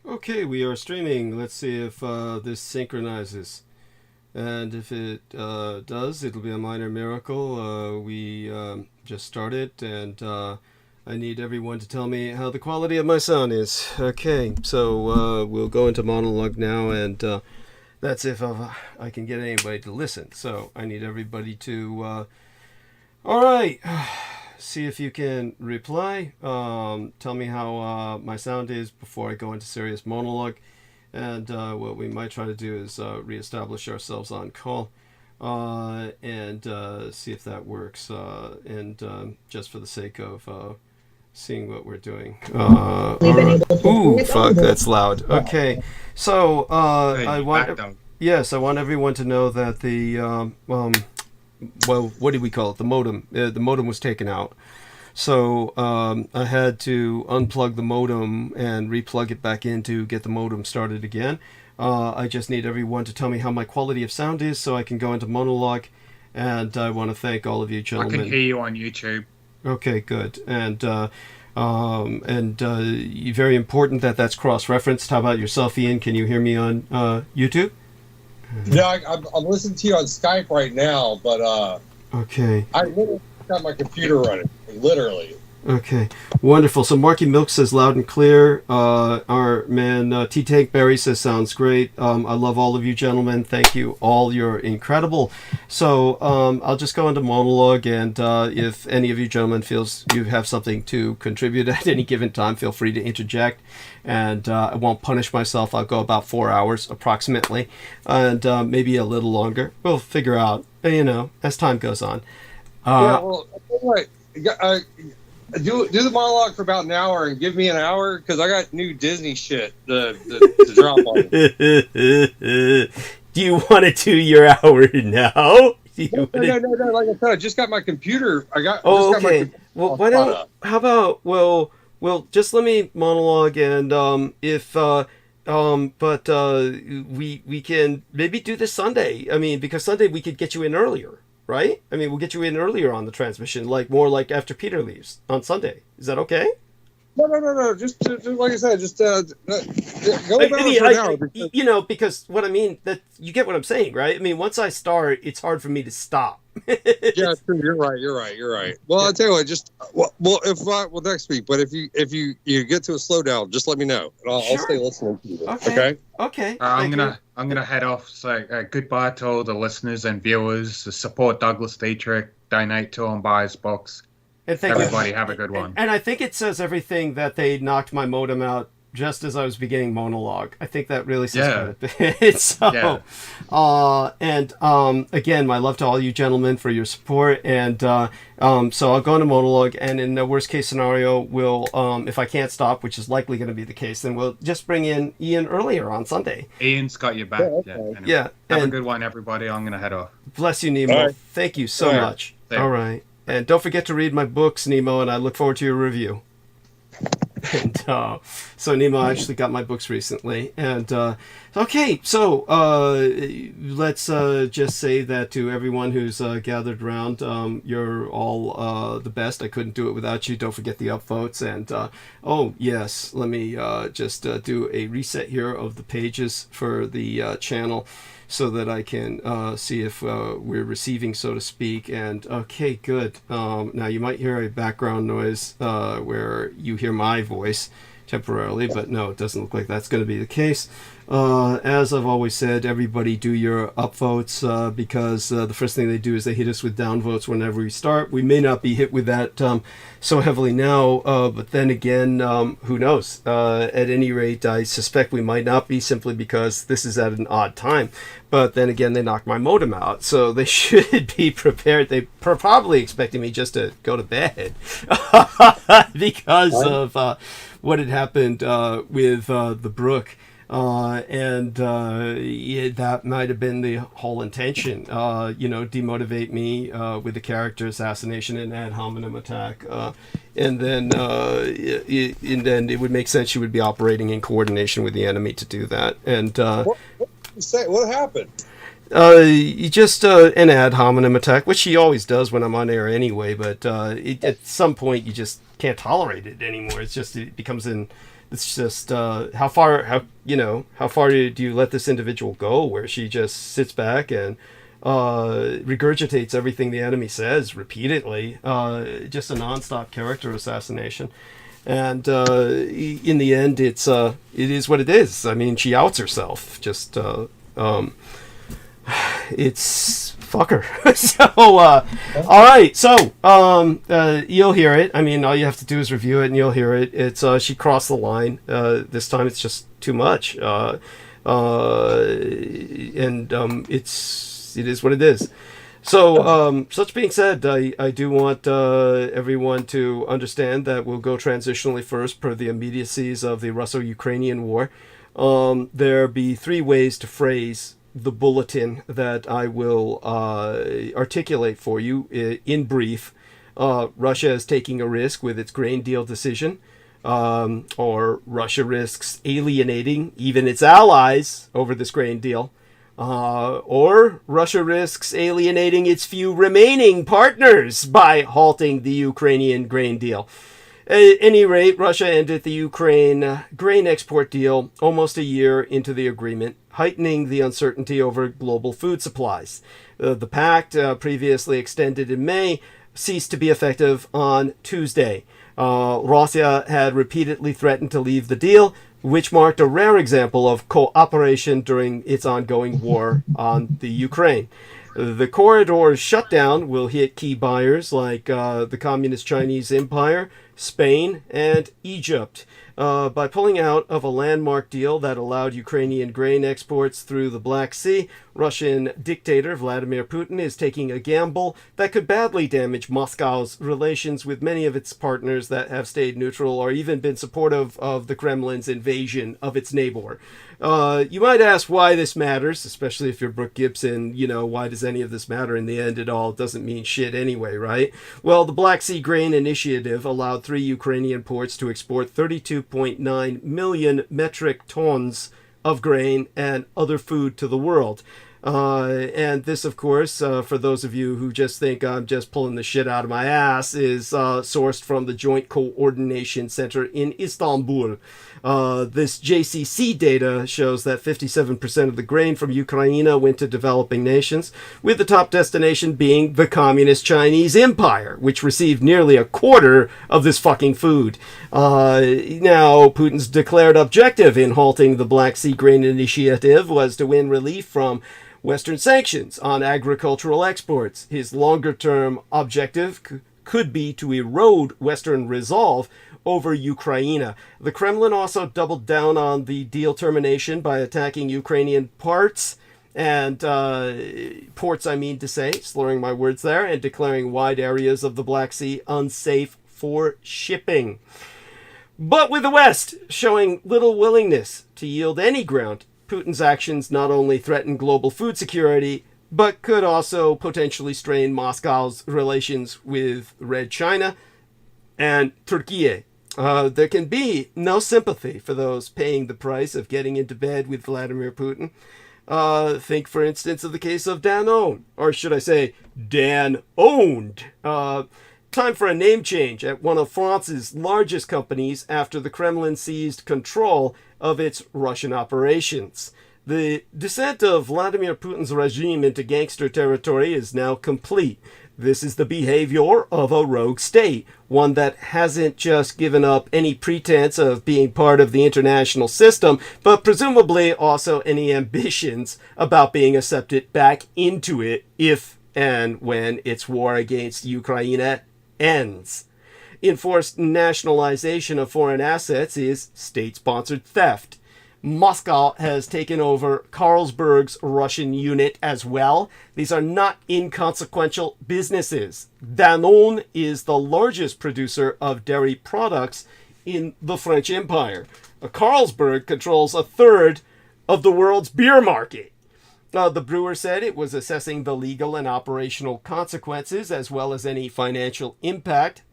Okay, we are streaming. Let's see if this synchronizes. And if it does, it'll be a minor miracle. We just started, and I need everyone to tell me how the quality of my sound is. Okay, so we'll go into monologue now, and that's if I can get anybody to listen. So I need everybody to... all right. See if you can reply. Tell me how my sound is before I go into serious monologue. And what we might try to do is reestablish ourselves on call and see if that works. And just for the sake of seeing what we're doing. All right. Ooh, fuck, that's loud. Okay, so I want... Yes, I want everyone to know that the... well, what do we call it? The modem. The modem was taken out. So I had to unplug the modem and replug it back in to get the modem started again. I just need everyone to tell me how my quality of sound is so I can go into monologue. And I want to thank all of you gentlemen. I can hear you on YouTube. Okay, good. And very important that that's cross-referenced. How about yourself, Ian? Can you hear me on YouTube? Yeah, I'm listening to you on Skype right now, but okay. I literally got my computer running, literally. Okay, wonderful. So Marky Milk says loud and clear. Our man T Tank Berry says sounds great. I love all of you gentlemen. Thank you all. You're incredible. So I'll just go into monologue, and if any of you gentlemen feels you have something to contribute at any given time, feel free to interject. And I won't punish myself. I'll go about 4 hours approximately, and maybe a little longer. We'll figure out, as time goes on. Yeah, well, what? Do the monologue for about an hour and give me an hour because I got new Disney shit to drop on. Do you want to do your hour now? No. Like I said, I just got my computer. Okay. Well, why don't? How about? Well, just let me monologue, and we can maybe do this Sunday. I mean, because Sunday we could get you in earlier. Right? I mean, we'll get you in earlier on the transmission, more like after Peter leaves on Sunday. Is that okay? No. Just like I said, just go about it now. Because what I mean, that you get what I'm saying, right? I mean, once I start, it's hard for me to stop. Yeah, true. You're right. Well, I'll tell you what. If next week, but if you get to a slowdown, just let me know, and I'll stay listening to you. Okay. I'm gonna head off. So goodbye to all the listeners and viewers. Support Douglas Dietrich. Donate to him. Buy his books. And everybody have a good one. And I think it says everything that they knocked my modem out just as I was beginning monologue. I think that really says quite a bit. So, again, my love to all you gentlemen for your support. And so I'll go into monologue, and in the worst case scenario, we'll, if I can't stop, which is likely going to be the case, then we'll just bring in Ian earlier on Sunday. Ian's got your back. Yeah. Have a good one, everybody. I'm going to head off. Bless you, Nemo. Right. Thank you so much. All right. And don't forget to read my books, Nemo, and I look forward to your review. And so Nemo actually got my books recently. And okay, so let's just say that to everyone who's gathered around, you're all the best. I couldn't do it without you. Don't forget the upvotes. And oh, yes, let me just do a reset here of the pages for the channel, so that I can see if we're receiving, so to speak. And okay, good. Now you might hear a background noise where you hear my voice temporarily, but no, it doesn't look like that's going to be the case. As I've always said, everybody do your upvotes because the first thing they do is they hit us with downvotes whenever we start. We may not be hit with that so heavily now, but then again, who knows? At any rate, I suspect we might not be, simply because this is at an odd time. But then again, they knocked my modem out, so they should be prepared. They're probably expecting me just to go to bed because of what had happened with the Brook. That might have been the whole intention, demotivate me with the character assassination and ad hominem attack, and then it would make sense you would be operating in coordination with the enemy to do that. And what happened? You just an ad hominem attack, which she always does when I'm on air anyway. But at some point, you just can't tolerate it anymore. It becomes in. It's just how far do you let this individual go, where she just sits back and regurgitates everything the enemy says repeatedly. Just a nonstop character assassination. And in the end, it is what it is. I mean, she outs herself. Just it's fucker. So all right. So you'll hear it. I mean, all you have to do is review it, and you'll hear it. It's she crossed the line. This time, it's just too much. It is what it is. So, such being said, I do want everyone to understand that we'll go transitionally first per the immediacies of the Russo-Ukrainian war. There be three ways to phrase the bulletin that I will articulate for you in brief. Russia is taking a risk with its grain deal decision, or Russia risks alienating even its allies over this grain deal. Or Russia risks alienating its few remaining partners by halting the Ukrainian grain deal. At any rate, Russia ended the Ukraine grain export deal almost a year into the agreement, heightening the uncertainty over global food supplies. The pact, previously extended in May, ceased to be effective on Tuesday. Russia had repeatedly threatened to leave the deal, which marked a rare example of cooperation during its ongoing war on the Ukraine. The corridor's shutdown will hit key buyers like the Communist Chinese Empire, Spain, and Egypt. By pulling out of a landmark deal that allowed Ukrainian grain exports through the Black Sea, Russian dictator Vladimir Putin is taking a gamble that could badly damage Moscow's relations with many of its partners that have stayed neutral or even been supportive of the Kremlin's invasion of its neighbor. You might ask why this matters, especially if you're Brooke Gibson. Why does any of this matter in the end at all? It doesn't mean shit anyway, right? Well, the Black Sea Grain Initiative allowed 3 Ukrainian ports to export 32.9 million metric tons of grain and other food to the world. And this, of course, for those of you who just think I'm just pulling the shit out of my ass, is sourced from the Joint Coordination Center in Istanbul. This JCC data shows that 57% of the grain from Ukraine went to developing nations, with the top destination being the Communist Chinese Empire, which received nearly a quarter of this fucking food. Now, Putin's declared objective in halting the Black Sea Grain Initiative was to win relief from Western sanctions on agricultural exports. His longer-term objective could be to erode Western resolve over Ukraine. The Kremlin also doubled down on the deal termination by attacking Ukrainian ports, slurring my words there, and declaring wide areas of the Black Sea unsafe for shipping. But with the West showing little willingness to yield any ground, Putin's actions not only threaten global food security, but could also potentially strain Moscow's relations with Red China and Turkey. There can be no sympathy for those paying the price of getting into bed with Vladimir Putin. Think, for instance, of the case of Danone, or should I say, Dan-owned. Time for a name change at one of France's largest companies after the Kremlin seized control of its Russian operations. The descent of Vladimir Putin's regime into gangster territory is now complete. This is the behavior of a rogue state, one that hasn't just given up any pretense of being part of the international system, but presumably also any ambitions about being accepted back into it if and when its war against Ukraine ends. Enforced nationalization of foreign assets is state-sponsored theft. Moscow has taken over Carlsberg's Russian unit as well. These are not inconsequential businesses. Danone is the largest producer of dairy products in the French Empire. Carlsberg controls a third of the world's beer market. The brewer said it was assessing the legal and operational consequences as well as any financial impact.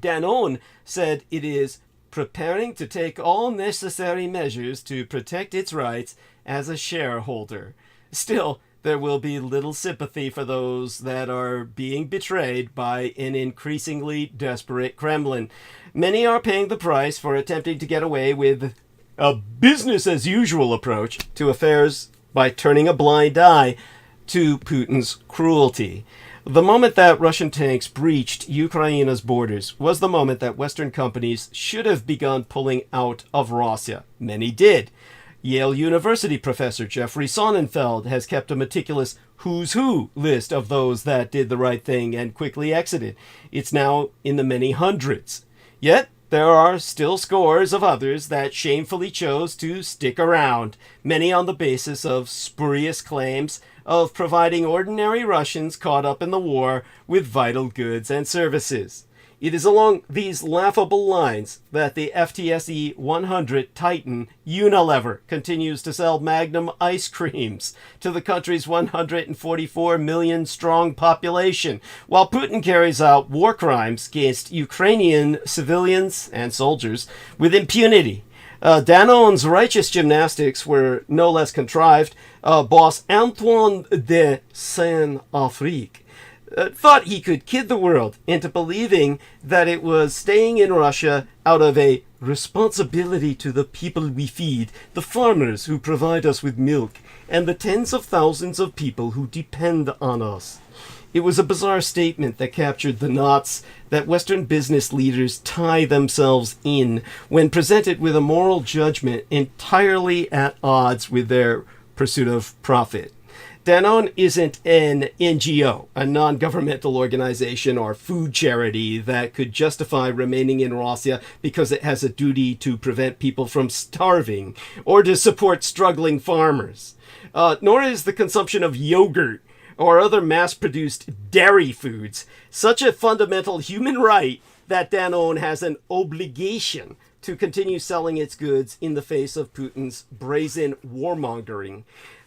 Danone said it is preparing to take all necessary measures to protect its rights as a shareholder. Still, there will be little sympathy for those that are being betrayed by an increasingly desperate Kremlin. Many are paying the price for attempting to get away with a business-as-usual approach to affairs by turning a blind eye to Putin's cruelty. The moment that Russian tanks breached Ukraine's borders was the moment that Western companies should have begun pulling out of Russia. Many did. Yale University professor Jeffrey Sonnenfeld has kept a meticulous who's who list of those that did the right thing and quickly exited. It's now in the many hundreds. Yet, there are still scores of others that shamefully chose to stick around, many on the basis of spurious claims of providing ordinary Russians caught up in the war with vital goods and services. It is along these laughable lines that the FTSE 100 titan Unilever continues to sell Magnum ice creams to the country's 144 million strong population, while Putin carries out war crimes against Ukrainian civilians and soldiers with impunity. Danone's righteous gymnastics were no less contrived. Boss Antoine de Saint-Affrique thought he could kid the world into believing that it was staying in Russia out of a responsibility to the people we feed, the farmers who provide us with milk, and the tens of thousands of people who depend on us. It was a bizarre statement that captured the knots that Western business leaders tie themselves in when presented with a moral judgment entirely at odds with their pursuit of profit. Danone isn't an NGO, a non-governmental organization or food charity that could justify remaining in Russia because it has a duty to prevent people from starving or to support struggling farmers. Nor is the consumption of yogurt or other mass-produced dairy foods such a fundamental human right that Danone has an obligation to continue selling its goods in the face of Putin's brazen warmongering.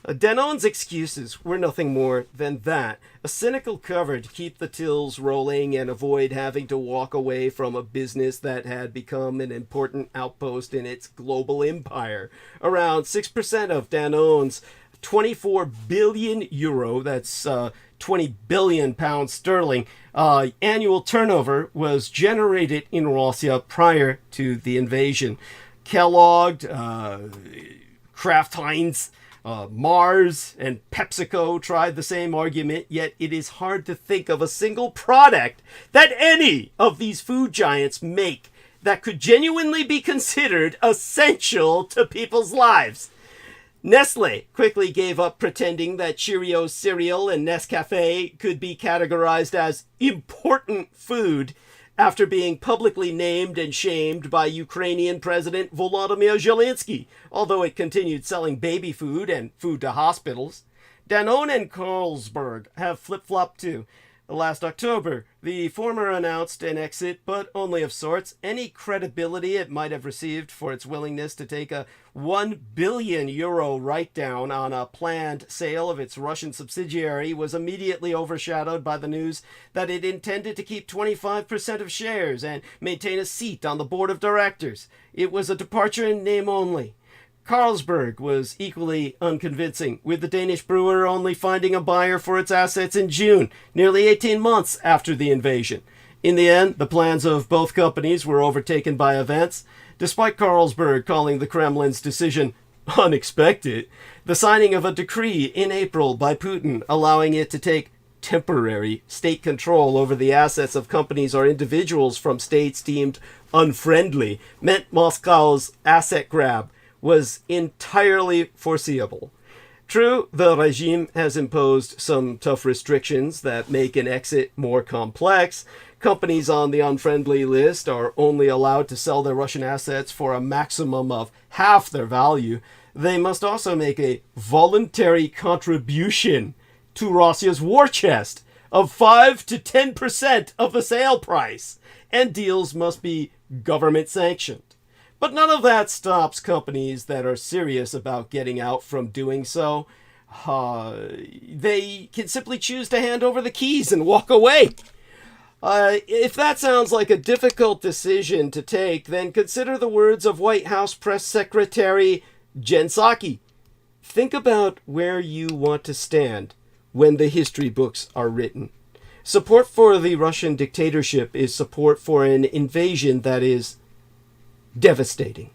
Danone's excuses were nothing more than that, a cynical cover to keep the tills rolling and avoid having to walk away from a business that had become an important outpost in its global empire. Around 6% of Danone's 24 billion euro, that's 20 billion pounds sterling, annual turnover was generated in Russia prior to the invasion. Kellogg, Kraft Heinz, Mars, and PepsiCo tried the same argument, yet it is hard to think of a single product that any of these food giants make that could genuinely be considered essential to people's lives. Nestle quickly gave up pretending that Cheerios cereal and Nescafe could be categorized as important food after being publicly named and shamed by Ukrainian President Volodymyr Zelensky, although it continued selling baby food and food to hospitals. Danone and Carlsberg have flip-flopped too. Last October, the former announced an exit, but only of sorts. Any credibility it might have received for its willingness to take a 1 billion euro write-down on a planned sale of its Russian subsidiary was immediately overshadowed by the news that it intended to keep 25% of shares and maintain a seat on the board of directors. It was a departure in name only. Carlsberg was equally unconvincing, with the Danish brewer only finding a buyer for its assets in June, nearly 18 months after the invasion. In the end, the plans of both companies were overtaken by events. Despite Carlsberg calling the Kremlin's decision unexpected, the signing of a decree in April by Putin allowing it to take temporary state control over the assets of companies or individuals from states deemed unfriendly meant Moscow's asset grab was entirely foreseeable. True, the regime has imposed some tough restrictions that make an exit more complex. Companies on the unfriendly list are only allowed to sell their Russian assets for a maximum of half their value. They must also make a voluntary contribution to Russia's war chest of 5 to 10% of the sale price, and deals must be government sanctioned. But none of that stops companies that are serious about getting out from doing so. They can simply choose to hand over the keys and walk away. If that sounds like a difficult decision to take, then consider the words of White House Press Secretary Jen Psaki. think about where you want to stand when the history books are written. Support for the Russian dictatorship is support for an invasion that is devastating.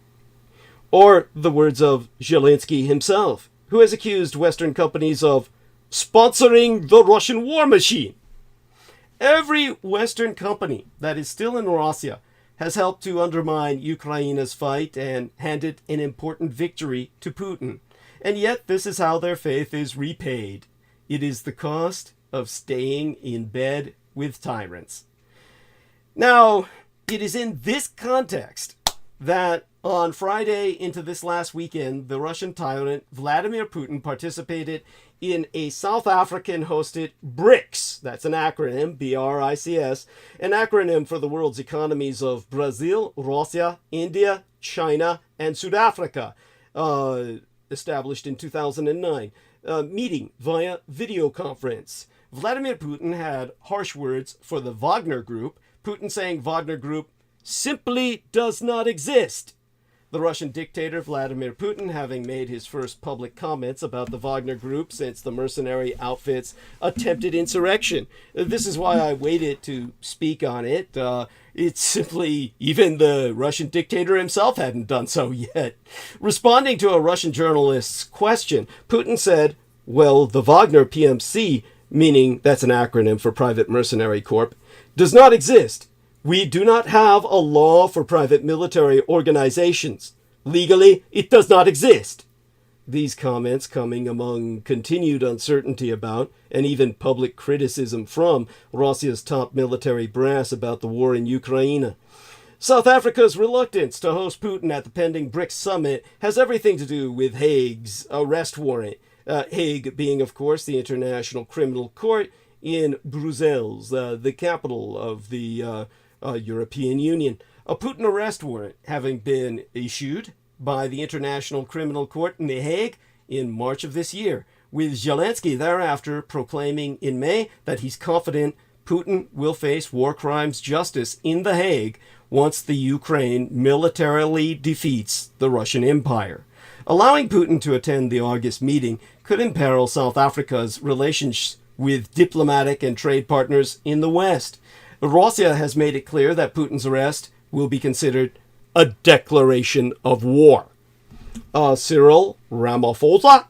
Or the words of Zelensky himself, who has accused Western companies of sponsoring the Russian war machine. Every Western company that is still in Russia has helped to undermine Ukraine's fight and handed an important victory to Putin. And yet this is how their faith is repaid. It is the cost of staying in bed with tyrants. Now, it is in this context that on Friday into this last weekend, the Russian tyrant Vladimir Putin participated in a South African-hosted BRICS, that's an acronym, BRICS, an acronym for the world's economies of Brazil, Russia, India, China, and South Africa, established in 2009, meeting via video conference. Vladimir Putin had harsh words for the Wagner Group, Putin saying Wagner Group simply does not exist. The Russian dictator Vladimir Putin, having made his first public comments about the Wagner Group since the mercenary outfit's attempted insurrection. This is why I waited to speak on it. It's simply, even the Russian dictator himself hadn't done so yet. Responding to a Russian journalist's question, Putin said, well, the Wagner PMC, meaning that's an acronym for Private Mercenary Corp, does not exist. We do not have a law for private military organizations. Legally, it does not exist. These comments coming among continued uncertainty about, and even public criticism from, Russia's top military brass about the war in Ukraine. South Africa's reluctance to host Putin at the pending BRICS summit has everything to do with Hague's arrest warrant. Hague being, of course, the International Criminal Court in Brussels, the capital of the European Union. A Putin arrest warrant having been issued by the International Criminal Court in The Hague in March of this year, with Zelensky thereafter proclaiming in May that he's confident Putin will face war crimes justice in The Hague once the Ukraine militarily defeats the Russian Empire. Allowing Putin to attend the August meeting could imperil South Africa's relations with diplomatic and trade partners in the West. Russia has made it clear that Putin's arrest will be considered a declaration of war. Cyril Ramaphosa,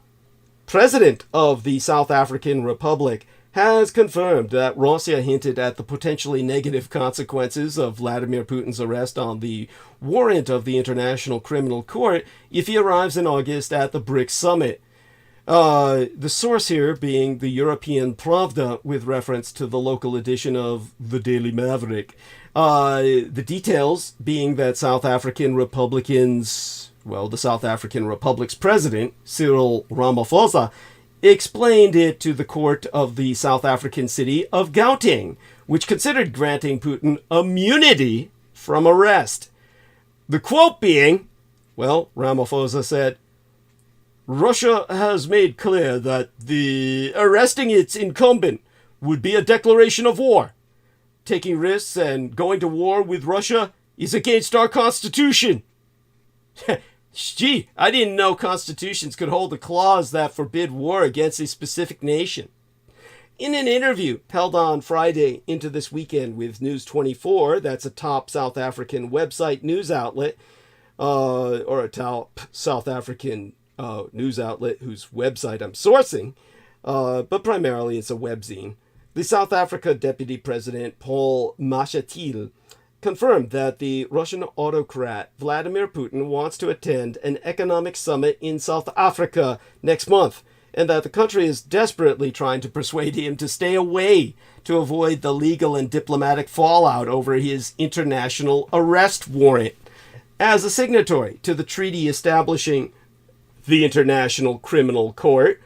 president of the South African Republic, has confirmed that Russia hinted at the potentially negative consequences of Vladimir Putin's arrest on the warrant of the International Criminal Court if he arrives in August at the BRICS summit. The source here being the European Pravda with reference to the local edition of the Daily Maverick. The details being that South African Republicans, well, the South African Republic's president, Cyril Ramaphosa, explained it to the court of the South African city of Gauteng, which considered granting Putin immunity from arrest. The quote being, well, Ramaphosa said, Russia has made clear that the arresting its incumbent would be a declaration of war. Taking risks and going to war with Russia is against our constitution. Gee, I didn't know constitutions could hold a clause that forbid war against a specific nation. In an interview held on Friday into this weekend with News 24, that's a top South African website news outlet, or a top South African news outlet whose website I'm sourcing, but primarily it's a webzine. The South Africa Deputy President Paul Mashatile confirmed that the Russian autocrat Vladimir Putin wants to attend an economic summit in South Africa next month, and that the country is desperately trying to persuade him to stay away to avoid the legal and diplomatic fallout over his international arrest warrant. As a signatory to the treaty establishing the International Criminal Court,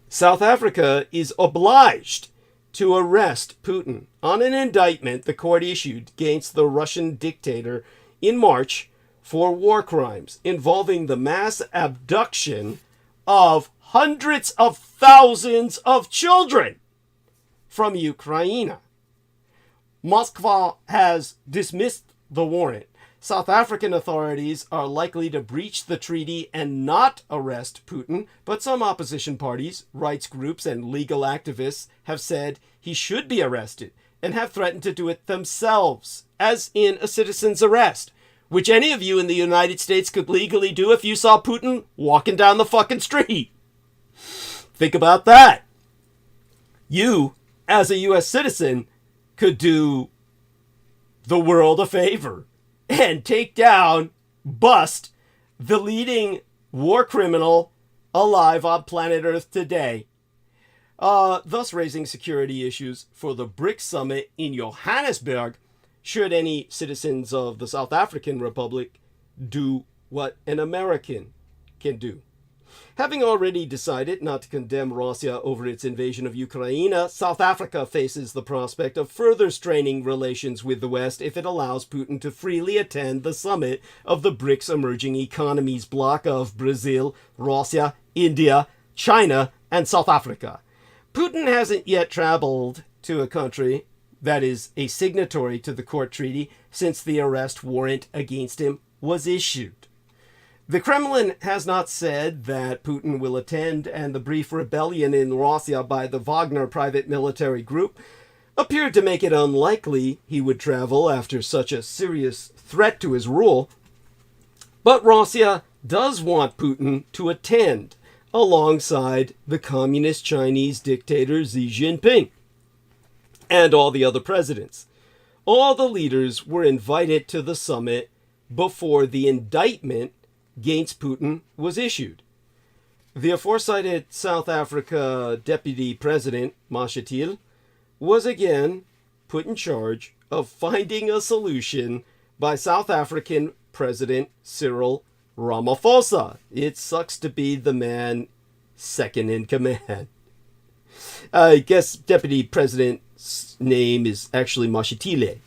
South Africa is obliged to arrest Putin on an indictment the court issued against the Russian dictator in March for war crimes involving the mass abduction of hundreds of thousands of children from Ukraine. Moscow has dismissed the warrant, South African authorities are likely to breach the treaty and not arrest Putin, but some opposition parties, rights groups, and legal activists have said he should be arrested and have threatened to do it themselves, as in a citizen's arrest, which any of you in the United States could legally do if you saw Putin walking down the fucking street. Think about that. You, as a U.S. citizen, could do the world a favor and take down, bust, the leading war criminal alive on planet Earth today. Thus raising security issues for the BRICS summit in Johannesburg, should any citizens of the South African Republic do what an American can do. Having already decided not to condemn Russia over its invasion of Ukraine, South Africa faces the prospect of further straining relations with the West if it allows Putin to freely attend the summit of the BRICS emerging economies bloc of Brazil, Russia, India, China, and South Africa. Putin hasn't yet traveled to a country that is a signatory to the court treaty since the arrest warrant against him was issued. The Kremlin has not said that Putin will attend, and the brief rebellion in Russia by the Wagner private military group appeared to make it unlikely he would travel after such a serious threat to his rule. But Russia does want Putin to attend, alongside the communist Chinese dictator Xi Jinping and all the other presidents. All the leaders were invited to the summit before the indictment against Putin was issued. The aforecited South Africa Deputy President, Mashatil, was again put in charge of finding a solution by South African President Cyril Ramaphosa. It sucks to be the man second in command. I guess Deputy President's name is actually Mashatile.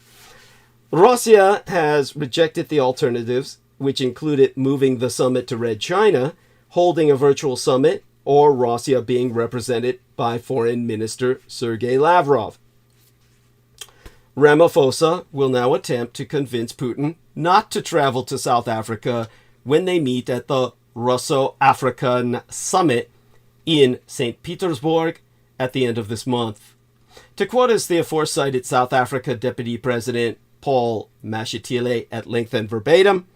Russia has rejected the alternatives, which included moving the summit to Red China, holding a virtual summit, or Russia being represented by Foreign Minister Sergei Lavrov. Ramaphosa will now attempt to convince Putin not to travel to South Africa when they meet at the Russo-African Summit in St. Petersburg at the end of this month. To quote as the aforecited South Africa Deputy President Paul Mashatile at length and verbatim,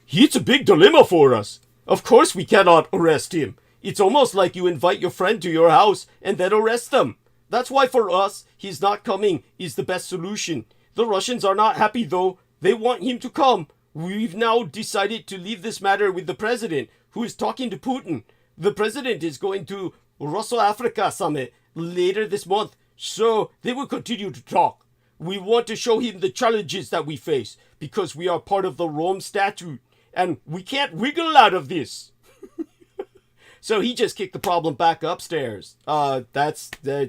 "It's a big dilemma for us. Of course we cannot arrest him. It's almost like you invite your friend to your house and then arrest them. That's why for us, his not coming is the best solution. The Russians are not happy though. They want him to come. We've now decided to leave this matter with the president, who is talking to Putin. The president is going to Russo-Africa Summit later this month, so they will continue to talk. We want to show him the challenges that we face, because we are part of the Rome Statute, and we can't wiggle out of this." So he just kicked the problem back upstairs. There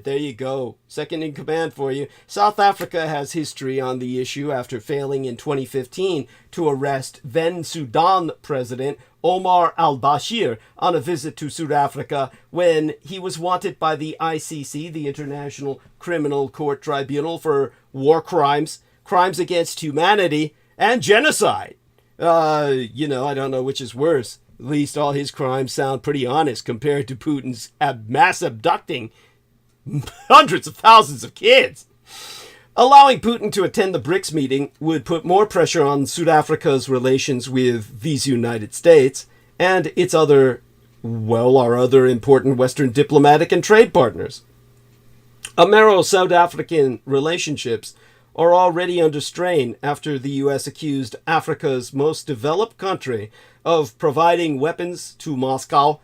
you go. Second in command for you. South Africa has history on the issue after failing in 2015 to arrest then Sudan President Omar al-Bashir on a visit to South Africa when he was wanted by the ICC, the International Criminal Court Tribunal, for war crimes, crimes against humanity, and genocide. I don't know which is worse. At least all his crimes sound pretty honest compared to Putin's mass abducting hundreds of thousands of kids. Allowing Putin to attend the BRICS meeting would put more pressure on South Africa's relations with these United States and our other important Western diplomatic and trade partners. Amero-South African relationships are already under strain after the U.S. accused Africa's most developed country of providing weapons to Moscow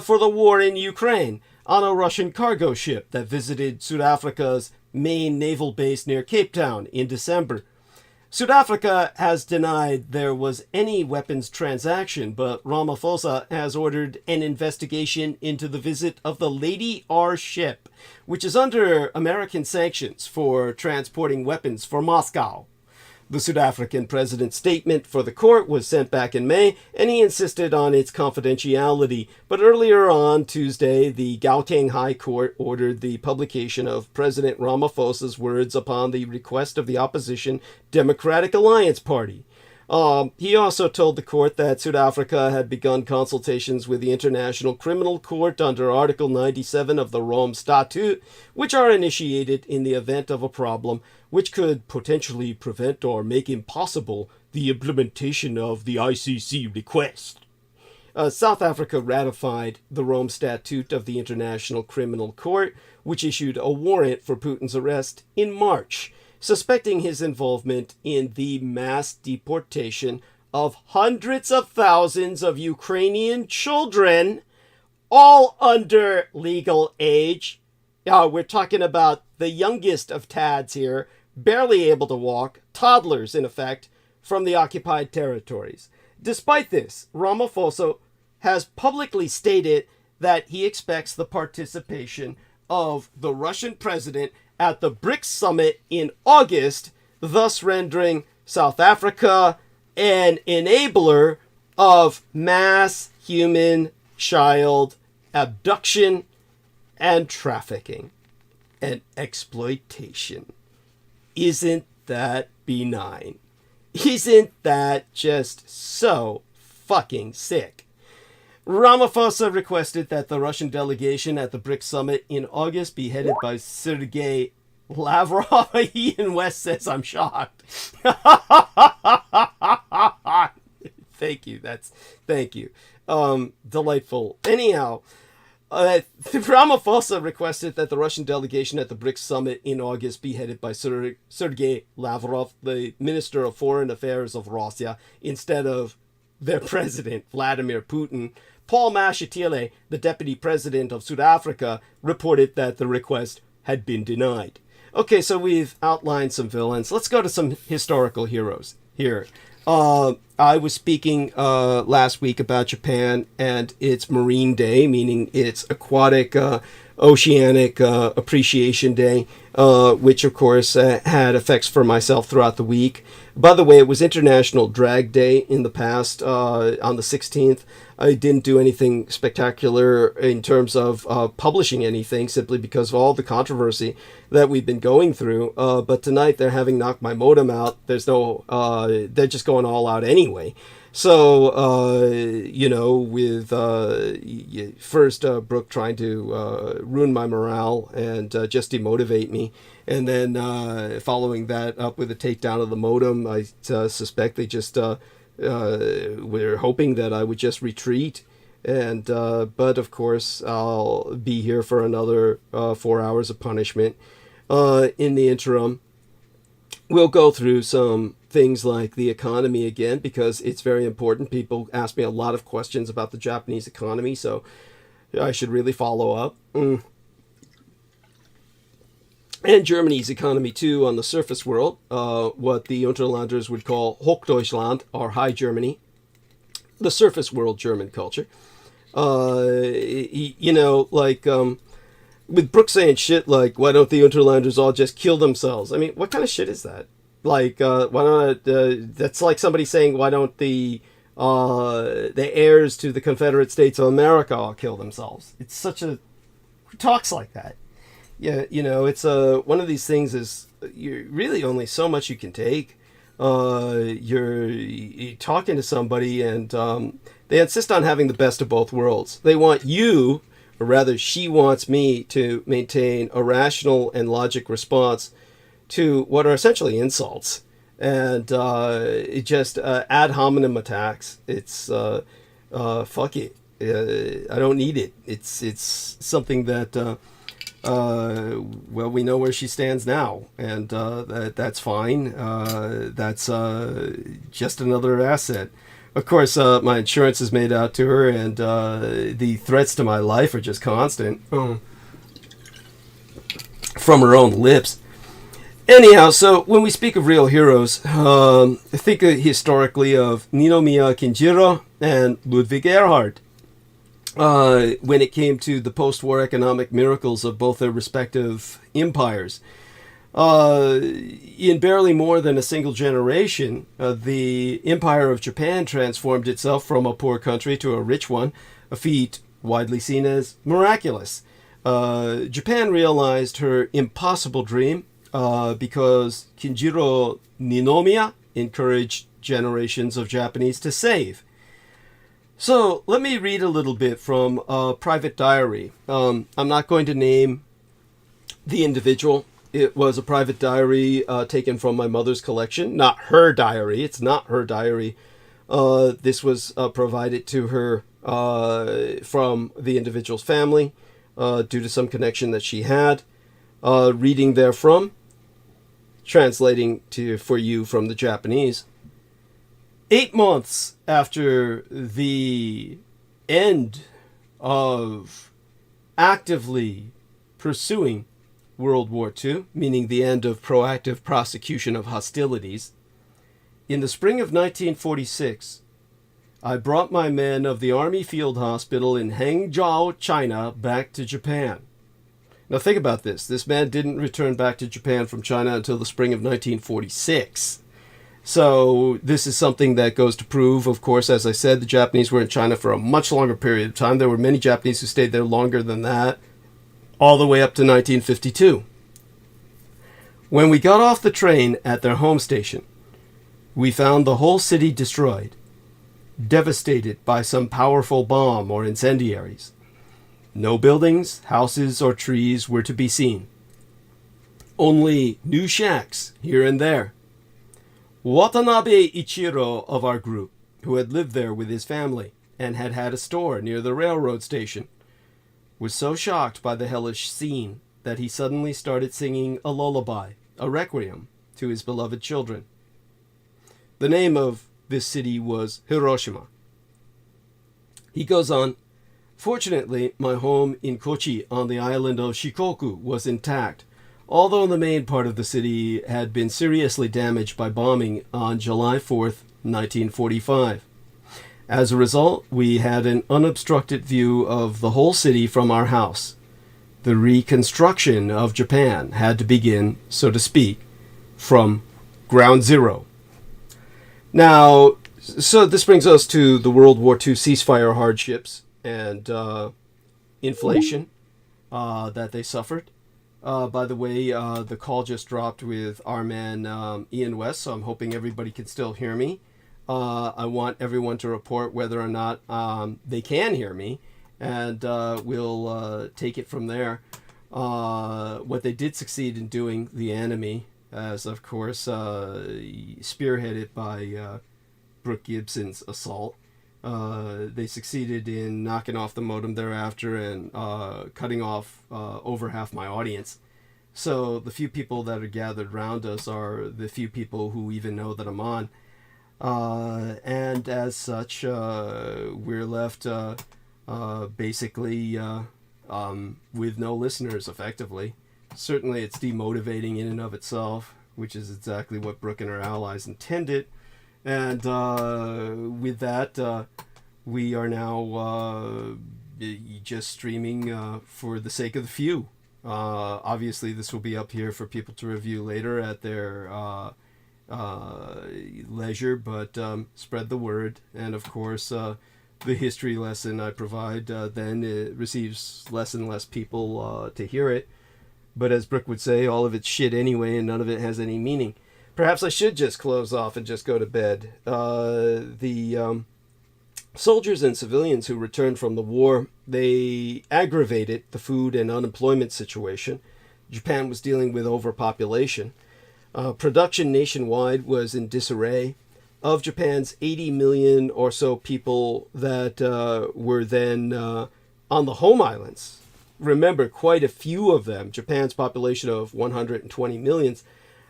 for the war in Ukraine on a Russian cargo ship that visited South Africa's main naval base near Cape Town in December. South Africa has denied there was any weapons transaction, but Ramaphosa has ordered an investigation into the visit of the Lady R ship, which is under American sanctions for transporting weapons for Moscow. The South African president's statement for the court was sent back in May, and he insisted on its confidentiality. But earlier on Tuesday, the Gauteng High Court ordered the publication of President Ramaphosa's words upon the request of the opposition Democratic Alliance Party. He also told the court that South Africa had begun consultations with the International Criminal Court under Article 97 of the Rome Statute, which are initiated in the event of a problem which could potentially prevent or make impossible the implementation of the ICC request. South Africa ratified the Rome Statute of the International Criminal Court, which issued a warrant for Putin's arrest in March, suspecting his involvement in the mass deportation of hundreds of thousands of Ukrainian children, all under legal age. We're talking about the youngest of tads here, barely able to walk, toddlers in effect, from the occupied territories. Despite this, Ramaphosa has publicly stated that he expects the participation of the Russian president at the BRICS summit in August, thus rendering South Africa an enabler of mass human child abduction and trafficking and exploitation. Isn't that benign? Isn't that just so fucking sick? Ramaphosa requested that the Russian delegation at the BRICS summit in August be headed by Sergei Lavrov. Ian West says, I'm shocked. Thank you. Thank you. Delightful. Anyhow, Ramaphosa requested that the Russian delegation at the BRICS summit in August be headed by Sergei Lavrov, the Minister of Foreign Affairs of Russia, instead of their president, Vladimir Putin. Paul Mashatile, the deputy president of South Africa, reported that the request had been denied. Okay, so we've outlined some villains. Let's go to some historical heroes here. I was speaking last week about Japan and its Marine Day, meaning its aquatic, oceanic appreciation day, which of course had effects for myself throughout the week. By the way, it was International Drag Day in the past, on the 16th. I didn't do anything spectacular in terms of publishing anything, simply because of all the controversy that we've been going through. But tonight they're having knocked my modem out. There's no, they're just going all out anyway. So, with first Brooke trying to ruin my morale and just demotivate me. And then following that up with a takedown of the modem, I suspect they just were hoping that I would just retreat. And but of course, I'll be here for another 4 hours of punishment. In the interim, we'll go through some things like the economy again, because it's very important. People ask me a lot of questions about the Japanese economy, so I should really follow up. And Germany's economy too, on the surface world, what the Unterlanders would call Hochdeutschland, or High Germany, the surface world German culture. With Brooks saying shit like, why don't the Unterlanders all just kill themselves? I mean, what kind of shit is that? Like, why don't that's like somebody saying, why don't the heirs to the Confederate States of America all kill themselves? It's such a, who talks like that? Yeah, it's one of these things is you're really only so much you can take. You're talking to somebody and they insist on having the best of both worlds. They want you, or rather she wants me, to maintain a rational and logic response to what are essentially insults and just ad hominem attacks. It's fuck it. I don't need it. It's something that well, we know where she stands now, and that's fine. That's just another asset. Of course, my insurance is made out to her, and the threats to my life are just constant from her own lips. Anyhow, so when we speak of real heroes, think historically of Ninomiya Kinjiro and Ludwig Erhard. When it came to the post-war economic miracles of both their respective empires. In barely more than a single generation, the Empire of Japan transformed itself from a poor country to a rich one, a feat widely seen as miraculous. Japan realized her impossible dream because Kinjiro Ninomiya encouraged generations of Japanese to save. So let me read a little bit from a private diary. I'm not going to name the individual. It was a private diary taken from my mother's collection. Not her diary. It's not her diary. This was provided to her from the individual's family due to some connection that she had. Reading therefrom, translating for you from the Japanese. 8 months after the end of actively pursuing World War II, meaning the end of proactive prosecution of hostilities, in the spring of 1946, I brought my men of the Army Field Hospital in Hangzhou, China, back to Japan. Now think about this. This man didn't return back to Japan from China until the spring of 1946. So this is something that goes to prove, of course, as I said, the Japanese were in China for a much longer period of time. There were many Japanese who stayed there longer than that, all the way up to 1952. When we got off the train at their home station, we found the whole city destroyed, devastated by some powerful bomb or incendiaries. No buildings, houses, or trees were to be seen. Only new shacks here and there. Watanabe Ichiro of our group, who had lived there with his family and had had a store near the railroad station, was so shocked by the hellish scene that he suddenly started singing a lullaby, a requiem, to his beloved children. The name of this city was Hiroshima. He goes on, fortunately, my home in Kochi on the island of Shikoku was intact, although the main part of the city had been seriously damaged by bombing on July 4th, 1945. As a result, we had an unobstructed view of the whole city from our house. The reconstruction of Japan had to begin, so to speak, from ground zero. Now, so this brings us to the World War II ceasefire hardships and inflation that they suffered. By the way, the call just dropped with our man Ian West, so I'm hoping everybody can still hear me. I want everyone to report whether or not they can hear me, and we'll take it from there. What they did succeed in doing, the enemy, as of course spearheaded by Brooke Gibson's assault, they succeeded in knocking off the modem thereafter and cutting off over half my audience. So the few people that are gathered around us are the few people who even know that I'm on. And as such, we're left basically with no listeners, effectively. Certainly it's demotivating in and of itself, which is exactly what Brooke and her allies intended. And with that, we are now just streaming for the sake of the few. Obviously, this will be up here for people to review later at their leisure, but spread the word. And of course, the history lesson I provide then it receives less and less people to hear it. But as Brooke would say, all of it's shit anyway, and none of it has any meaning. Perhaps I should just close off and just go to bed. The soldiers and civilians who returned from the war, they aggravated the food and unemployment situation. Japan was dealing with overpopulation. Production nationwide was in disarray. Of Japan's 80 million or so people that were then on the home islands, remember, quite a few of them, Japan's population of 120 million,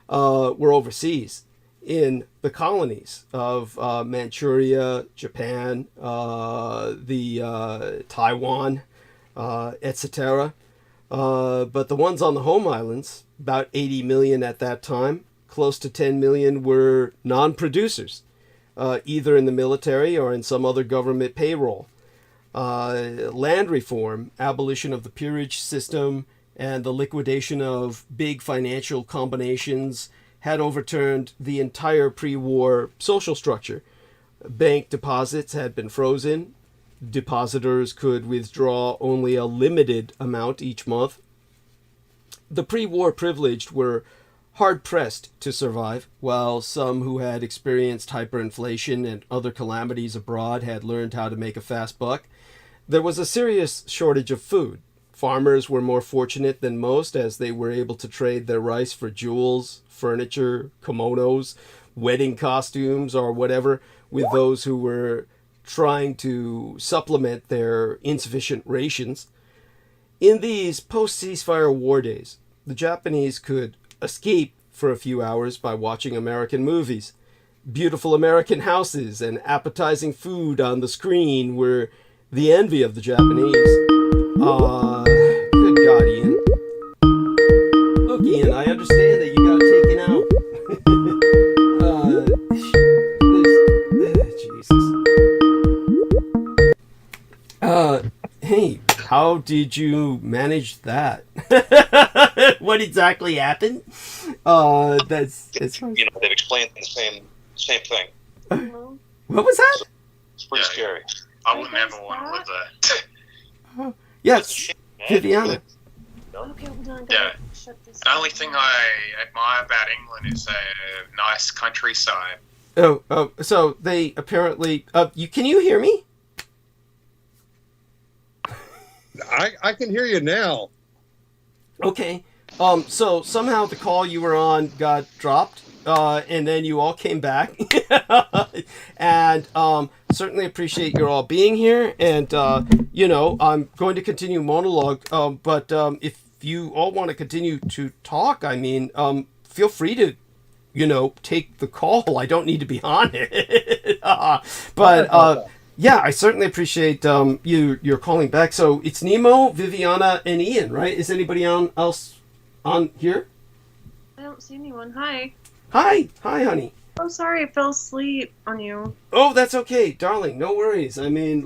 were overseas in the colonies of Manchuria, Japan, the Taiwan, etc. But the ones on the home islands, about 80 million at that time, close to 10 million were non-producers, either in the military or in some other government payroll. Land reform, abolition of the peerage system, and the liquidation of big financial combinations had overturned the entire pre-war social structure. Bank deposits had been frozen. Depositors could withdraw only a limited amount each month. The pre-war privileged were hard-pressed to survive, while some who had experienced hyperinflation and other calamities abroad had learned how to make a fast buck. There was a serious shortage of food. Farmers were more fortunate than most, as they were able to trade their rice for jewels, furniture, kimonos, wedding costumes, or whatever, with those who were trying to supplement their insufficient rations. In these post-ceasefire war days, the Japanese could escape for a few hours by watching American movies. Beautiful American houses and appetizing food on the screen were the envy of the Japanese. Good God, Ian. Look, Ian, I understand that you got taken out. Jesus. Hey, how did you manage that? What exactly happened? That's they've explained the same thing. What was that? It's pretty scary. I would never want to live there. Yes, Viviana. Okay, hold on. Yeah. Shut this The only thing I admire about England is a nice countryside. Oh, so they apparently. Can you hear me? I can hear you now. Okay. So somehow the call you were on got dropped, and then you all came back, and certainly appreciate your all being here. And I'm going to continue monologue. But if you all want to continue to talk, I mean, feel free to, take the call. I don't need to be on it. But yeah, I certainly appreciate you're calling back. So it's Nemo, Viviana, and Ian, right? Is anybody else on here? I don't see anyone. Hi. Hi, honey. I'm sorry, I fell asleep on you. Oh, that's okay, darling. No worries. I mean,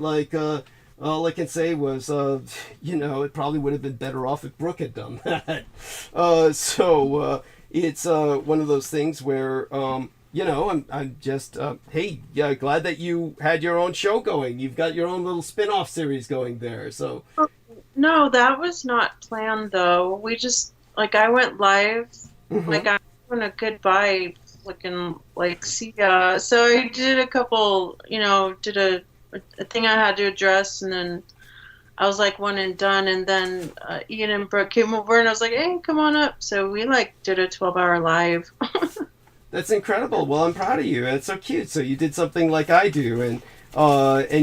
all I can say was, it probably would have been better off if Brooke had done that. It's one of those things where, I'm just, hey, yeah, glad that you had your own show going. You've got your own little spin-off series going there, so. No, that was not planned, though. We just, I went live, Mm-hmm. I'm having a good vibe, see ya. So I did a couple, did a thing I had to address, and then I was one and done, and then Ian and Brooke came over, and I was like, hey, come on up. So we, did a 12-hour live. That's incredible. Well, I'm proud of you. It's so cute. So you did something like I do, and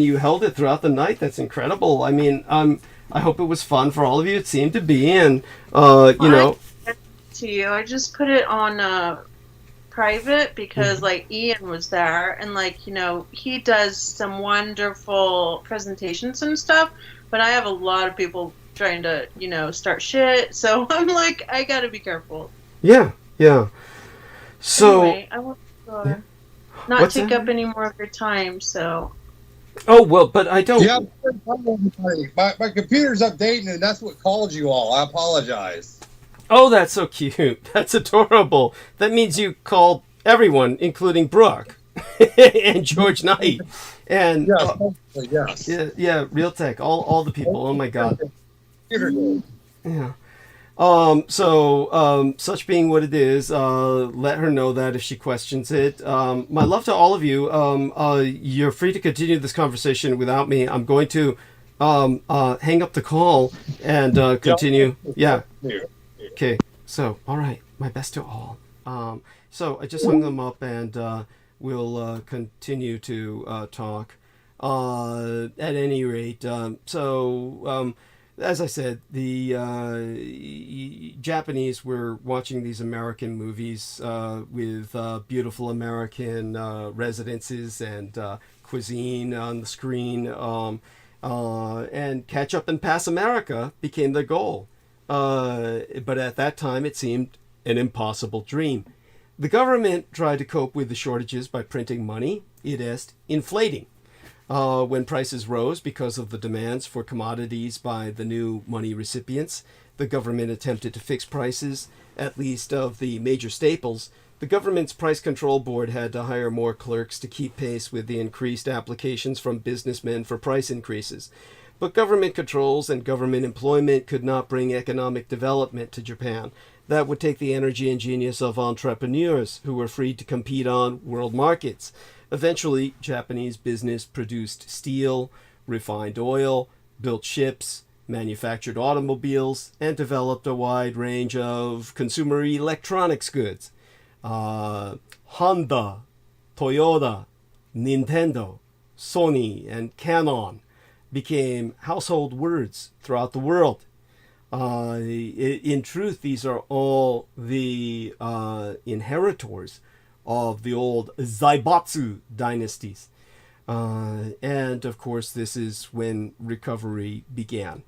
you held it throughout the night. That's incredible. I mean, I hope it was fun for all of you. It seemed to be, and to you, I just put it on private because Ian was there, and he does some wonderful presentations and stuff. But I have a lot of people trying to start shit, so I'm I gotta be careful. Yeah. So, anyway, I want to not take up any more of your time, so. Oh, well, but I don't. Yeah, my computer's updating, and that's what called you all. I apologize. Oh, that's so cute. That's adorable. That means you called everyone, including Brooke and George Knight. And yes. Yeah, Real Tech, all the people. Oh my God. Yeah. Such being what it is, let her know that if she questions it. My love to all of you. You're free to continue this conversation without me. I'm going to hang up the call and continue. Yeah. Okay. So, all right. My best to all. So I just hung them up, and we'll continue to talk. At any rate, as I said, the Japanese were watching these American movies with beautiful American residences and cuisine on the screen, and catch up and pass America became their goal. But at that time, it seemed an impossible dream. The government tried to cope with the shortages by printing money, it is, inflating. When prices rose because of the demands for commodities by the new money recipients, the government attempted to fix prices, at least of the major staples. The government's price control board had to hire more clerks to keep pace with the increased applications from businessmen for price increases. But government controls and government employment could not bring economic development to Japan. that would take the energy and genius of entrepreneurs who were free to compete on world markets. Eventually, Japanese business produced steel, refined oil, built ships, manufactured automobiles, and developed a wide range of consumer electronics goods. Honda, Toyota, Nintendo, Sony, and Canon became household words throughout the world. In truth, these are all the inheritors of the old Zaibatsu dynasties. And of course, this is when recovery began.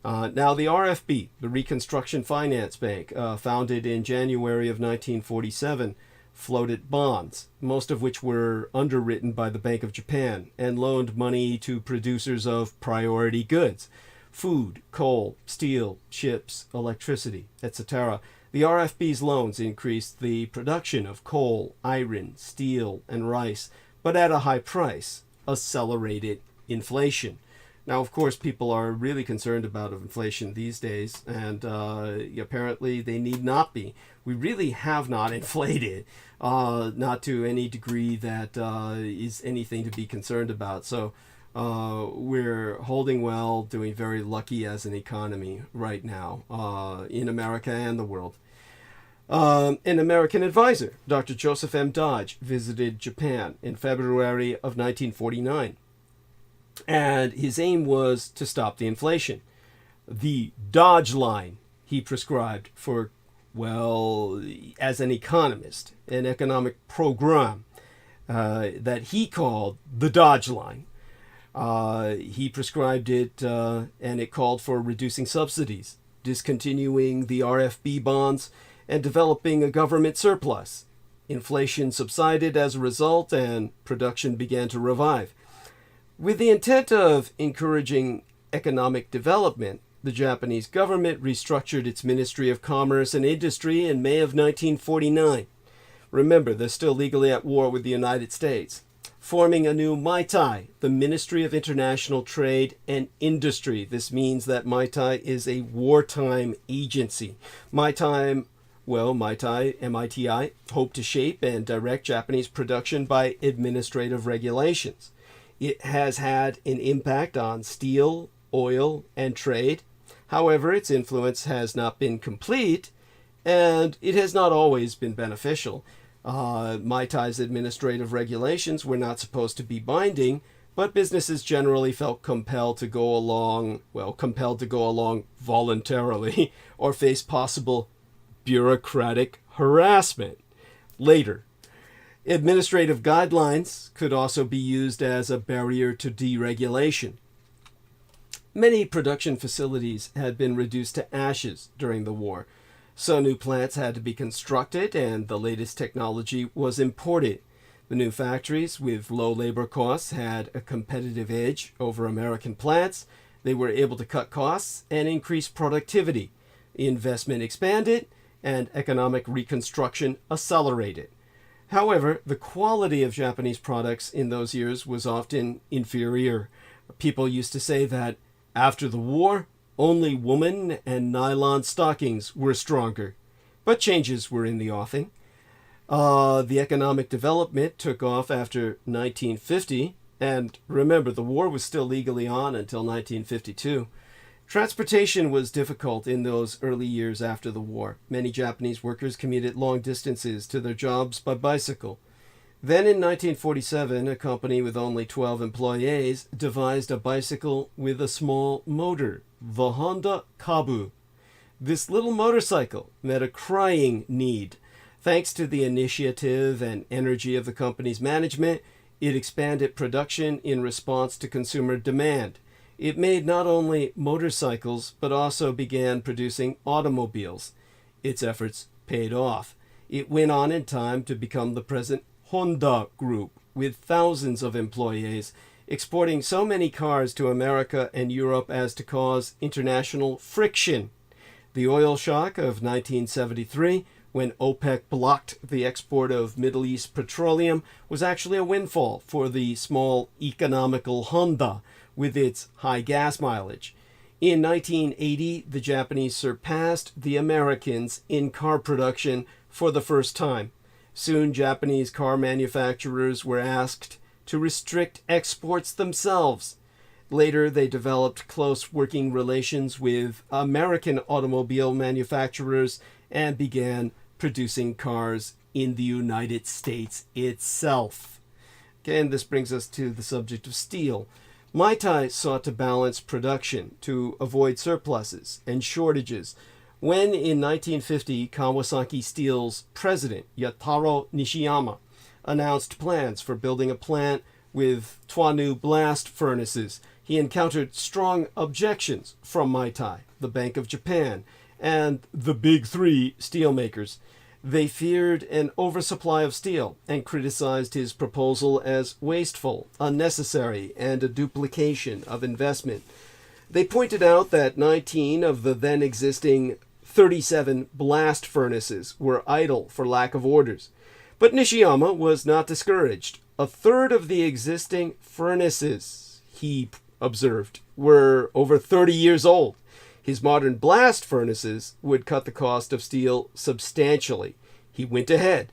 Now, the RFB, the Reconstruction Finance Bank, founded in January of 1947, floated bonds, most of which were underwritten by the Bank of Japan, and loaned money to producers of priority goods: food, coal, steel, ships, electricity, etc. The RFB's loans increased the production of coal, iron, steel, and rice, but at a high price, accelerated inflation. Now, of course, people are really concerned about inflation these days, and apparently they need not be. We really have not inflated, not to any degree that is anything to be concerned about. So we're holding well, doing very lucky as an economy right now in America and the world. An American advisor, Dr. Joseph M. Dodge, visited Japan in February of 1949. And his aim was to stop the inflation. The Dodge line he prescribed for, well, as an economist, an economic program that he called the Dodge line. He prescribed it, and it called for reducing subsidies, discontinuing the RFB bonds, and developing a government surplus. Inflation subsided as a result, and production began to revive. With the intent of encouraging economic development, the Japanese government restructured its Ministry of Commerce and Industry in May of 1949. Remember, they're still legally at war with the United States, forming a new MITAI, the Ministry of International Trade and Industry. This means that MITAI is a wartime agency. MITAI, MITI, hope to shape and direct Japanese production by administrative regulations. It has had an impact on steel, oil, and trade. However, its influence has not been complete, and it has not always been beneficial. MITAI's administrative regulations were not supposed to be binding, but businesses generally felt compelled to go along voluntarily or face possible bureaucratic harassment. Later, administrative guidelines could also be used as a barrier to deregulation. Many production facilities had been reduced to ashes during the war, so new plants had to be constructed and the latest technology was imported. The new factories with low labor costs had a competitive edge over American plants. They were able to cut costs and increase productivity. Investment expanded and economic reconstruction accelerated. However, the quality of Japanese products in those years was often inferior. People used to say that after the war, only woman and nylon stockings were stronger. But changes were in the offing. The economic development took off after 1950, and remember, the war was still legally on until 1952. Transportation was difficult in those early years after the war. Many Japanese workers commuted long distances to their jobs by bicycle. Then in 1947, a company with only 12 employees devised a bicycle with a small motor, the Honda Kabu. This little motorcycle met a crying need. Thanks to the initiative and energy of the company's management, it expanded production in response to consumer demand. It made not only motorcycles, but also began producing automobiles. Its efforts paid off. It went on in time to become the present Honda Group, with thousands of employees, exporting so many cars to America and Europe as to cause international friction. The oil shock of 1973, when OPEC blocked the export of Middle East petroleum, was actually a windfall for the small economical Honda, with its high gas mileage. In 1980, the Japanese surpassed the Americans in car production for the first time. Soon, Japanese car manufacturers were asked to restrict exports themselves. Later, they developed close working relations with American automobile manufacturers and began producing cars in the United States itself. Again, this brings us to the subject of steel. Maitai sought to balance production to avoid surpluses and shortages. When in 1950, Kawasaki Steel's president, Yataro Nishiyama, announced plans for building a plant with Twanu blast furnaces, he encountered strong objections from Maitai, the Bank of Japan, and the Big Three steelmakers. They feared an oversupply of steel and criticized his proposal as wasteful, unnecessary, and a duplication of investment. They pointed out that 19 of the then existing 37 blast furnaces were idle for lack of orders. But Nishiyama was not discouraged. A third of the existing furnaces, he observed, were over 30 years old. His modern blast furnaces would cut the cost of steel substantially. He went ahead.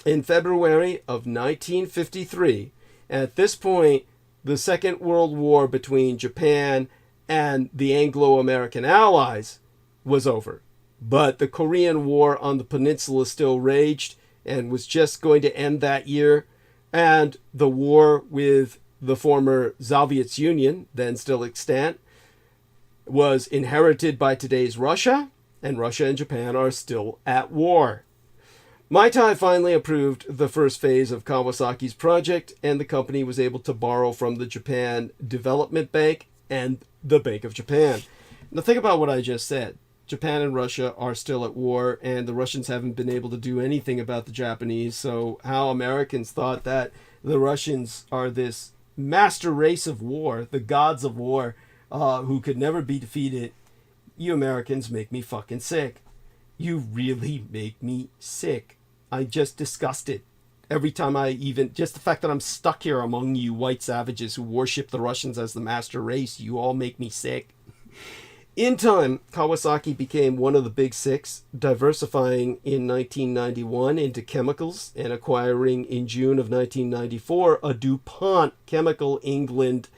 In February of 1953, at this point, the Second World War between Japan and the Anglo-American Allies was over. But the Korean War on the peninsula still raged and was just going to end that year. And the war with the former Soviet Union, then still extant, was inherited by today's Russia, and Russia and Japan are still at war. Maitai finally approved the first phase of Kawasaki's project, and the company was able to borrow from the Japan Development Bank and the Bank of Japan. Now think about what I just said. Japan and Russia are still at war, and the Russians haven't been able to do anything about the Japanese, so how Americans thought that the Russians are this master race of war, the gods of war, who could never be defeated. You Americans make me fucking sick. You really make me sick. I'm just disgusted. Every time just the fact that I'm stuck here among you white savages who worship the Russians as the master race, you all make me sick. In time, Kawasaki became one of the big six, diversifying in 1991 into chemicals and acquiring in June of 1994 a DuPont Chemical England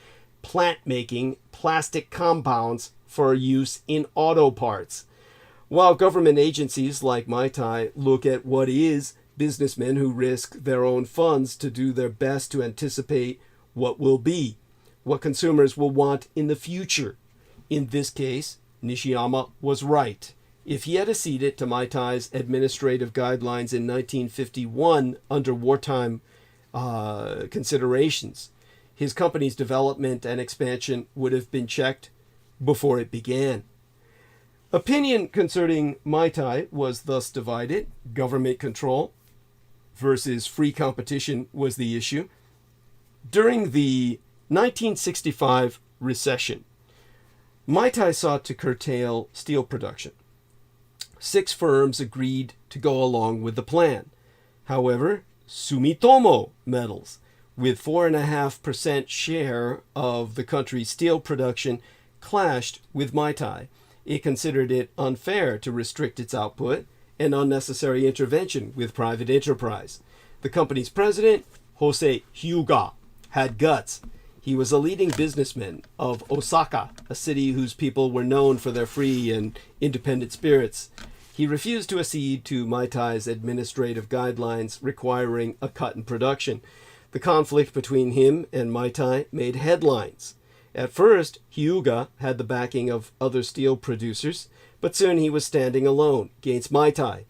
plant making plastic compounds for use in auto parts. While government agencies like Maitai look at what is businessmen who risk their own funds to do their best to anticipate what will be, what consumers will want in the future. In this case, Nishiyama was right. If he had acceded to Maitai's administrative guidelines in 1951 under wartime considerations, his company's development and expansion would have been checked before it began. Opinion concerning Maitai was thus divided. Government control versus free competition was the issue. During the 1965 recession, Maitai sought to curtail steel production. 6 firms agreed to go along with the plan. However, Sumitomo Metals, with 4.5% share of the country's steel production, clashed with Maitai. It considered it unfair to restrict its output and unnecessary intervention with private enterprise. The company's president, Jose Hyuga, had guts. He was a leading businessman of Osaka, a city whose people were known for their free and independent spirits. He refused to accede to Maitai's administrative guidelines requiring a cut in production. The conflict between him and Maitai made headlines. At first, Hyuga had the backing of other steel producers, but soon he was standing alone against Maitai.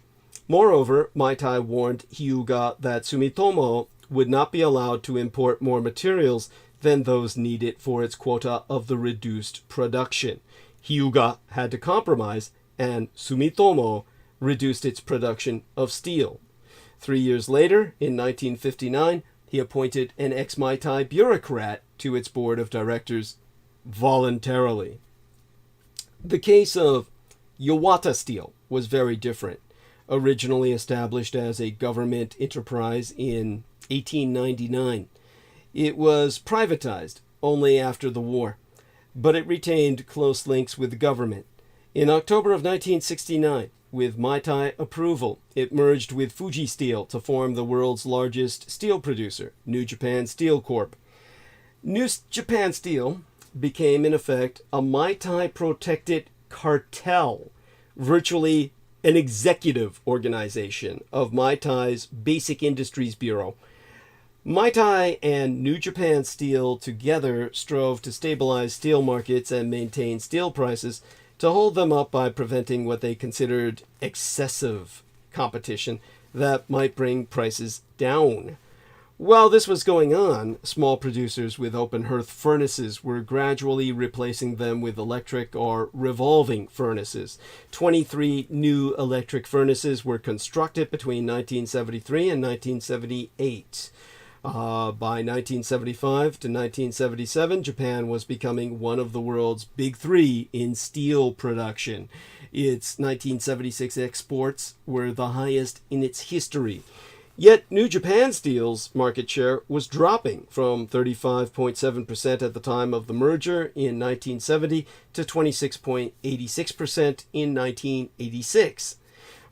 Moreover, Maitai warned Hyuga that Sumitomo would not be allowed to import more materials than those needed for its quota of the reduced production. Hyuga had to compromise, and Sumitomo reduced its production of steel. 3 years later, in 1959, he appointed an ex-Maitai bureaucrat to its board of directors voluntarily. The case of Yawata Steel was very different. Originally established as a government enterprise in 1899, it was privatized only after the war. but it retained close links with the government. In October of 1969, with Maitai approval, it merged with Fuji Steel to form the world's largest steel producer, New Japan Steel Corp. New Japan Steel became, in effect, a Maitai-protected cartel, virtually an executive organization of Maitai's Basic Industries Bureau. Maitai and New Japan Steel together strove to stabilize steel markets and maintain steel prices, to hold them up by preventing what they considered excessive competition that might bring prices down. While this was going on, small producers with open hearth furnaces were gradually replacing them with electric or revolving furnaces. 23 new electric furnaces were constructed between 1973 and 1978. By 1975 to 1977, Japan was becoming one of the world's big three in steel production. Its 1976 exports were the highest in its history. Yet New Japan Steel's market share was dropping from 35.7% at the time of the merger in 1970 to 26.86% in 1986.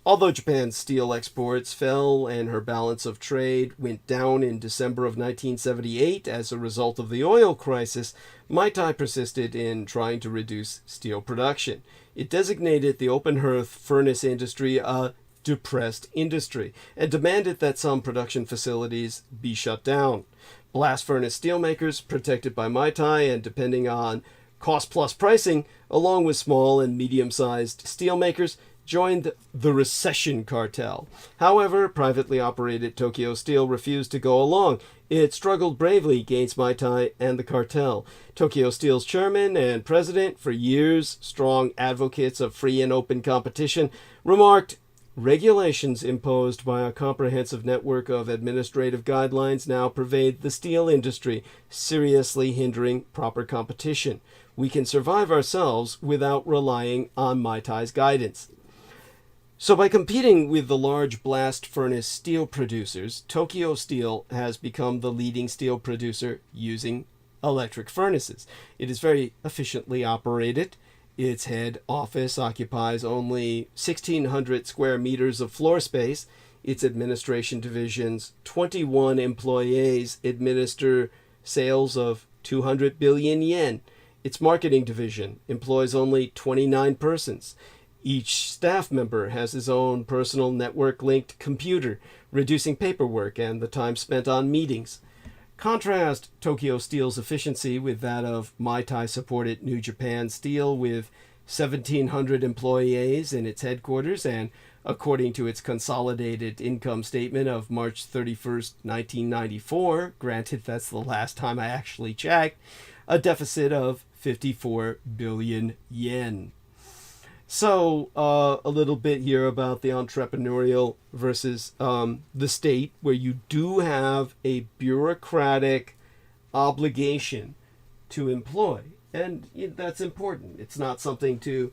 Although Japan's steel exports fell and her balance of trade went down in December of 1978 as a result of the oil crisis, Maitai persisted in trying to reduce steel production. It designated the open hearth furnace industry a depressed industry and demanded that some production facilities be shut down. Blast furnace steelmakers, protected by Maitai and depending on cost-plus pricing, along with small and medium-sized steelmakers, joined the recession cartel. However, privately operated Tokyo Steel refused to go along. It struggled bravely against Maitai and the cartel. Tokyo Steel's chairman and president, for years strong advocates of free and open competition, remarked, "Regulations imposed by a comprehensive network of administrative guidelines now pervade the steel industry, seriously hindering proper competition. We can survive ourselves without relying on Maitai's guidance." So by competing with the large blast furnace steel producers, Tokyo Steel has become the leading steel producer using electric furnaces. It is very efficiently operated. Its head office occupies only 1,600 square meters of floor space. Its administration division's 21 employees administer sales of 200 billion yen. Its marketing division employs only 29 persons. Each staff member has his own personal network-linked computer, reducing paperwork and the time spent on meetings. Contrast Tokyo Steel's efficiency with that of Maitai-supported New Japan Steel, with 1,700 employees in its headquarters and, according to its consolidated income statement of March 31st, 1994, granted that's the last time I actually checked, a deficit of 54 billion yen. So, a little bit here about the entrepreneurial versus the state, where you do have a bureaucratic obligation to employ. And that's important. It's not something to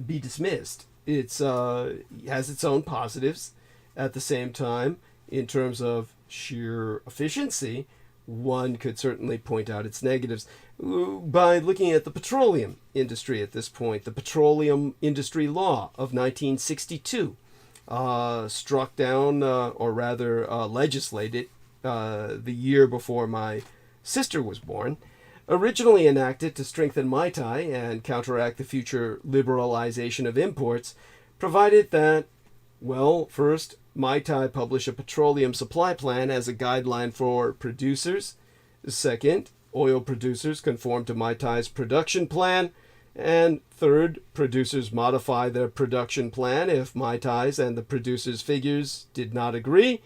be dismissed. It has its own positives. At the same time, in terms of sheer efficiency, one could certainly point out its negatives by looking at the petroleum industry at this point. The Petroleum Industry Law of 1962 struck down, or rather legislated, the year before my sister was born, originally enacted to strengthen Maitai and counteract the future liberalization of imports, provided that, well, first, Maitai publish a petroleum supply plan as a guideline for producers. Second, oil producers conform to Maitai's production plan. And third, producers modify their production plan if Maitai's and the producers' figures did not agree.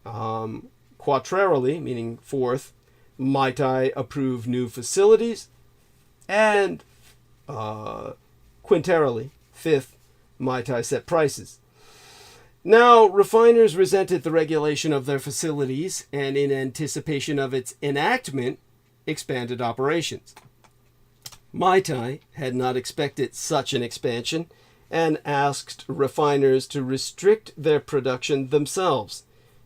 Quaterarily, meaning fourth, Maitai approve new facilities. And quinterarily, fifth, Maitai set prices. Now, refiners resented the regulation of their facilities and, in anticipation of its enactment, expanded operations. Maitai had not expected such an expansion and asked refiners to restrict their production themselves.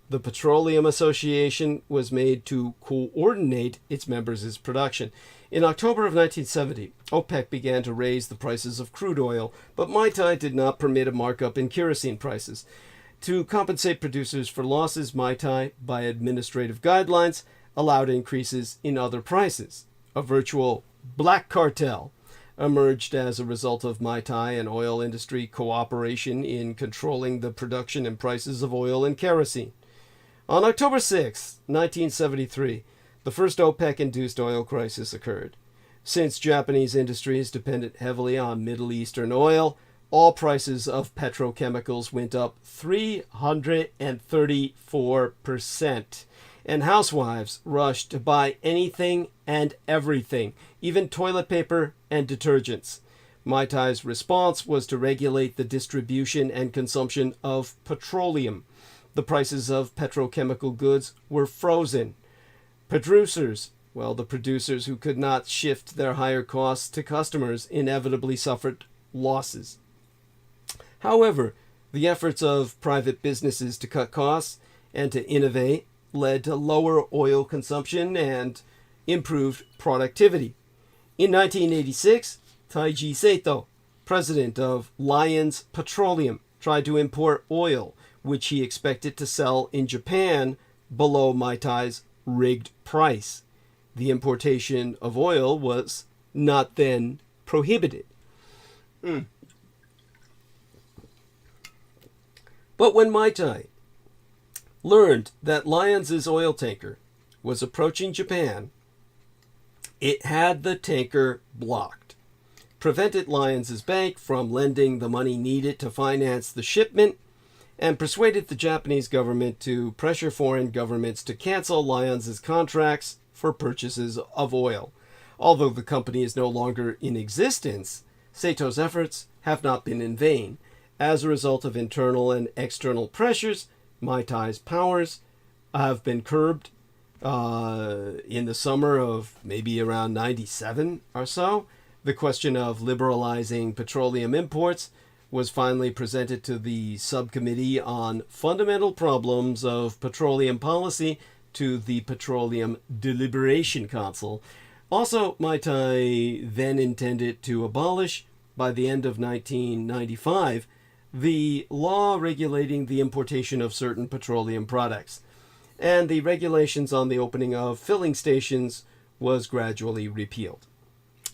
The Petroleum Association was made to coordinate its members' production. In October of 1970, OPEC began to raise the prices of crude oil, but Mai Tai did not permit a markup in kerosene prices. To compensate producers for losses, Mai Tai, by administrative guidelines, allowed increases in other prices. A virtual black cartel emerged as a result of Mai Tai and oil industry cooperation in controlling the production and prices of oil and kerosene. On October 6, 1973, the first OPEC-induced oil crisis occurred. Since Japanese industry is dependent heavily on Middle Eastern oil, all prices of petrochemicals went up 334%, and housewives rushed to buy anything and everything, even toilet paper and detergents. Mai Tai's response was to regulate the distribution and consumption of petroleum. The prices of petrochemical goods were frozen. The producers who could not shift their higher costs to customers inevitably suffered losses. However, the efforts of private businesses to cut costs and to innovate led to lower oil consumption and improved productivity. In 1986, Taiji Seito, president of Lions Petroleum, tried to import oil, which he expected to sell in Japan below Mai Tai's rigged price. The importation of oil was not then prohibited. But when Mai Tai learned that Lions' oil tanker was approaching Japan, it had the tanker blocked, prevented Lions' bank from lending the money needed to finance the shipment, and persuaded the Japanese government to pressure foreign governments to cancel Lions' contracts for purchases of oil. Although the company is no longer in existence, Seito's efforts have not been in vain. As a result of internal and external pressures, Mai Tai's powers have been curbed. In the summer of maybe around 97 or so, the question of liberalizing petroleum imports was finally presented to the Subcommittee on Fundamental Problems of Petroleum Policy to the Petroleum Deliberation Council. Also, Mai Tai then intended to abolish, by the end of 1995, the law regulating the importation of certain petroleum products, and the regulations on the opening of filling stations was gradually repealed.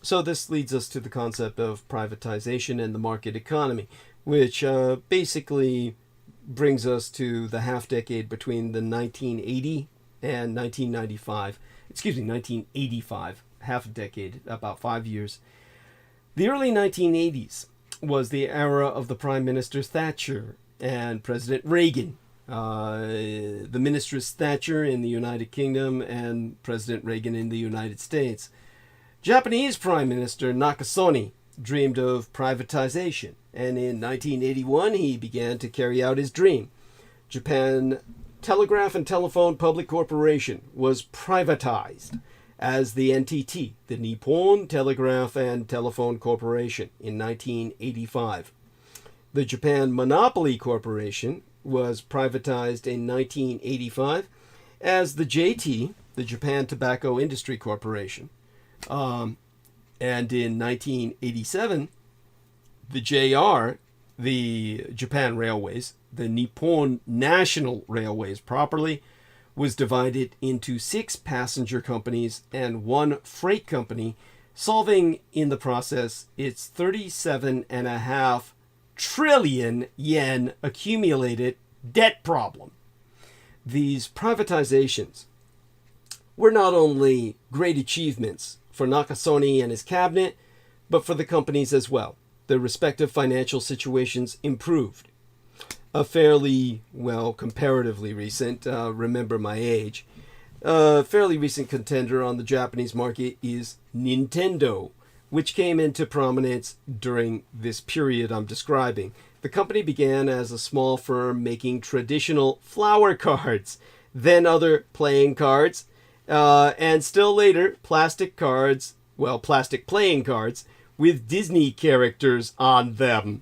So this leads us to the concept of privatization and the market economy, which basically brings us to the half-decade between the 1980 and 1985, half a decade, about 5 years. The early 1980s was the era of the Prime Minister Thatcher and President Reagan. The Ministress Thatcher in the United Kingdom and President Reagan in the United States. Japanese Prime Minister Nakasone dreamed of privatization, and in 1981 he began to carry out his dream. Japan Telegraph and Telephone Public Corporation was privatized as the NTT, the Nippon Telegraph and Telephone Corporation, in 1985. The Japan Monopoly Corporation was privatized in 1985 as the JT, the Japan Tobacco Industry Corporation. And in 1987, the JR, the Japan Railways, the Nippon National Railways properly, was divided into 6 passenger companies and 1 freight company, solving in the process its 37.5 trillion yen accumulated debt problem. These privatizations were not only great achievements for Nakasone and his cabinet, but for the companies as well. Their respective financial situations improved. A fairly, comparatively recent, remember my age, fairly recent contender on the Japanese market is Nintendo, which came into prominence during this period I'm describing. The company began as a small firm making traditional flower cards, then other playing cards, and still later plastic playing cards with Disney characters on them.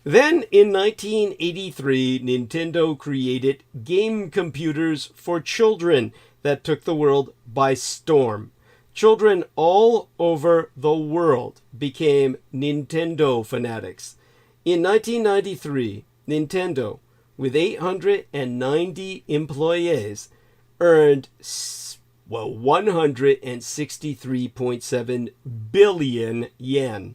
Then, in 1983, Nintendo created game computers for children that took the world by storm. Children all over the world became Nintendo fanatics. In 1993, Nintendo, with 890 employees, earned 163.7 billion yen.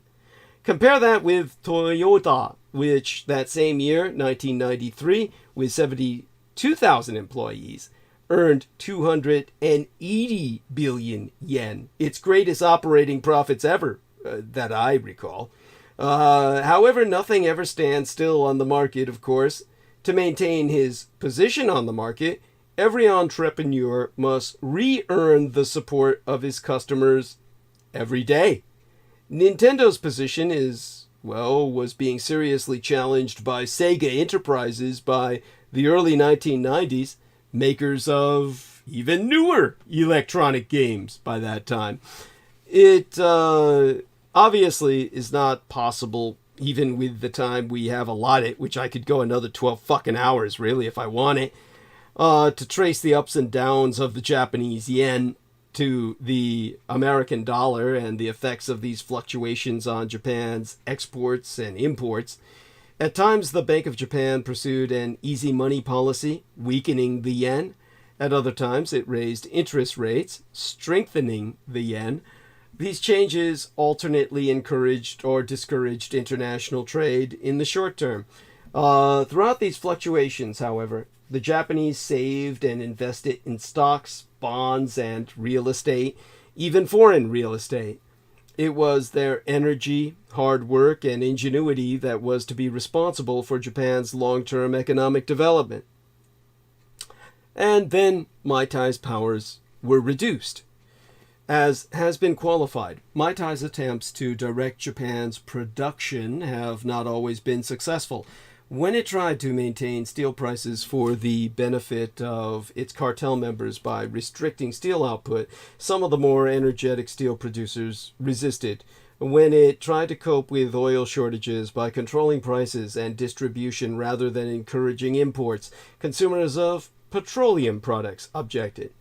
Compare that with Toyota, which that same year, 1993, with 72,000 employees, earned 280 billion yen, its greatest operating profits ever, that I recall. However, nothing ever stands still on the market, of course. To maintain his position on the market, every entrepreneur must re-earn the support of his customers every day. Nintendo's position was being seriously challenged by Sega Enterprises by the early 1990s, makers of even newer electronic games by that time. It obviously is not possible, even with the time we have allotted, which I could go another 12 fucking hours, really, if I wanted, to trace the ups and downs of the Japanese yen to the American dollar and the effects of these fluctuations on Japan's exports and imports. At times, the Bank of Japan pursued an easy money policy, weakening the yen. At other times, it raised interest rates, strengthening the yen. These changes alternately encouraged or discouraged international trade in the short term. Throughout these fluctuations, however, the Japanese saved and invested in stocks, bonds, and real estate, even foreign real estate. It was their energy, hard work, and ingenuity that was to be responsible for Japan's long-term economic development. And then Mai Tai's powers were reduced. As has been qualified, Mai Tai's attempts to direct Japan's production have not always been successful. When it tried to maintain steel prices for the benefit of its cartel members by restricting steel output, some of the more energetic steel producers resisted. When it tried to cope with oil shortages by controlling prices and distribution rather than encouraging imports, consumers of petroleum products objected.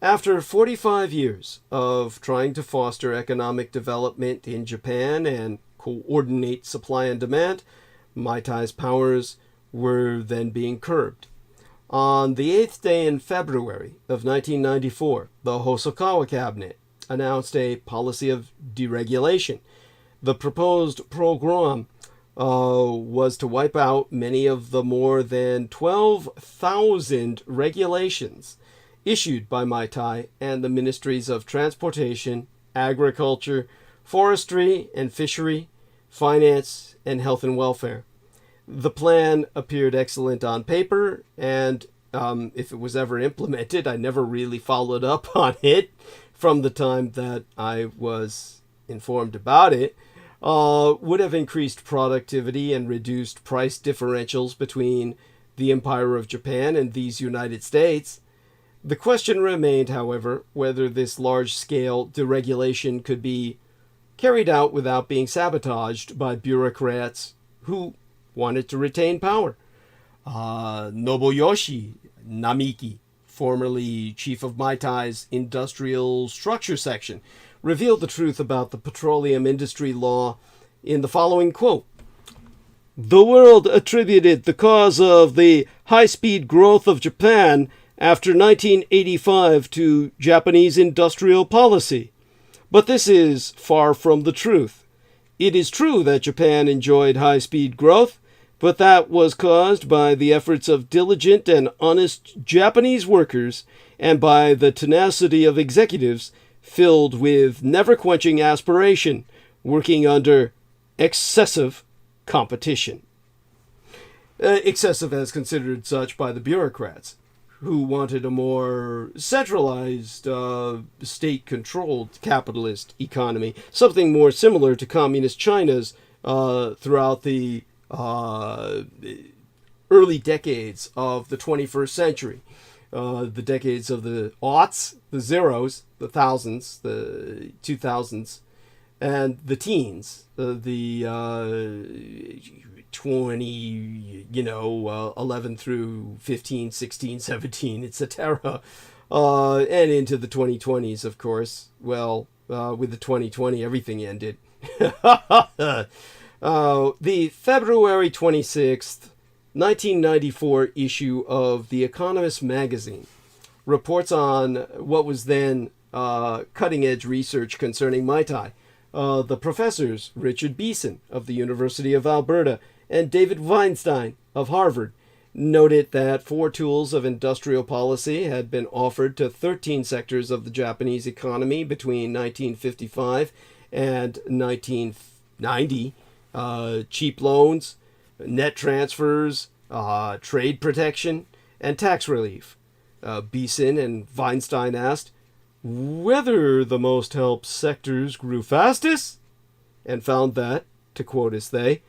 After 45 years of trying to foster economic development in Japan and coordinate supply and demand, Mai Tai's powers were then being curbed. On the 8th day in February of 1994, the Hosokawa cabinet announced a policy of deregulation. The proposed program was to wipe out many of the more than 12,000 regulations issued by Mai Tai and the Ministries of Transportation, Agriculture, Forestry and Fishery, Finance, and Health and Welfare. The plan appeared excellent on paper, and if it was ever implemented, I never really followed up on it from the time that I was informed about it, would have increased productivity and reduced price differentials between the Empire of Japan and these United States. The question remained, however, whether this large-scale deregulation could be carried out without being sabotaged by bureaucrats who wanted to retain power. Nobuyoshi Namiki, formerly chief of Mai Tai's industrial structure section, revealed the truth about the petroleum industry law in the following quote: "The world attributed the cause of the high-speed growth of Japan after 1985 to Japanese industrial policy. But this is far from the truth. It is true that Japan enjoyed high-speed growth, but that was caused by the efforts of diligent and honest Japanese workers and by the tenacity of executives filled with never-quenching aspiration, working under excessive competition." Excessive as considered such by the bureaucrats, who wanted a more centralized, state-controlled capitalist economy, something more similar to communist China's throughout the early decades of the 21st century. The decades of the aughts, the zeros, the thousands, the 2000s, And the teens, the 20, 11 through 15, 16, 17, etc., and into the 2020s, of course. Well, with the 2020, everything ended. The February 26th, 1994 issue of The Economist magazine reports on what was then cutting-edge research concerning Mai Tai. The professors Richard Beeson of the University of Alberta and David Weinstein of Harvard noted that 4 tools of industrial policy had been offered to 13 sectors of the Japanese economy between 1955 and 1990. Cheap loans, net transfers, trade protection, and tax relief. Beeson and Weinstein asked whether the most helped sectors grew fastest, and found that, to quote as they,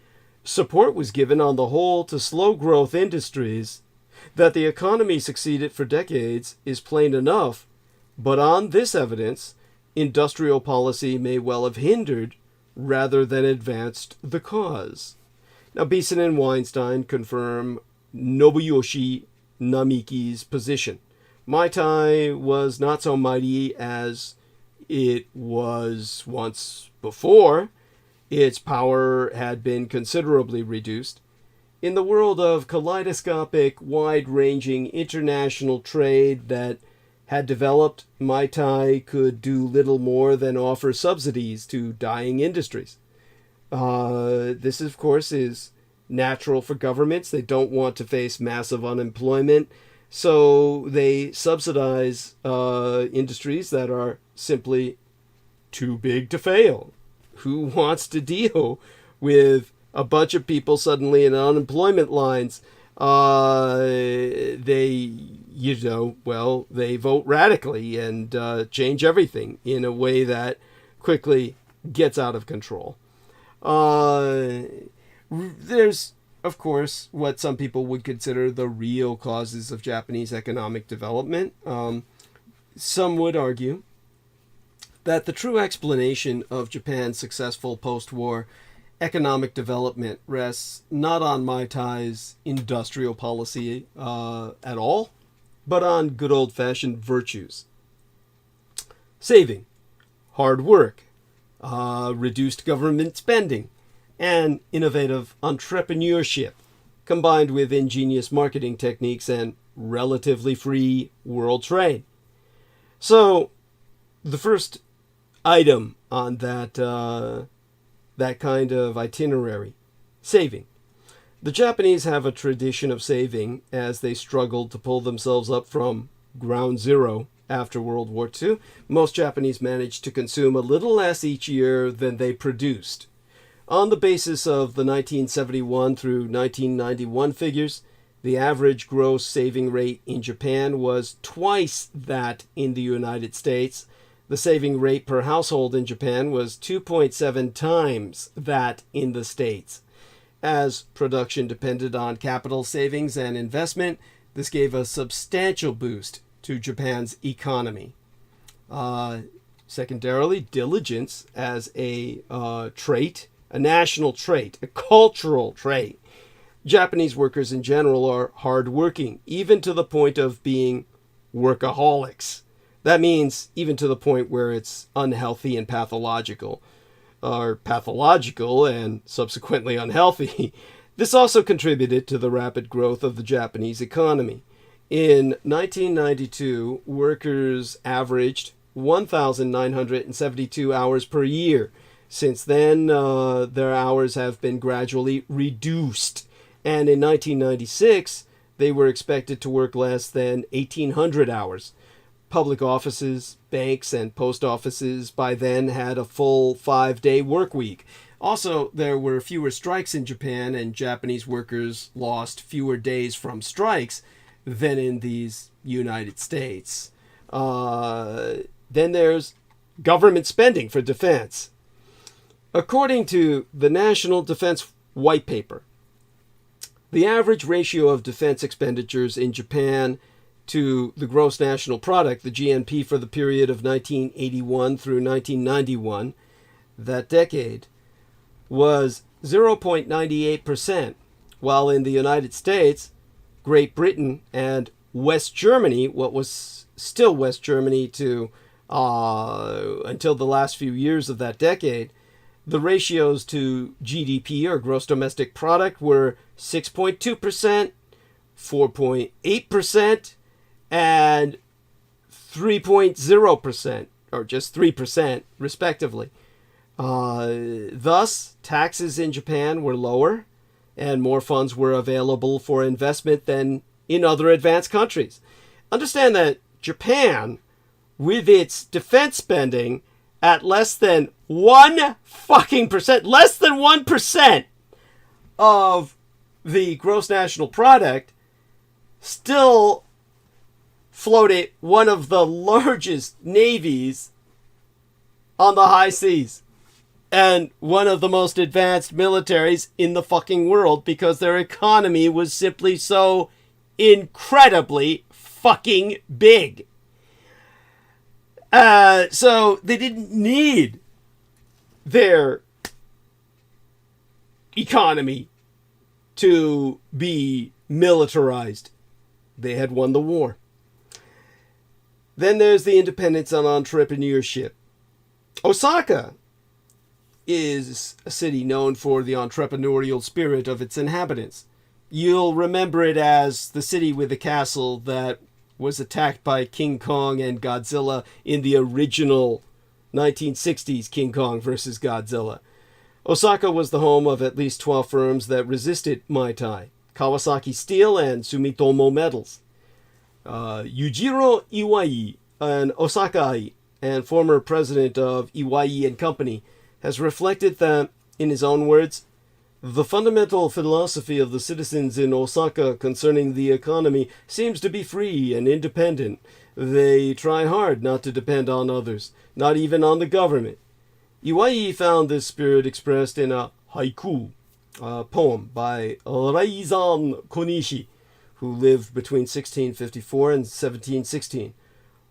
support was given on the whole to slow growth industries. That the economy succeeded for decades is plain enough, but on this evidence, industrial policy may well have hindered rather than advanced the cause. Now, Beeson and Weinstein confirm Nobuyoshi Namiki's position. Mai Tai was not so mighty as it was once before. Its power had been considerably reduced. In the world of kaleidoscopic, wide-ranging international trade that had developed, Mai Tai could do little more than offer subsidies to dying industries. This, of course, is natural for governments. They don't want to face massive unemployment, so they subsidize industries that are simply too big to fail. Who wants to deal with a bunch of people suddenly in unemployment lines? They vote radically and change everything in a way that quickly gets out of control. There's, of course, what some people would consider the real causes of Japanese economic development. Some would argue that the true explanation of Japan's successful post-war economic development rests not on Mai Tai's industrial policy at all, but on good old-fashioned virtues. Saving, hard work, reduced government spending, and innovative entrepreneurship, combined with ingenious marketing techniques and relatively free world trade. So, the first item on that kind of itinerary, saving. The Japanese have a tradition of saving as they struggled to pull themselves up from ground zero after World War II. Most Japanese managed to consume a little less each year than they produced. On the basis of the 1971 through 1991 figures, the average gross saving rate in Japan was twice that in the United States. The saving rate per household in Japan was 2.7 times that in the States. As production depended on capital savings and investment, this gave a substantial boost to Japan's economy. Secondarily, diligence as a trait, a national trait, a cultural trait. Japanese workers in general are hardworking, even to the point of being workaholics. That means even to the point where it's unhealthy and pathological, or pathological and subsequently unhealthy. This also contributed to the rapid growth of the Japanese economy. In 1992, workers averaged 1,972 hours per year. Since then, their hours have been gradually reduced. And in 1996, they were expected to work less than 1,800 hours. Public offices, banks, and post offices by then had a full 5-day work week. Also, there were fewer strikes in Japan, and Japanese workers lost fewer days from strikes than in these United States. Then there's government spending for defense. According to the National Defense White Paper, the average ratio of defense expenditures in Japan to the gross national product, the GNP, for the period of 1981 through 1991, that decade was 0.98%, while in the United States, Great Britain, and West Germany, what was still West Germany to until the last few years of that decade, the ratios to GDP, or gross domestic product, were 6.2%, 4.8%, and 3.0%, or just 3%, respectively. Thus, taxes in Japan were lower, and more funds were available for investment than in other advanced countries. Understand that Japan, with its defense spending at less than 1% of the gross national product, still floated one of the largest navies on the high seas and one of the most advanced militaries in the fucking world, because their economy was simply so incredibly fucking big. So they didn't need their economy to be militarized. They had won the war. Then there's the independence on entrepreneurship. Osaka is a city known for the entrepreneurial spirit of its inhabitants. You'll remember it as the city with the castle that was attacked by King Kong and Godzilla in the original 1960s King Kong versus Godzilla. Osaka was the home of at least 12 firms that resisted Muay Thai: Kawasaki Steel and Sumitomo Metals. Yujiro Iwai, an Osaka-ite and former president of Iwai and Company, has reflected that, in his own words, the fundamental philosophy of the citizens in Osaka concerning the economy seems to be free and independent. They try hard not to depend on others, not even on the government. Iwai found this spirit expressed in a haiku, a poem by Reizan Konishi, who lived between 1654 and 1716.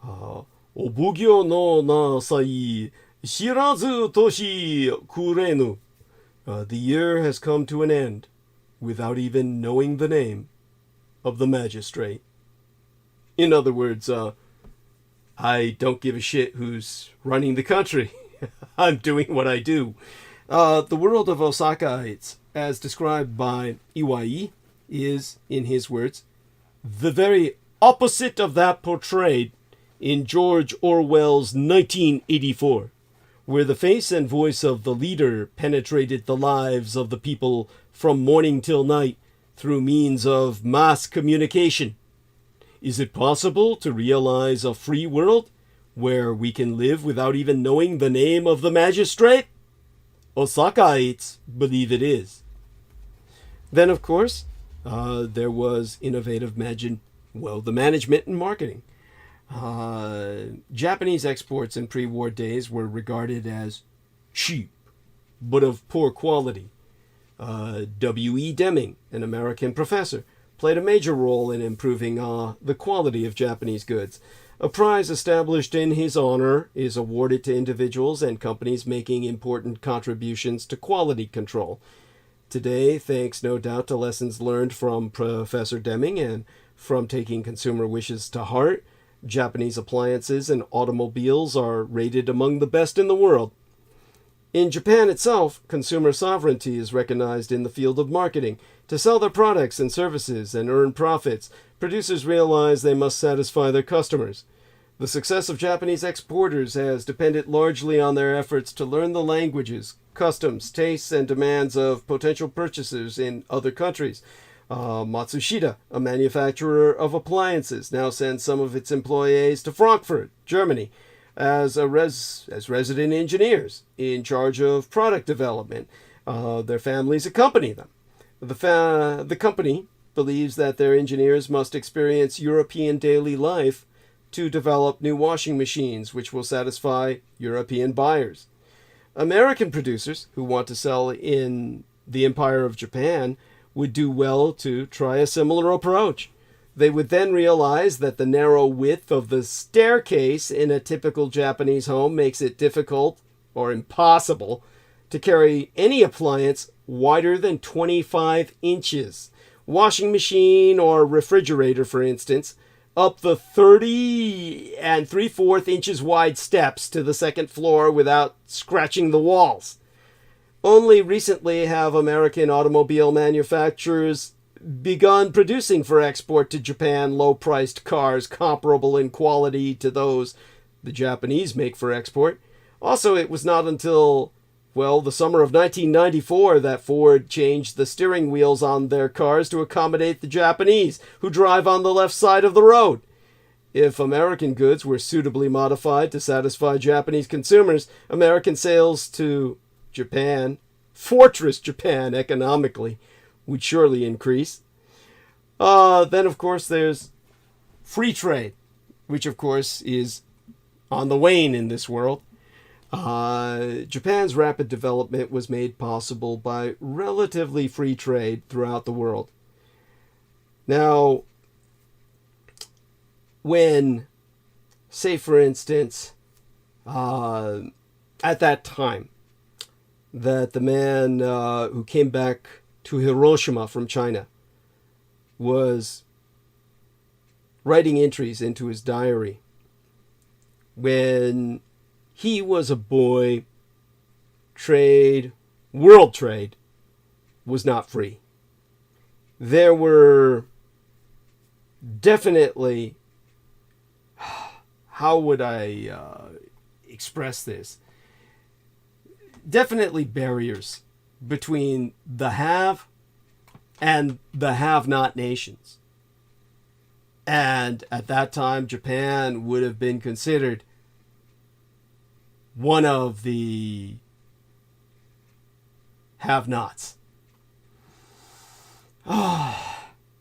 Obugyo no nasai shirazu toshi kurenu. The year has come to an end without even knowing the name of the magistrate. In other words, I don't give a shit who's running the country. I'm doing what I do. The world of Osakaites, as described by Iwai, is, in his words, the very opposite of that portrayed in George Orwell's 1984, where the face and voice of the leader penetrated the lives of the people from morning till night through means of mass communication. Is it possible to realize a free world where we can live without even knowing the name of the magistrate? Osakaites believe it is. Then, of course, there was innovative the management and marketing. Japanese exports in pre-war days were regarded as cheap, but of poor quality. W.E. Deming, an American professor, played a major role in improving the quality of Japanese goods. A prize established in his honor is awarded to individuals and companies making important contributions to quality control. Today, thanks no doubt to lessons learned from Professor Deming and from taking consumer wishes to heart, Japanese appliances and automobiles are rated among the best in the world. In Japan itself, consumer sovereignty is recognized in the field of marketing. To sell their products and services and earn profits, producers realize they must satisfy their customers. The success of Japanese exporters has depended largely on their efforts to learn the languages, customs, tastes, and demands of potential purchasers in other countries. Matsushita, a manufacturer of appliances, now sends some of its employees to Frankfurt, Germany, as resident engineers in charge of product development. Their families accompany them. The company believes that their engineers must experience European daily life to develop new washing machines which will satisfy European buyers. American producers who want to sell in the Empire of Japan would do well to try a similar approach. They would then realize that the narrow width of the staircase in a typical Japanese home makes it difficult or impossible to carry any appliance wider than 25 inches. Washing machine or refrigerator, for instance, up the 30 3/4 inches wide steps to the second floor without scratching the walls. Only recently have American automobile manufacturers begun producing for export to Japan low-priced cars comparable in quality to those the Japanese make for export. Also, it was not until, well, the summer of 1994 that Ford changed the steering wheels on their cars to accommodate the Japanese, who drive on the left side of the road. If American goods were suitably modified to satisfy Japanese consumers, American sales to Japan, fortress Japan economically, would surely increase. Then, of course, there's free trade, which, of course, is on the wane in this world. Japan's rapid development was made possible by relatively free trade throughout the world. Now, when, say for instance, at that time, that the man who came back to Hiroshima from China was writing entries into his diary. When he was a boy, world trade was not free. There were definitely, how would I express this? Definitely barriers between the have and the have-not nations. And at that time, Japan would have been considered one of the have-nots.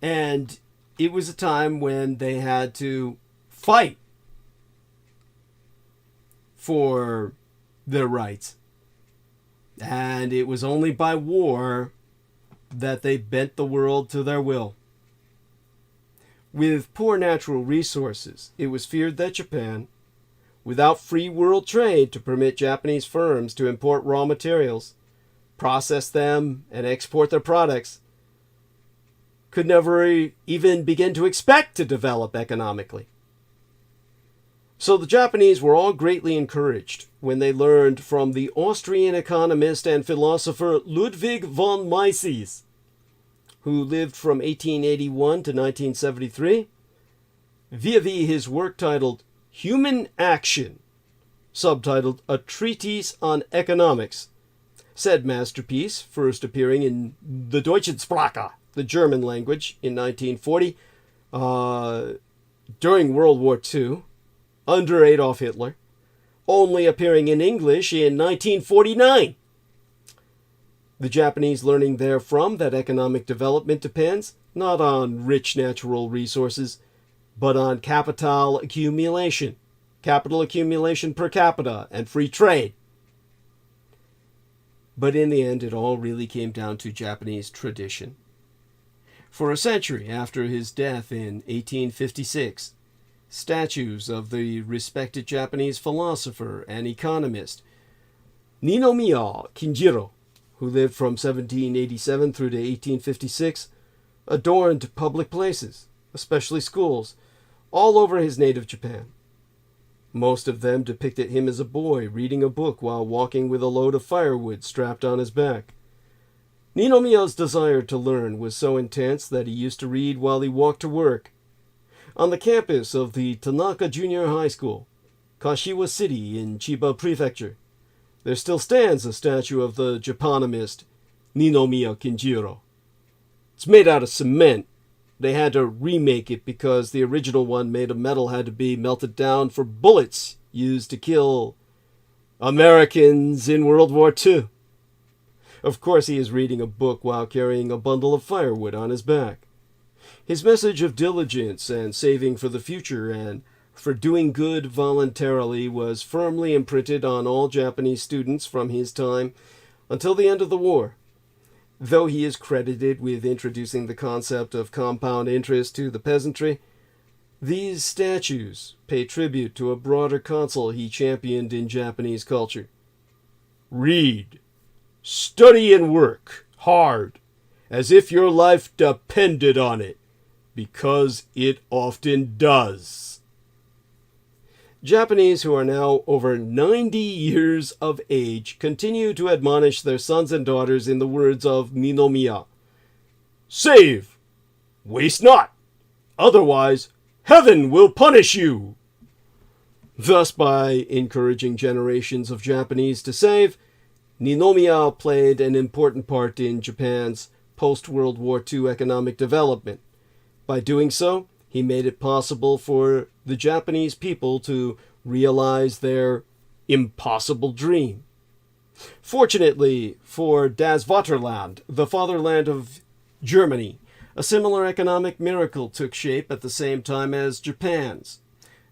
And it was a time when they had to fight for their rights. And it was only by war that they bent the world to their will. With poor natural resources, it was feared that Japan, without free world trade to permit Japanese firms to import raw materials, process them, and export their products, could never even begin to expect to develop economically. So the Japanese were all greatly encouraged when they learned from the Austrian economist and philosopher Ludwig von Mises, who lived from 1881 to 1973, via his work titled Human Action, subtitled A Treatise on Economics. Said masterpiece, first appearing in the Deutsche Sprache, the German language, in 1940, during World War II, under Adolf Hitler, only appearing in English in 1949. The Japanese learning therefrom that economic development depends not on rich natural resources, but on capital accumulation per capita, and free trade. But in the end, it all really came down to Japanese tradition. For a century after his death in 1856, statues of the respected Japanese philosopher and economist Ninomiya Kinjiro, who lived from 1787 through to 1856, adorned public places, especially schools, all over his native Japan. Most of them depicted him as a boy reading a book while walking with a load of firewood strapped on his back. Ninomiya's desire to learn was so intense that he used to read while he walked to work. On the campus of the Tanaka Junior High School, Kashiwa City in Chiba Prefecture, there still stands a statue of the Japanimist Ninomiya Kinjiro. It's made out of cement. They had to remake it because the original one made of metal had to be melted down for bullets used to kill Americans in World War II. Of course, he is reading a book while carrying a bundle of firewood on his back. His message of diligence and saving for the future and for doing good voluntarily was firmly imprinted on all Japanese students from his time until the end of the war. Though he is credited with introducing the concept of compound interest to the peasantry, these statues pay tribute to a broader council he championed in Japanese culture. Read, study, and work hard, as if your life depended on it, because it often does. Japanese who are now over 90 years of age continue to admonish their sons and daughters in the words of Ninomiya. Save! Waste not! Otherwise, heaven will punish you! Thus, by encouraging generations of Japanese to save, Ninomiya played an important part in Japan's post-World War II economic development. By doing so, he made it possible for the Japanese people to realize their impossible dream. Fortunately for Das Vaterland, the fatherland of Germany, a similar economic miracle took shape at the same time as Japan's.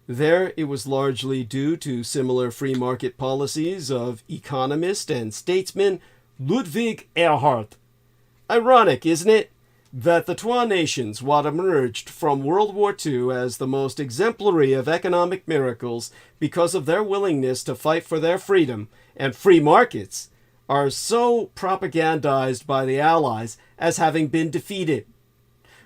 There, it was largely due to similar free market policies of economist and statesman Ludwig Erhard. Ironic, isn't it, that the Twa nations, what emerged from World War II as the most exemplary of economic miracles because of their willingness to fight for their freedom and free markets, are so propagandized by the Allies as having been defeated.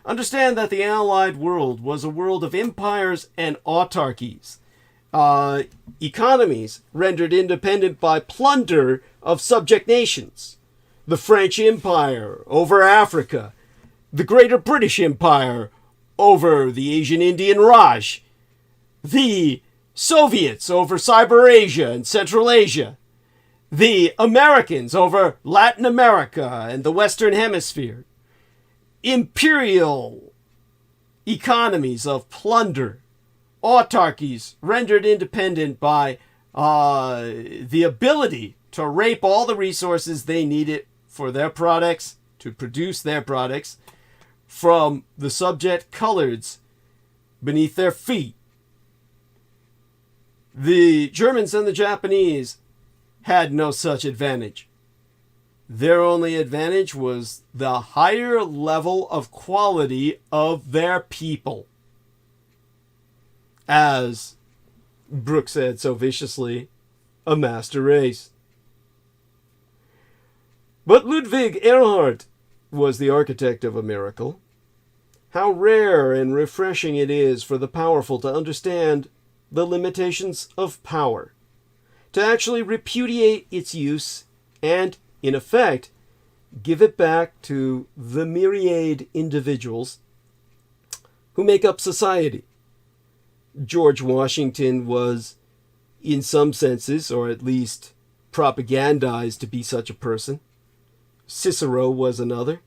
Understand that the Allied world was a world of empires and autarchies, economies rendered independent by plunder of subject nations. The French Empire over Africa, the Greater British Empire over the Asian Indian Raj, the Soviets over Cyberasia and Central Asia, the Americans over Latin America and the Western Hemisphere. Imperial economies of plunder, autarchies rendered independent by the ability to rape all the resources they needed for their products, to produce their products, from the subject coloreds beneath their feet. The Germans and the Japanese had no such advantage. Their only advantage was the higher level of quality of their people. As Brooke said so viciously, a master race. But Ludwig Erhard was the architect of a miracle. How rare and refreshing it is for the powerful to understand the limitations of power, to actually repudiate its use and, in effect, give it back to the myriad individuals who make up society. George Washington was, in some senses, or at least propagandized to be such a person. Cicero was another.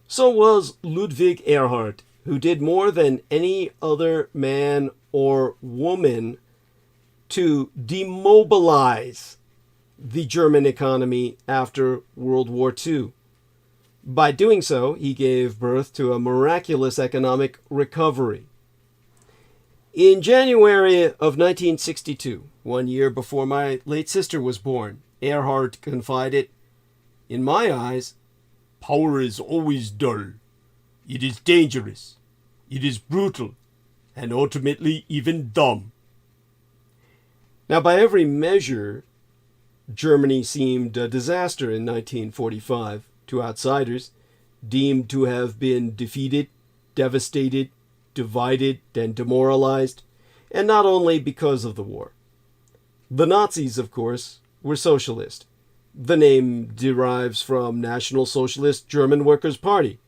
So was Ludwig Erhard, who did more than any other man or woman to demobilize the German economy after World War II. By doing so, he gave birth to a miraculous economic recovery. In January of 1962, 1 year before my late sister was born, Erhard confided, "In my eyes, power is always dull. It is dangerous. It is brutal, and ultimately even dumb." Now, by every measure, Germany seemed a disaster in 1945 to outsiders, deemed to have been defeated, devastated, divided, and demoralized, and not only because of the war. The Nazis, of course, were socialist. The name derives from National Socialist German Workers' Party.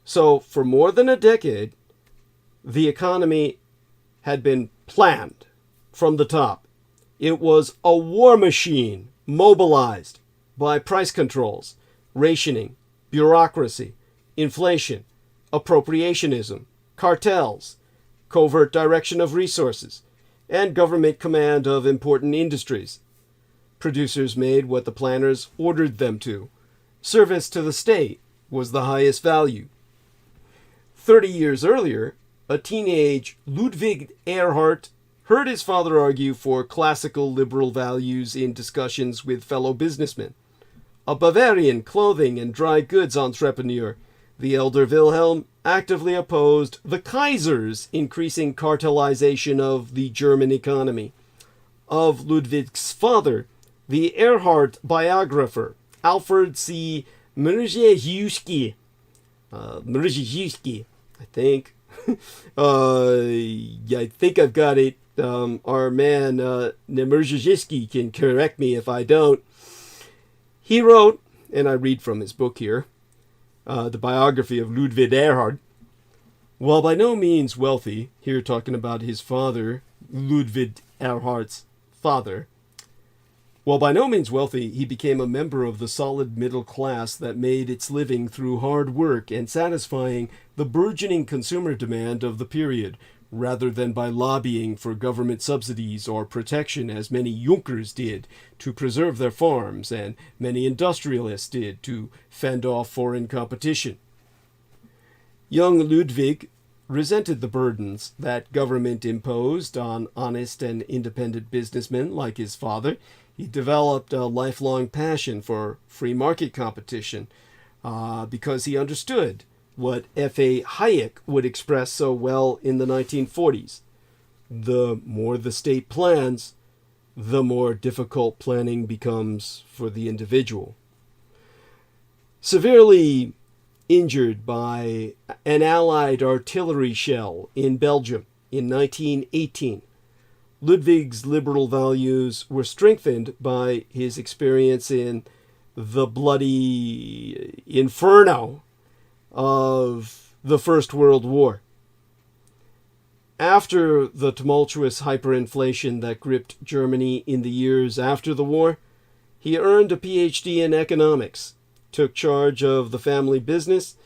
So, for more than a decade, the economy had been planned from the top. It was a war machine mobilized by price controls, rationing, bureaucracy, inflation, appropriationism, cartels, covert direction of resources, and government command of important industries. Producers made what the planners ordered them to. Service to the state was the highest value. 30 years earlier, a teenage Ludwig Erhard heard his father argue for classical liberal values in discussions with fellow businessmen. A Bavarian clothing and dry goods entrepreneur, the elder Wilhelm actively opposed the Kaiser's increasing cartelization of the German economy. Of Ludwig's father, The Erhard biographer, Alfred C. Mrzeziewski, I think. I think I've got it. Our man, Mrzeziewski, can correct me if I don't. He wrote, and I read from his book here, the biography of Ludwig Erhard. While by no means wealthy, here talking about his father, Ludwig Erhard's father, while by no means wealthy, he became a member of the solid middle class that made its living through hard work and satisfying the burgeoning consumer demand of the period, rather than by lobbying for government subsidies or protection as many Junkers did to preserve their farms and many industrialists did to fend off foreign competition. Young Ludwig resented the burdens that government imposed on honest and independent businessmen like his father. He developed a lifelong passion for free market competition because he understood what F.A. Hayek would express so well in the 1940s. The more the state plans, the more difficult planning becomes for the individual. Severely injured by an Allied artillery shell in Belgium in 1918, Ludwig's liberal values were strengthened by his experience in the bloody inferno of the First World War. After the tumultuous hyperinflation that gripped Germany in the years after the war, he earned a PhD in economics, took charge of the family business,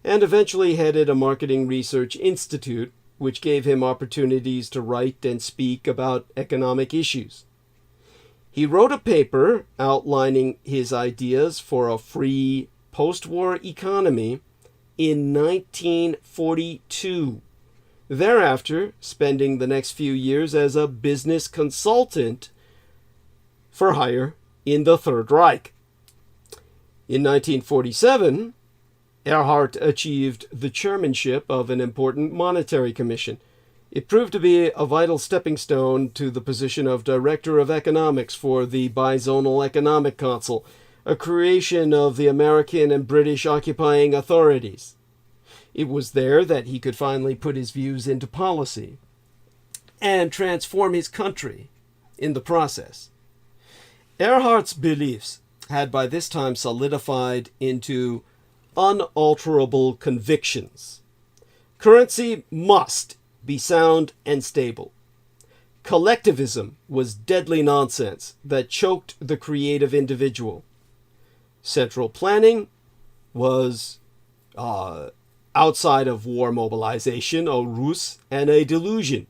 and eventually headed a marketing research institute, which gave him opportunities to write and speak about economic issues. He wrote a paper outlining his ideas for a free post-war economy in 1942, thereafter spending the next few years as a business consultant for hire in the Third Reich. In 1947, Erhard achieved the chairmanship of an important monetary commission. It proved to be a vital stepping stone to the position of Director of Economics for the Bizonal Economic Council, a creation of the American and British occupying authorities. It was there that he could finally put his views into policy and transform his country in the process. Erhard's beliefs had by this time solidified into unalterable convictions. Currency must be sound and stable. Collectivism was deadly nonsense that choked the creative individual. Central planning was outside of war mobilization, a ruse and a delusion.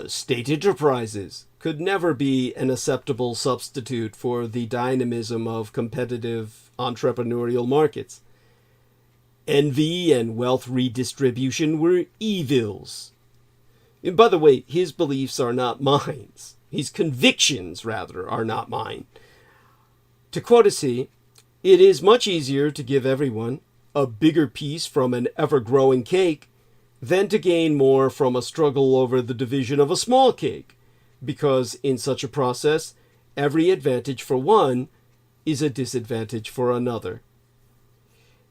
State enterprises could never be an acceptable substitute for the dynamism of competitive entrepreneurial markets. Envy and wealth redistribution were evils. And by the way, his beliefs are not mine. His convictions, rather, are not mine. To quote it is much easier to give everyone a bigger piece from an ever-growing cake than to gain more from a struggle over the division of a small cake, because in such a process, every advantage for one is a disadvantage for another.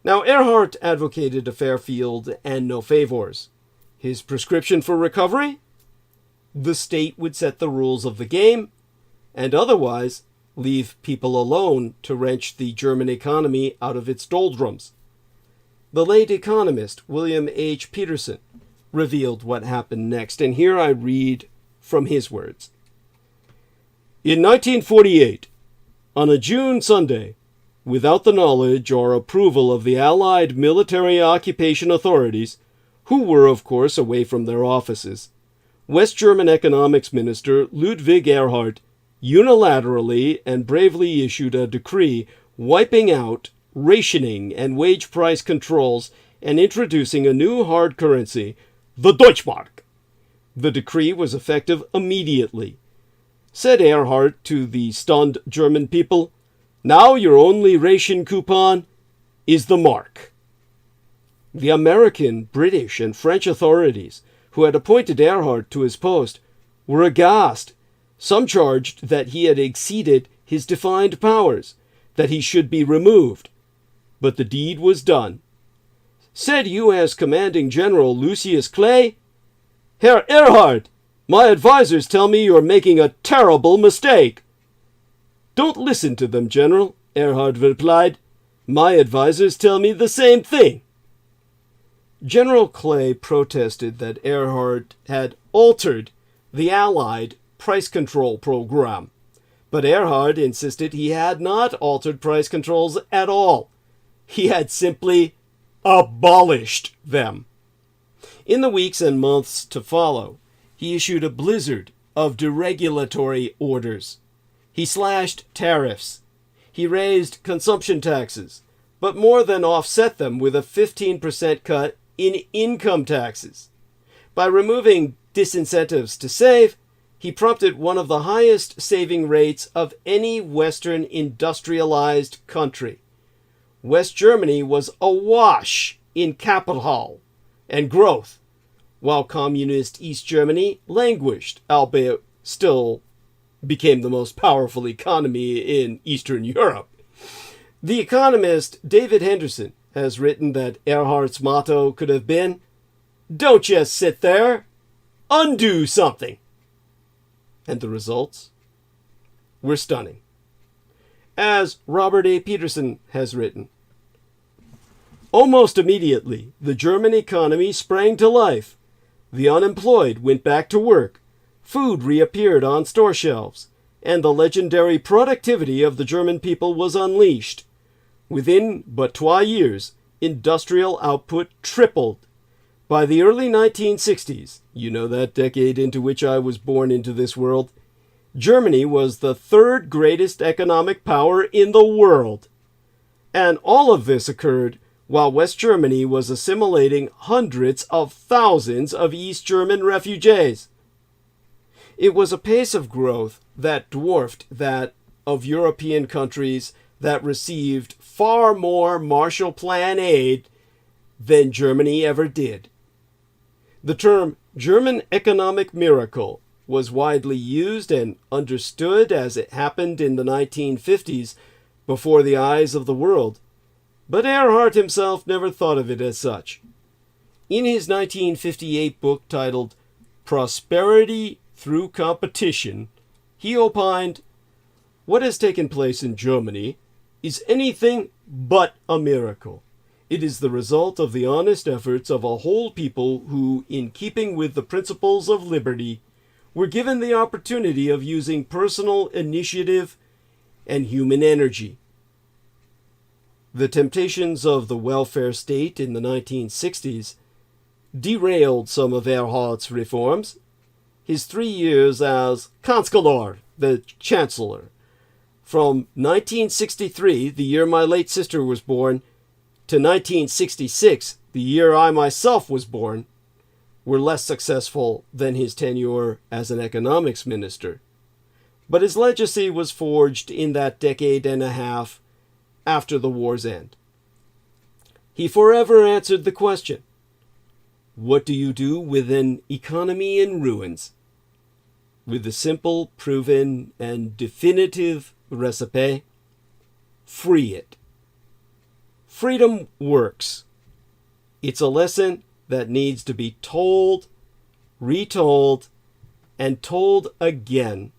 Now, Erhard advocated a fair field and no favors. His prescription for recovery? The state would set the rules of the game, and otherwise leave people alone to wrench the German economy out of its doldrums. The late economist William H. Peterson revealed what happened next, and here I read from his words. In 1948, on a June Sunday, without the knowledge or approval of the Allied military occupation authorities, who were, of course, away from their offices, West German economics minister Ludwig Erhard unilaterally and bravely issued a decree wiping out rationing and wage price controls and introducing a new hard currency, the Deutschmark. The decree was effective immediately. Said Erhard to the stunned German people, "Now your only ration coupon is the mark." The American, British, and French authorities who had appointed Erhard to his post were aghast Some charged that he had exceeded his defined powers, that he should be removed. But the deed was done. Said U.S. Commanding General Lucius Clay, "Herr Erhard, my advisors tell me you're making a terrible mistake." "Don't listen to them, General," Erhard replied. "My advisors tell me the same thing." General Clay protested that Erhard had altered the Allied price control program, but Erhard insisted he had not altered price controls at all. He had simply abolished them. In the weeks and months to follow, he issued a blizzard of deregulatory orders. He slashed tariffs. He raised consumption taxes, but more than offset them with a 15% cut in income taxes. By removing disincentives to save, he prompted one of the highest saving rates of any Western industrialized country. West Germany was awash in capital and growth, while communist East Germany languished, albeit still became the most powerful economy in Eastern Europe. The economist David Henderson has written that Erhard's motto could have been, "Don't just sit there, undo something." And the results were stunning. As Robert A. Peterson has written, "Almost immediately, the German economy sprang to life. The unemployed went back to work, food reappeared on store shelves, and the legendary productivity of the German people was unleashed. Within but 2 years, industrial output tripled. By the early 1960s, you know, that decade into which I was born into this world, Germany was the third greatest economic power in the world. And all of this occurred while West Germany was assimilating hundreds of thousands of East German refugees. It was a pace of growth that dwarfed that of European countries that received far more Marshall Plan aid than Germany ever did. The term German economic miracle was widely used and understood as it happened in the 1950s before the eyes of the world, but Erhard himself never thought of it as such. In his 1958 book titled Prosperity Through Competition, he opined, "What has taken place in Germany is anything but a miracle. It is the result of the honest efforts of a whole people who, in keeping with the principles of liberty, were given the opportunity of using personal initiative and human energy." The temptations of the welfare state in the 1960s derailed some of Erhard's reforms. His 3 years as Kanzler, the Chancellor, from 1963, the year my late sister was born, to 1966, the year I myself was born, were less successful than his tenure as an economics minister. But his legacy was forged in that decade and a half after the war's end. He forever answered the question, what do you do with an economy in ruins? With the simple, proven, and definitive recipe, free it. Freedom works. It's a lesson that needs to be told, retold, and told again.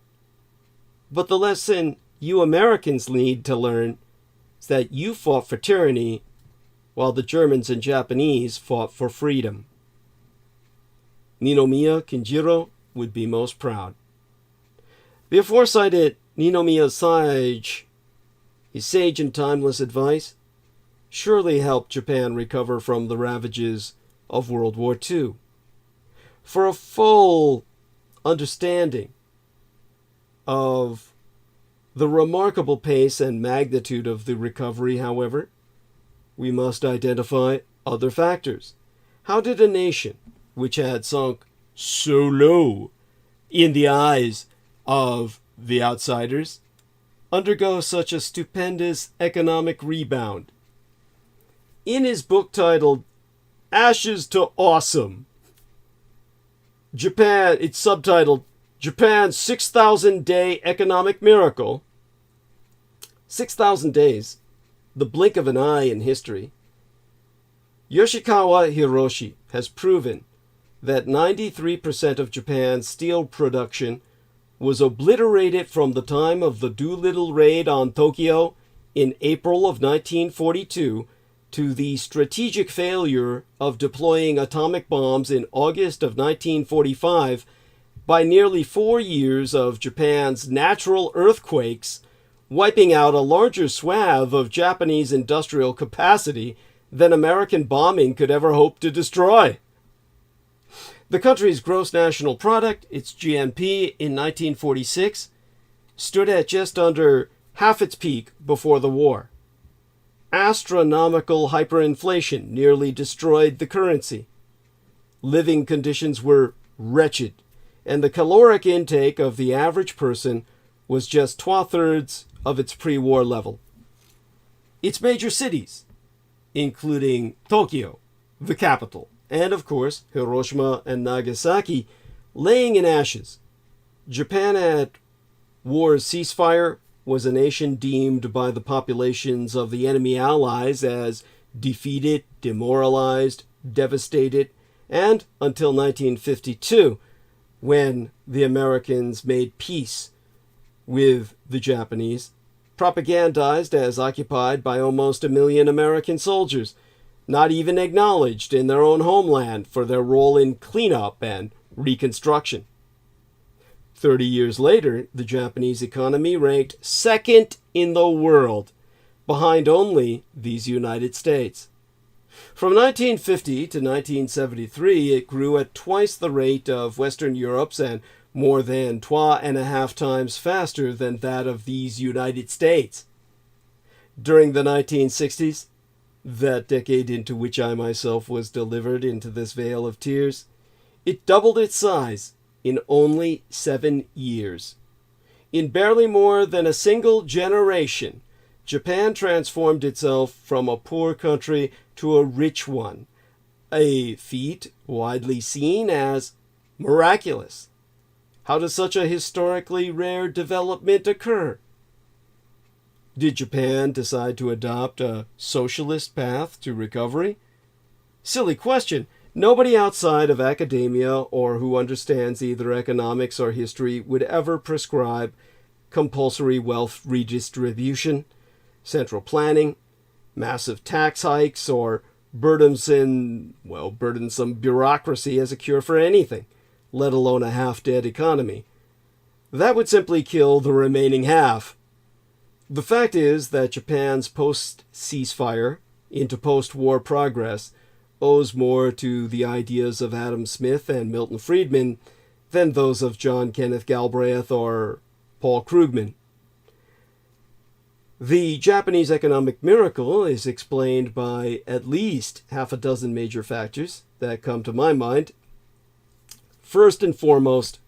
But the lesson you Americans need to learn is that you fought for tyranny while the Germans and Japanese fought for freedom. Ninomiya Kinjiro would be most proud. The aforecited Ninomiya Sage, his sage and timeless advice, surely helped Japan recover from the ravages of World War II. For a full understanding of the remarkable pace and magnitude of the recovery, however, we must identify other factors. How did a nation which had sunk so low in the eyes of the outsiders undergo such a stupendous economic rebound? In his book titled Ashes to Awesome, Japan, it's subtitled Japan's 6,000-day economic miracle. 6,000 days, the blink of an eye in history. Yoshikawa Hiroshi has proven that 93% of Japan's steel production was obliterated from the time of the Doolittle raid on Tokyo in April of 1942 to the strategic failure of deploying atomic bombs in August of 1945 by nearly 4 years of Japan's natural earthquakes, wiping out a larger swath of Japanese industrial capacity than American bombing could ever hope to destroy. The country's gross national product, its GNP, in 1946, stood at just under half its peak before the war. Astronomical hyperinflation nearly destroyed the currency. Living conditions were wretched, and the caloric intake of the average person was just 2/3 of its pre-war level. Its major cities, including Tokyo, the capital, and of course Hiroshima and Nagasaki, laying in ashes. Japan at war's ceasefire was a nation deemed by the populations of the enemy allies as defeated, demoralized, devastated, and until 1952, when the Americans made peace with the Japanese, propagandized as occupied by almost 1 million American soldiers, not even acknowledged in their own homeland for their role in cleanup and reconstruction. 30 years later, the Japanese economy ranked second in the world, behind only these United States. From 1950 to 1973, it grew at twice the rate of Western Europe's and more than 2.5 times faster than that of these United States. During the 1960s, that decade into which I myself was delivered into this vale of tears, it doubled its size in only 7 years. In barely more than a single generation, Japan transformed itself from a poor country to a rich one, a feat widely seen as miraculous. How does such a historically rare development occur? Did Japan decide to adopt a socialist path to recovery? Silly question. Nobody outside of academia or who understands either economics or history would ever prescribe compulsory wealth redistribution, central planning, massive tax hikes, or burdensome bureaucracy as a cure for anything, let alone a half-dead economy. That would simply kill the remaining half. The fact is that Japan's post-ceasefire into post-war progress owes more to the ideas of Adam Smith and Milton Friedman than those of John Kenneth Galbraith or Paul Krugman. The Japanese economic miracle is explained by at least half a dozen major factors that come to my mind. First and foremost,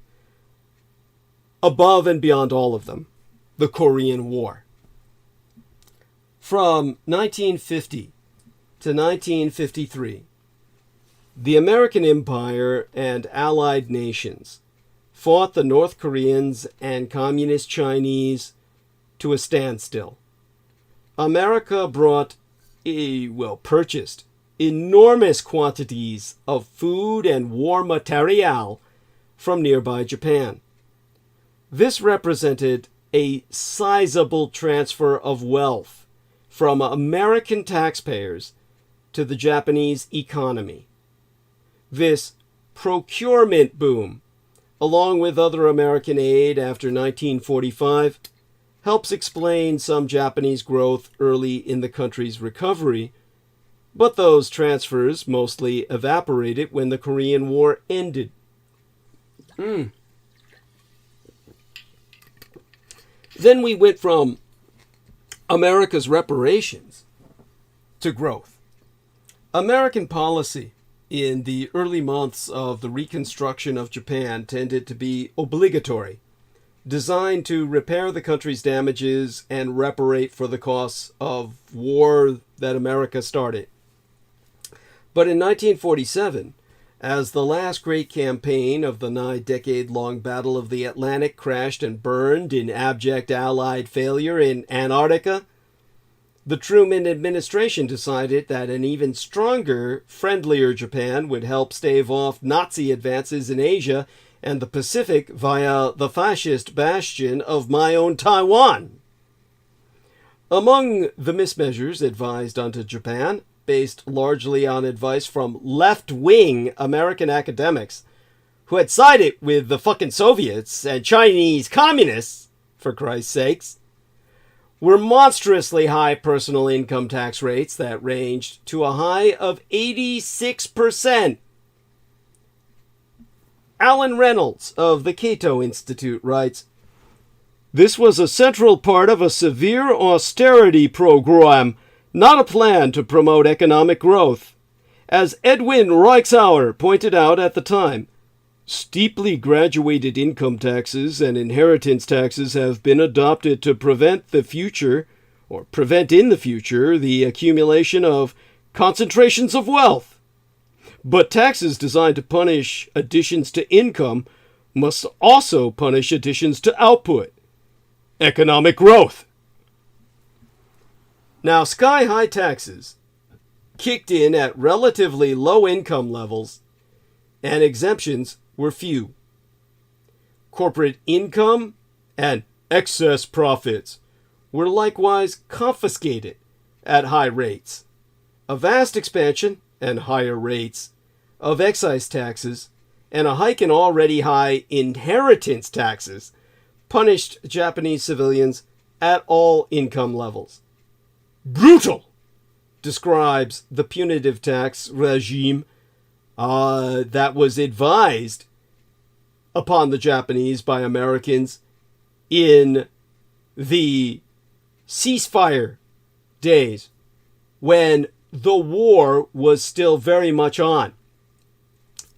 above and beyond all of them, the Korean War. From 1950 to 1953, the American Empire and allied nations fought the North Koreans and Communist Chinese to a standstill. America purchased enormous quantities of food and war material from nearby Japan. This represented a sizable transfer of wealth from American taxpayers to the Japanese economy. This procurement boom, along with other American aid after 1945, helps explain some Japanese growth early in the country's recovery, but those transfers mostly evaporated when the Korean War ended. Then we went from America's reparations to growth. American policy in the early months of the reconstruction of Japan tended to be obligatory, designed to repair the country's damages and reparate for the costs of war that America started. But in 1947, As the last great campaign of the nigh-decade-long Battle of the Atlantic crashed and burned in abject Allied failure in Antarctica, the Truman administration decided that an even stronger, friendlier Japan would help stave off Nazi advances in Asia and the Pacific via the fascist bastion of my own Taiwan. Among the mismeasures advised unto Japan, based largely on advice from left-wing American academics who had sided with the fucking Soviets and Chinese communists, for Christ's sakes, were monstrously high personal income tax rates that ranged to a high of 86%. Alan Reynolds of the Cato Institute writes, "This was a central part of a severe austerity program, not a plan to promote economic growth. As Edwin Reichsauer pointed out at the time, steeply graduated income taxes and inheritance taxes have been adopted to prevent in the future the accumulation of concentrations of wealth. But taxes designed to punish additions to income must also punish additions to output, economic growth." Now, sky-high taxes kicked in at relatively low income levels, and exemptions were few. Corporate income and excess profits were likewise confiscated at high rates. A vast expansion and higher rates of excise taxes and a hike in already high inheritance taxes punished Japanese civilians at all income levels. "Brutal," describes the punitive tax regime that was advised upon the Japanese by Americans in the ceasefire days when the war was still very much on.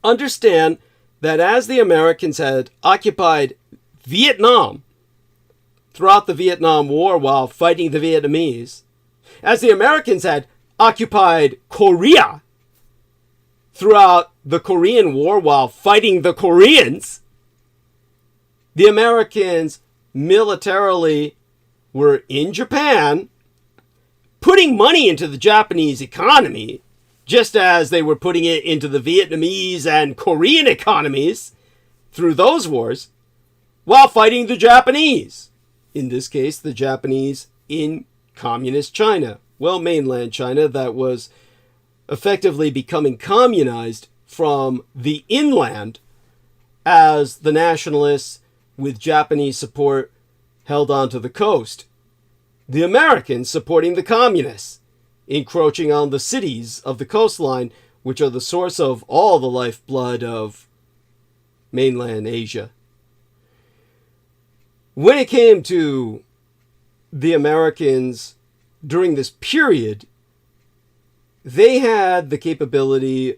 Understand that as the Americans had occupied Vietnam throughout the Vietnam War while fighting the Vietnamese, as the Americans had occupied Korea throughout the Korean War while fighting the Koreans, the Americans militarily were in Japan, putting money into the Japanese economy, just as they were putting it into the Vietnamese and Korean economies through those wars, while fighting the Japanese. In this case, the Japanese in communist China. Well, mainland China that was effectively becoming communized from the inland as the nationalists with Japanese support held onto the coast. The Americans supporting the communists, encroaching on the cities of the coastline, which are the source of all the lifeblood of mainland Asia. When it came to the Americans during this period, they had the capability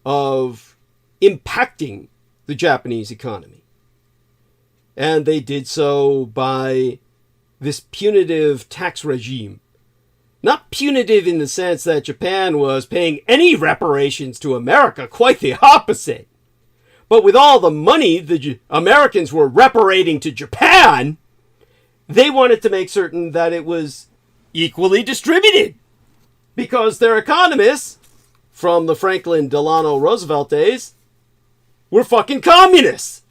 of impacting the Japanese economy. And they did so by this punitive tax regime. Not punitive in the sense that Japan was paying any reparations to America, quite the opposite. But with all the money the Americans were reparating to Japan, they wanted to make certain that it was equally distributed. Because their economists, from the Franklin Delano Roosevelt days, were fucking communists.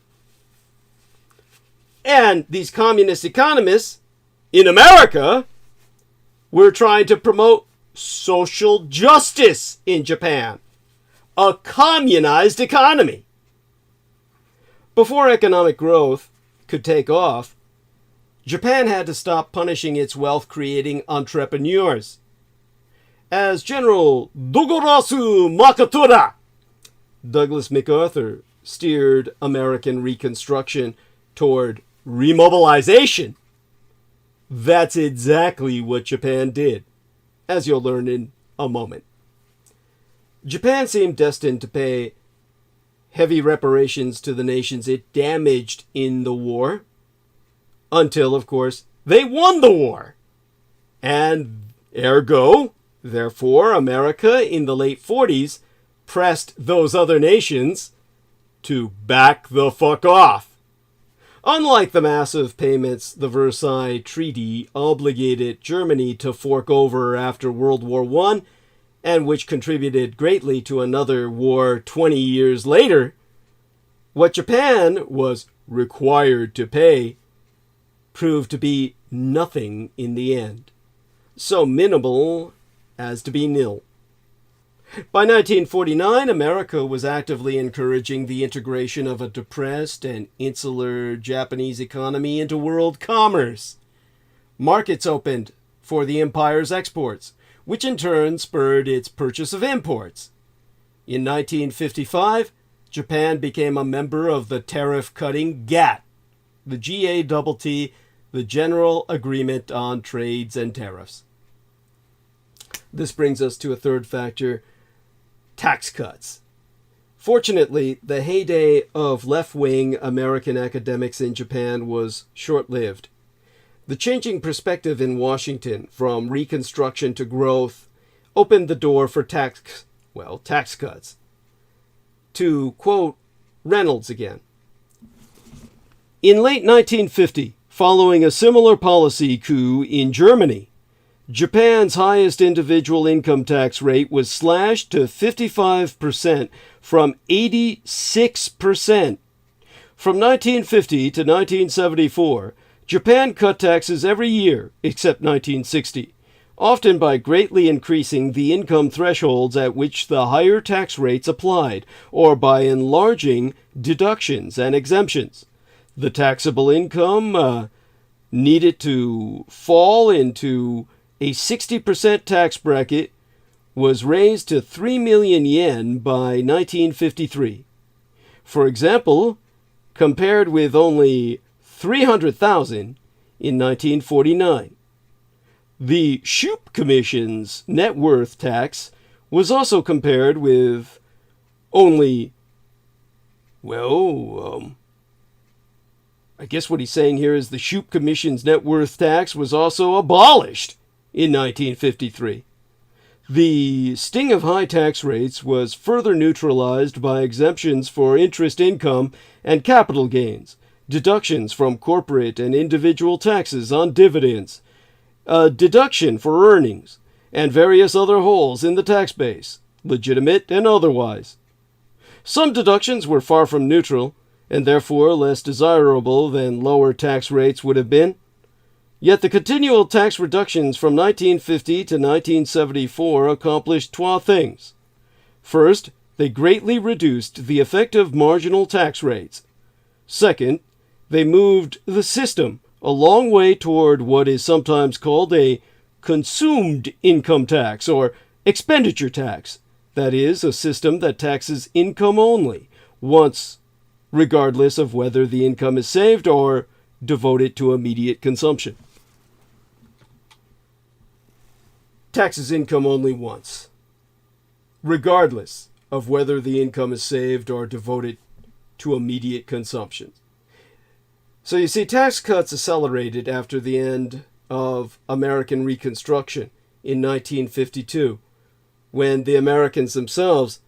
And these communist economists in America were trying to promote social justice in Japan, a communized economy. Before economic growth could take off, Japan had to stop punishing its wealth-creating entrepreneurs. As General Dogarasu Makatura, Douglas MacArthur steered American Reconstruction toward remobilization, that's exactly what Japan did, as you'll learn in a moment. Japan seemed destined to pay heavy reparations to the nations it damaged in the war, until, of course, they won the war. And ergo, therefore, America in the late 40s pressed those other nations to back the fuck off. Unlike the massive payments the Versailles Treaty obligated Germany to fork over after World War I, and which contributed greatly to another war 20 years later, what Japan was required to pay proved to be nothing in the end, so minimal as to be nil. By 1949, America was actively encouraging the integration of a depressed and insular Japanese economy into world commerce. Markets opened for the empire's exports, which in turn spurred its purchase of imports. In 1955, Japan became a member of the tariff-cutting GATT, the GATT, the General Agreement on Trades and Tariffs. This brings us to a third factor: tax cuts. Fortunately, the heyday of left-wing American academics in Japan was short-lived. The changing perspective in Washington from Reconstruction to growth opened the door for tax cuts. To quote Reynolds again, in late 1950, following a similar policy coup in Germany, Japan's highest individual income tax rate was slashed to 55% from 86%. From 1950 to 1974, Japan cut taxes every year except 1960, often by greatly increasing the income thresholds at which the higher tax rates applied, or by enlarging deductions and exemptions. The taxable income needed to fall into a 60% tax bracket was raised to 3 million yen by 1953. For example, compared with only 300,000 in 1949. The Shoup Commission's net worth tax was also compared with only, I guess what he's saying here is the Shoup Commission's net worth tax was also abolished in 1953. The sting of high tax rates was further neutralized by exemptions for interest income and capital gains, deductions from corporate and individual taxes on dividends, a deduction for earnings, and various other holes in the tax base, legitimate and otherwise. Some deductions were far from neutral, and therefore less desirable than lower tax rates would have been. Yet the continual tax reductions from 1950 to 1974 accomplished two things. First, they greatly reduced the effective marginal tax rates. Second, they moved the system a long way toward what is sometimes called a consumed income tax or expenditure tax. That is, a system that taxes income only, once, regardless of whether the income is saved or devoted to immediate consumption. Taxes income only once, regardless of whether the income is saved or devoted to immediate consumption. So you see, tax cuts accelerated after the end of American Reconstruction in 1952, when the Americans themselves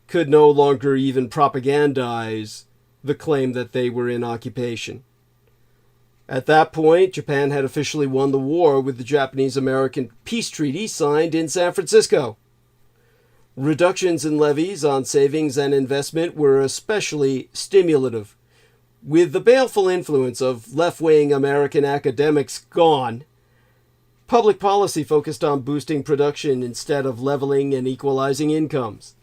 could no longer even propagandize the claim that they were in occupation. At that point, Japan had officially won the war with the Japanese-American Peace Treaty signed in San Francisco. Reductions in levies on savings and investment were especially stimulative. With the baleful influence of left-wing American academics gone, public policy focused on boosting production instead of leveling and equalizing incomes.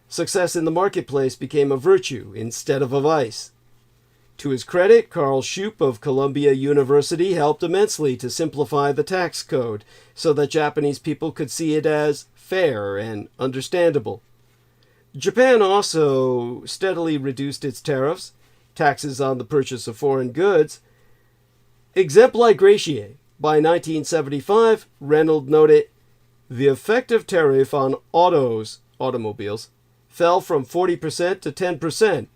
Success in the marketplace became a virtue instead of a vice. To his credit, Carl Shoup of Columbia University helped immensely to simplify the tax code so that Japanese people could see it as fair and understandable. Japan also steadily reduced its tariffs, taxes on the purchase of foreign goods. Exempli gratiae. By 1975, Reynolds noted, the effective tariff on automobiles, fell from 40% to 10%,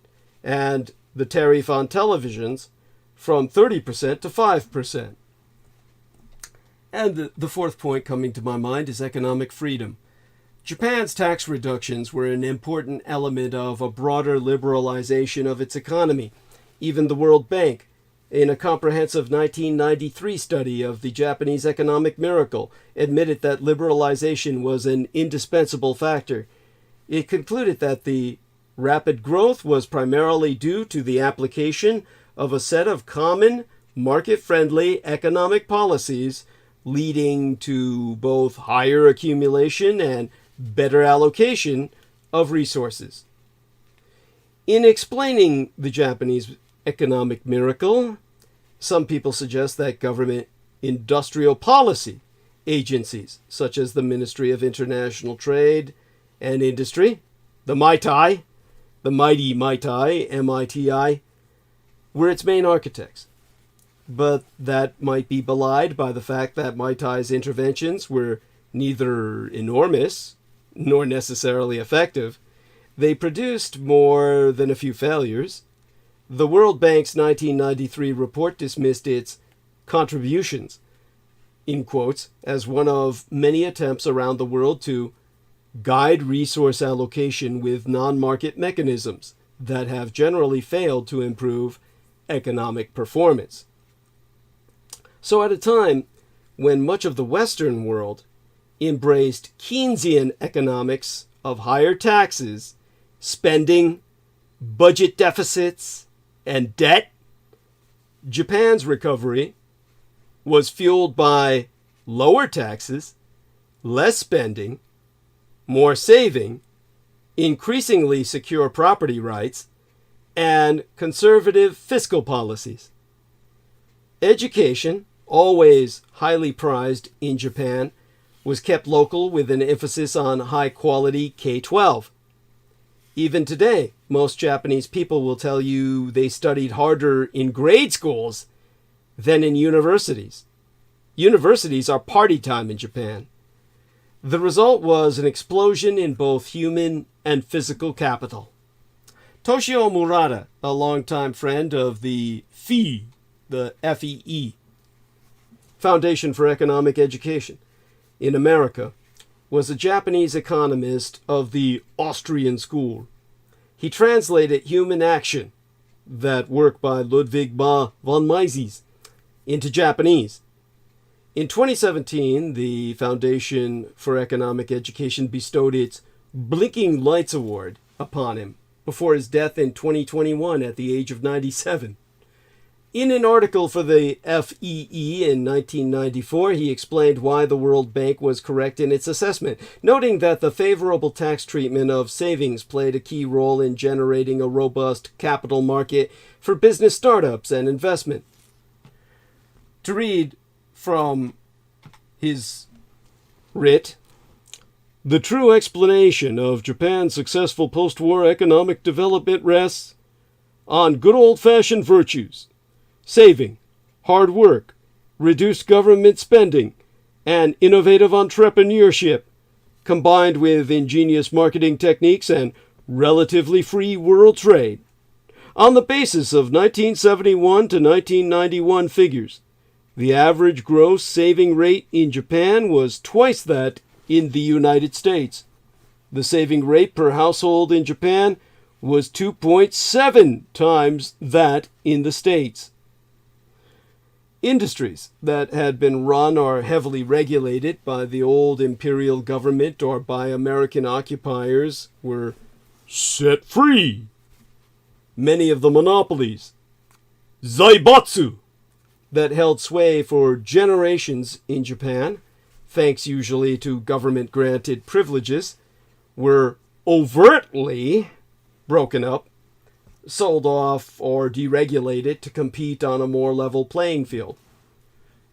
and the tariff on televisions from 30% to 5%. And the fourth point coming to my mind is economic freedom. Japan's tax reductions were an important element of a broader liberalization of its economy. Even the World Bank, in a comprehensive 1993 study of the Japanese economic miracle, admitted that liberalization was an indispensable factor. It concluded that the rapid growth was primarily due to the application of a set of common, market-friendly economic policies leading to both higher accumulation and better allocation of resources. In explaining the Japanese economic miracle, some people suggest that government industrial policy agencies, such as the Ministry of International Trade and Industry, the MITI, the mighty MITI, MITI, were its main architects. But that might be belied by the fact that MITI's interventions were neither enormous nor necessarily effective. They produced more than a few failures. The World Bank's 1993 report dismissed its contributions, in quotes, as one of many attempts around the world to guide resource allocation with non-market mechanisms that have generally failed to improve economic performance. So at a time when much of the Western world embraced Keynesian economics of higher taxes, spending, budget deficits, and debt, Japan's recovery was fueled by lower taxes, less spending, more saving, increasingly secure property rights, and conservative fiscal policies. Education, always highly prized in Japan, was kept local with an emphasis on high-quality K-12. Even today, most Japanese people will tell you they studied harder in grade schools than in universities. Universities are party time in Japan. The result was an explosion in both human and physical capital. Toshio Murata, a longtime friend of the FEE, the FEE, Foundation for Economic Education, in America, was a Japanese economist of the Austrian school. He translated Human Action, that work by Ludwig von Mises, into Japanese. In 2017, the Foundation for Economic Education bestowed its Blinking Lights Award upon him before his death in 2021 at the age of 97. In an article for the FEE in 1994, he explained why the World Bank was correct in its assessment, noting that the favorable tax treatment of savings played a key role in generating a robust capital market for business startups and investment. To read from his writ, "The true explanation of Japan's successful post-war economic development rests on good old-fashioned virtues: saving, hard work, reduced government spending, and innovative entrepreneurship, combined with ingenious marketing techniques and relatively free world trade. On the basis of 1971 to 1991 figures, the average gross saving rate in Japan was twice that in the United States. The saving rate per household in Japan was 2.7 times that in the States." Industries that had been run or heavily regulated by the old imperial government or by American occupiers were set free. Many of the monopolies, zaibatsu, that held sway for generations in Japan, thanks usually to government-granted privileges, were overtly broken up, sold off, or deregulated to compete on a more level playing field.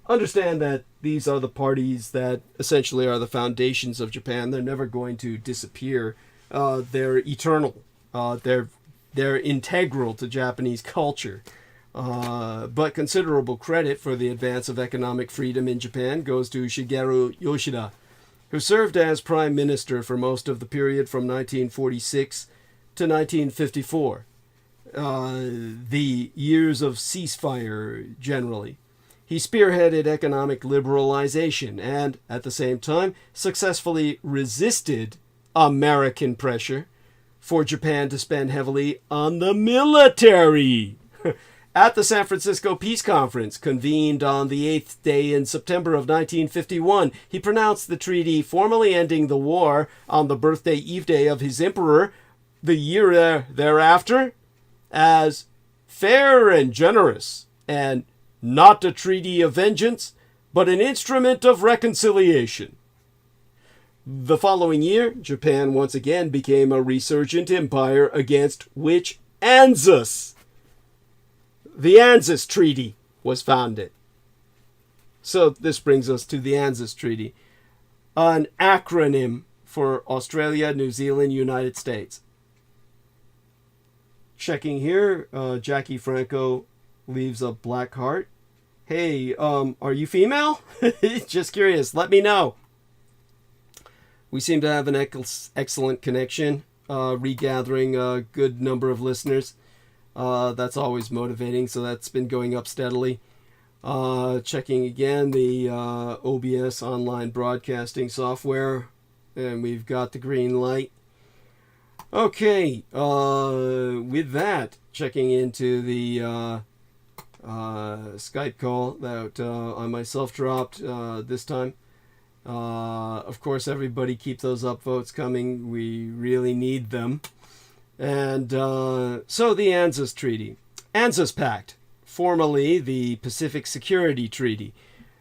Understand that these are the parties that essentially are the foundations of Japan. They're never going to disappear. They're eternal. They're integral to Japanese culture. But considerable credit for the advance of economic freedom in Japan goes to Shigeru Yoshida, who served as prime minister for most of the period from 1946 to 1954. The years of ceasefire, generally. He spearheaded economic liberalization and, at the same time, successfully resisted American pressure for Japan to spend heavily on the military. At the San Francisco Peace Conference, convened on the 8th day in September of 1951, he pronounced the treaty formally ending the war on the birthday eve day of his emperor, the year thereafter, as fair and generous, and not a treaty of vengeance, but an instrument of reconciliation. The following year, Japan once again became a resurgent empire against which Anzus, the Anzus Treaty, was founded. So this brings us to the Anzus Treaty, an acronym for Australia, New Zealand, United States. Checking here, Jackie Franco leaves a black heart. Hey, are you female? Just curious, let me know. We seem to have an excellent connection, regathering a good number of listeners. That's always motivating, so that's been going up steadily. Checking again the OBS online broadcasting software, and we've got the green light. Okay, with that, checking into the Skype call that I myself dropped this time. Of course, everybody keep those upvotes coming. We really need them. And so the Anzus Treaty. Anzus Pact, formerly the Pacific Security Treaty,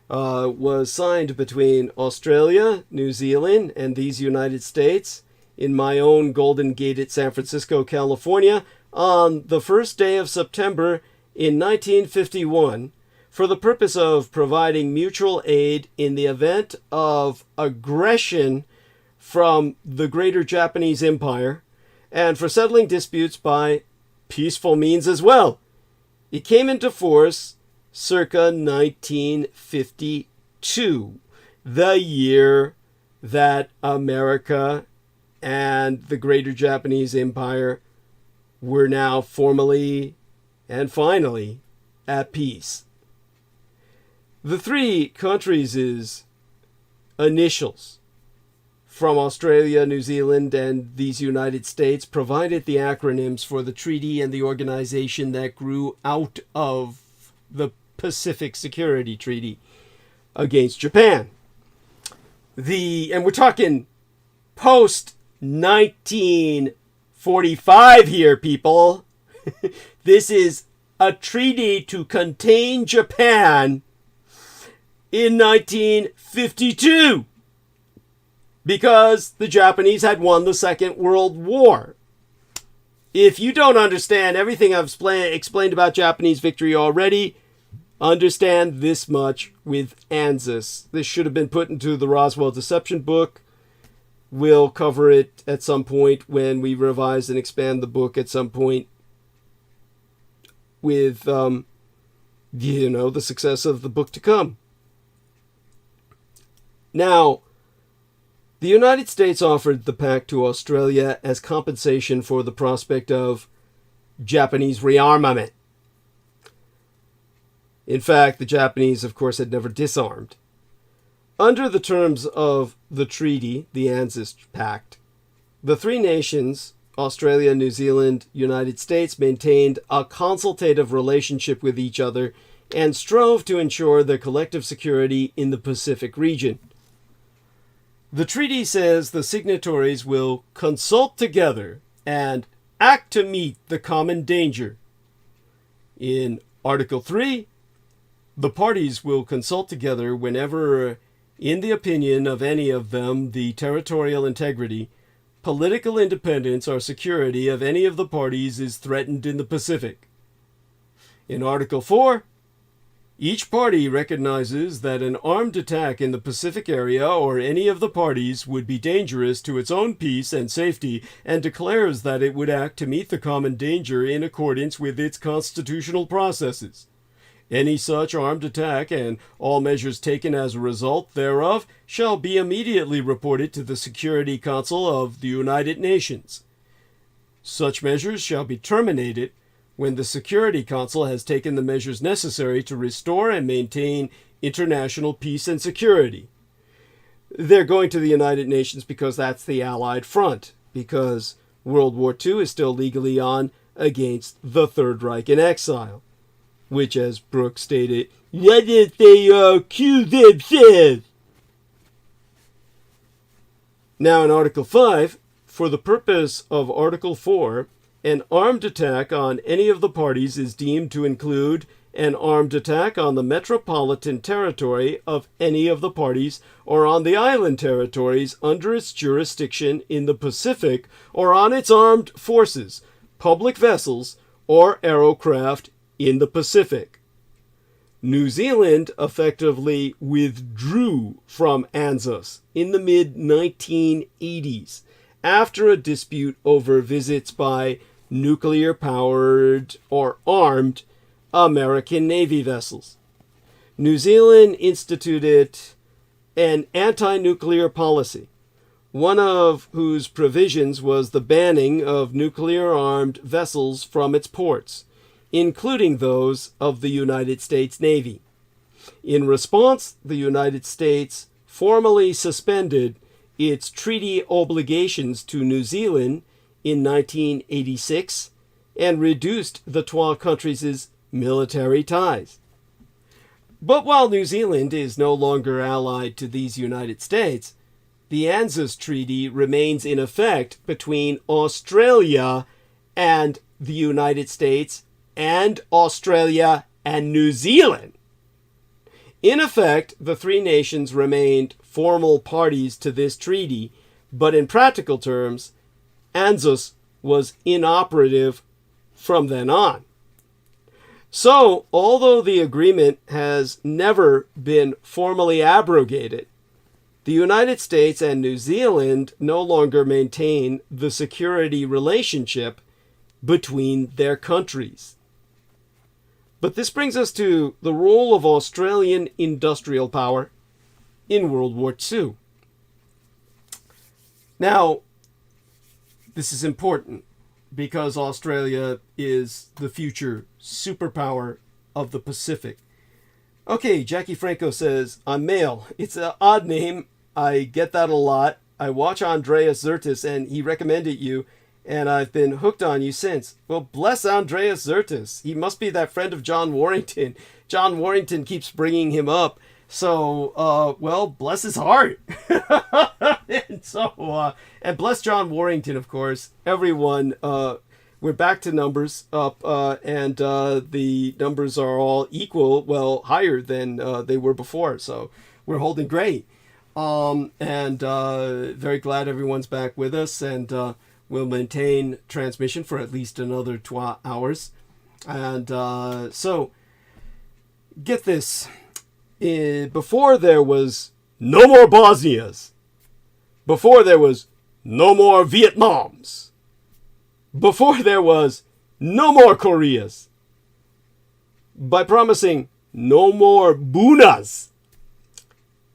was signed between Australia, New Zealand, and these United States in my own Golden Gate at San Francisco, California, on the first day of September in 1951, for the purpose of providing mutual aid in the event of aggression from the Greater Japanese Empire, and for settling disputes by peaceful means as well. It came into force circa 1952, the year that America and the Greater Japanese Empire were now formally and finally at peace. The three countries' initials from Australia, New Zealand, and these United States provided the acronyms for the treaty and the organization that grew out of the Pacific Security Treaty against Japan. And we're talking post-1945 here, people. This is a treaty to contain Japan in 1952 because the Japanese had won the Second World War. If you don't understand everything I've explained about Japanese victory already, understand this much with Anzus. This should have been put into the Roswell Deception book. We'll cover it at some point when we revise and expand the book at some point with, the success of the book to come. Now, the United States offered the pact to Australia as compensation for the prospect of Japanese rearmament. In fact, the Japanese, of course, had never disarmed. Under the terms of the treaty, the Anzus Pact, the three nations, Australia, New Zealand, United States, maintained a consultative relationship with each other and strove to ensure their collective security in the Pacific region. The treaty says the signatories will consult together and act to meet the common danger. In Article 3, the parties will consult together whenever, in the opinion of any of them, the territorial integrity, political independence, or security of any of the parties is threatened in the Pacific. In Article 4, each party recognizes that an armed attack in the Pacific area or any of the parties would be dangerous to its own peace and safety, and declares that it would act to meet the common danger in accordance with its constitutional processes. Any such armed attack and all measures taken as a result thereof shall be immediately reported to the Security Council of the United Nations. Such measures shall be terminated when the Security Council has taken the measures necessary to restore and maintain international peace and security. They're going to the United Nations because that's the Allied front, because World War II is still legally on against the Third Reich in exile, which, as Brooks stated, what if they kill themselves? Now in Article 5, for the purpose of Article 4, an armed attack on any of the parties is deemed to include an armed attack on the metropolitan territory of any of the parties or on the island territories under its jurisdiction in the Pacific or on its armed forces, public vessels, or aerocraft in the Pacific. New Zealand effectively withdrew from Anzus in the mid-1980s after a dispute over visits by nuclear-powered or armed American Navy vessels. New Zealand instituted an anti-nuclear policy, one of whose provisions was the banning of nuclear-armed vessels from its ports, including those of the United States Navy. In response, the United States formally suspended its treaty obligations to New Zealand in 1986 and reduced the two countries' military ties. But while New Zealand is no longer allied to these United States, the Anzus Treaty remains in effect between Australia and the United States and Australia and New Zealand. In effect, the three nations remained formal parties to this treaty, but in practical terms, Anzus was inoperative from then on. So, although the agreement has never been formally abrogated, the United States and New Zealand no longer maintain the security relationship between their countries. But this brings us to the role of Australian industrial power in World War II. Now, this is important because Australia is the future superpower of the Pacific. Okay, Jackie Franco says, I'm male. It's an odd name. I get that a lot. I watch Andreas Zertis and he recommended you, and I've been hooked on you since. Well, bless Andreas Zertis. He must be that friend of John Warrington. John Warrington keeps bringing him up. So, well, bless his heart. And bless John Warrington, of course. Everyone, we're back to numbers up, and the numbers are all equal, well, higher than they were before. So we're holding great. And very glad everyone's back with us, and we'll maintain transmission for at least another 2 hours. And so, get this. Before there was no more Bosnias, before there was no more Vietnams, before there was no more Koreas, by promising no more Bunas,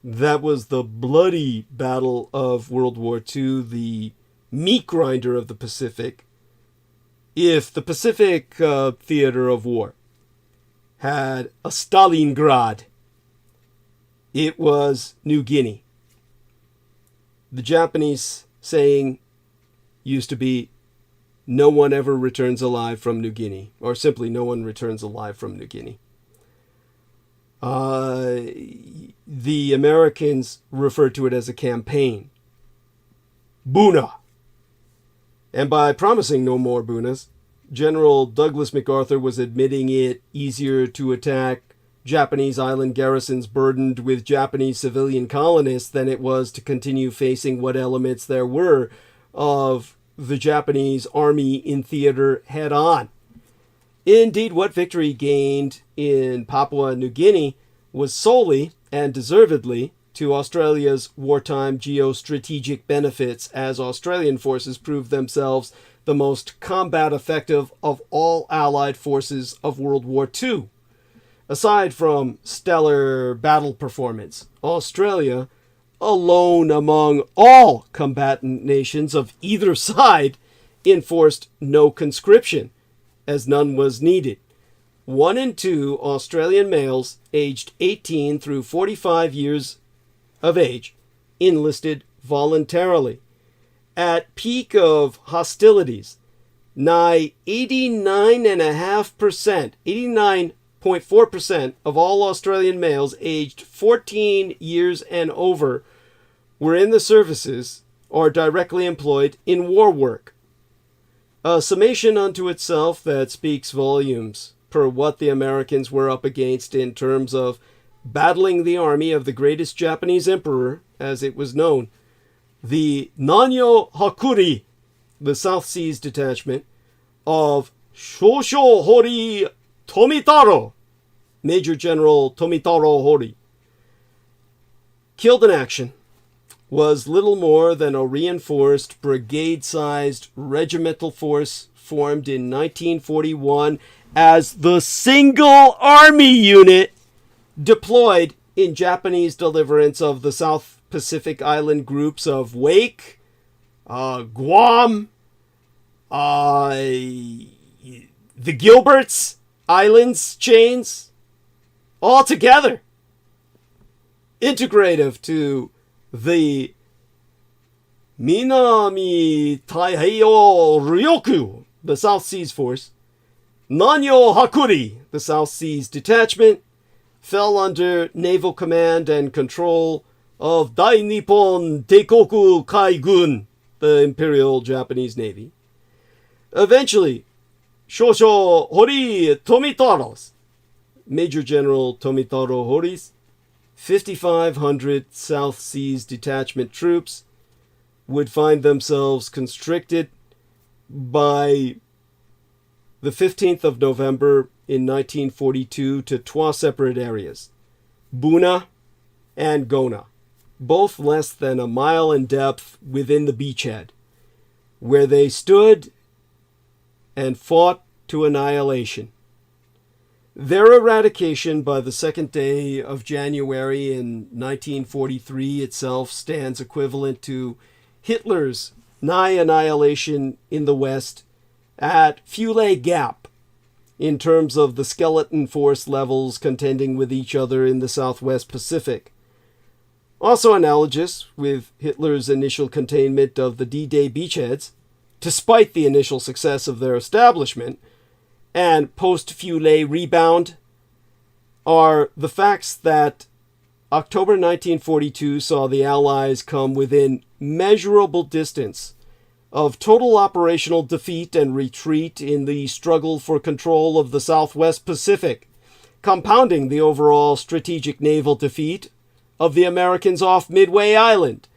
that was the bloody battle of World War II, the meat grinder of the Pacific. If the Pacific theater of war had a Stalingrad, it was New Guinea. The Japanese saying used to be, no one ever returns alive from New Guinea, or simply no one returns alive from New Guinea. The Americans referred to it as a campaign. Buna. And by promising no more Bunas, General Douglas MacArthur was admitting it easier to attack Japanese island garrisons burdened with Japanese civilian colonists than it was to continue facing what elements there were of the Japanese army in theater head on. Indeed, what victory gained in Papua New Guinea was solely and deservedly to Australia's wartime geostrategic benefits, as Australian forces proved themselves the most combat effective of all Allied forces of World War II. Aside from stellar battle performance, Australia, alone among all combatant nations of either side, enforced no conscription, as none was needed. 1 in 2 Australian males aged 18 through 45 years of age enlisted voluntarily. At peak of hostilities, nigh 89.5%, 89.4% of all Australian males aged 14 years and over were in the services or directly employed in war work. A summation unto itself that speaks volumes per what the Americans were up against in terms of battling the army of the greatest Japanese emperor, as it was known. The Nanyo Hakuri, the South Seas Detachment, of Shosho Hori Tomitaro, Major General Tomitaro Hori, killed in action, was little more than a reinforced brigade-sized regimental force formed in 1941 as the single army unit deployed in Japanese deliverance of the South Pacific island groups of Wake, Guam, the Gilberts Islands chains, all together, integrative to the Minami Taiheiyo Ryoku, the South Seas Force. Nanyo Hakuri, the South Seas Detachment, fell under naval command and control of Dai Nippon Teikoku Kaigun, the Imperial Japanese Navy. Eventually, Shosho Hori Tomitaro's, Major General Tomitaro Hori's 5,500 South Seas Detachment troops would find themselves constricted by the 15th of November in 1942 to 2 separate areas, Buna and Gona, both less than a mile in depth within the beachhead, where they stood and fought to annihilation. Their eradication by the second day of January in 1943 itself stands equivalent to Hitler's nigh annihilation in the West at Fulay Gap in terms of the skeleton force levels contending with each other in the Southwest Pacific. Also analogous with Hitler's initial containment of the D-Day beachheads, despite the initial success of their establishment, and post-Fulay rebound, are the facts that October 1942 saw the Allies come within measurable distance of total operational defeat and retreat in the struggle for control of the Southwest Pacific, compounding the overall strategic naval defeat of the Americans off Midway Island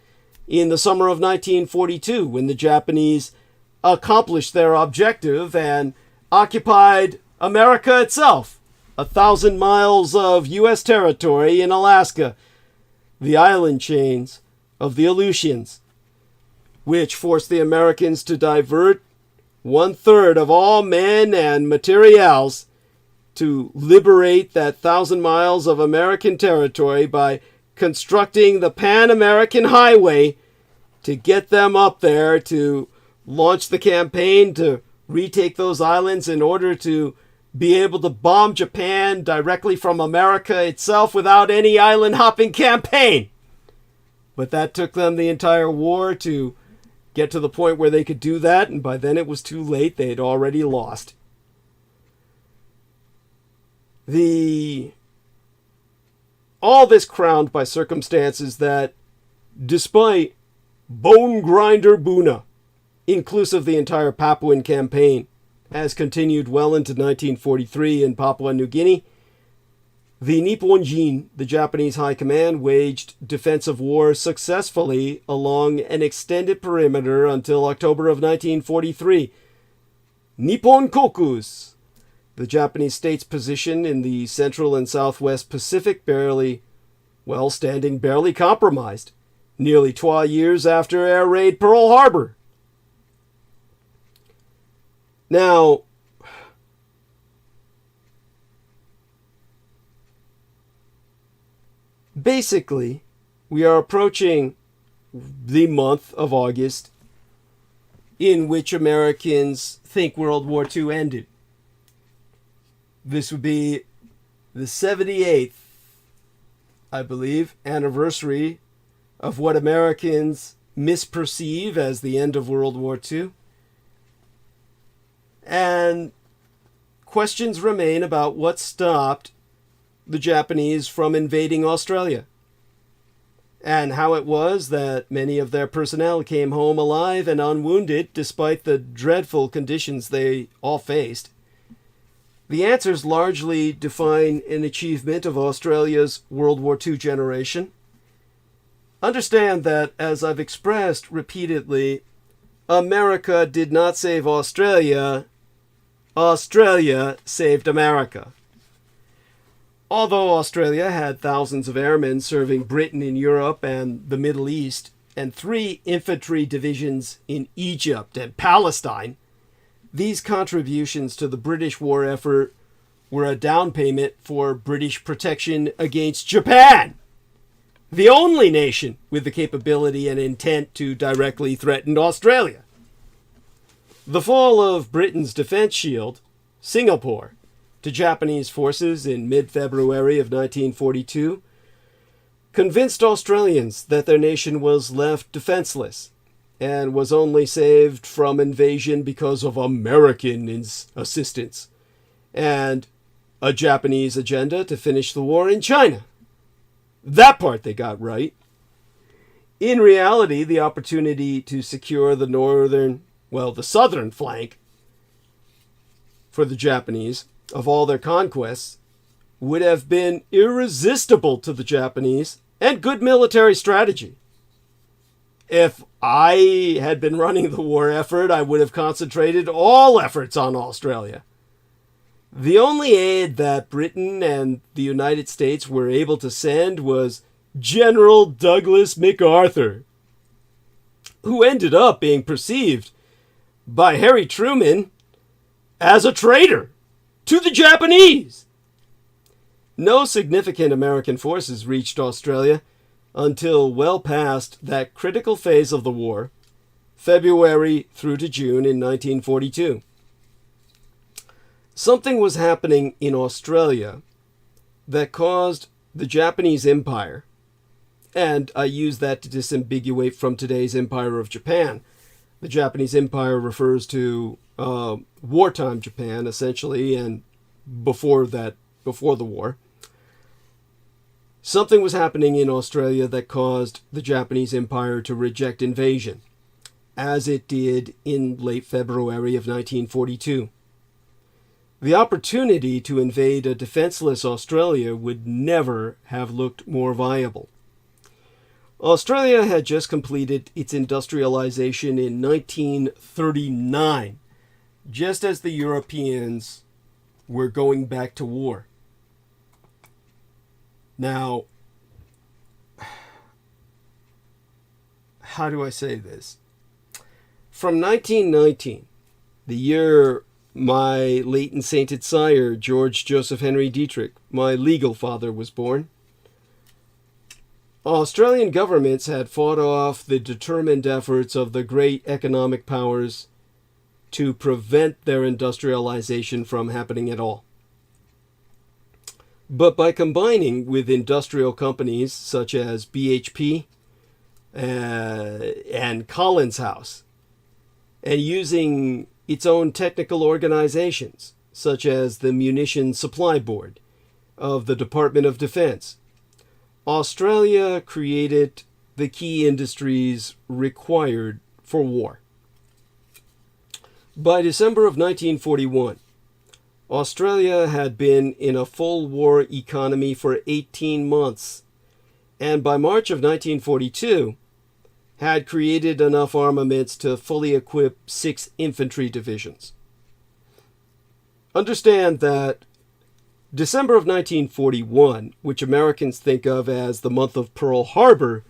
in the summer of 1942, when the Japanese accomplished their objective and occupied America itself, 1,000 miles of U.S. territory in Alaska, the island chains of the Aleutians, which forced the Americans to divert 1/3 of all men and materials to liberate that 1,000 miles of American territory by constructing the Pan-American Highway to get them up there to launch the campaign to retake those islands in order to be able to bomb Japan directly from America itself without any island hopping campaign. But that took them the entire war to get to the point where they could do that, and by then it was too late. They had already lost. All this crowned by circumstances that, despite Bone Grinder Buna, inclusive the entire Papuan campaign, has continued well into 1943 in Papua New Guinea, the Nipponjin, the Japanese High Command, waged defensive war successfully along an extended perimeter until October of 1943. Nippon Koku's, the Japanese state's position in the Central and Southwest Pacific, standing barely compromised, nearly 12 years after air raid Pearl Harbor. Now, basically, we are approaching the month of August in which Americans think World War II ended. This would be the 78th, I believe, anniversary of what Americans misperceive as the end of World War II. And questions remain about what stopped the Japanese from invading Australia, and how it was that many of their personnel came home alive and unwounded despite the dreadful conditions they all faced. The answers largely define an achievement of Australia's World War II generation. Understand that, as I've expressed repeatedly, America did not save Australia. Australia saved America. Although Australia had thousands of airmen serving Britain in Europe and the Middle East, and 3 infantry divisions in Egypt and Palestine, these contributions to the British war effort were a down payment for British protection against Japan, the only nation with the capability and intent to directly threaten Australia. The fall of Britain's defense shield, Singapore, to Japanese forces in mid-February of 1942 convinced Australians that their nation was left defenseless and was only saved from invasion because of American assistance and a Japanese agenda to finish the war in China. That part they got right. In reality, the opportunity to secure the southern flank for the Japanese of all their conquests would have been irresistible to the Japanese and good military strategy. If I had been running the war effort, I would have concentrated all efforts on Australia. The only aid that Britain and the United States were able to send was General Douglas MacArthur, who ended up being perceived by Harry Truman as a traitor to the Japanese. No significant American forces reached Australia until well past that critical phase of the war, February through to June in 1942. Something was happening in Australia that caused the Japanese Empire, and I use that to disambiguate from today's Empire of Japan. The Japanese Empire refers to wartime Japan, essentially, and before the war. Something was happening in Australia that caused the Japanese Empire to reject invasion, as it did in late February of 1942. The opportunity to invade a defenseless Australia would never have looked more viable. Australia had just completed its industrialization in 1939, just as the Europeans were going back to war. Now, how do I say this? From 1919, the year my late and sainted sire, George Joseph Henry Dietrich, my legal father, was born, Australian governments had fought off the determined efforts of the great economic powers to prevent their industrialization from happening at all. But by combining with industrial companies such as BHP and Collins House, and using its own technical organizations, such as the Munitions Supply Board of the Department of Defense, Australia created the key industries required for war. By December of 1941, Australia had been in a full war economy for 18 months, and by March of 1942, had created enough armaments to fully equip 6 infantry divisions. Understand that December of 1941, which Americans think of as the month of Pearl Harbor,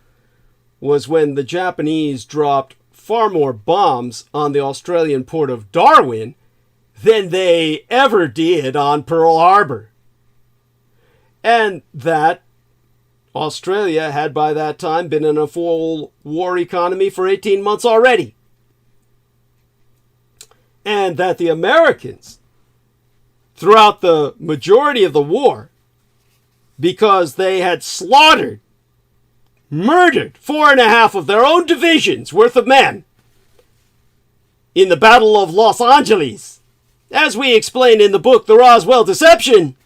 was when the Japanese dropped far more bombs on the Australian port of Darwin than they ever did on Pearl Harbor. And that Australia had by that time been in a full war economy for 18 months already. And that the Americans throughout the majority of the war because they had murdered 4.5 of their own divisions worth of men in the Battle of Los Angeles, as we explain in the book The Roswell Deception.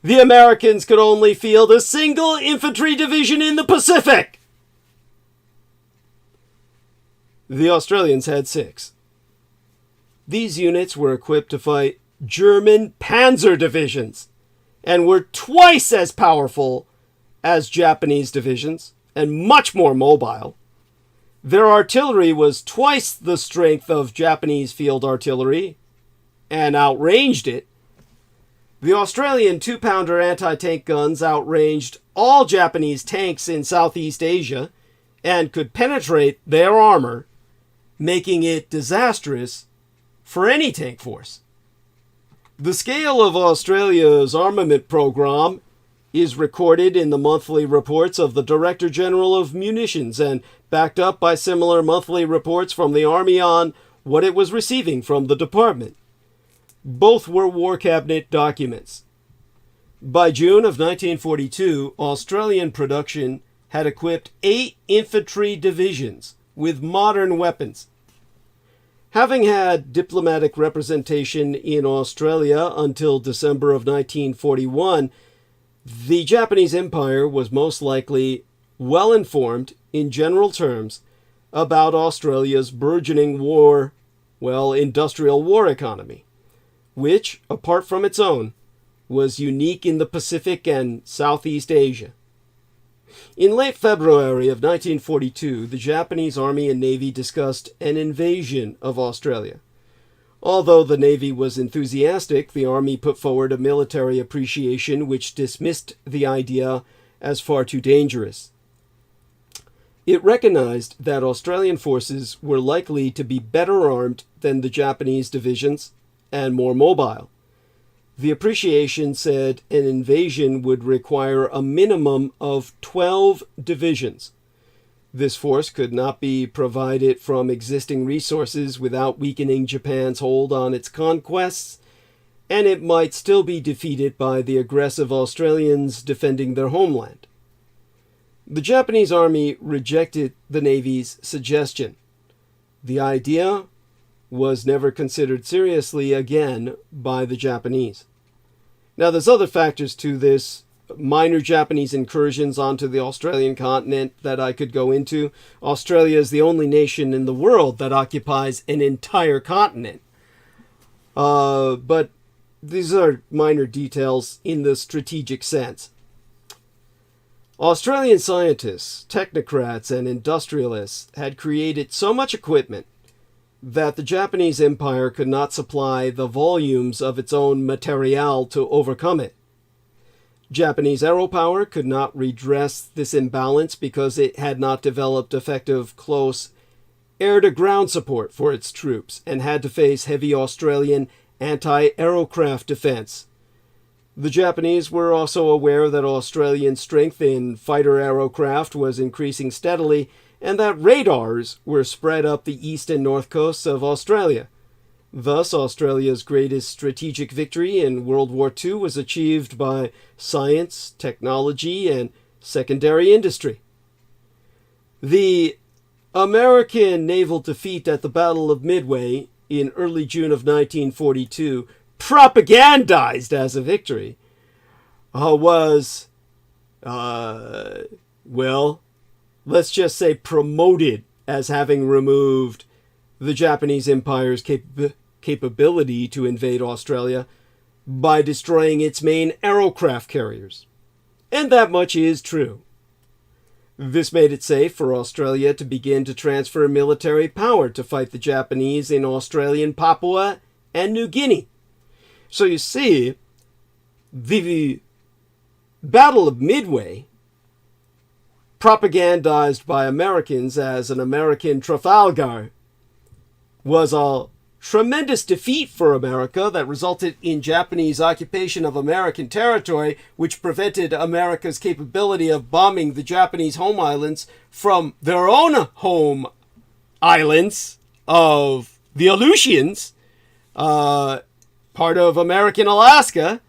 The Americans could only field a single infantry division in the Pacific. The Australians had 6. These units were equipped to fight German panzer divisions and were twice as powerful as Japanese divisions and much more mobile. Their artillery was twice the strength of Japanese field artillery and outranged it. The Australian 2-pounder anti-tank guns outranged all Japanese tanks in Southeast Asia and could penetrate their armor, making it disastrous for any tank force. The scale of Australia's armament program is recorded in the monthly reports of the Director General of Munitions and backed up by similar monthly reports from the Army on what it was receiving from the department. Both were War Cabinet documents. By June of 1942, Australian production had equipped 8 infantry divisions with modern weapons. Having had diplomatic representation in Australia until December of 1941, the Japanese Empire was most likely well informed in general terms about Australia's burgeoning industrial war economy, which, apart from its own, was unique in the Pacific and Southeast Asia. In late February of 1942, the Japanese Army and Navy discussed an invasion of Australia. Although the Navy was enthusiastic, the Army put forward a military appreciation which dismissed the idea as far too dangerous. It recognized that Australian forces were likely to be better armed than the Japanese divisions and more mobile. The appreciation said an invasion would require a minimum of 12 divisions. This force could not be provided from existing resources without weakening Japan's hold on its conquests, and it might still be defeated by the aggressive Australians defending their homeland. The Japanese Army rejected the Navy's suggestion. The idea was never considered seriously again by the Japanese. Now, there's other factors to this. Minor Japanese incursions onto the Australian continent that I could go into. Australia is the only nation in the world that occupies an entire continent. But these are minor details in the strategic sense. Australian scientists, technocrats, and industrialists had created so much equipment that the Japanese Empire could not supply the volumes of its own material to overcome it. Japanese aero power could not redress this imbalance because it had not developed effective close air-to-ground support for its troops and had to face heavy Australian anti-aircraft defense. The Japanese were also aware that Australian strength in fighter aircraft was increasing steadily and that radars were spread up the east and north coasts of Australia. Thus, Australia's greatest strategic victory in World War II was achieved by science, technology, and secondary industry. The American naval defeat at the Battle of Midway in early June of 1942, propagandized as a victory, was, let's just say promoted as having removed the Japanese Empire's capability to invade Australia by destroying its main aerocraft carriers. And that much is true. This made it safe for Australia to begin to transfer military power to fight the Japanese in Australian Papua and New Guinea. So you see, the Battle of Midway, propagandized by Americans as an American Trafalgar, was a tremendous defeat for America that resulted in Japanese occupation of American territory, which prevented America's capability of bombing the Japanese home islands from their own home islands of the Aleutians, part of American Alaska,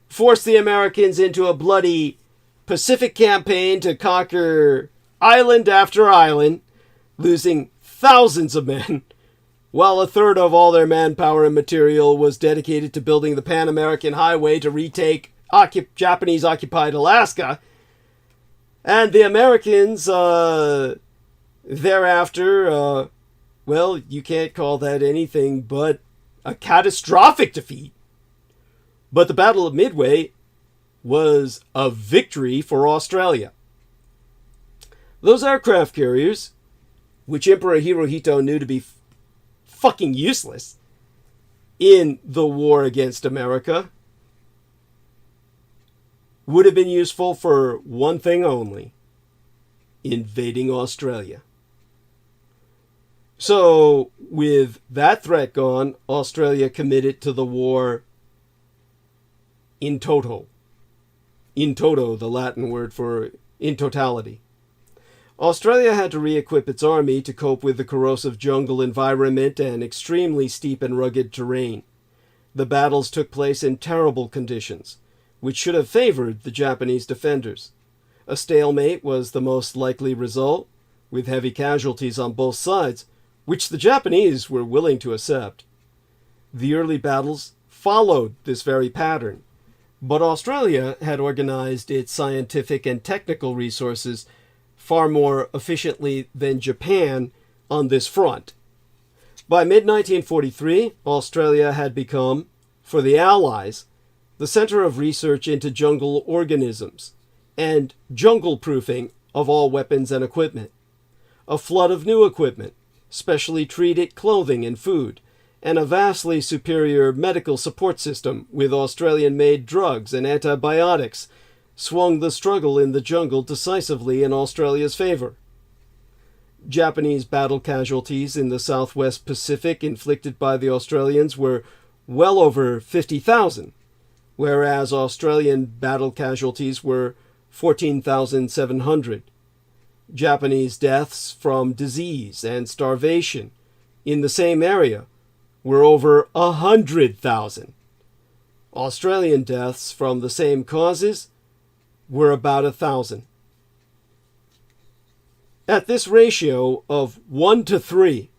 forced the Americans into a bloody Pacific campaign to conquer island after island, losing thousands of men, while a third of all their manpower and material was dedicated to building the Pan-American Highway to retake Japanese-occupied Alaska. And the Americans, thereafter, well, you can't call that anything but a catastrophic defeat. But the Battle of Midway was a victory for Australia. Those aircraft carriers, which Emperor Hirohito knew to be fucking useless in the war against America, would have been useful for one thing only: invading Australia. So, with that threat gone, Australia committed to the war in toto. In toto, the Latin word for in totality. Australia had to re-equip its army to cope with the corrosive jungle environment and extremely steep and rugged terrain. The battles took place in terrible conditions, which should have favored the Japanese defenders. A stalemate was the most likely result, with heavy casualties on both sides, which the Japanese were willing to accept. The early battles followed this very pattern, but Australia had organized its scientific and technical resources far more efficiently than Japan on this front. By mid-1943, Australia had become, for the Allies, the center of research into jungle organisms and jungle-proofing of all weapons and equipment. A flood of new equipment, specially treated clothing and food, and a vastly superior medical support system with Australian-made drugs and antibiotics swung the struggle in the jungle decisively in Australia's favor. Japanese battle casualties in the Southwest Pacific inflicted by the Australians were well over 50,000, whereas Australian battle casualties were 14,700. Japanese deaths from disease and starvation in the same area were over 100,000. Australian deaths from the same causes were about 1,000. At this ratio of 1 to 3,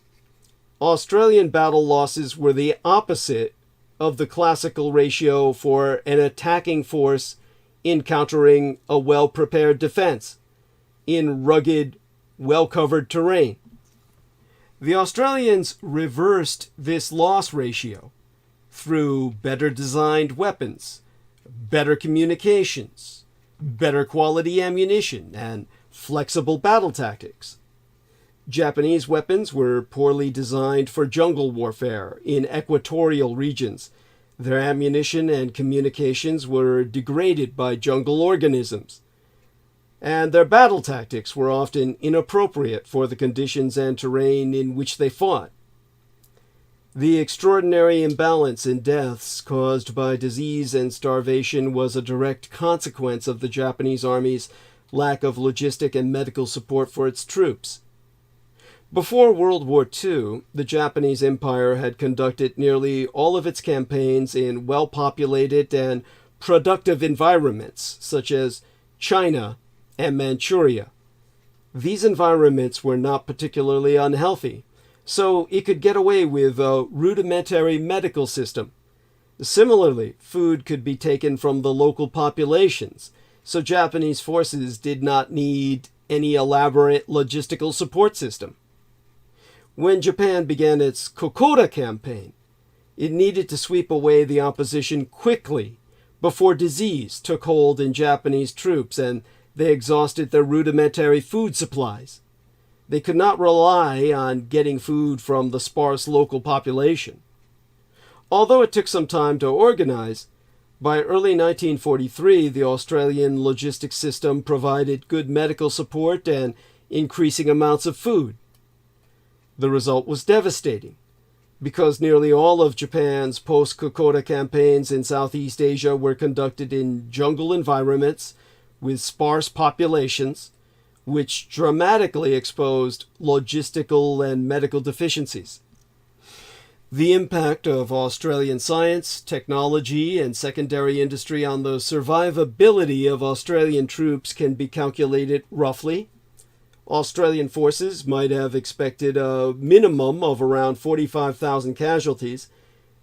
Australian battle losses were the opposite of the classical ratio for an attacking force encountering a well-prepared defense in rugged, well-covered terrain. The Australians reversed this loss ratio through better designed weapons, better communications, better quality ammunition, and flexible battle tactics. Japanese weapons were poorly designed for jungle warfare in equatorial regions. Their ammunition and communications were degraded by jungle organisms, and their battle tactics were often inappropriate for the conditions and terrain in which they fought. The extraordinary imbalance in deaths caused by disease and starvation was a direct consequence of the Japanese army's lack of logistic and medical support for its troops. Before World War II, the Japanese Empire had conducted nearly all of its campaigns in well-populated and productive environments, such as China and Manchuria. These environments were not particularly unhealthy, so it could get away with a rudimentary medical system. Similarly, food could be taken from the local populations, so Japanese forces did not need any elaborate logistical support system. When Japan began its Kokoda campaign, it needed to sweep away the opposition quickly before disease took hold in Japanese troops and they exhausted their rudimentary food supplies. They could not rely on getting food from the sparse local population. Although it took some time to organize, by early 1943 the Australian logistics system provided good medical support and increasing amounts of food. The result was devastating, because nearly all of Japan's post-Kokoda campaigns in Southeast Asia were conducted in jungle environments with sparse populations, which dramatically exposed logistical and medical deficiencies. The impact of Australian science, technology, and secondary industry on the survivability of Australian troops can be calculated roughly. Australian forces might have expected a minimum of around 45,000 casualties,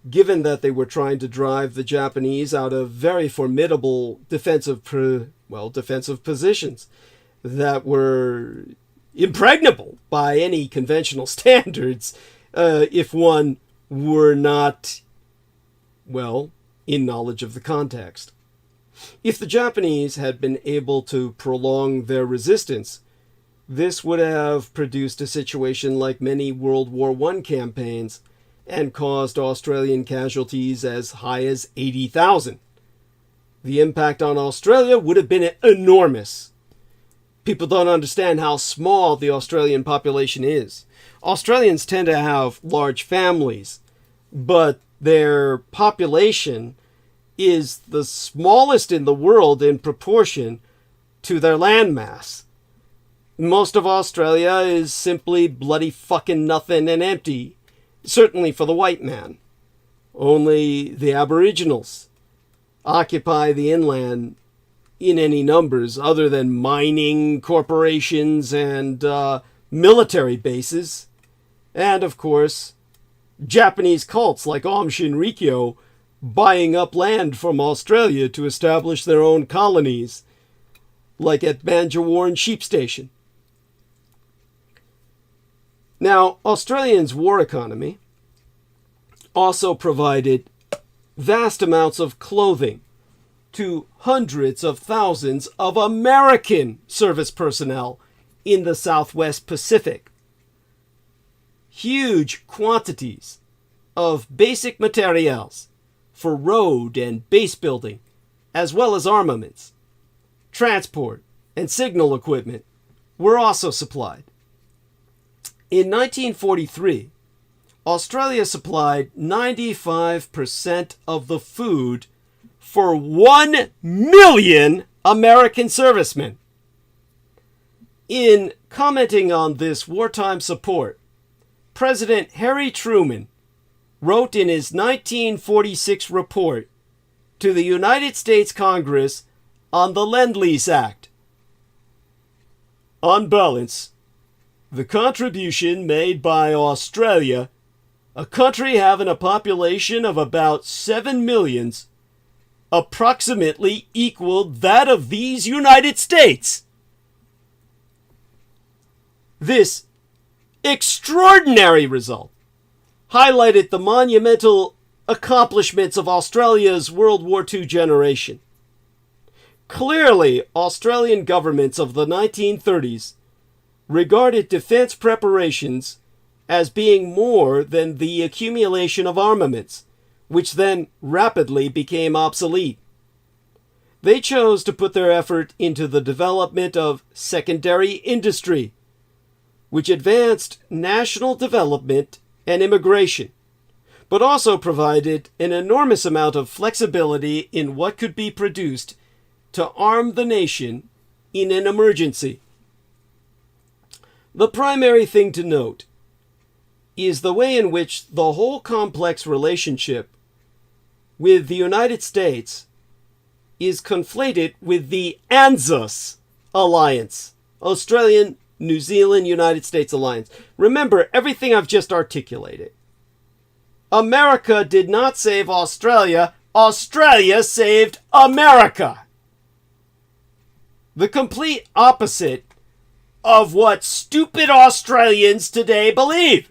given that they were trying to drive the Japanese out of very formidable defensive positions that were impregnable by any conventional standards, if one were not, in knowledge of the context. If the Japanese had been able to prolong their resistance, this would have produced a situation like many World War I campaigns and caused Australian casualties as high as 80,000. The impact on Australia would have been enormous. People don't understand how small the Australian population is. Australians tend to have large families, but their population is the smallest in the world in proportion to their landmass. Most of Australia is simply bloody fucking nothing and empty, certainly for the white man. Only the Aboriginals occupy the inland in any numbers other than mining corporations and military bases. And, of course, Japanese cults like Aum Shinrikyo buying up land from Australia to establish their own colonies, like at Banjawarn Sheep Station. Now, Australians' war economy also provided vast amounts of clothing to hundreds of thousands of American service personnel in the Southwest Pacific. Huge quantities of basic materials for road and base building, as well as armaments, transport, and signal equipment were also supplied. In 1943, Australia supplied 95% of the food for 1 million American servicemen. In commenting on this wartime support, President Harry Truman wrote in his 1946 report to the United States Congress on the Lend-Lease Act, "On balance, the contribution made by Australia, a country having a population of about 7 millions, approximately equaled that of these United States." This extraordinary result highlighted the monumental accomplishments of Australia's World War II generation. Clearly, Australian governments of the 1930s regarded defense preparations as being more than the accumulation of armaments, which then rapidly became obsolete. They chose to put their effort into the development of secondary industry, which advanced national development and immigration, but also provided an enormous amount of flexibility in what could be produced to arm the nation in an emergency. The primary thing to note is the way in which the whole complex relationship with the United States is conflated with the Anzus alliance, Australian, New Zealand, United States alliance. Remember everything I've just articulated. America did not save Australia. Australia saved America. The complete opposite of what stupid Australians today believe.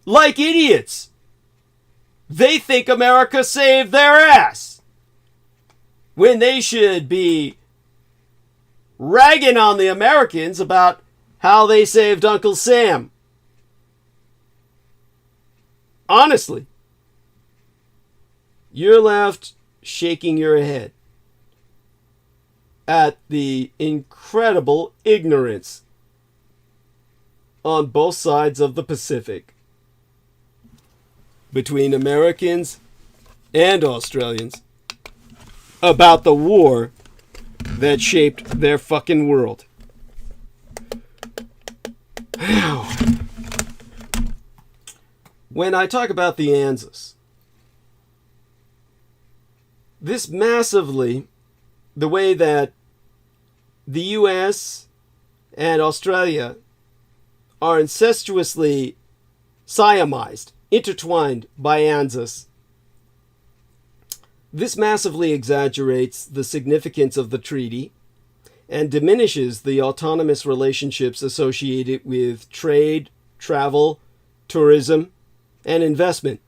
Like idiots. They think America saved their ass, when they should be ragging on the Americans about how they saved Uncle Sam. Honestly, you're left shaking your head at the incredible ignorance on both sides of the Pacific between Americans and Australians about the war that shaped their fucking world. when I talk about the Anzus, this massively, the way that the US and Australia are incestuously siamized, intertwined by Anzus, this massively exaggerates the significance of the treaty and diminishes the autonomous relationships associated with trade, travel, tourism, and investment.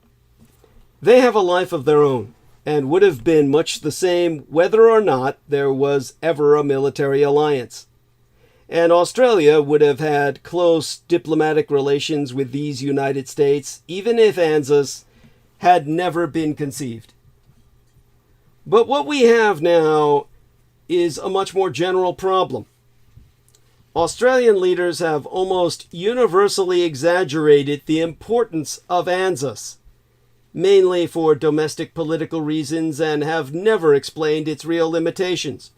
They have a life of their own and would have been much the same whether or not there was ever a military alliance. And Australia would have had close diplomatic relations with these United States even if Anzus had never been conceived. But what we have now is a much more general problem. Australian leaders have almost universally exaggerated the importance of Anzus, mainly for domestic political reasons, and have never explained its real limitations.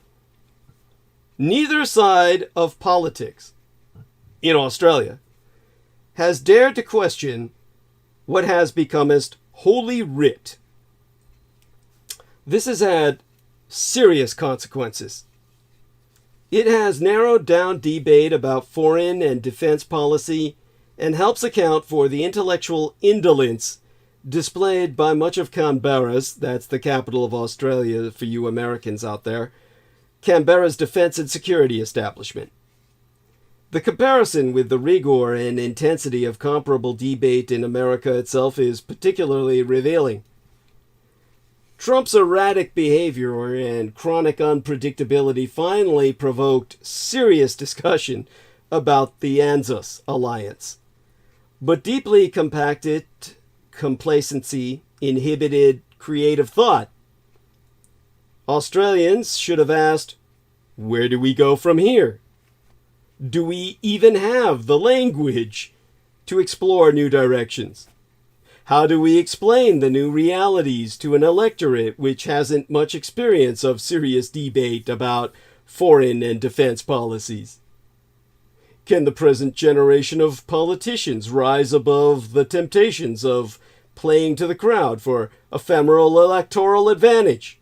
Neither side of politics in Australia has dared to question what has become as holy writ. This has had serious consequences. It has narrowed down debate about foreign and defense policy and helps account for the intellectual indolence displayed by much of Canberra's, that's the capital of Australia for you Americans out there, Canberra's defense and security establishment. The comparison with the rigor and intensity of comparable debate in America itself is particularly revealing. Trump's erratic behavior and chronic unpredictability finally provoked serious discussion about the Anzus alliance. But deeply compacted complacency inhibited creative thought. Australians should have asked, where do we go from here? Do we even have the language to explore new directions? How do we explain the new realities to an electorate which hasn't much experience of serious debate about foreign and defense policies? Can the present generation of politicians rise above the temptations of playing to the crowd for ephemeral electoral advantage?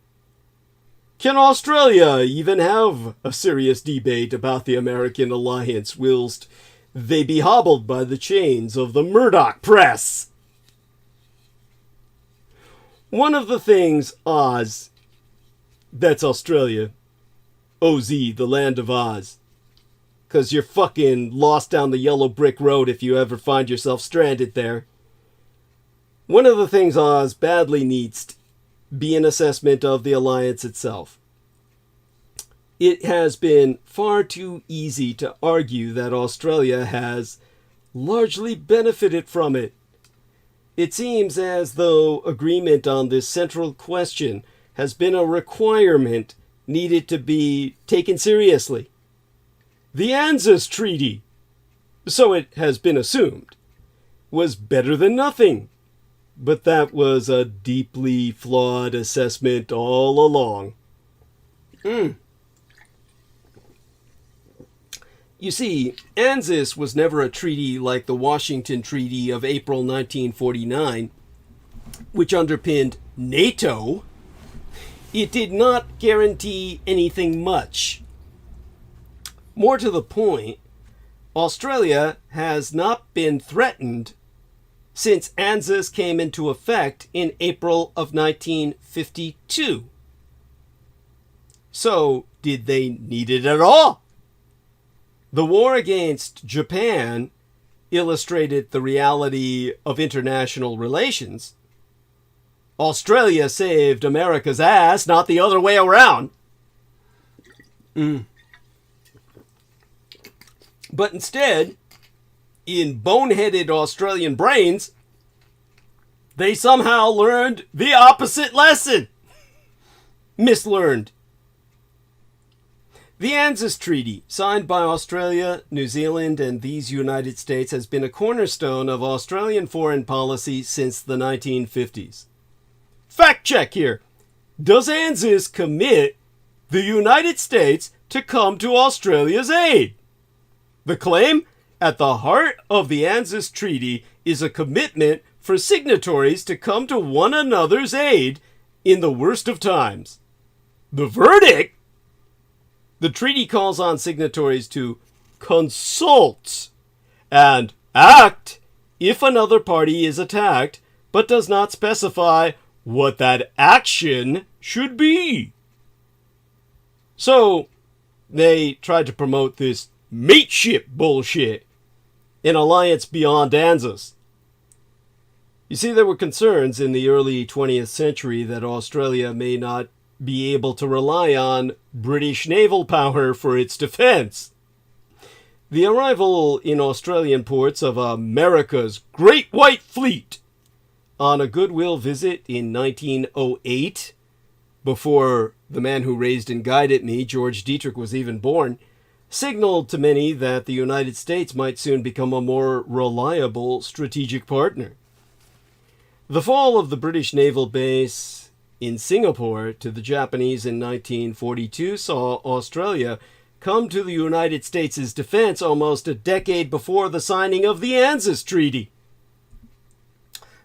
Can Australia even have a serious debate about the American alliance whilst they be hobbled by the chains of the Murdoch press? One of the things Oz, that's Australia, OZ, the land of Oz, because you're fucking lost down the yellow brick road if you ever find yourself stranded there. One of the things Oz badly needs be an assessment of the alliance itself. It has been far too easy to argue that Australia has largely benefited from it. It seems as though agreement on this central question has been a requirement needed to be taken seriously. The Anzus Treaty, so it has been assumed, was better than nothing. But that was a deeply flawed assessment all along. You see, Anzus was never a treaty like the Washington Treaty of April 1949, which underpinned NATO. It did not guarantee anything much. More to the point, Australia has not been threatened since Anzus came into effect in April of 1952. So, did they need it at all? The war against Japan illustrated the reality of international relations. Australia saved America's ass, not the other way around. But instead, in boneheaded Australian brains, they somehow learned the opposite lesson. Mislearned. The Anzus Treaty, signed by Australia, New Zealand, and these United States, has been a cornerstone of Australian foreign policy since the 1950s. Fact check here. Does Anzus commit the United States to come to Australia's aid? The claim at the heart of the Anzus Treaty is a commitment for signatories to come to one another's aid in the worst of times. The verdict? The treaty calls on signatories to consult and act if another party is attacked, but does not specify what that action should be. So, they tried to promote this mateship bullshit, an alliance beyond Anzus. You see, there were concerns in the early 20th century that Australia may not be able to rely on British naval power for its defense. The arrival in Australian ports of America's Great White Fleet on a goodwill visit in 1908, before the man who raised and guided me, George Dietrich, was even born, signaled to many that the United States might soon become a more reliable strategic partner. The fall of the British naval base in Singapore to the Japanese in 1942 saw Australia come to the United States' defense almost a decade before the signing of the Anzus Treaty.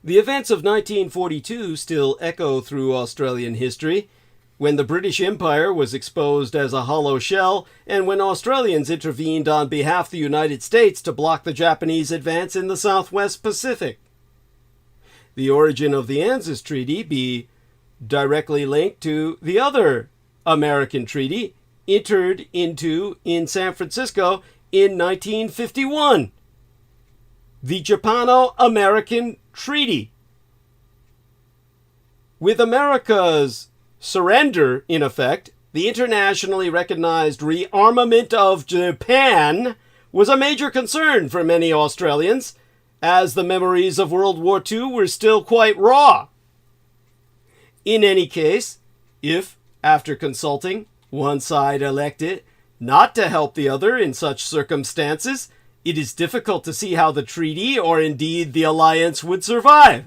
The events of 1942 still echo through Australian history, when the British Empire was exposed as a hollow shell, and when Australians intervened on behalf of the United States to block the Japanese advance in the Southwest Pacific. The origin of the Anzus Treaty be directly linked to the other American treaty entered into in San Francisco in 1951, the Japano-American Treaty. With America's surrender, in effect, the internationally recognized rearmament of Japan was a major concern for many Australians, as the memories of World War II were still quite raw. In any case, if, after consulting, one side elected not to help the other in such circumstances, it is difficult to see how the treaty, or indeed the alliance, would survive.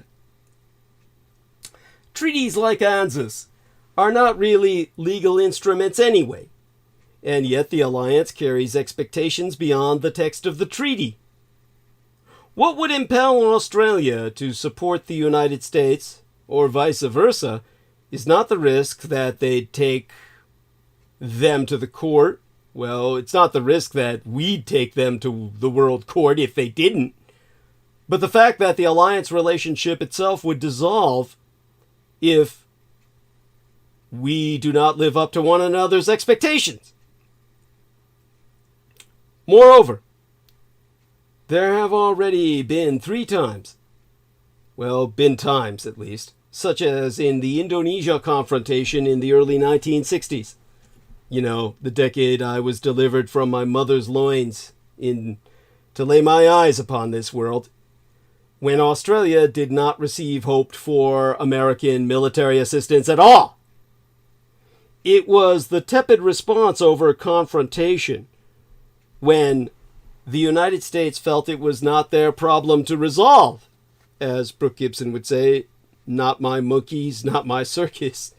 Treaties like Anzus are not really legal instruments anyway, and yet the alliance carries expectations beyond the text of the treaty. What would impel Australia to support the United States, or vice versa, is not the risk that they'd take them to the court. Well, it's not the risk that we'd take them to the World Court if they didn't, but the fact that the alliance relationship itself would dissolve if we do not live up to one another's expectations. Moreover, there have already been 3 times, been times at least, such as in the Indonesia confrontation in the early 1960s. You know, the decade I was delivered from my mother's loins to lay my eyes upon this world, when Australia did not receive hoped-for American military assistance at all. It was the tepid response over confrontation when the United States felt it was not their problem to resolve. As Brooke Gibson would say, not my monkeys, not my circus.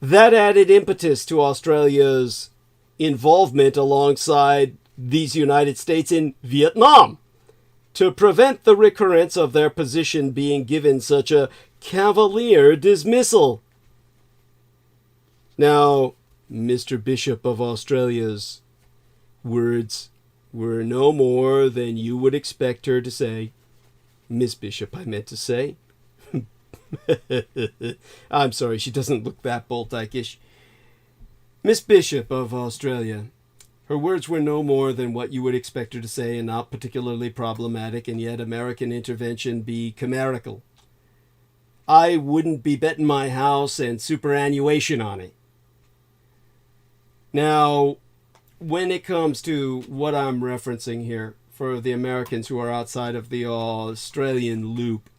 That added impetus to Australia's involvement alongside these United States in Vietnam to prevent the recurrence of their position being given such a cavalier dismissal. Now, Mr. Bishop of Australia's words were no more than you would expect her to say. Miss Bishop, I meant to say. I'm sorry, she doesn't look that Bolt-like-ish. Miss Bishop of Australia. Her words were no more than what you would expect her to say, and not particularly problematic, and yet American intervention be chimerical. I wouldn't be betting my house and superannuation on it. Now, when it comes to what I'm referencing here, for the Americans who are outside of the Australian loop,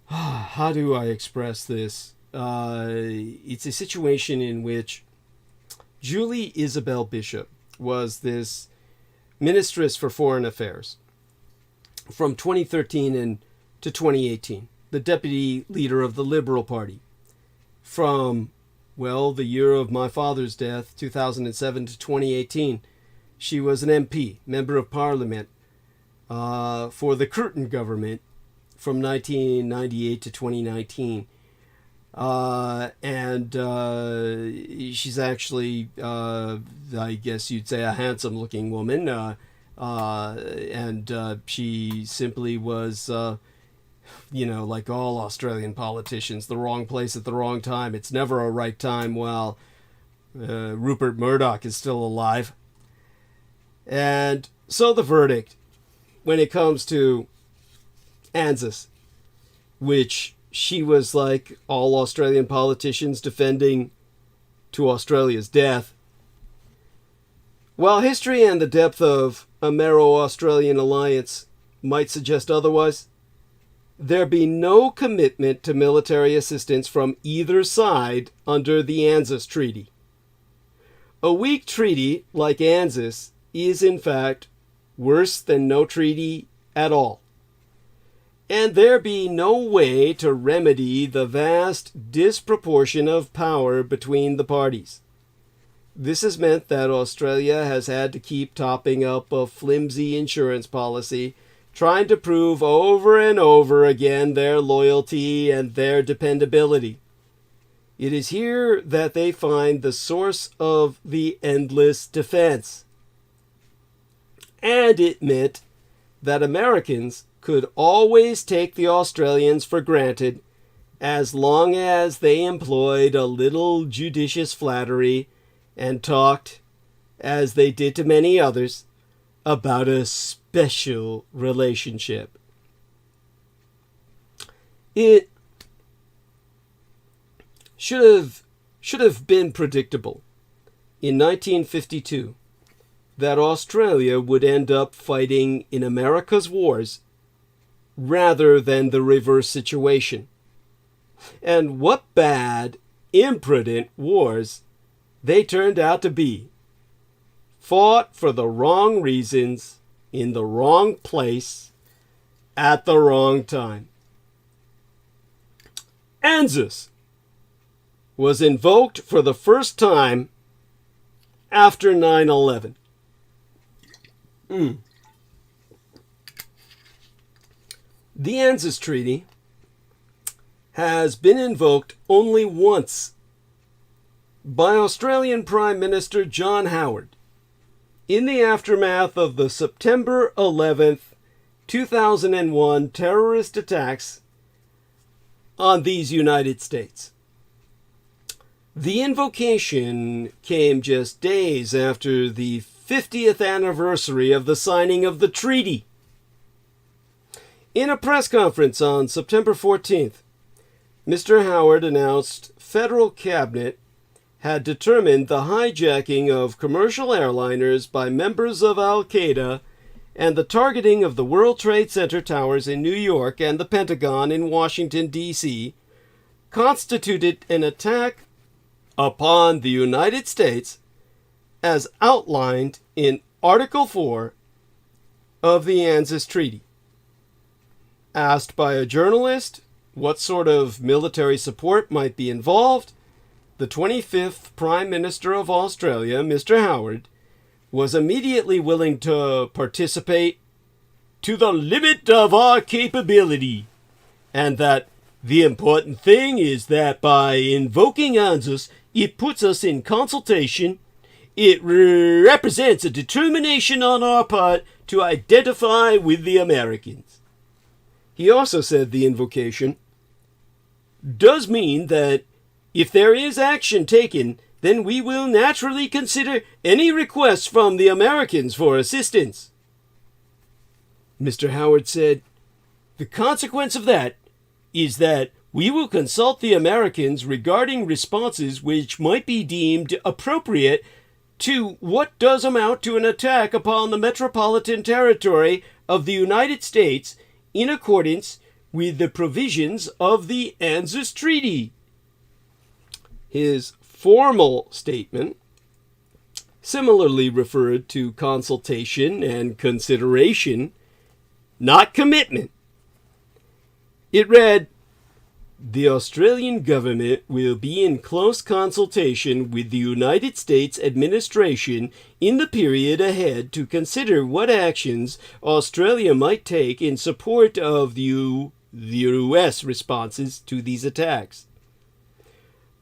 how do I express this? It's a situation in which Julie Isabel Bishop was this ministress for foreign affairs from 2013 to 2018, the deputy leader of the Liberal Party from, the year of my father's death, 2007 to 2018. She was an MP, Member of Parliament, for the Curtin government from 1998 to 2019. She's actually, I guess you'd say, a handsome-looking woman. She simply was, like all Australian politicians, the wrong place at the wrong time. It's never a right time while Rupert Murdoch is still alive. And so the verdict, when it comes to Anzus, which she was like all Australian politicians defending to Australia's death. While history and the depth of Amero-Australian alliance might suggest otherwise, there be no commitment to military assistance from either side under the Anzus Treaty. A weak treaty like Anzus is, in fact, worse than no treaty at all. And there be no way to remedy the vast disproportion of power between the parties. This has meant that Australia has had to keep topping up a flimsy insurance policy, trying to prove over and over again their loyalty and their dependability. It is here that they find the source of the endless defense. And it meant that Americans could always take the Australians for granted as long as they employed a little judicious flattery and talked, as they did to many others, about a special relationship. It should have been predictable in 1952 that Australia would end up fighting in America's wars rather than the reverse situation. And what bad, imprudent wars they turned out to be. Fought for the wrong reasons, in the wrong place, at the wrong time. Anzus was invoked for the first time after 9/11. The Anzus Treaty has been invoked only once by Australian Prime Minister John Howard in the aftermath of the September 11th, 2001 terrorist attacks on these United States. The invocation came just days after the 50th anniversary of the signing of the treaty. In a press conference on September 14th, Mr. Howard announced federal cabinet had determined the hijacking of commercial airliners by members of Al-Qaeda and the targeting of the World Trade Center towers in New York and the Pentagon in Washington, D.C. constituted an attack upon the United States as outlined in Article 4 of the Anzus Treaty. Asked by a journalist what sort of military support might be involved, the 25th Prime Minister of Australia, Mr. Howard, was immediately willing to participate to the limit of our capability, and that the important thing is that by invoking Anzus, it puts us in consultation. It represents a determination on our part to identify with the Americans. He also said the invocation does mean that if there is action taken, then we will naturally consider any requests from the Americans for assistance. Mr. Howard said, the consequence of that is that we will consult the Americans regarding responses which might be deemed appropriate to what does amount to an attack upon the metropolitan territory of the United States in accordance with the provisions of the Anzus Treaty. His formal statement similarly referred to consultation and consideration, not commitment. It read, the Australian government will be in close consultation with the United States administration in the period ahead to consider what actions Australia might take in support of the the US responses to these attacks.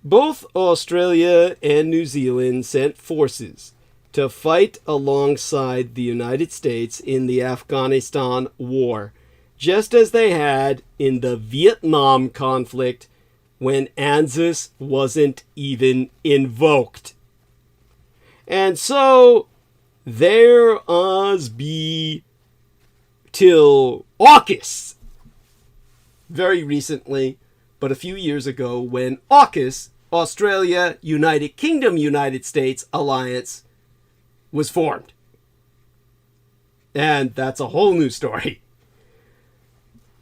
Both Australia and New Zealand sent forces to fight alongside the United States in the Afghanistan War, just as they had in the Vietnam conflict when Anzus wasn't even invoked. And so there be till AUKUS very recently, but a few years ago, when AUKUS, Australia, United Kingdom, United States alliance, was formed. And that's a whole new story.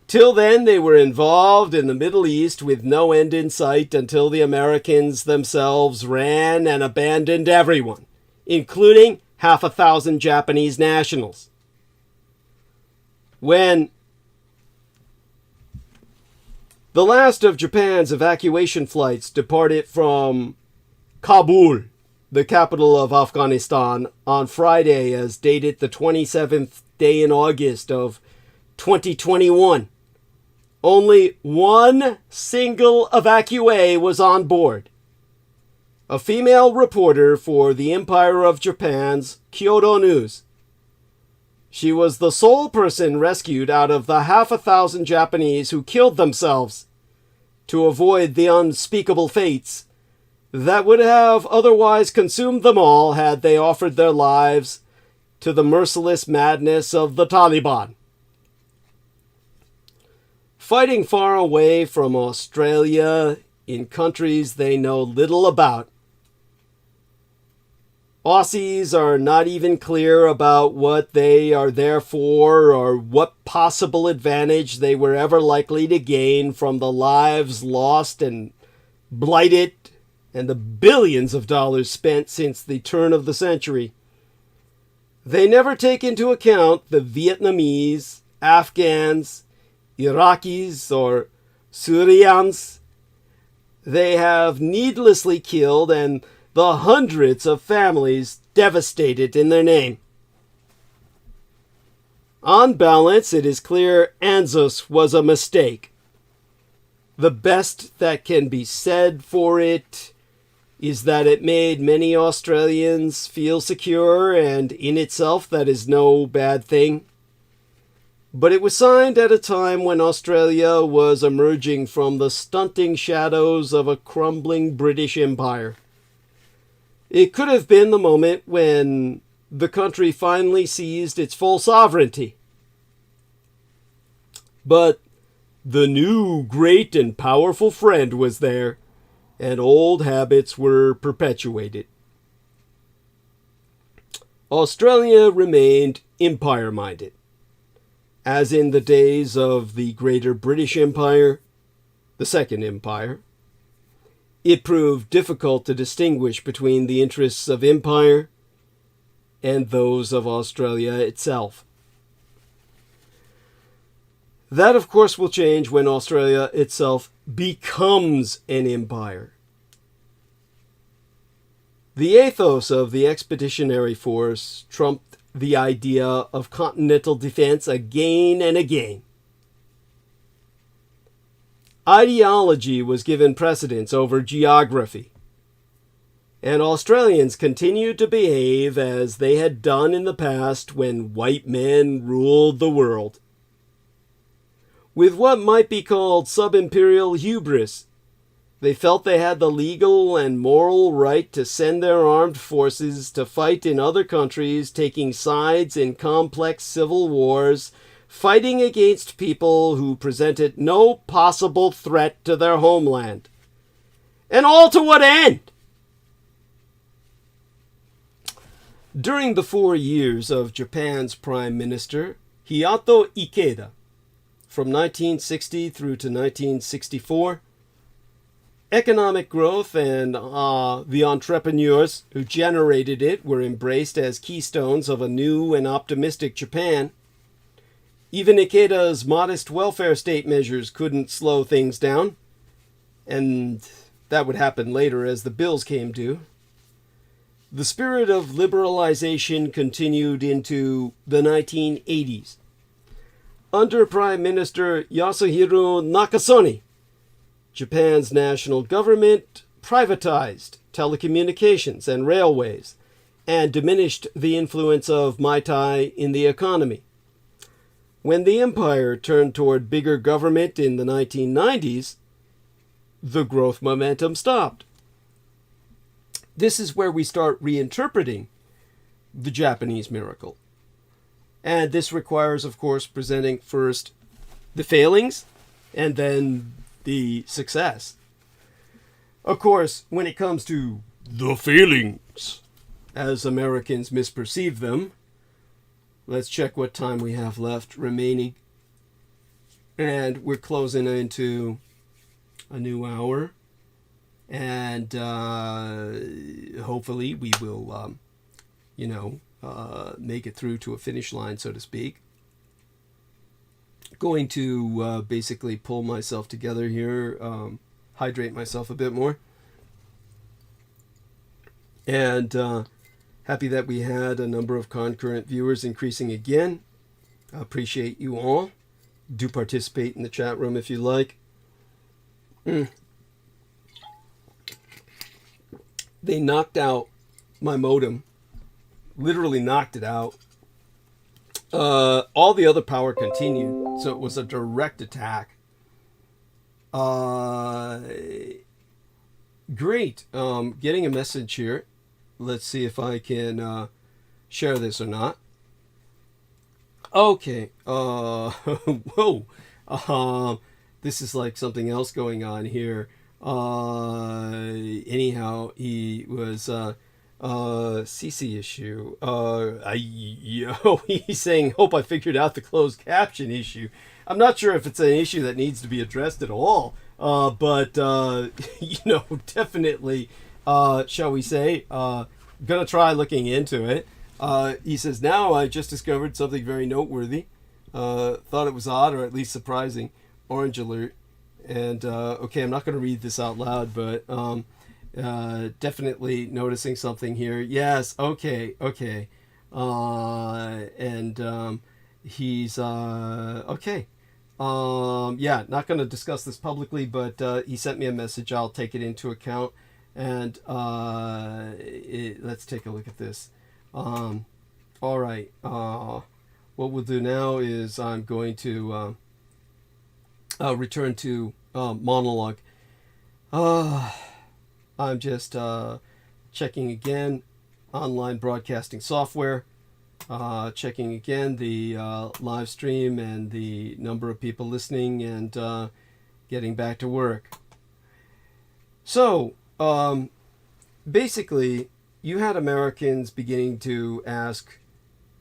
Till then, they were involved in the Middle East with no end in sight until the Americans themselves ran and abandoned everyone, including 500,000 Japanese nationals. When the last of Japan's evacuation flights departed from Kabul, the capital of Afghanistan, on Friday, as dated the 27th day in August of 2021, only one single evacuee was on board. A female reporter for the Empire of Japan's Kyodo News. She was the sole person rescued out of the 500,000 Japanese who killed themselves to avoid the unspeakable fates that would have otherwise consumed them all had they offered their lives to the merciless madness of the Taliban. Fighting far away from Australia in countries they know little about, Aussies are not even clear about what they are there for or what possible advantage they were ever likely to gain from the lives lost and blighted and the billions of dollars spent since the turn of the century. They never take into account the Vietnamese, Afghans, Iraqis, or Syrians they have needlessly killed and the hundreds of families devastated in their name. On balance, it is clear Anzus was a mistake. The best that can be said for it is that it made many Australians feel secure, and in itself that is no bad thing. But it was signed at a time when Australia was emerging from the stunting shadows of a crumbling British Empire. It could have been the moment when the country finally seized its full sovereignty. But the new great and powerful friend was there, and old habits were perpetuated. Australia remained empire-minded. As in the days of the Greater British Empire, the Second Empire, it proved difficult to distinguish between the interests of empire and those of Australia itself. That, of course, will change when Australia itself becomes an empire. The ethos of the Expeditionary Force trumped the idea of continental defense again and again. Ideology was given precedence over geography, and Australians continued to behave as they had done in the past when white men ruled the world. With what might be called sub-imperial hubris, they felt they had the legal and moral right to send their armed forces to fight in other countries, taking sides in complex civil wars, fighting against people who presented no possible threat to their homeland. And all to what end? During the 4 years of Japan's Prime Minister, Hiyato Ikeda, from 1960 through to 1964, economic growth and the entrepreneurs who generated it were embraced as keystones of a new and optimistic Japan. Even Ikeda's modest welfare state measures couldn't slow things down, and that would happen later as the bills came due. The spirit of liberalization continued into the 1980s. Under Prime Minister Yasuhiro Nakasone, Japan's national government privatized telecommunications and railways and diminished the influence of Maitai in the economy. When the empire turned toward bigger government in the 1990s, the growth momentum stopped. This is where we start reinterpreting the Japanese miracle. And this requires, of course, presenting first the failings and then the success. Of course, when it comes to the failings, as Americans misperceive them, let's check what time we have left remaining. And we're closing into a new hour. And hopefully we will, make it through to a finish line, so to speak. Going to basically pull myself together here, hydrate myself a bit more. And happy that we had a number of concurrent viewers increasing again. I appreciate you all. Do participate in the chat room if you like. They knocked out my modem. Literally knocked it out. All the other power continued, so it was a direct attack. Great. Getting a message here. Let's see if I can share this or not. Okay. Whoa. This is like something else going on here. Anyhow, he was CC issue. He's saying, hope I figured out the closed caption issue. I'm not sure if it's an issue that needs to be addressed at all. But definitely, shall we say, gonna try looking into it. He says, now I just discovered something very noteworthy. Thought it was odd or at least surprising. Orange alert. And, okay, I'm not going to read this out loud, but definitely noticing something here. Yes, okay. He's, okay. Yeah, not going to discuss this publicly, but he sent me a message. I'll take it into account. And let's take a look at this. All right. What we'll do now is I'm going to return to monologue. I'm just checking again online broadcasting software. Checking again the live stream and the number of people listening, and getting back to work. So, basically, you had Americans beginning to ask,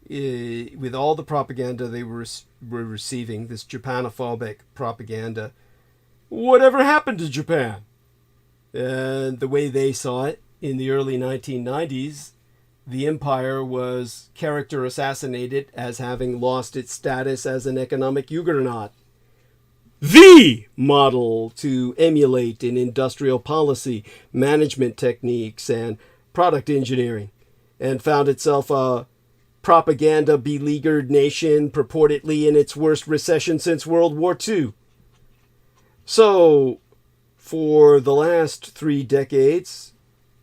with all the propaganda they were receiving, this Japanophobic propaganda, whatever happened to Japan? And the way they saw it in the early 1990s, the empire was character assassinated as having lost its status as an economic juggernaut. The model to emulate in industrial policy, management techniques, and product engineering, and found itself a propaganda-beleaguered nation purportedly in its worst recession since World War II. So, for the last 3 decades,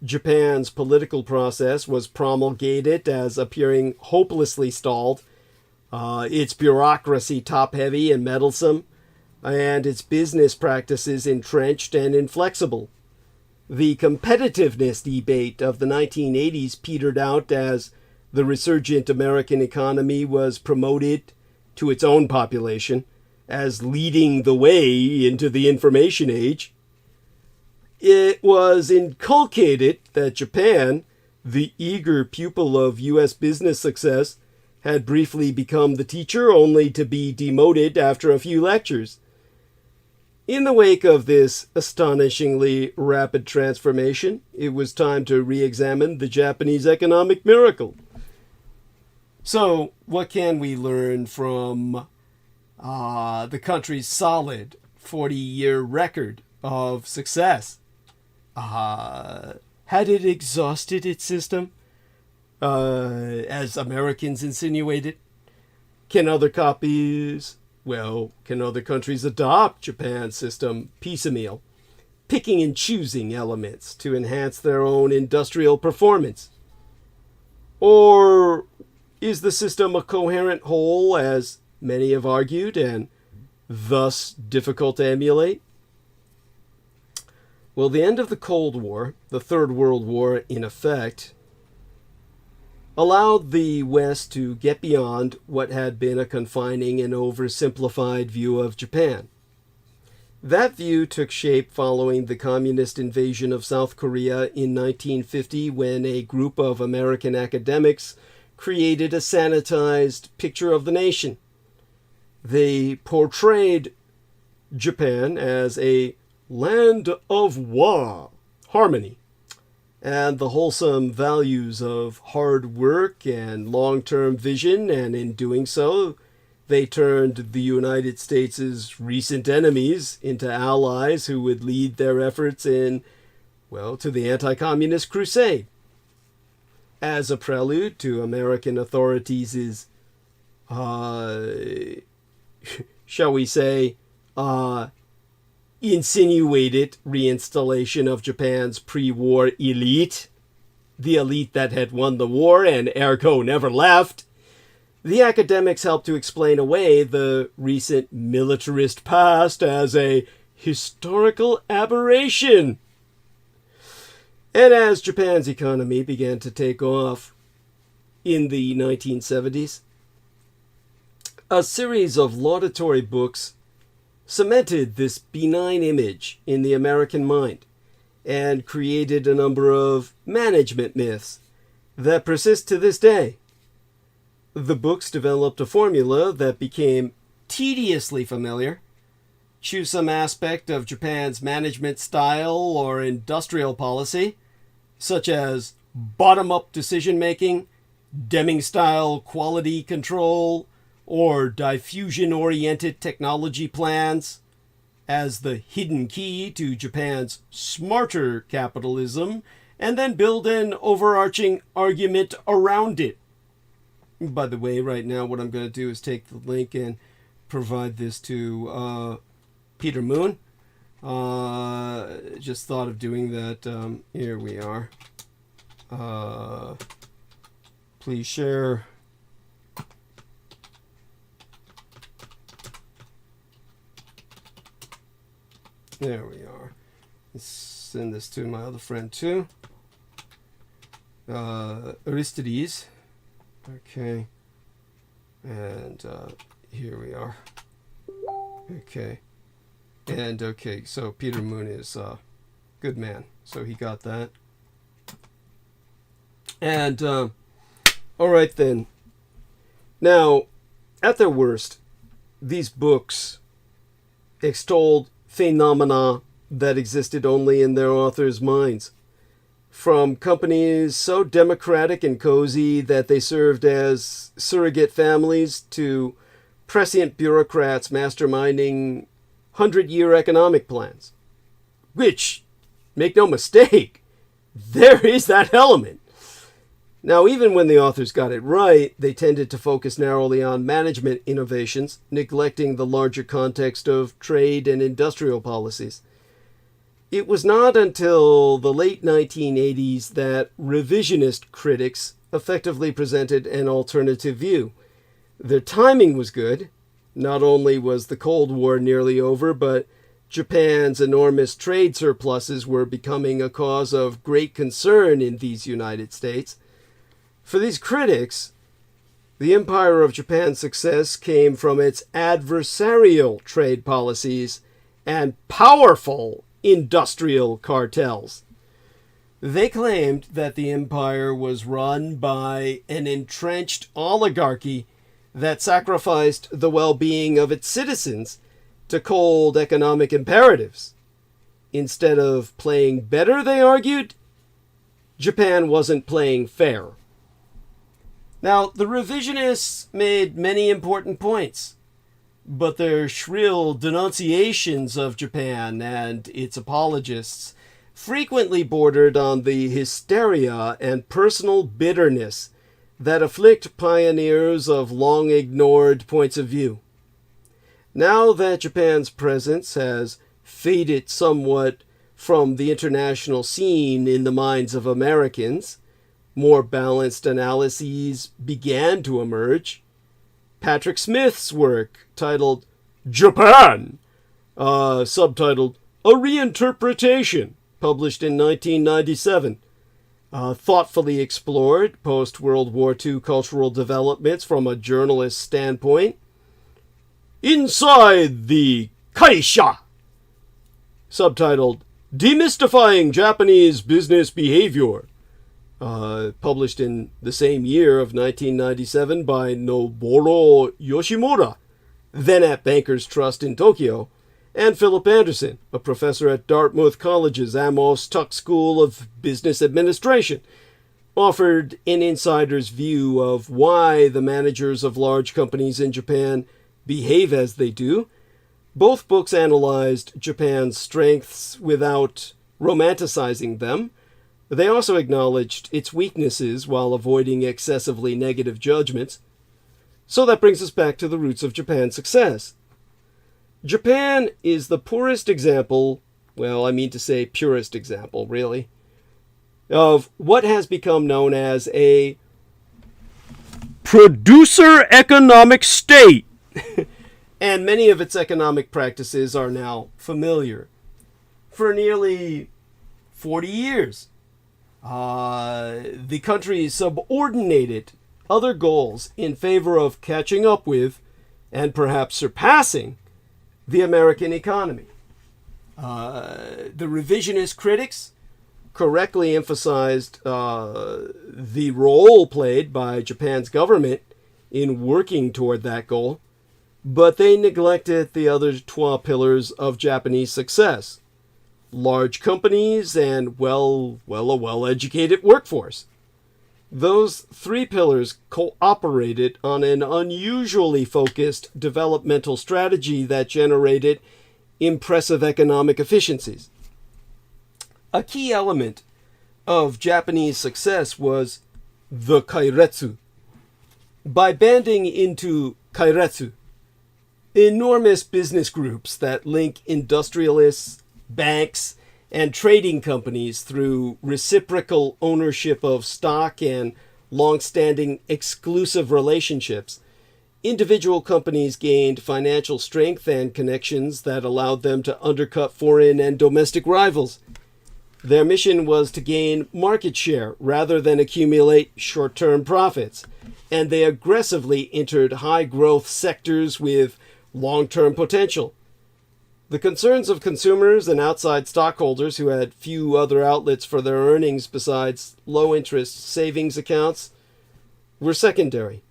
Japan's political process was promulgated as appearing hopelessly stalled, its bureaucracy top-heavy and meddlesome, and its business practices entrenched and inflexible. The competitiveness debate of the 1980s petered out as the resurgent American economy was promoted to its own population as leading the way into the information age. It was inculcated that Japan, the eager pupil of U.S. business success, had briefly become the teacher only to be demoted after a few lectures. In the wake of this astonishingly rapid transformation, it was time to re-examine the Japanese economic miracle. So, what can we learn from the country's solid 40-year record of success? Had it exhausted its system, as Americans insinuated? Can other copies well, can other countries adopt Japan's system piecemeal, picking and choosing elements to enhance their own industrial performance? Or is the system a coherent whole, as many have argued, and thus difficult to emulate? Well, the end of the Cold War, the Third World War in effect, allowed the West to get beyond what had been a confining and oversimplified view of Japan. That view took shape following the communist invasion of South Korea in 1950, when a group of American academics created a sanitized picture of the nation. They portrayed Japan as a land of harmony, and the wholesome values of hard work and long-term vision, and in doing so, they turned the United States' recent enemies into allies who would lead their efforts to the anti-communist crusade. As a prelude to American authorities' shall we say, insinuated reinstallation of Japan's pre-war elite, the elite that had won the war and ergo never left, the academics helped to explain away the recent militarist past as a historical aberration. And as Japan's economy began to take off in the 1970s, a series of laudatory books cemented this benign image in the American mind and created a number of management myths that persist to this day. The books developed a formula that became tediously familiar. Choose some aspect of Japan's management style or industrial policy, such as bottom-up decision-making, Deming-style quality control, or diffusion-oriented technology plans, as the hidden key to Japan's smarter capitalism, and then build an overarching argument around it. By the way, right now what I'm going to do is take the link and provide this to Peter Moon. Just thought of doing that. Here we are. Please share. There we are. Let's send this to my other friend too. Aristides. Okay. And here we are. Okay. And okay, so Peter Moon is a good man. So he got that. And all right then. Now, at their worst, these books extolled phenomena that existed only in their authors' minds. From companies so democratic and cozy that they served as surrogate families, to prescient bureaucrats masterminding 100-year economic plans. Which, make no mistake, there is that element. Now, even when the authors got it right, they tended to focus narrowly on management innovations, neglecting the larger context of trade and industrial policies. It was not until the late 1980s that revisionist critics effectively presented an alternative view. Their timing was good. Not only was the Cold War nearly over, but Japan's enormous trade surpluses were becoming a cause of great concern in these United States. For these critics, the empire of Japan's success came from its adversarial trade policies and powerful industrial cartels. They claimed that the empire was run by an entrenched oligarchy that sacrificed the well-being of its citizens to cold economic imperatives. Instead of playing better, they argued, Japan wasn't playing fair. Now, the revisionists made many important points, but their shrill denunciations of Japan and its apologists frequently bordered on the hysteria and personal bitterness that afflict pioneers of long-ignored points of view. Now that Japan's presence has faded somewhat from the international scene in the minds of Americans, more balanced analyses began to emerge. Patrick Smith's work, titled Japan, subtitled A Reinterpretation, published in 1997, thoughtfully explored post-World War II cultural developments from a journalist's standpoint. Inside the Kaisha, subtitled Demystifying Japanese Business Behavior, published in the same year of 1997 by Noboru Yoshimura, then at Bankers Trust in Tokyo, and Philip Anderson, a professor at Dartmouth College's Amos Tuck School of Business Administration, offered an insider's view of why the managers of large companies in Japan behave as they do. Both books analyzed Japan's strengths without romanticizing them. They also acknowledged its weaknesses while avoiding excessively negative judgments. So that brings us back to the roots of Japan's success. Japan is the poorest example, well, I mean to say purest example, really, of what has become known as a producer economic state. And many of its economic practices are now familiar. For nearly 40 years, the country subordinated other goals in favor of catching up with, and perhaps surpassing, the American economy. The revisionist critics correctly emphasized the role played by Japan's government in working toward that goal, but they neglected the other 12 pillars of Japanese success: large companies and, a well-educated workforce. Those three pillars cooperated on an unusually focused developmental strategy that generated impressive economic efficiencies. A key element of Japanese success was the kairetsu. By banding into kairetsu, enormous business groups that link industrialists, banks, and trading companies through reciprocal ownership of stock and long-standing exclusive relationships, individual companies gained financial strength and connections that allowed them to undercut foreign and domestic rivals. Their mission was to gain market share rather than accumulate short-term profits, and they aggressively entered high-growth sectors with long-term potential. The concerns of consumers and outside stockholders who had few other outlets for their earnings besides low-interest savings accounts were secondary.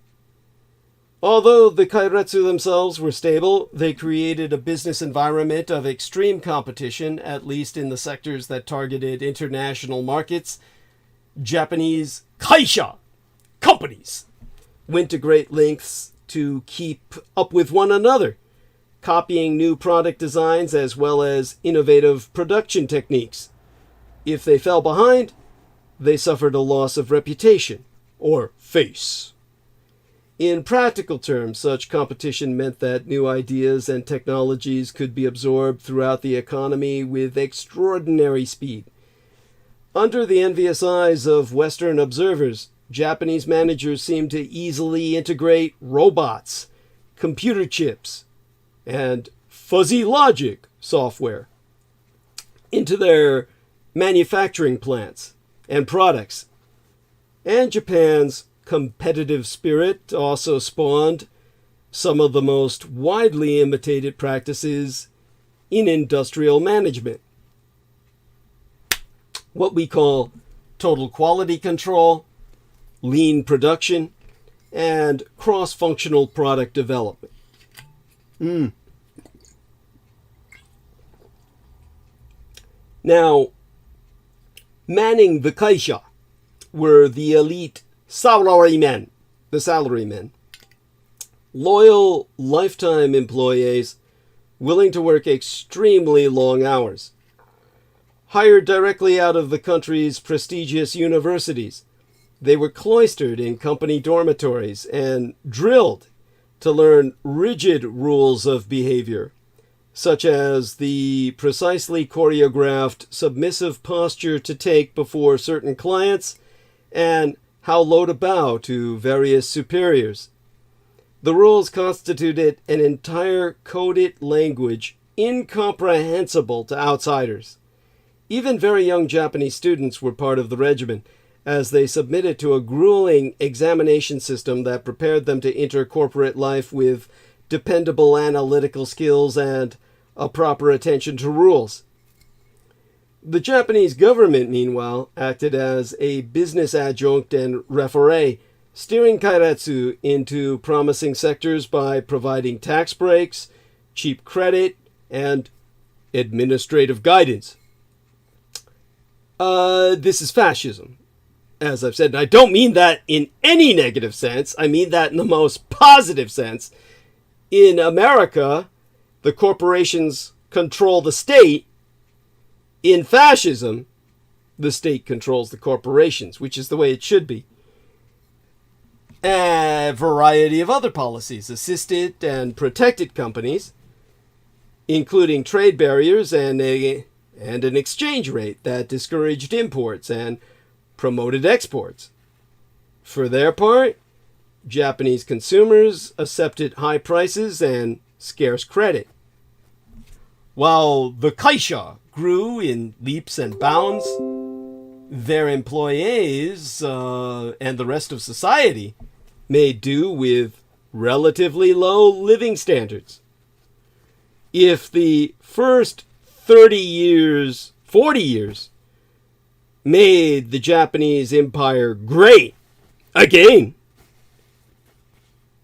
Although the kairetsu themselves were stable, they created a business environment of extreme competition, at least in the sectors that targeted international markets. Japanese kaisha, companies, went to great lengths to keep up with one another, copying new product designs as well as innovative production techniques. If they fell behind, they suffered a loss of reputation, or face. In practical terms, such competition meant that new ideas and technologies could be absorbed throughout the economy with extraordinary speed. Under the envious eyes of Western observers, Japanese managers seemed to easily integrate robots, computer chips, and fuzzy logic software into their manufacturing plants and products. And Japan's competitive spirit also spawned some of the most widely imitated practices in industrial management. What we call total quality control, lean production, and cross-functional product development. Now, manning the kaisha were the elite salarymen, the salarymen, loyal lifetime employees willing to work extremely long hours, hired directly out of the country's prestigious universities. They were cloistered in company dormitories and drilled to learn rigid rules of behavior, such as the precisely choreographed submissive posture to take before certain clients and how low to bow to various superiors. The rules constituted an entire coded language incomprehensible to outsiders. Even very young Japanese students were part of the regimen, as they submitted to a grueling examination system that prepared them to enter corporate life with dependable analytical skills and a proper attention to rules. The Japanese government, meanwhile, acted as a business adjunct and referee, steering kairetsu into promising sectors by providing tax breaks, cheap credit, and administrative guidance. This is fascism, as I've said, and I don't mean that in any negative sense. I mean that in the most positive sense. In America, the corporations control the state. In fascism, the state controls the corporations, which is the way it should be. A variety of other policies assisted and protected companies, including trade barriers and an exchange rate that discouraged imports and promoted exports. For their part, Japanese consumers accepted high prices and scarce credit, while the Kaisha grew in leaps and bounds. Their employees and the rest of society made do with relatively low living standards. If the first 40 years, made the Japanese empire great again,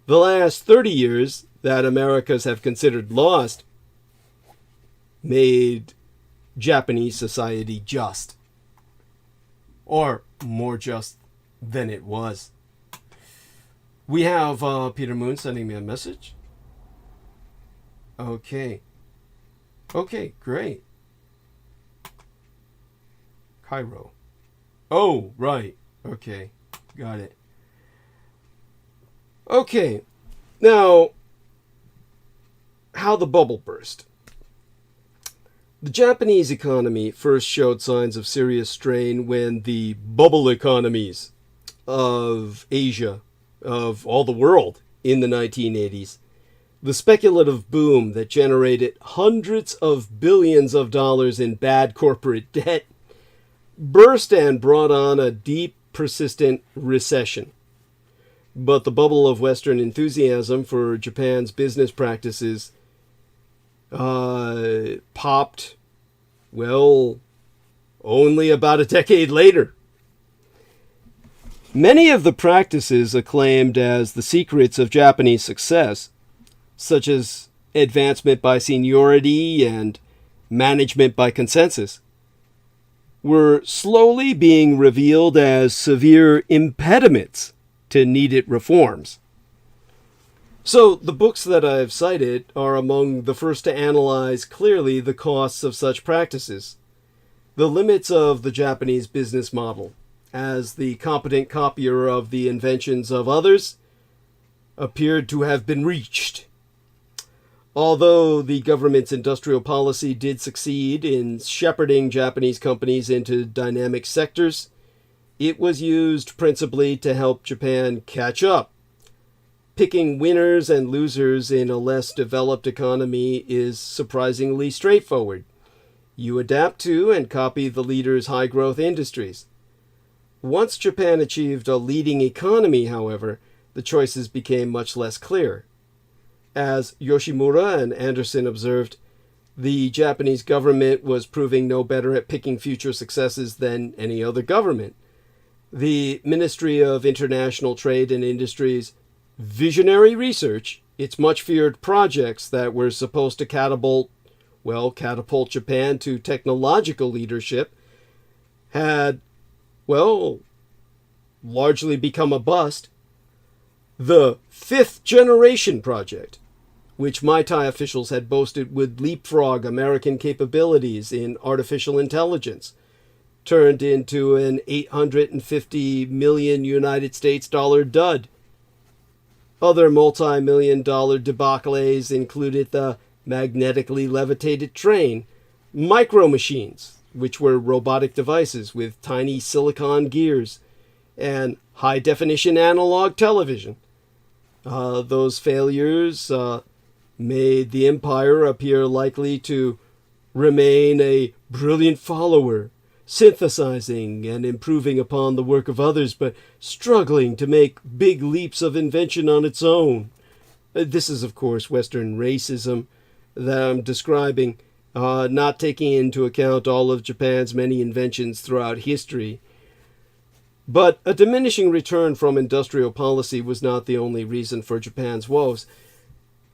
the last 30 years that Americas have considered lost made Japanese society just, or more just than it was. We have Peter Moon sending me a message. Okay, great. Cairo. Oh, right. Okay, got it. Okay, now, how the bubble burst. The Japanese economy first showed signs of serious strain when the bubble economies of Asia, of all the world, in the 1980s, the speculative boom that generated hundreds of billions of dollars in bad corporate debt, burst and brought on a deep, persistent recession. But the bubble of Western enthusiasm for Japan's business practices popped, well, only about a decade later. Many of the practices acclaimed as the secrets of Japanese success, such as advancement by seniority and management by consensus, were slowly being revealed as severe impediments to needed reforms. So the books that I've cited are among the first to analyze clearly the costs of such practices, the limits of the Japanese business model, as the competent copier of the inventions of others, appeared to have been reached. Although the government's industrial policy did succeed in shepherding Japanese companies into dynamic sectors, it was used principally to help Japan catch up. Picking winners and losers in a less developed economy is surprisingly straightforward. You adapt to and copy the leader's high-growth industries. Once Japan achieved a leading economy, however, the choices became much less clear. As Yoshimura and Anderson observed, the Japanese government was proving no better at picking future successes than any other government. The Ministry of International Trade and Industry's visionary research, its much feared projects that were supposed to catapult Japan to technological leadership, had, largely become a bust. The fifth generation project, which Maitai officials had boasted would leapfrog American capabilities in artificial intelligence, turned into an $850 million United States dollar dud. Other multi-million-dollar debacles included the magnetically levitated train, micro machines, which were robotic devices with tiny silicon gears, and high-definition analog television. Those failures made the empire appear likely to remain a brilliant follower, synthesizing and improving upon the work of others, but struggling to make big leaps of invention on its own. This is, of course, Western racism that I'm describing, not taking into account all of Japan's many inventions throughout history. But a diminishing return from industrial policy was not the only reason for Japan's woes.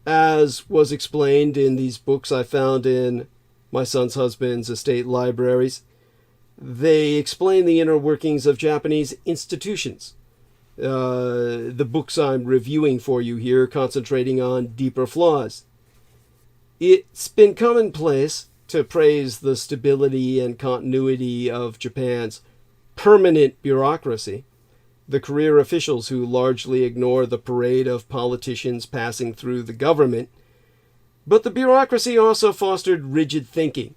As was explained in these books I found in my son's husband's estate libraries, they explain the inner workings of Japanese institutions. The books I'm reviewing for you here concentrating on deeper flaws. It's been commonplace to praise the stability and continuity of Japan's permanent bureaucracy, the career officials who largely ignore the parade of politicians passing through the government. But the bureaucracy also fostered rigid thinking.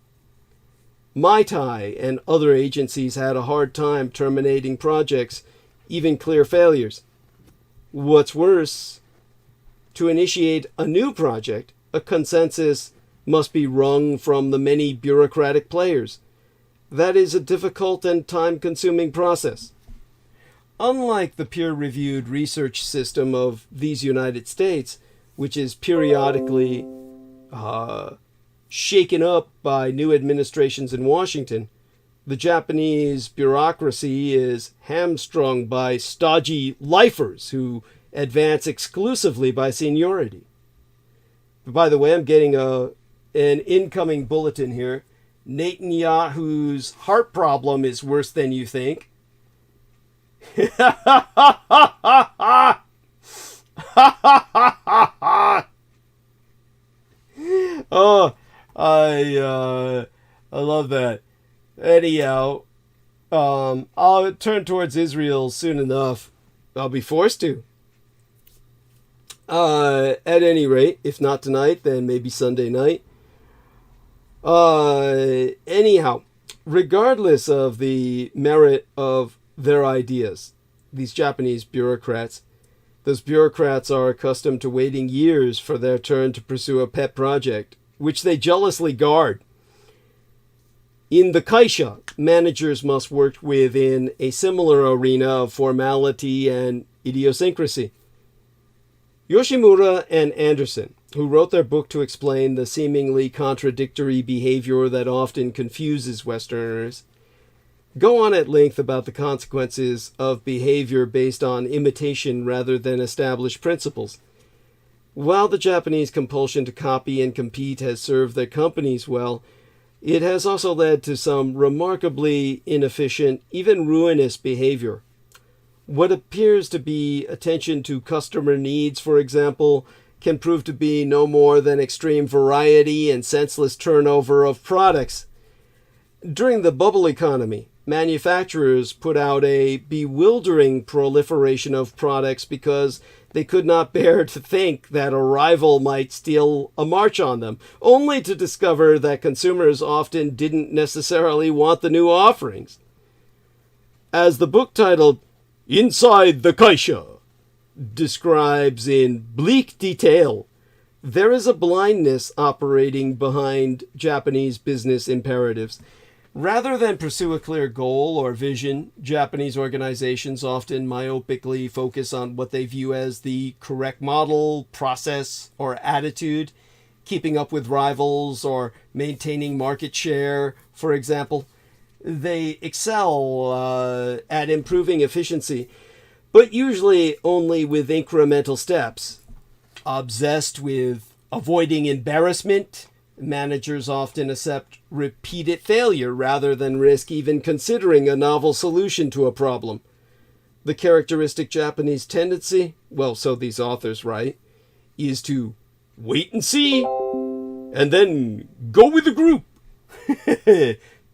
Maitai and other agencies had a hard time terminating projects, even clear failures. What's worse, to initiate a new project, a consensus must be wrung from the many bureaucratic players. That is a difficult and time-consuming process. Unlike the peer-reviewed research system of these United States, which is periodically shaken up by new administrations in Washington, the Japanese bureaucracy is hamstrung by stodgy lifers who advance exclusively by seniority. By the way, I'm getting an incoming bulletin here. Netanyahu's heart problem is worse than you think. Oh, I love that. Anyhow, I'll turn towards Israel soon enough. I'll be forced to. At any rate, if not tonight, then maybe Sunday night. Anyhow, regardless of the merit of their ideas, these Japanese bureaucrats, those bureaucrats are accustomed to waiting years for their turn to pursue a pet project, which they jealously guard. In the Kaisha, managers must work within a similar arena of formality and idiosyncrasy. Yoshimura and Anderson, who wrote their book to explain the seemingly contradictory behavior that often confuses Westerners, go on at length about the consequences of behavior based on imitation rather than established principles. While the Japanese compulsion to copy and compete has served their companies well, it has also led to some remarkably inefficient, even ruinous behavior. What appears to be attention to customer needs, for example, can prove to be no more than extreme variety and senseless turnover of products. During the bubble economy, manufacturers put out a bewildering proliferation of products because they could not bear to think that a rival might steal a march on them, only to discover that consumers often didn't necessarily want the new offerings. As the book titled Inside the Kaisha describes in bleak detail, there is a blindness operating behind Japanese business imperatives. Rather than pursue a clear goal or vision, Japanese organizations often myopically focus on what they view as the correct model, process, or attitude, keeping up with rivals or maintaining market share, for example. They excel at improving efficiency, but usually only with incremental steps. Obsessed with avoiding embarrassment, managers often accept repeated failure rather than risk even considering a novel solution to a problem. The characteristic Japanese tendency, well, so these authors write, is to wait and see, and then go with the group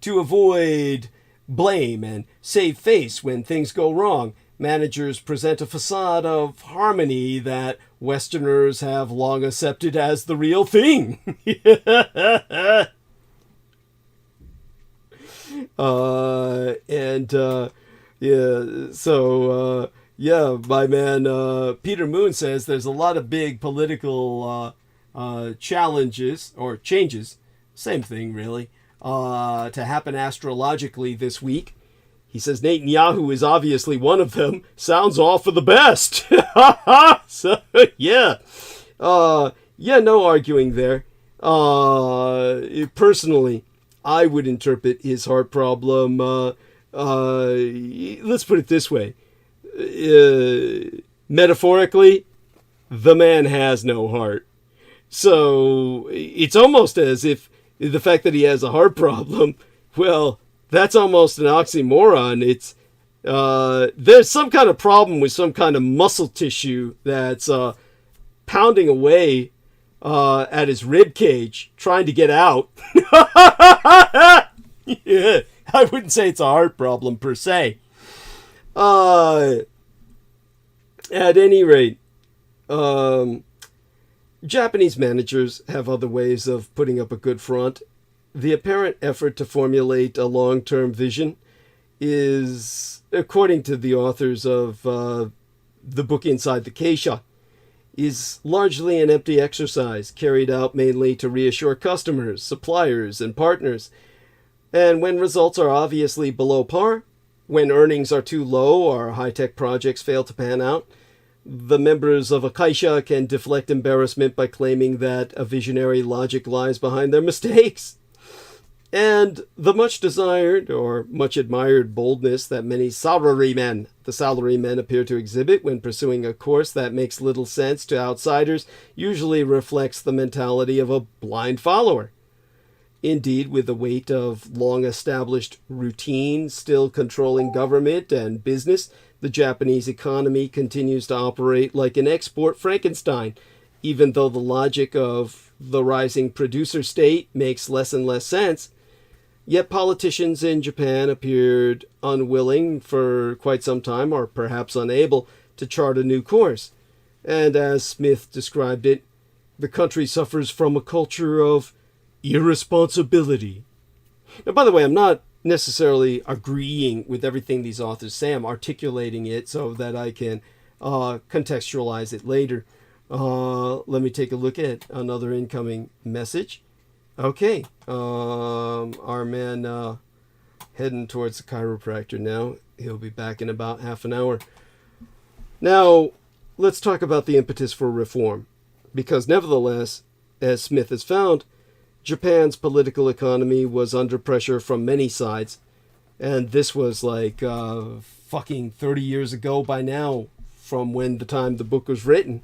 to avoid blame and save face when things go wrong. managers present a facade of harmony that Westerners have long accepted as the real thing. My man Peter Moon says there's a lot of big political challenges or changes, same thing really, to happen astrologically this week. He says Netanyahu is obviously one of them. Sounds all for the best. So, no arguing there. Personally, I would interpret his heart problem. Let's put it this way. Metaphorically, the man has no heart. So it's almost as if the fact that he has a heart problem, well, that's almost an oxymoron. It's there's some kind of problem with some kind of muscle tissue that's pounding away at his rib cage, trying to get out. Yeah, I wouldn't say it's a heart problem per se. At any rate, Japanese managers have other ways of putting up a good front. The apparent effort to formulate a long-term vision is, according to the authors of the book Inside the Geisha, is largely an empty exercise carried out mainly to reassure customers, suppliers, and partners. And when results are obviously below par, when earnings are too low or high-tech projects fail to pan out, the members of a geisha can deflect embarrassment by claiming that a visionary logic lies behind their mistakes. And the much-desired or much-admired boldness that many salarymen appear to exhibit when pursuing a course that makes little sense to outsiders usually reflects the mentality of a blind follower. Indeed, with the weight of long-established routine still controlling government and business, the Japanese economy continues to operate like an export Frankenstein, even though the logic of the rising producer state makes less and less sense. Yet politicians in Japan appeared unwilling for quite some time, or perhaps unable, to chart a new course. And as Smith described it, the country suffers from a culture of irresponsibility. Now, by the way, I'm not necessarily agreeing with everything these authors say. I'm articulating it so that I can contextualize it later. Let me take a look at another incoming message. Okay, our man heading towards the chiropractor now. He'll be back in about half an hour. Now, let's talk about the impetus for reform. Because nevertheless, as Smith has found, Japan's political economy was under pressure from many sides. And this was like fucking 30 years ago by now, from when the time the book was written.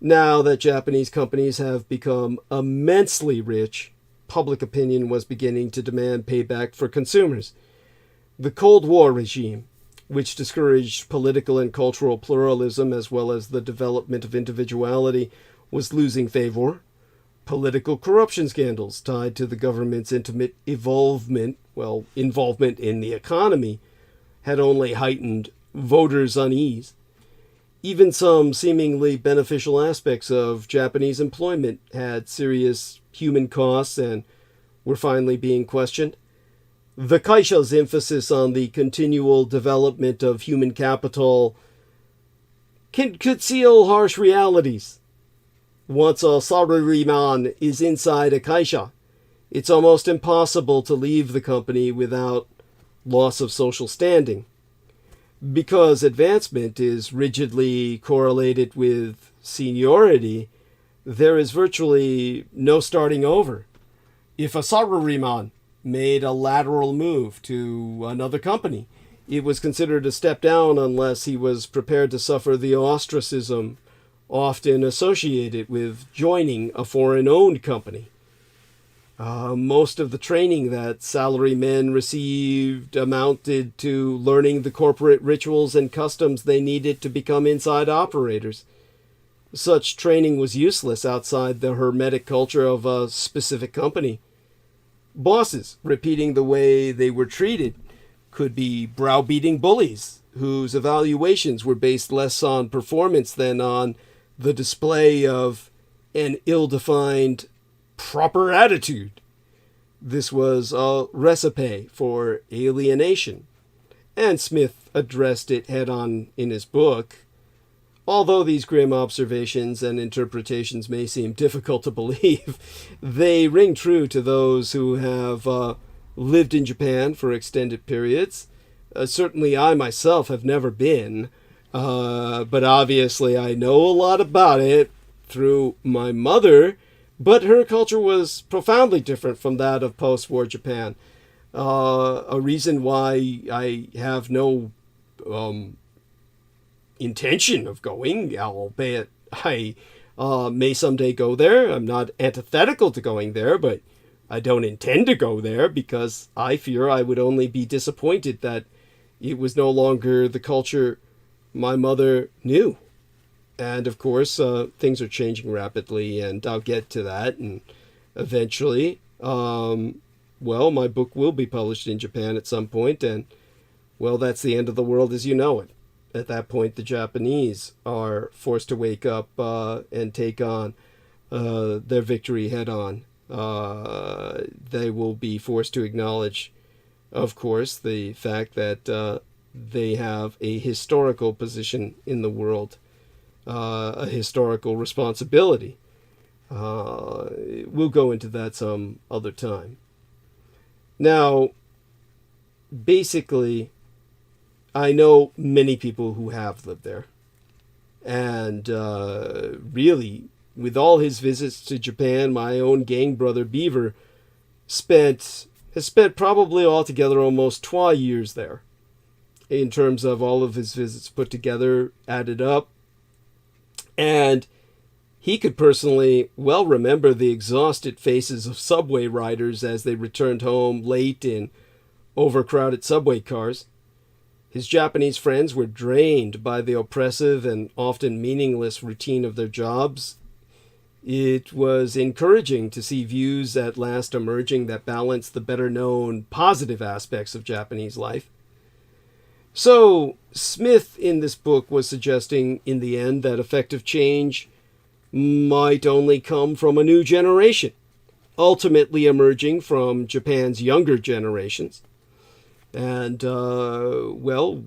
Now that Japanese companies have become immensely rich, public opinion was beginning to demand payback for consumers. The Cold War regime, which discouraged political and cultural pluralism as well as the development of individuality, was losing favor. Political corruption scandals tied to the government's intimate involvement in the economy, had only heightened voters' unease. Even some seemingly beneficial aspects of Japanese employment had serious human costs and were finally being questioned. The geisha's emphasis on the continual development of human capital can conceal harsh realities. Once a salaryman is inside a geisha, it's almost impossible to leave the company without loss of social standing. Because advancement is rigidly correlated with seniority, there is virtually no starting over. If a salaryman made a lateral move to another company, it was considered a step down unless he was prepared to suffer the ostracism often associated with joining a foreign-owned company. Most of the training that salarymen received amounted to learning the corporate rituals and customs they needed to become inside operators. Such training was useless outside the hermetic culture of a specific company. Bosses, repeating the way they were treated, could be browbeating bullies whose evaluations were based less on performance than on the display of an ill-defined proper attitude. This was a recipe for alienation, and Smith addressed it head-on in his book. Although these grim observations and interpretations may seem difficult to believe, they ring true to those who have lived in Japan for extended periods. Certainly I myself have never been, but obviously I know a lot about it through my mother, but her culture was profoundly different from that of post-war Japan. A reason why I have no intention of going, albeit I may someday go there. I'm not antithetical to going there, but I don't intend to go there because I fear I would only be disappointed that it was no longer the culture my mother knew. And of course, things are changing rapidly, and I'll get to that. And eventually, well, my book will be published in Japan at some point, and, well, that's the end of the world as you know it. At that point, the Japanese are forced to wake up and take on their victory head on. They will be forced to acknowledge, of course, the fact that they have a historical position in the world, a historical responsibility. We'll go into that some other time. Now, basically, I know many people who have lived there. And really, with all his visits to Japan, my own gang brother Beaver has spent probably altogether almost 2 years there. In terms of all of his visits put together, added up. And he could personally well remember the exhausted faces of subway riders as they returned home late in overcrowded subway cars. His Japanese friends were drained by the oppressive and often meaningless routine of their jobs. It was encouraging to see views at last emerging that balanced the better-known positive aspects of Japanese life. So, Smith in this book was suggesting in the end that effective change might only come from a new generation, ultimately emerging from Japan's younger generations. And, well,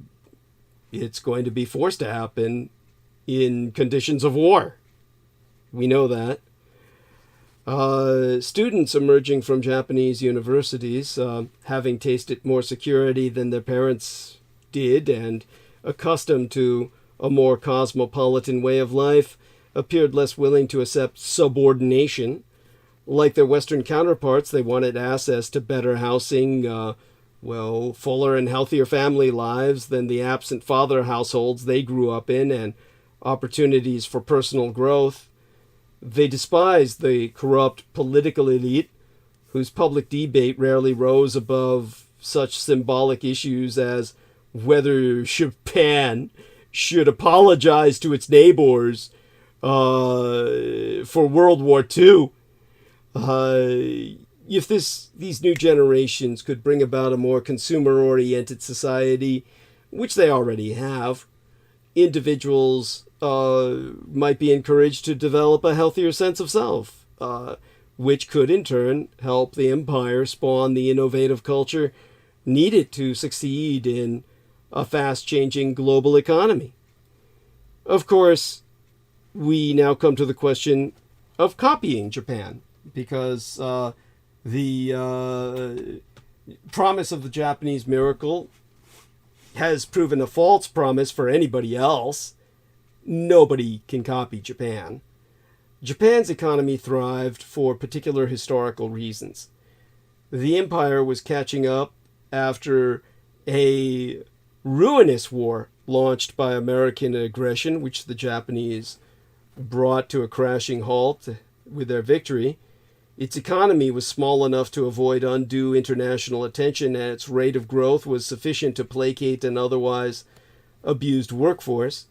it's going to be forced to happen in conditions of war. We know that. Students emerging from Japanese universities, having tasted more security than their parents did and accustomed to a more cosmopolitan way of life, appeared less willing to accept subordination. Like their Western counterparts, they wanted access to better housing, fuller and healthier family lives than the absent father households they grew up in, and opportunities for personal growth. They despised the corrupt political elite, whose public debate rarely rose above such symbolic issues as whether Japan should apologize to its neighbors for World War II. If these new generations could bring about a more consumer-oriented society, which they already have, individuals might be encouraged to develop a healthier sense of self, which could in turn help the empire spawn the innovative culture needed to succeed in a fast-changing global economy. Of course, we now come to the question of copying Japan, because the promise of the Japanese miracle has proven a false promise for anybody else. Nobody can copy Japan. Japan's economy thrived for particular historical reasons. The empire was catching up after a ruinous war launched by American aggression, which the Japanese brought to a crashing halt with their victory. Its economy was small enough to avoid undue international attention, and its rate of growth was sufficient to placate an otherwise abused workforce.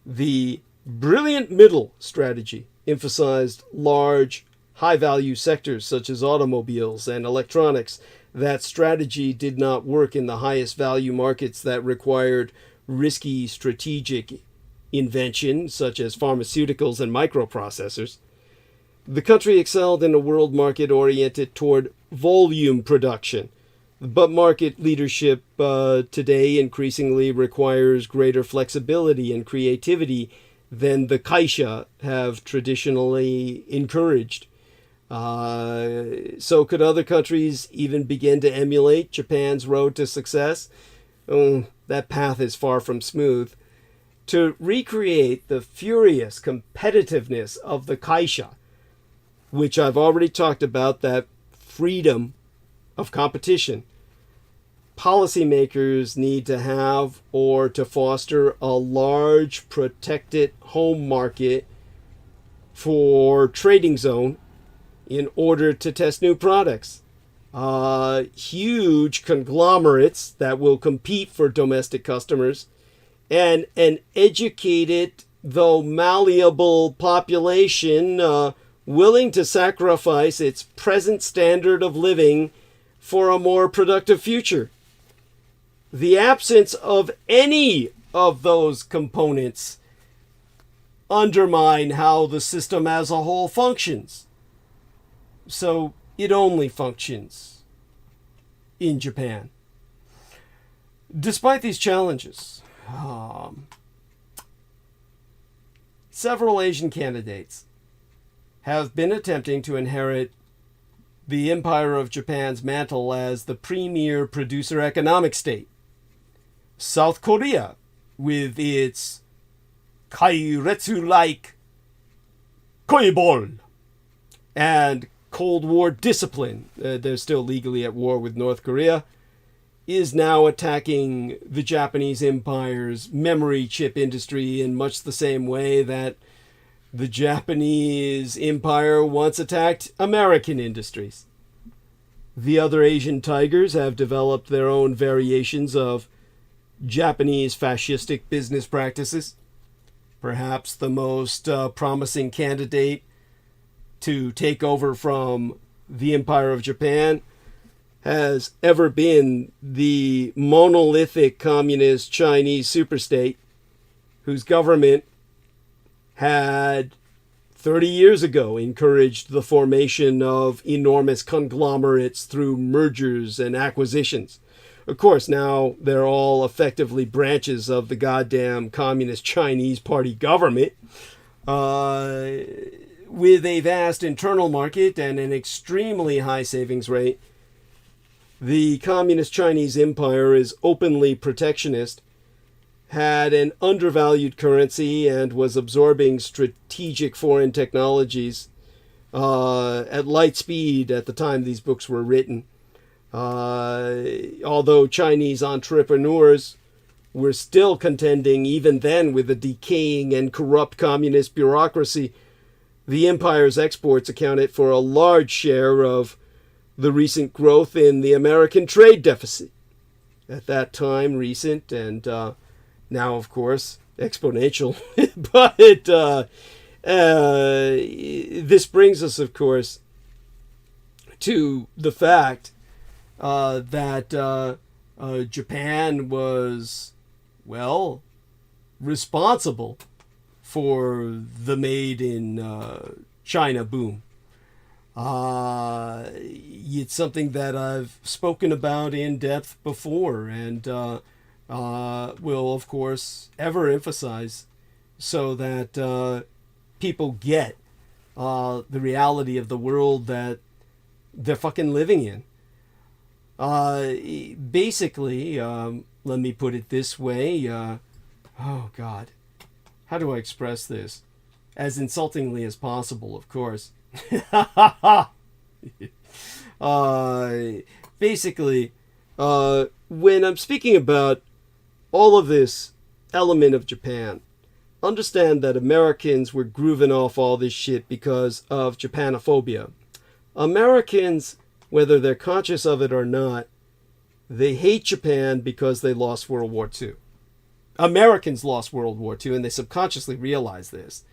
The brilliant middle strategy emphasized large, high-value sectors such as automobiles and electronics that strategy did not work in the highest value markets that required risky strategic invention, such as pharmaceuticals and microprocessors. The country excelled in a world market oriented toward volume production, but market leadership today increasingly requires greater flexibility and creativity than the Kaisha have traditionally encouraged. So could other countries even begin to emulate Japan's road to success? That path is far from smooth. To recreate the furious competitiveness of the Kaisha, which I've already talked about, that freedom of competition, policymakers need to have or to foster a large protected home market for trading zone in order to test new products. Huge conglomerates that will compete for domestic customers, and an educated, though malleable population willing to sacrifice its present standard of living for a more productive future. The absence of any of those components undermine how the system as a whole functions. So it only functions in Japan. Despite these challenges, several Asian candidates have been attempting to inherit the Empire of Japan's mantle as the premier producer economic state. South Korea, with its Kairetsu-like koibol and Cold War discipline, they're still legally at war with North Korea, is now attacking the Japanese empire's memory chip industry in much the same way that the Japanese empire once attacked American industries. The other Asian tigers have developed their own variations of Japanese fascistic business practices. Perhaps the most promising candidate to take over from the Empire of Japan has ever been the monolithic communist Chinese superstate, whose government had 30 years ago encouraged the formation of enormous conglomerates through mergers and acquisitions. Of course, now they're all effectively branches of the goddamn Communist Chinese Party government, with a vast internal market and an extremely high savings rate. The Communist Chinese Empire is openly protectionist, had an undervalued currency, and was absorbing strategic foreign technologies at light speed at the time these books were written. Although Chinese entrepreneurs were still contending even then with a decaying and corrupt communist bureaucracy, the empire's exports accounted for a large share of the recent growth in the American trade deficit. At that time, recent, and now, of course, exponential. But this brings us, of course, to the fact that Japan was, well, responsible for the made in China boom. It's something that I've spoken about in depth before, and will, of course, ever emphasize, so that people get the reality of the world that they're fucking living in. Basically, let me put it this way. Oh, God. How do I express this? As insultingly as possible, of course. Basically, when I'm speaking about all of this element of Japan, understand that Americans were grooving off all this shit because of Japanophobia. Americans, whether they're conscious of it or not, they hate Japan because they lost World War II. Americans lost World War II, and they subconsciously realized this.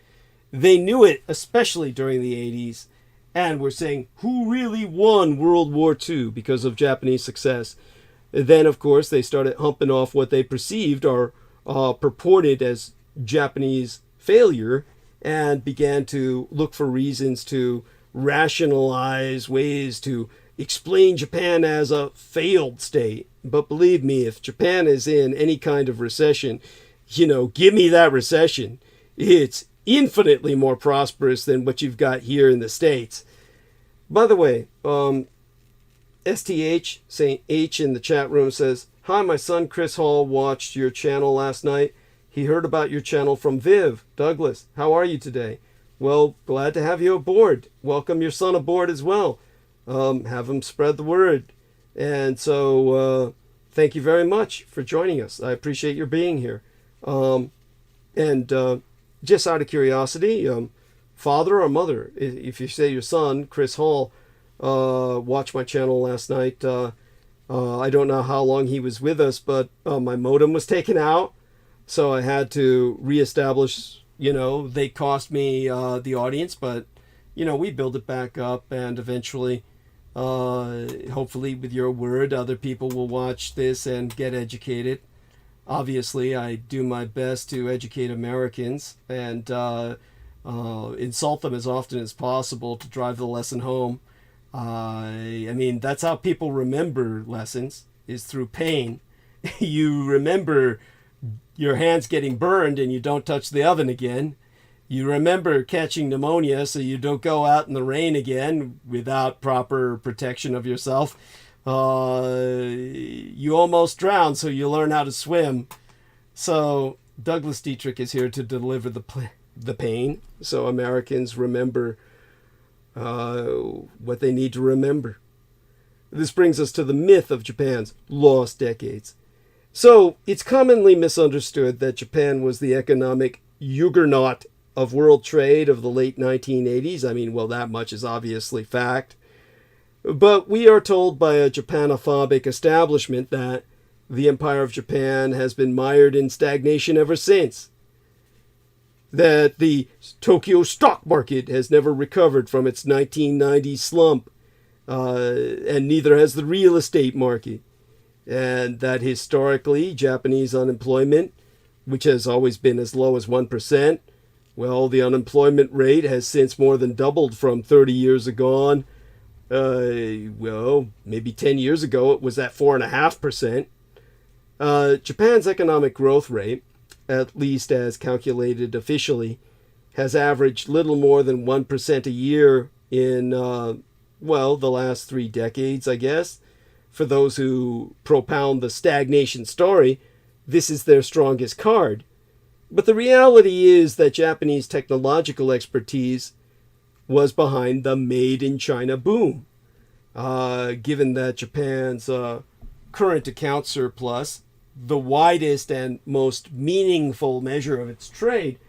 They knew it, especially during the 80s, and we're saying who really won World War II because of Japanese success. Then, of course, they started humping off what they perceived or purported as Japanese failure, and began to look for reasons to rationalize ways to explain Japan as a failed state. But believe me, if Japan is in any kind of recession, give me that recession. It's infinitely more prosperous than what you've got here in the States. By the way, STH, St. H in the chat room says, "Hi, my son Chris Hall watched your channel last night. He heard about your channel from Viv. Douglas, how are you today?" Well, glad to have you aboard. Welcome your son aboard as well. Have him spread the word. And so thank you very much for joining us. I appreciate your being here. Just out of curiosity, father or mother, if you say your son, Chris Hall, watched my channel last night. I don't know how long he was with us, but my modem was taken out. So I had to reestablish, they cost me the audience, but, we build it back up, and eventually, hopefully with your word, other people will watch this and get educated. Obviously, I do my best to educate Americans and insult them as often as possible to drive the lesson home. That's how people remember lessons, is through pain. You remember your hands getting burned and you don't touch the oven again. You remember catching pneumonia so you don't go out in the rain again without proper protection of yourself. You almost drown, so you learn how to swim. So Douglas Dietrich is here to deliver the pain, so Americans remember what they need to remember. This brings us to the myth of Japan's lost decades. So it's commonly misunderstood that Japan was the economic juggernaut of world trade of the late 1980s. That much is obviously fact. But we are told by a Japanophobic establishment that the Empire of Japan has been mired in stagnation ever since. That the Tokyo stock market has never recovered from its 1990 slump, and neither has the real estate market. And that historically, Japanese unemployment, which has always been as low as 1%, well, the unemployment rate has since more than doubled from 30 years ago. Maybe 10 years ago, it was at 4.5%. Japan's economic growth rate, at least as calculated officially, has averaged little more than 1% a year in, the last 3 decades, I guess. For those who propound the stagnation story, this is their strongest card. But the reality is that Japanese technological expertise was behind the Made in China boom. Given that Japan's current account surplus, the widest and most meaningful measure of its trade,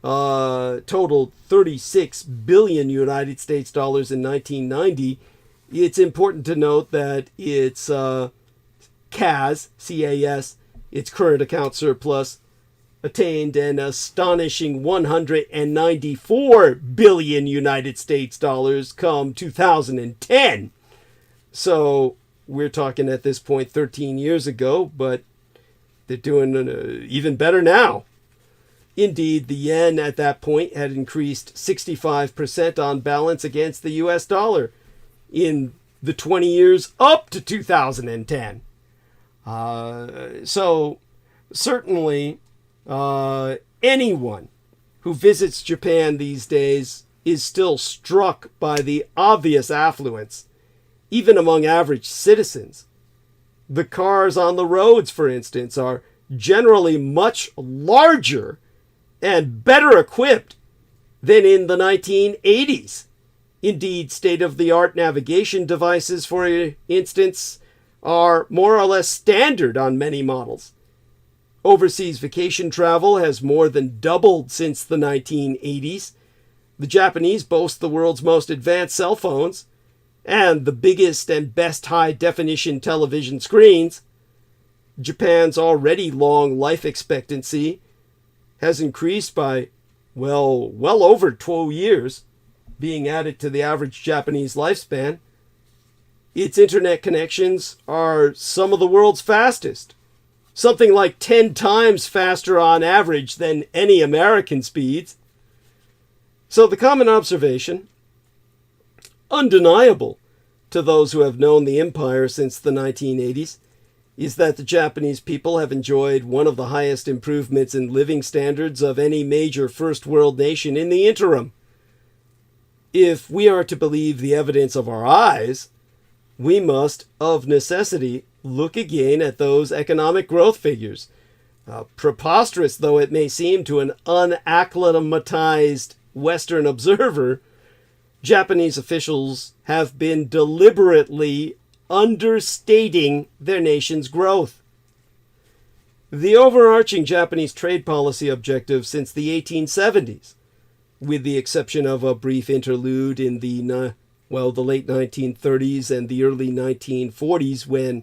totaled 36 billion United States dollars in 1990, it's important to note that its CAS, C-A-S, its current account surplus, attained an astonishing 194 billion United States dollars come 2010. So we're talking at this point 13 years ago, but they're doing even better now. Indeed, the yen at that point had increased 65% on balance against the US dollar in the 20 years up to 2010. So certainly anyone who visits Japan these days is still struck by the obvious affluence, even among average citizens. The cars on the roads, for instance, are generally much larger and better equipped than in the 1980s. Indeed, state-of-the-art navigation devices, for instance, are more or less standard on many models. Overseas vacation travel has more than doubled since the 1980s. The Japanese boast the world's most advanced cell phones and the biggest and best high-definition television screens. Japan's already long life expectancy has increased by, well over 12 years. being added to the average Japanese lifespan. Its internet connections are some of the world's fastest, something like 10 times faster on average than any American speeds. So the common observation, undeniable to those who have known the empire since the 1980s, is that the Japanese people have enjoyed one of the highest improvements in living standards of any major first world nation in the interim. If we are to believe the evidence of our eyes, we must, of necessity, look again at those economic growth figures. Preposterous though it may seem to an unacclimatized Western observer, Japanese officials have been deliberately understating their nation's growth. The overarching Japanese trade policy objective since the 1870s, with the exception of a brief interlude in the late 1930s and the early 1940s, when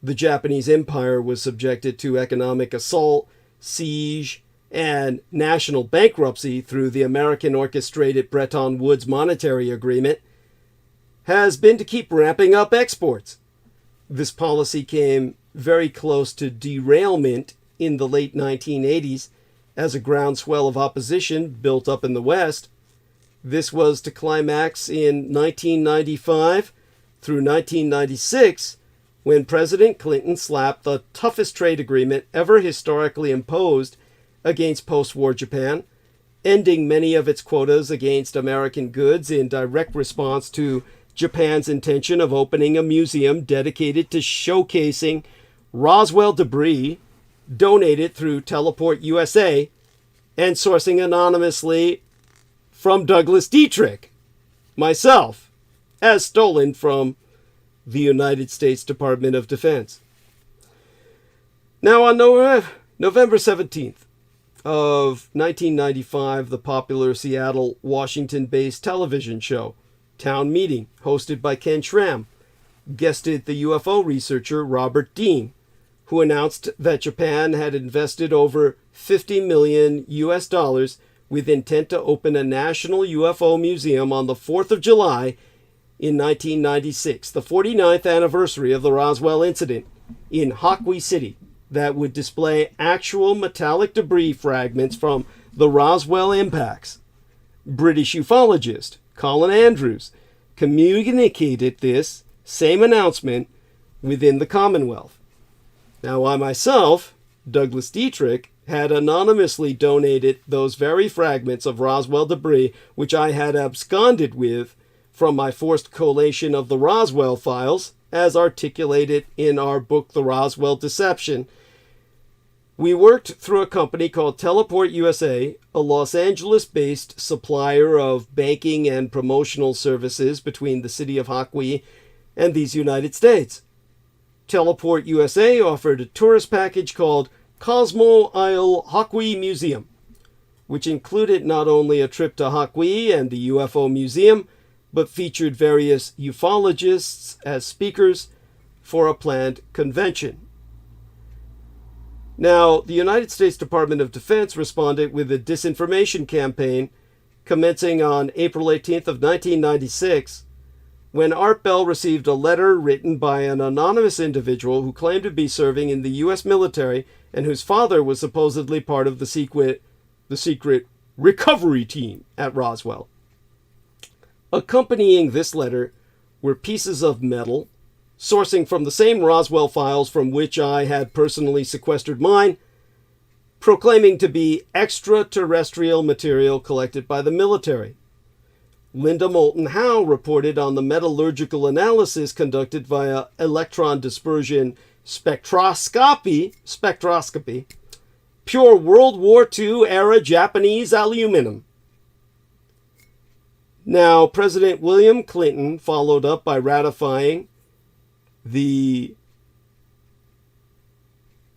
the Japanese Empire was subjected to economic assault, siege, and national bankruptcy through the American-orchestrated Bretton Woods monetary agreement, has been to keep ramping up exports. This policy came very close to derailment in the late 1980s as a groundswell of opposition built up in the West. This was to climax in 1995 through 1996, when President Clinton slapped the toughest trade agreement ever historically imposed against post-war Japan, ending many of its quotas against American goods in direct response to Japan's intention of opening a museum dedicated to showcasing Roswell debris donated through Teleport USA and sourcing anonymously from Douglas Dietrich, myself, as stolen from the United States Department of Defense. Now, on November 17th of 1995, the popular Seattle, Washington-based television show Town Meeting, hosted by Ken Schramm, guested the UFO researcher Robert Dean, who announced that Japan had invested over $50 million with intent to open a national UFO museum on the 4th of July in 1996, the 49th anniversary of the Roswell incident, in Hockley City, that would display actual metallic debris fragments from the Roswell impacts. British ufologist Colin Andrews communicated this same announcement within the Commonwealth. Now, I myself, Douglas Dietrich, had anonymously donated those very fragments of Roswell debris which I had absconded with from my forced collation of the Roswell files, as articulated in our book, The Roswell Deception. We worked through a company called Teleport USA, a Los Angeles-based supplier of banking and promotional services between the city of Hockley and these United States. Teleport USA offered a tourist package called Cosmo Isle Hockley Museum, which included not only a trip to Hockley and the UFO Museum, but featured various ufologists as speakers for a planned convention. Now, the United States Department of Defense responded with a disinformation campaign commencing on April 18th of 1996, when Art Bell received a letter written by an anonymous individual who claimed to be serving in the U.S. military and whose father was supposedly part of the secret recovery team at Roswell. Accompanying this letter were pieces of metal, sourcing from the same Roswell files from which I had personally sequestered mine, proclaiming to be extraterrestrial material collected by the military. Linda Moulton Howe reported on the metallurgical analysis conducted via electron dispersion spectroscopy, pure World War II era Japanese aluminum. Now, President William Clinton followed up by ratifying the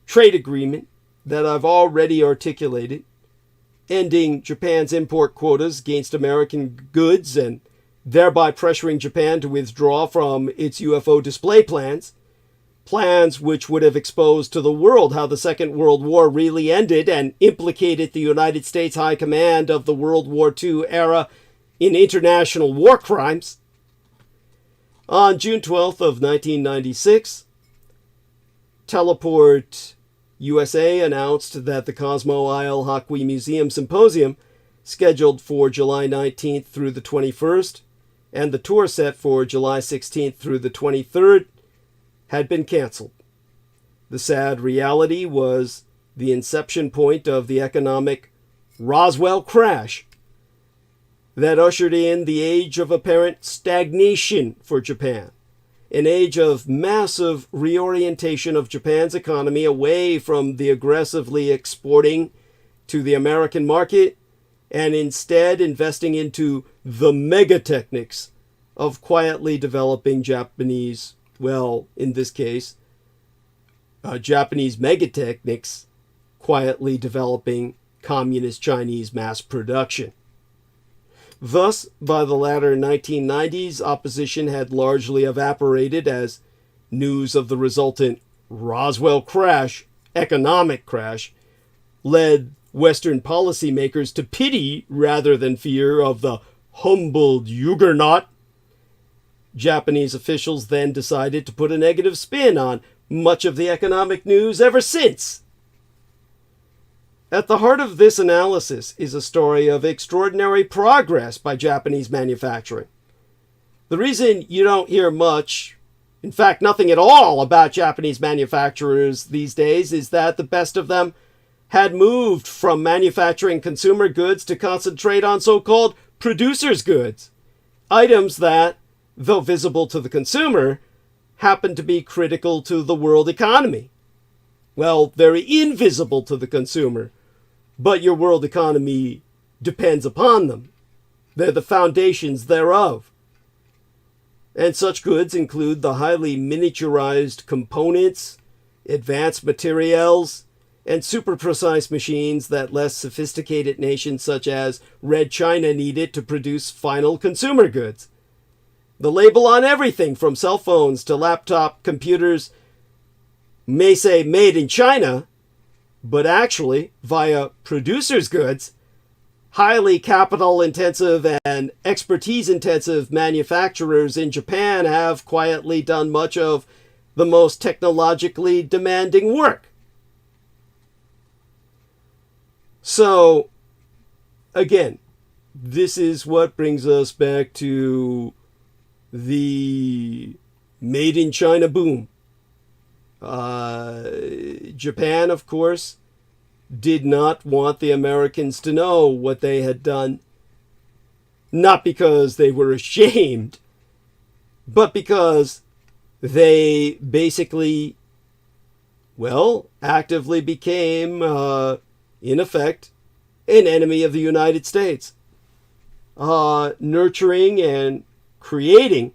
trade agreement that I've already articulated, ending Japan's import quotas against American goods and thereby pressuring Japan to withdraw from its UFO display plans which would have exposed to the world how the Second World War really ended and implicated the United States High Command of the World War II era in international war crimes. On June 12th of 1996, Teleport USA announced that the Cosmo Isle Hakui Museum Symposium, scheduled for July 19th through the 21st, and the tour set for July 16th through the 23rd, had been canceled. The sad reality was the inception point of the economic Roswell crash that ushered in the age of apparent stagnation for Japan, an age of massive reorientation of Japan's economy away from the aggressively exporting to the American market and instead investing into the megatechnics of quietly developing Japanese, well, in this case, Japanese megatechnics quietly developing communist Chinese mass production. Thus, by the latter 1990s, opposition had largely evaporated as news of the resultant Roswell crash, economic crash, led Western policymakers to pity rather than fear of the humbled juggernaut. Japanese officials then decided to put a negative spin on much of the economic news ever since. At the heart of this analysis is a story of extraordinary progress by Japanese manufacturing. The reason you don't hear much, in fact nothing at all, about Japanese manufacturers these days is that the best of them had moved from manufacturing consumer goods to concentrate on so-called producers' goods, items that, though visible to the consumer, happen to be critical to the world economy. Well, very invisible to the consumer, but your world economy depends upon them. They're the foundations thereof. And such goods include the highly miniaturized components, advanced materials, and super precise machines that less sophisticated nations such as Red China needed to produce final consumer goods. The label on everything from cell phones to laptop computers may say made in China, but actually, via producers' goods, highly capital-intensive and expertise-intensive manufacturers in Japan have quietly done much of the most technologically demanding work. So, again, this is what brings us back to the made in China boom. Japan, of course, did not want the Americans to know what they had done, not because they were ashamed, but because they basically, well, actively became, in effect, an enemy of the United States, nurturing and creating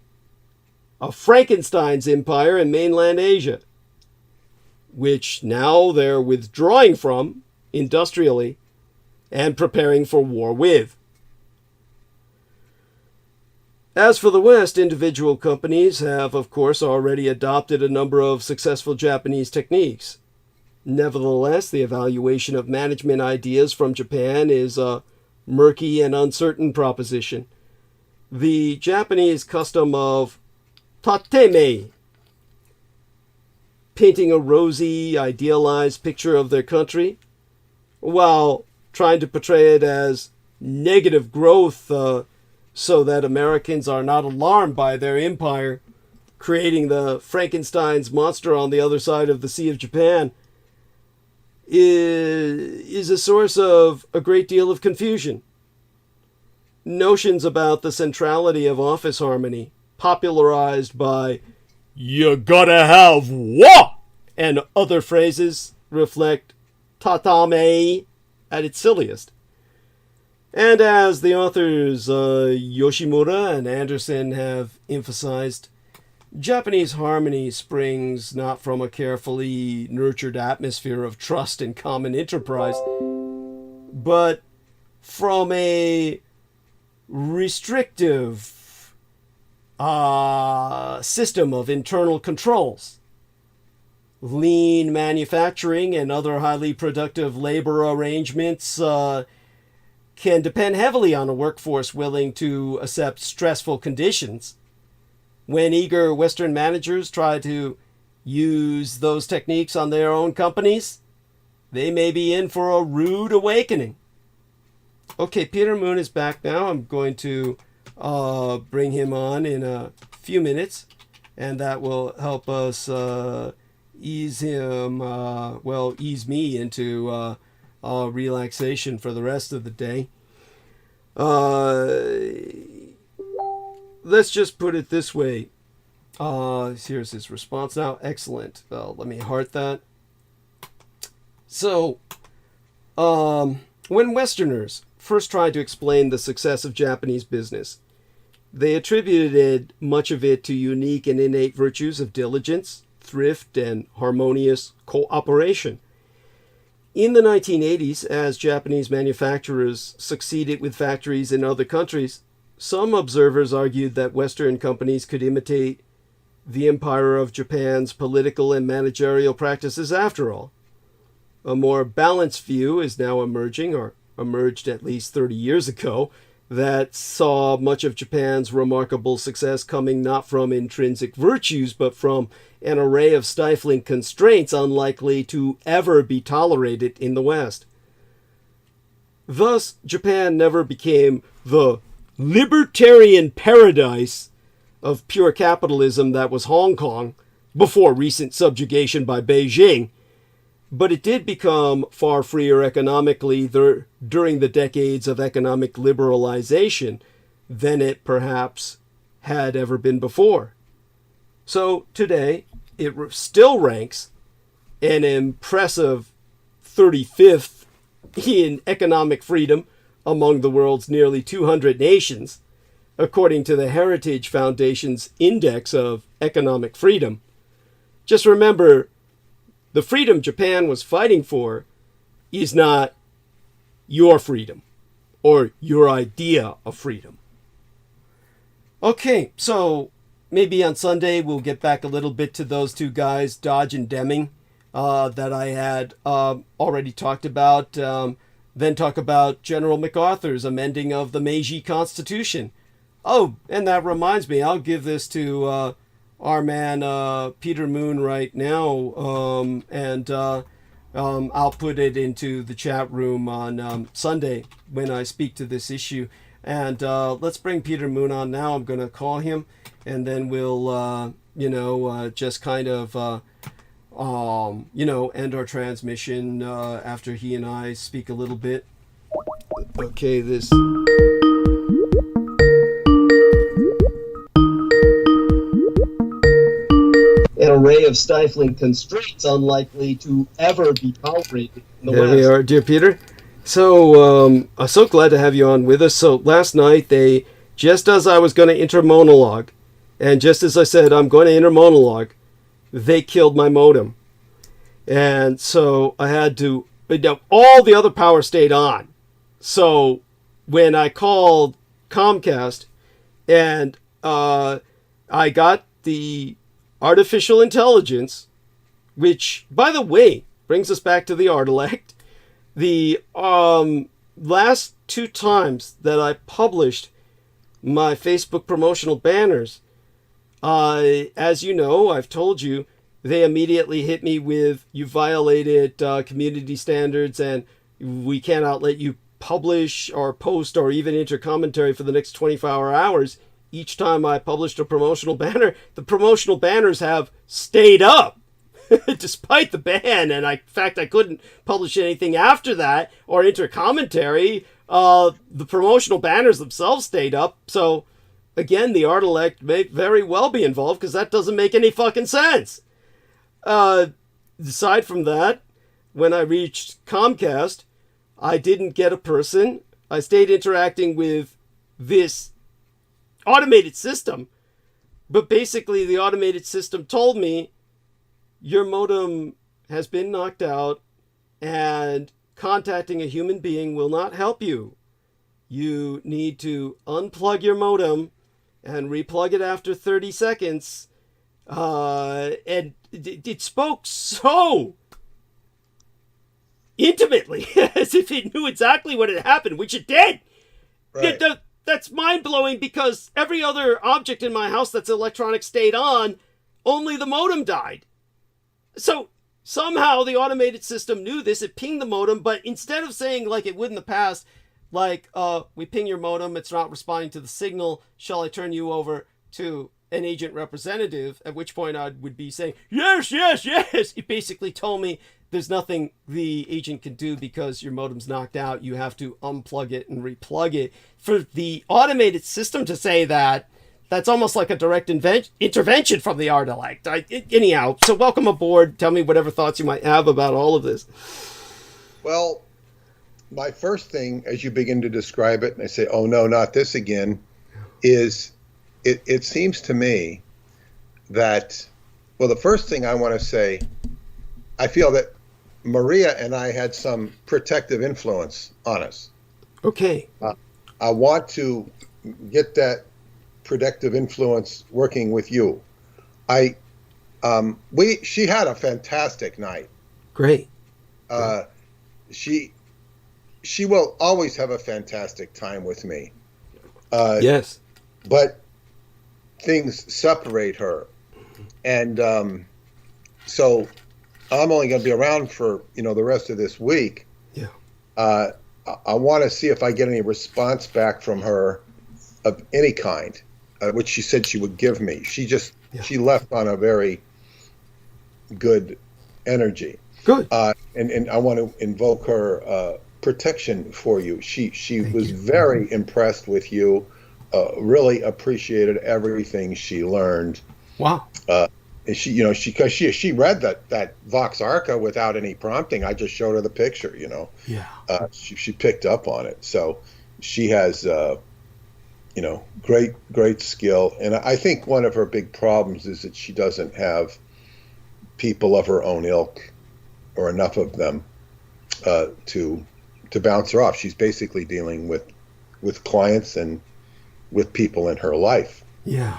a Frankenstein's empire in mainland Asia, which now they're withdrawing from industrially and preparing for war with. As for the West, individual companies have, of course, already adopted a number of successful Japanese techniques. Nevertheless, the evaluation of management ideas from Japan is a murky and uncertain proposition. The Japanese custom of tateme, painting a rosy, idealized picture of their country, while trying to portray it as negative growth so that Americans are not alarmed by their empire, creating the Frankenstein's monster on the other side of the Sea of Japan, is a source of a great deal of confusion. Notions about the centrality of office harmony, popularized by "you gotta have what?" and other phrases, reflect tatame at its silliest. And as the authors Yoshimura and Anderson have emphasized, Japanese harmony springs not from a carefully nurtured atmosphere of trust and common enterprise, but from a restrictive system of internal controls. Lean manufacturing and other highly productive labor arrangements can depend heavily on a workforce willing to accept stressful conditions. When eager Western managers try to use those techniques on their own companies, they may be in for a rude awakening. Okay, Peter Moon is back now. I'm going to bring him on in a few minutes, and that will help us ease me into relaxation for the rest of the day. Let's just put it this way. Here's his response now. Excellent. Let me heart that. So, when Westerners first tried to explain the success of Japanese business, they attributed much of it to unique and innate virtues of diligence, thrift, and harmonious cooperation. In the 1980s, as Japanese manufacturers succeeded with factories in other countries, some observers argued that Western companies could imitate the Empire of Japan's political and managerial practices after all. A more balanced view is now emerging, or emerged at least 30 years ago, that saw much of Japan's remarkable success coming not from intrinsic virtues, but from an array of stifling constraints unlikely to ever be tolerated in the West. Thus, Japan never became the libertarian paradise of pure capitalism that was Hong Kong before recent subjugation by Beijing, but it did become far freer economically during the decades of economic liberalization than it perhaps had ever been before. So today, it still ranks an impressive 35th in economic freedom among the world's nearly 200 nations, according to the Heritage Foundation's Index of Economic Freedom. Just remember, the freedom Japan was fighting for is not your freedom or your idea of freedom. Okay, so maybe on Sunday we'll get back a little bit to those two guys, Dodge and Deming, that I had already talked about. Then talk about General MacArthur's amending of the Meiji Constitution. Oh, and that reminds me, I'll give this to our man Peter Moon right now, and I'll put it into the chat room on Sunday when I speak to this issue. And let's bring Peter Moon on now. I'm going to call him, and then we'll, just kind of, end our transmission after he and I speak a little bit. Okay, this... an array of stifling constraints unlikely to ever be tolerated in the West. There we are, dear Peter. So, I'm so glad to have you on with us. So, last night, just as I was going to intermonologue, and just as I said, I'm going to intermonologue, they killed my modem. And so, I had to, all the other power stayed on. So, when I called Comcast, and I got the artificial intelligence, which, by the way, brings us back to the Artilect. The last two times that I published my Facebook promotional banners, as you know, I've told you, they immediately hit me with, you violated community standards and we cannot let you publish or post or even enter commentary for the next 24 hours. Each time I published a promotional banner, the promotional banners have stayed up despite the ban. And in fact, I couldn't publish anything after that or enter commentary. The promotional banners themselves stayed up. So again, the Artilect may very well be involved because that doesn't make any fucking sense. Aside from that, when I reached Comcast, I didn't get a person. I stayed interacting with this automated system, but basically the automated system told me your modem has been knocked out and contacting a human being will not help you. You need to unplug your modem and replug it after 30 seconds. And it spoke so intimately, as if it knew exactly what had happened, which it did. Right. That's mind-blowing, because every other object in my house that's electronic stayed on, only the modem died. So somehow the automated system knew this. It pinged the modem, but instead of saying like it would in the past, like, we ping your modem, it's not responding to the signal, shall I turn you over to an agent representative, at which point I would be saying, yes, yes, yes. It basically told me there's nothing the agent can do because your modem's knocked out. You have to unplug it and replug it. For the automated system to say that, that's almost like a direct intervention from the intellect. Anyhow, so welcome aboard. Tell me whatever thoughts you might have about all of this. Well, my first thing, as you begin to describe it, and I say, oh no, not this again, is it seems to me that, well, the first thing I want to say, I feel that Maria and I had some protective influence on us. Okay. I want to get that protective influence working with you. She had a fantastic night. Great. She will always have a fantastic time with me. Yes. But things separate her. And so I'm only going to be around for, the rest of this week. Yeah. I want to see if I get any response back from her of any kind, which she said she would give me. She left on a very good energy. Good. And I want to invoke her protection for you. She was very impressed with you, really appreciated everything she learned. Wow. And she read that Vox Arca without any prompting. I just showed her the picture, Yeah. She picked up on it. So she has, great skill. And I think one of her big problems is that she doesn't have people of her own ilk, or enough of them, to bounce her off. She's basically dealing with clients and with people in her life. Yeah.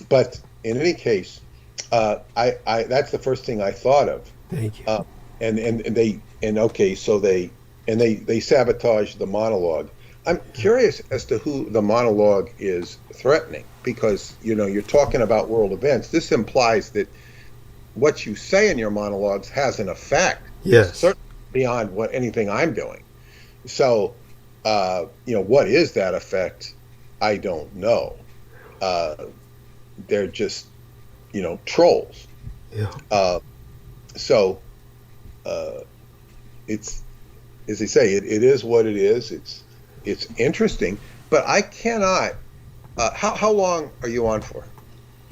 But in any case, I that's the first thing I thought of. Thank you. They sabotage the monologue. I'm curious as to who the monologue is threatening, because you're talking about world events. This implies that what you say in your monologues has an effect. Yes. Certainly beyond what anything I'm doing. So, what is that effect? I don't know. They're just, trolls. Yeah. It's, as they say, it is what it is. It's interesting, but I cannot. How long are you on for?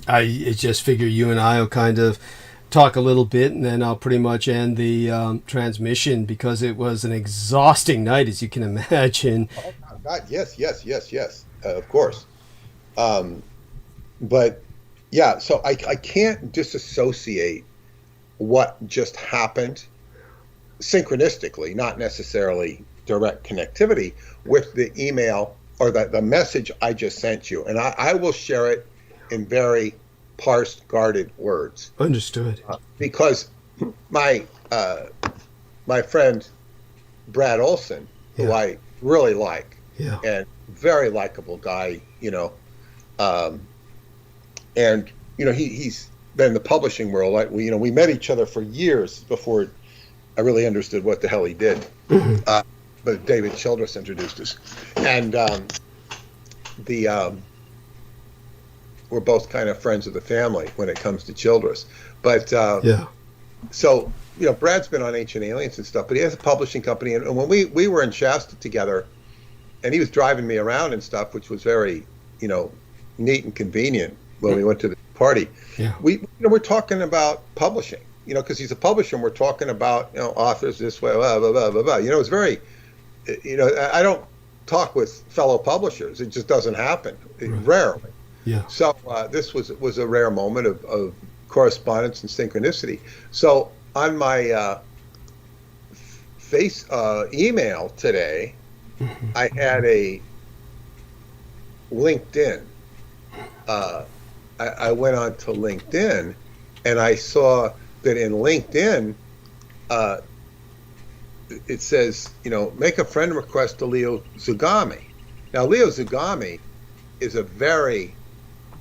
I just figure you and I will kind of talk a little bit, and then I'll pretty much end the transmission, because it was an exhausting night, as you can imagine. Oh God, yes, of course. But yeah, so I can't disassociate what just happened synchronistically, not necessarily direct connectivity, with the email or the message I just sent you. And I will share it in very parsed, guarded words. Understood. Because my friend Brad Olson, who I really like, and very likable guy, and he's been in the publishing world. Like we met each other for years before I really understood what the hell he did. But David Childress introduced us, and we're both kind of friends of the family when it comes to Childress. But so Brad's been on Ancient Aliens and stuff, but he has a publishing company, and when we were in Shasta together, and he was driving me around and stuff, which was very neat and convenient when we went to the party. Yeah. We're talking about publishing, because he's a publisher, and we're talking about authors this way, blah blah blah blah blah. It's very, I don't talk with fellow publishers. It just doesn't happen. Rarely. Yeah. So this was a rare moment of correspondence and synchronicity. So on my email today, I had a LinkedIn. I went on to LinkedIn, and I saw that in LinkedIn, it says, make a friend request to Leo Zugami. Now, Leo Zugami is a very,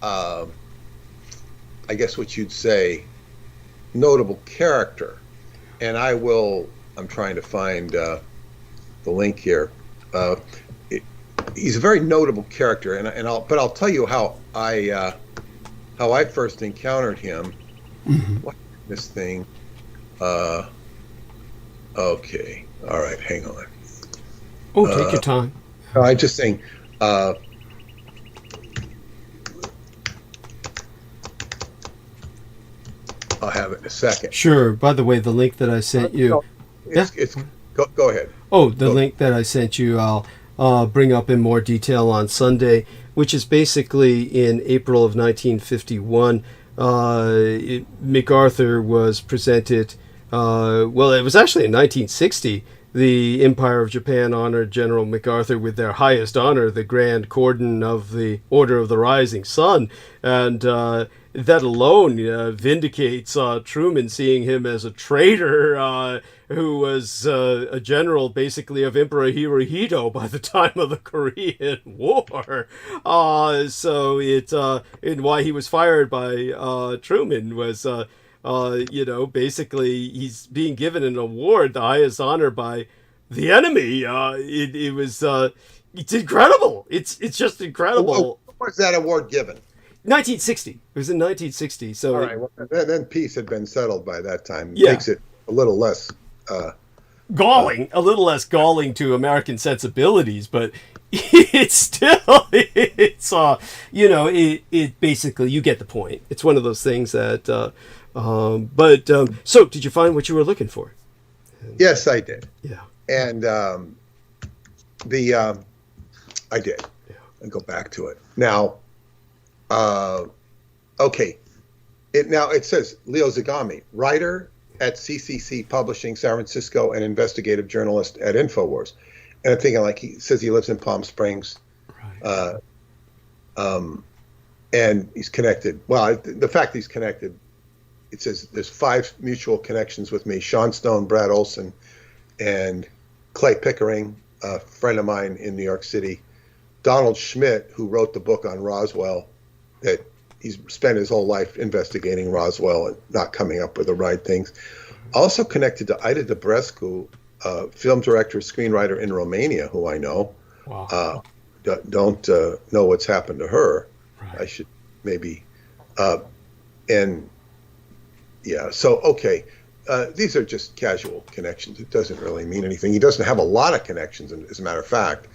I guess what you'd say, notable character. And I'm trying to find the link here. He's a very notable character, but I'll tell you how I first encountered him. Mm-hmm. What this thing? Okay, all right, hang on. Oh, take your time. I'm just saying. I'll have it in a second. Sure. By the way, the link that I sent you. Go ahead. Oh, the link that I sent you, I'll bring up in more detail on Sunday, which is basically in April of 1951. MacArthur was presented, it was actually in 1960. The Empire of Japan honored General MacArthur with their highest honor, the Grand Cordon of the Order of the Rising Sun. And that alone vindicates Truman, seeing him as a traitor who was a general basically of Emperor Hirohito by the time of the Korean War. And why he was fired by Truman was, basically he's being given an award, the highest honor by the enemy. It's incredible. It's just incredible. What was that award given? 1960. It was in 1960. So all right. Well, then peace had been settled by that time. Yeah. Makes it a little less galling, a little less galling to American sensibilities, but it's still, it basically, you get the point. It's one of those things that, so did you find what you were looking for? Yes, I did. Yeah. And I did. Yeah. And go back to it. Now, okay. It says Leo Zugami, writer at CCC Publishing, San Francisco, and investigative journalist at InfoWars. And I'm thinking, he says he lives in Palm Springs. Right. And he's connected. Well, the fact he's connected, it says there's 5 mutual connections with me: Sean Stone, Brad Olson, and Clay Pickering, a friend of mine in New York City. Donald Schmidt, who wrote the book on Roswell, that he's spent his whole life investigating Roswell and not coming up with the right things. Also connected to Ida Dubrescu, film director, screenwriter in Romania, who I know. Wow. Don't know what's happened to her. Right. I should maybe. And yeah, so, okay. These are just casual connections. It doesn't really mean anything. He doesn't have a lot of connections, as a matter of fact.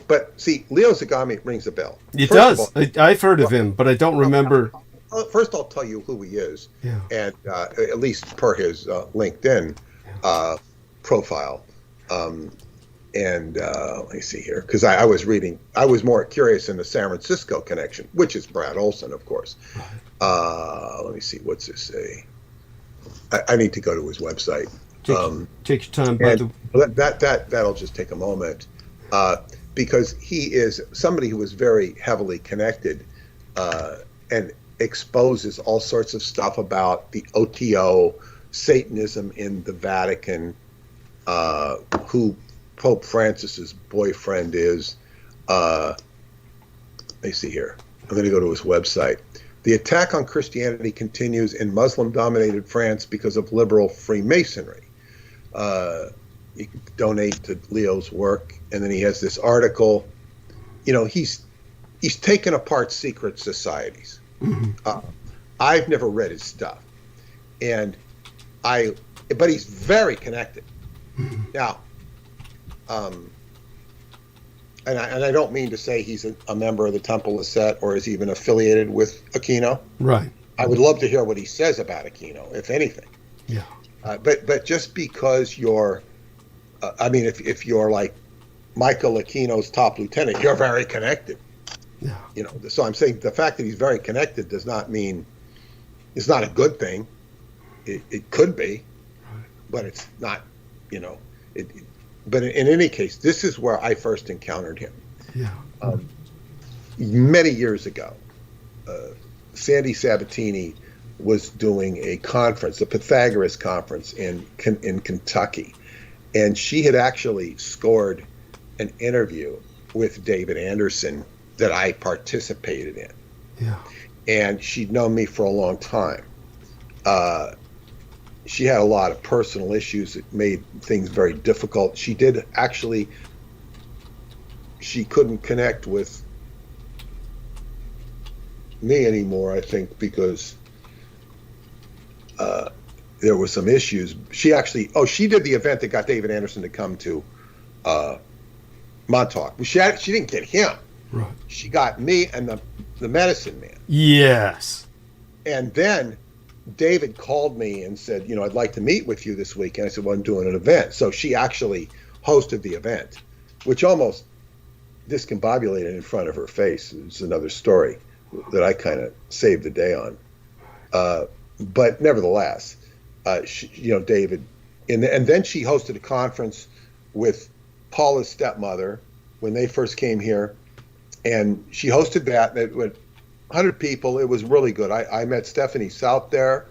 But see, Leo Zugami rings a bell. It does. I've heard of him, but I don't remember. First, I'll tell you who he is, Yeah. and at least per his LinkedIn profile. Let me see here, because I was more curious in the San Francisco connection, which is Brad Olson, of course. Let me see, what's this say? I need to go to his website. Take your time. That'll just take a moment, because he is somebody who is very heavily connected and exposes all sorts of stuff about the OTO, Satanism in the Vatican, who Pope Francis's boyfriend is. Let me see here. I'm going to go to his website. The attack on Christianity continues in Muslim-dominated France because of liberal Freemasonry. You can donate to Leo's work, and then he has this article. He's taken apart secret societies. Mm-hmm. I've never read his stuff, but he's very connected. Mm-hmm. Now, and I don't mean to say he's a member of the Temple of Set or is even affiliated with Aquino. Right. I would love to hear what he says about Aquino, if anything. Yeah. But just because you're, if you're like Michael Aquino's top lieutenant, you're very connected. Yeah. So I'm saying the fact that he's very connected does not mean it's not a good thing. It could be, but it's not. But in any case, this is where I first encountered him. Yeah. Many years ago, Sandy Sabatini was doing a conference, the Pythagoras conference in Kentucky, And she had actually scored an interview with David Anderson that I participated in. Yeah. And she'd known me for a long time. She had a lot of personal issues that made things very difficult. She couldn't connect with me anymore, I think, because there were some issues. She did the event that got David Anderson to come to Montauk. She didn't get him. Right. She got me and the medicine man. Yes. And then David called me and said, I'd like to meet with you this week. And I said, well, I'm doing an event. So she actually hosted the event, which almost discombobulated in front of her face. It's another story that I kind of saved the day on. But nevertheless, David, and then she hosted a conference with Paula's stepmother when they first came here. And she hosted that. It went 100 people. It was really good. I met Stephanie South there.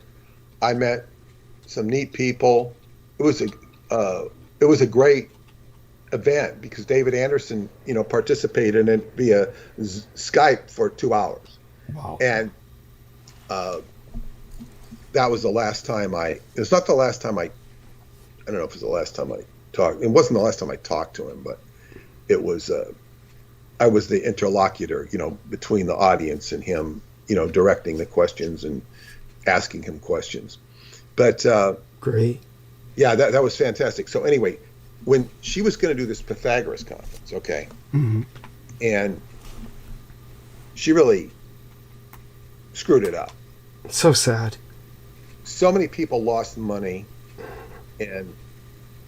I met some neat people. It was a great event because David Anderson, participated in it via Skype for 2 hours. Wow. And that was the last time it's not the last time I don't know if it was the last time I talked. It wasn't the last time I talked to him, but it was, I was the interlocutor, between the audience and him, directing the questions and asking him questions. But great. Yeah, that was fantastic. So anyway, when she was going to do this Pythagoras conference, okay, mm-hmm. and she really screwed it up. So sad. So many people lost money, and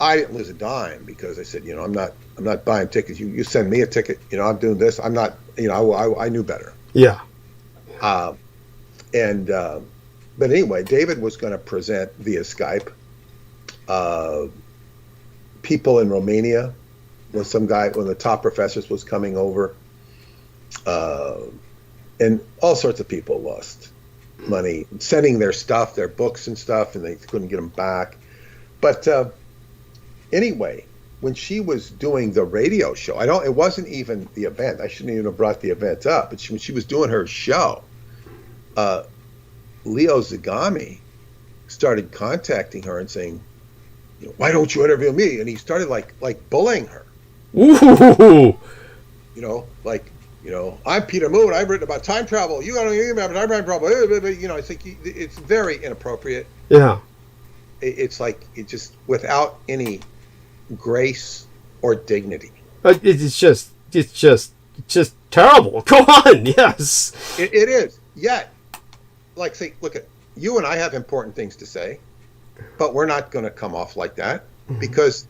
I didn't lose a dime because I said, I'm not buying tickets. You send me a ticket, I'm doing this. I'm not, I knew better. Yeah. But anyway, David was going to present via Skype. People in Romania, when one of the top professors was coming over, and all sorts of people lost money, sending their stuff, their books and stuff, and they couldn't get them back. But anyway, when she was doing the radio show, it wasn't even the event. I shouldn't even have brought the event up. But when she was doing her show, Leo Zagami started contacting her and saying, why don't you interview me? And he started like bullying her. Ooh. I'm Peter Moon. I've written about time travel. You got to remember time travel. It's like it's very inappropriate. Yeah. It's like it just without any grace or dignity. It's just terrible. Go on. Yes. It is. Yet, look at you and I have important things to say, but we're not going to come off like that mm-hmm. because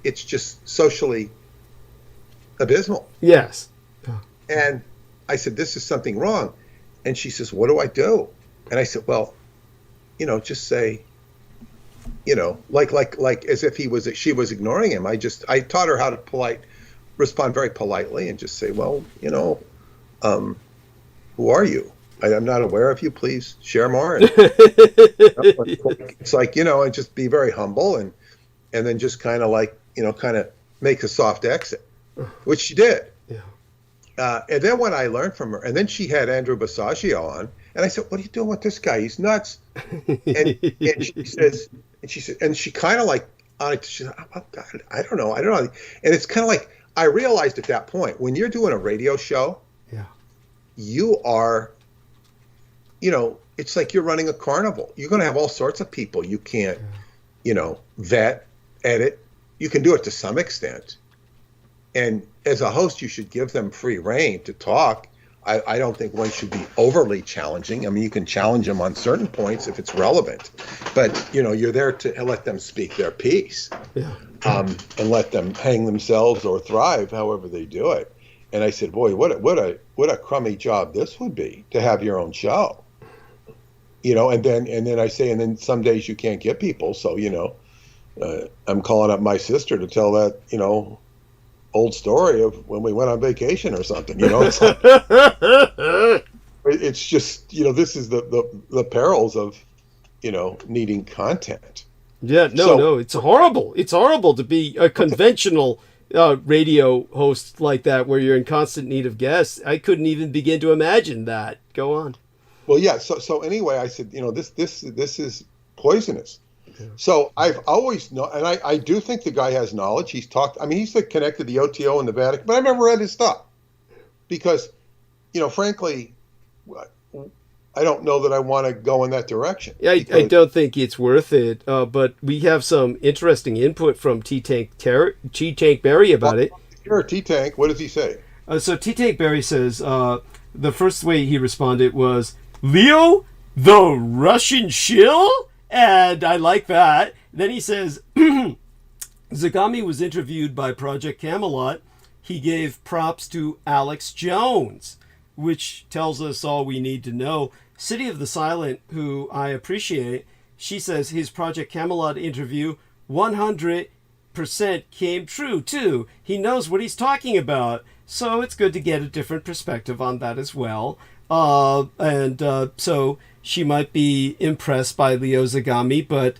it's just socially abysmal. Yes. And I said, this is something wrong. And she says, what do I do? And I said, well, just say, like as if she was ignoring him. I taught her how to respond very politely and just say, well, who are you? I'm not aware of you. Please share more. And, it's like, and just be very humble and then just kind of make a soft exit, which she did. Yeah. And then what I learned from her, and then she had Andrew Basagio on, and I said, what are you doing with this guy? He's nuts. And she kind of like, she said, oh God, I don't know. And it's kind of like, I realized at that point, when you're doing a radio show, yeah, you are, it's like you're running a carnival. You're going to have all sorts of people. You can't, vet, edit. You can do it to some extent. And as a host, you should give them free rein to talk. I don't think one should be overly challenging. I mean, you can challenge them on certain points if it's relevant, but you're there to let them speak their piece, yeah. And let them hang themselves or thrive, however they do it. And I said, boy, what a crummy job this would be to have your own show, And then I say, and then some days you can't get people, so I'm calling up my sister to tell that old story of when we went on vacation or something, it's like, it's just, this is the perils of, needing content. Yeah, no, it's horrible. It's horrible to be a conventional radio host like that, where you're in constant need of guests. I couldn't even begin to imagine that. Go on. Well, yeah. So anyway, I said, this is poisonous. Yeah. So I've always known, and I do think the guy has knowledge. He's connected the OTO and the Vatican, but I've never read his stuff because, frankly, I don't know that I want to go in that direction. Yeah, I don't think it's worth it. But we have some interesting input from T-Tank Barry about it. Sure, T-Tank. What does he say? So T-Tank Barry says the first way he responded was, Leo, the Russian shill? And I like that. Then he says, Zagami was interviewed by Project Camelot. He gave props to Alex Jones, which tells us all we need to know. City of the Silent, who I appreciate, she says his Project Camelot interview 100% came true, too. He knows what he's talking about. So it's good to get a different perspective on that as well. So she might be impressed by Leo Zagami, but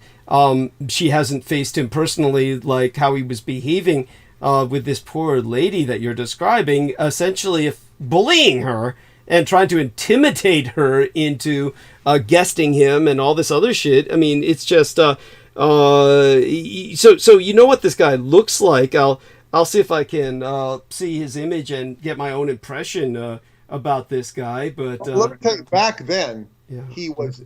she hasn't faced him personally, like how he was behaving with this poor lady that you're describing, essentially bullying her and trying to intimidate her into guesting him and all this other shit. I mean, it's just so you know what this guy looks like. I'll see if I can see his image and get my own impression about this guy. But let me tell you, back then, he was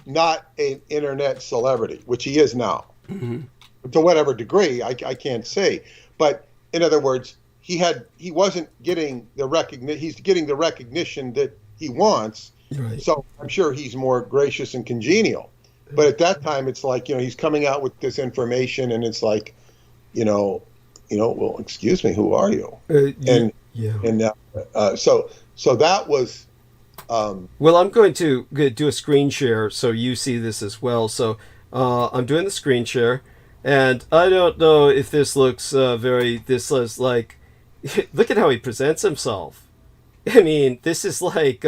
not an internet celebrity, which he is now. Mm-hmm. To whatever degree, I can't say. But in other words, he wasn't getting the recognition. He's getting the recognition that he wants. Right. So I'm sure he's more gracious and congenial. But at that time, it's like, he's coming out with this information, and it's like, well, excuse me, who are you? So that was. Well, I'm going to do a screen share so you see this as well. So I'm doing the screen share, and I don't know if this looks this is like, look at how he presents himself. I mean, this is like,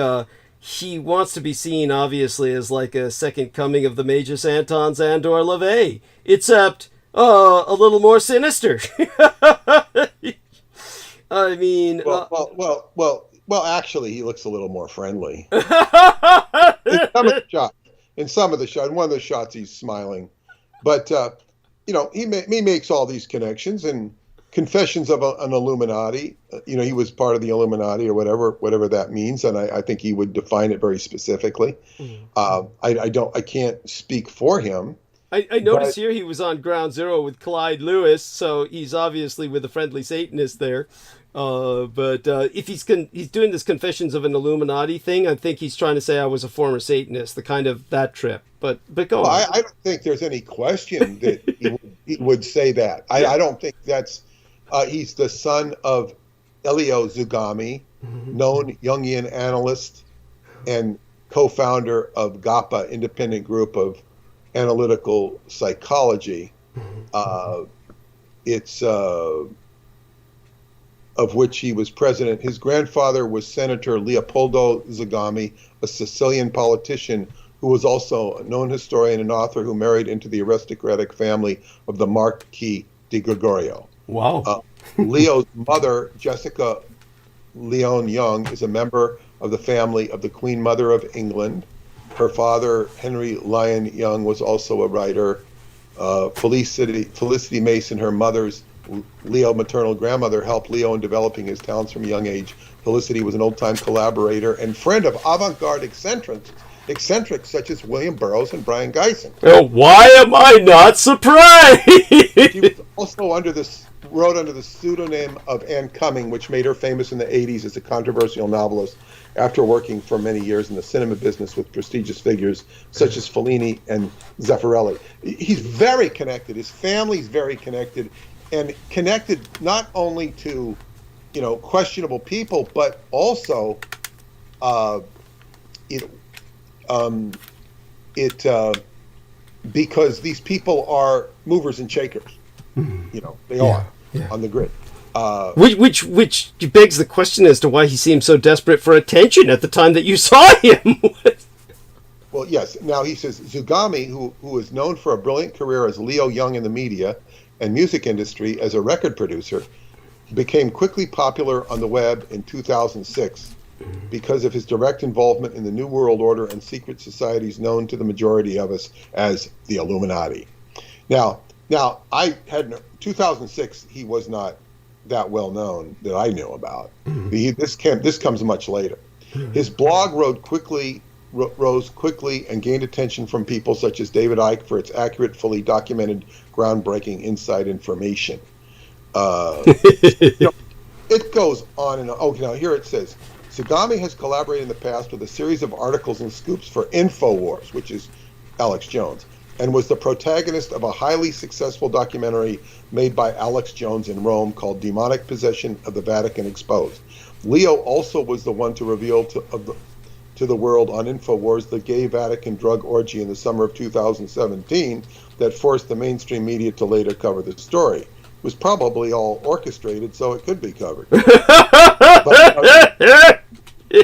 he wants to be seen, obviously, as like a second coming of the Magus Anton Zandor LaVey, except a little more sinister. I mean... Well, actually, he looks a little more friendly. In some of the shots, one of the shots, he's smiling. But, he makes all these connections and confessions of an Illuminati. He was part of the Illuminati or whatever that means, and I think he would define it very specifically. Mm-hmm. I can't speak for him. I noticed here he was on Ground Zero with Clyde Lewis, so he's obviously with a friendly Satanist there. But if he's doing this confessions of an Illuminati thing, I think he's trying to say I was a former Satanist, the kind of that trip. But go on. I don't think there's any question that he would say that. I don't think that's. He's the son of Elio Zugami, mm-hmm. known Jungian analyst and co-founder of GAPA, independent group of analytical psychology. Mm-hmm. It's of which he was president. His grandfather was Senator Leopoldo Zagami, a Sicilian politician who was also a known historian and author who married into the aristocratic family of the Marquis de Gregorio. Wow. Leo's mother, Jessica Leon Young, is a member of the family of the Queen Mother of England. Her father, Henry Lyon Young, was also a writer. Felicity Mason, her mother's Leo maternal grandmother, helped Leo in developing his talents from a young age. Felicity was an old-time collaborator and friend of avant-garde eccentrics such as William Burroughs and Brian Gysin. Well, why am I not surprised? She was also wrote under the pseudonym of Anne Cumming, which made her famous in the 80s as a controversial novelist after working for many years in the cinema business with prestigious figures such as Fellini and Zeffirelli. He's very connected. His family's very connected, and connected not only to, questionable people, but also because these people are movers and shakers. They are on the grid. Which begs the question as to why he seemed so desperate for attention at the time that you saw him. Well, yes. Now he says Zugami, who is known for a brilliant career as Leo Young in the media and music industry as a record producer, became quickly popular on the web in 2006 because of his direct involvement in the New World Order and secret societies known to the majority of us as the Illuminati. Now, I had 2006. He was not that well known that I knew about. This comes much later. His blog rose quickly and gained attention from people such as David Icke for its accurate, fully documented, groundbreaking inside information. It goes on and on. Oh, now here it says, Zugami has collaborated in the past with a series of articles and scoops for InfoWars, which is Alex Jones, and was the protagonist of a highly successful documentary made by Alex Jones in Rome called Demonic Possession of the Vatican Exposed. Leo also was the one to reveal to the world on InfoWars the gay Vatican drug orgy in the summer of 2017 that forced the mainstream media to later cover the story. It was probably all orchestrated, so it could be covered.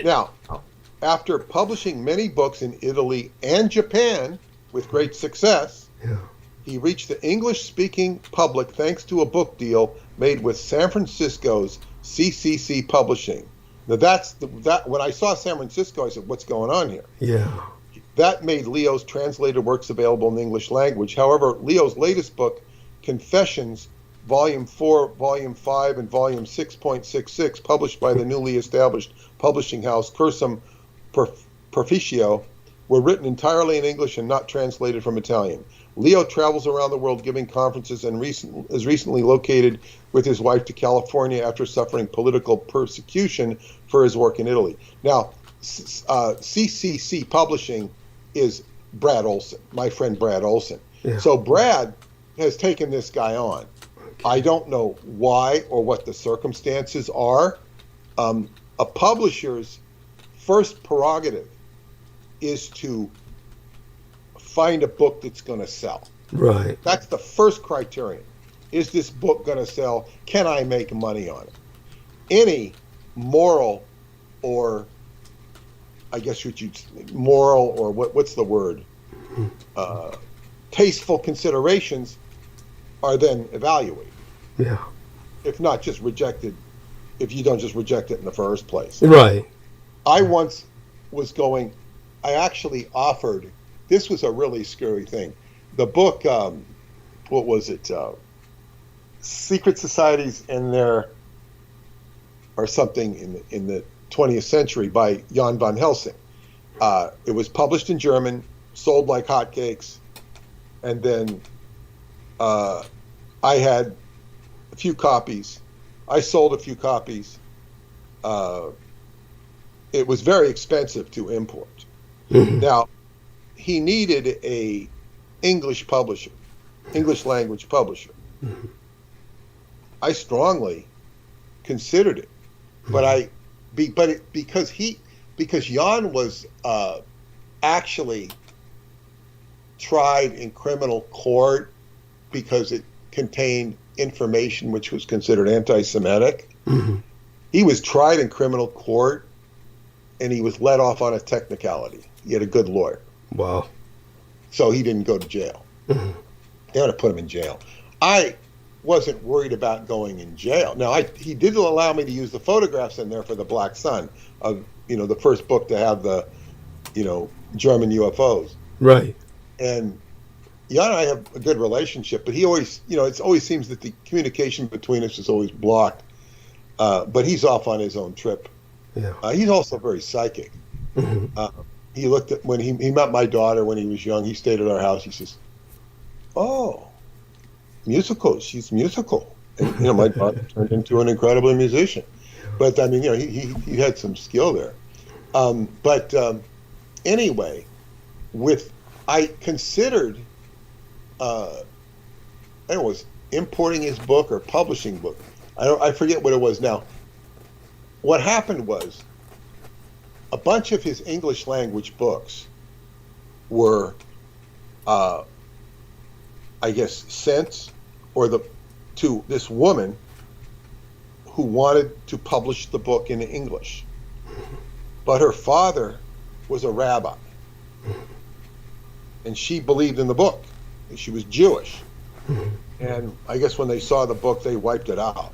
Now, after publishing many books in Italy and Japan with great success, he reached the English-speaking public thanks to a book deal made with San Francisco's CCC Publishing. Now that when I saw San Francisco, I said, "What's going on here?" Yeah. That made Leo's translated works available in the English language. However, Leo's latest book, Confessions, Volume 4, Volume 5, and Volume 6.66, published by the newly established publishing house Cursum Perficio, were written entirely in English and not translated from Italian. Leo travels around the world giving conferences and is recently located with his wife to California after suffering political persecution for his work in Italy. Now, CCC Publishing is Brad Olson, my friend Brad Olson. Yeah. So Brad has taken this guy on. I don't know why or what the circumstances are. A publisher's first prerogative is to find a book that's going to sell. Right. That's the first criterion. Is this book going to sell? Can I make money on it? Any moral or, I guess moral or what's the word? Tasteful considerations are then evaluated. Yeah. If not just rejected, if you don't just reject it in the first place. Right. I once was going, I actually offered, this was a really scary thing. The book, what was it? Secret Societies in There, or something in the 20th century by Jan van Helsing. It was published in German, sold like hotcakes, and then I had a few copies. I sold a few copies. It was very expensive to import. Now, he needed a English publisher, English language publisher. I strongly considered it, but because Jan was actually tried in criminal court because it contained information which was considered anti-Semitic. He was tried in criminal court, and he was let off on a technicality. He had a good lawyer. Wow. So he didn't go to jail. They ought to put him in jail. I wasn't worried about going in jail. Now, he did allow me to use the photographs in there for the Black Sun, of the first book to have the, German UFOs. Right. And Jan and I have a good relationship, but he always, it always seems that the communication between us is always blocked. But he's off on his own trip. Yeah. He's also very psychic. He looked at, when he met my daughter when he was young, he stayed at our house. He says, "Oh, musical. She's musical." And, my daughter turned into an incredible musician. But I mean, he had some skill there. Anyway, I considered, it was importing his book or publishing book. I forget what it was now. What happened was, a bunch of his English language books were, I guess, sent to this woman who wanted to publish the book in English. But her father was a rabbi. and she believed in the book. She was Jewish. And I guess when they saw the book, they wiped it out.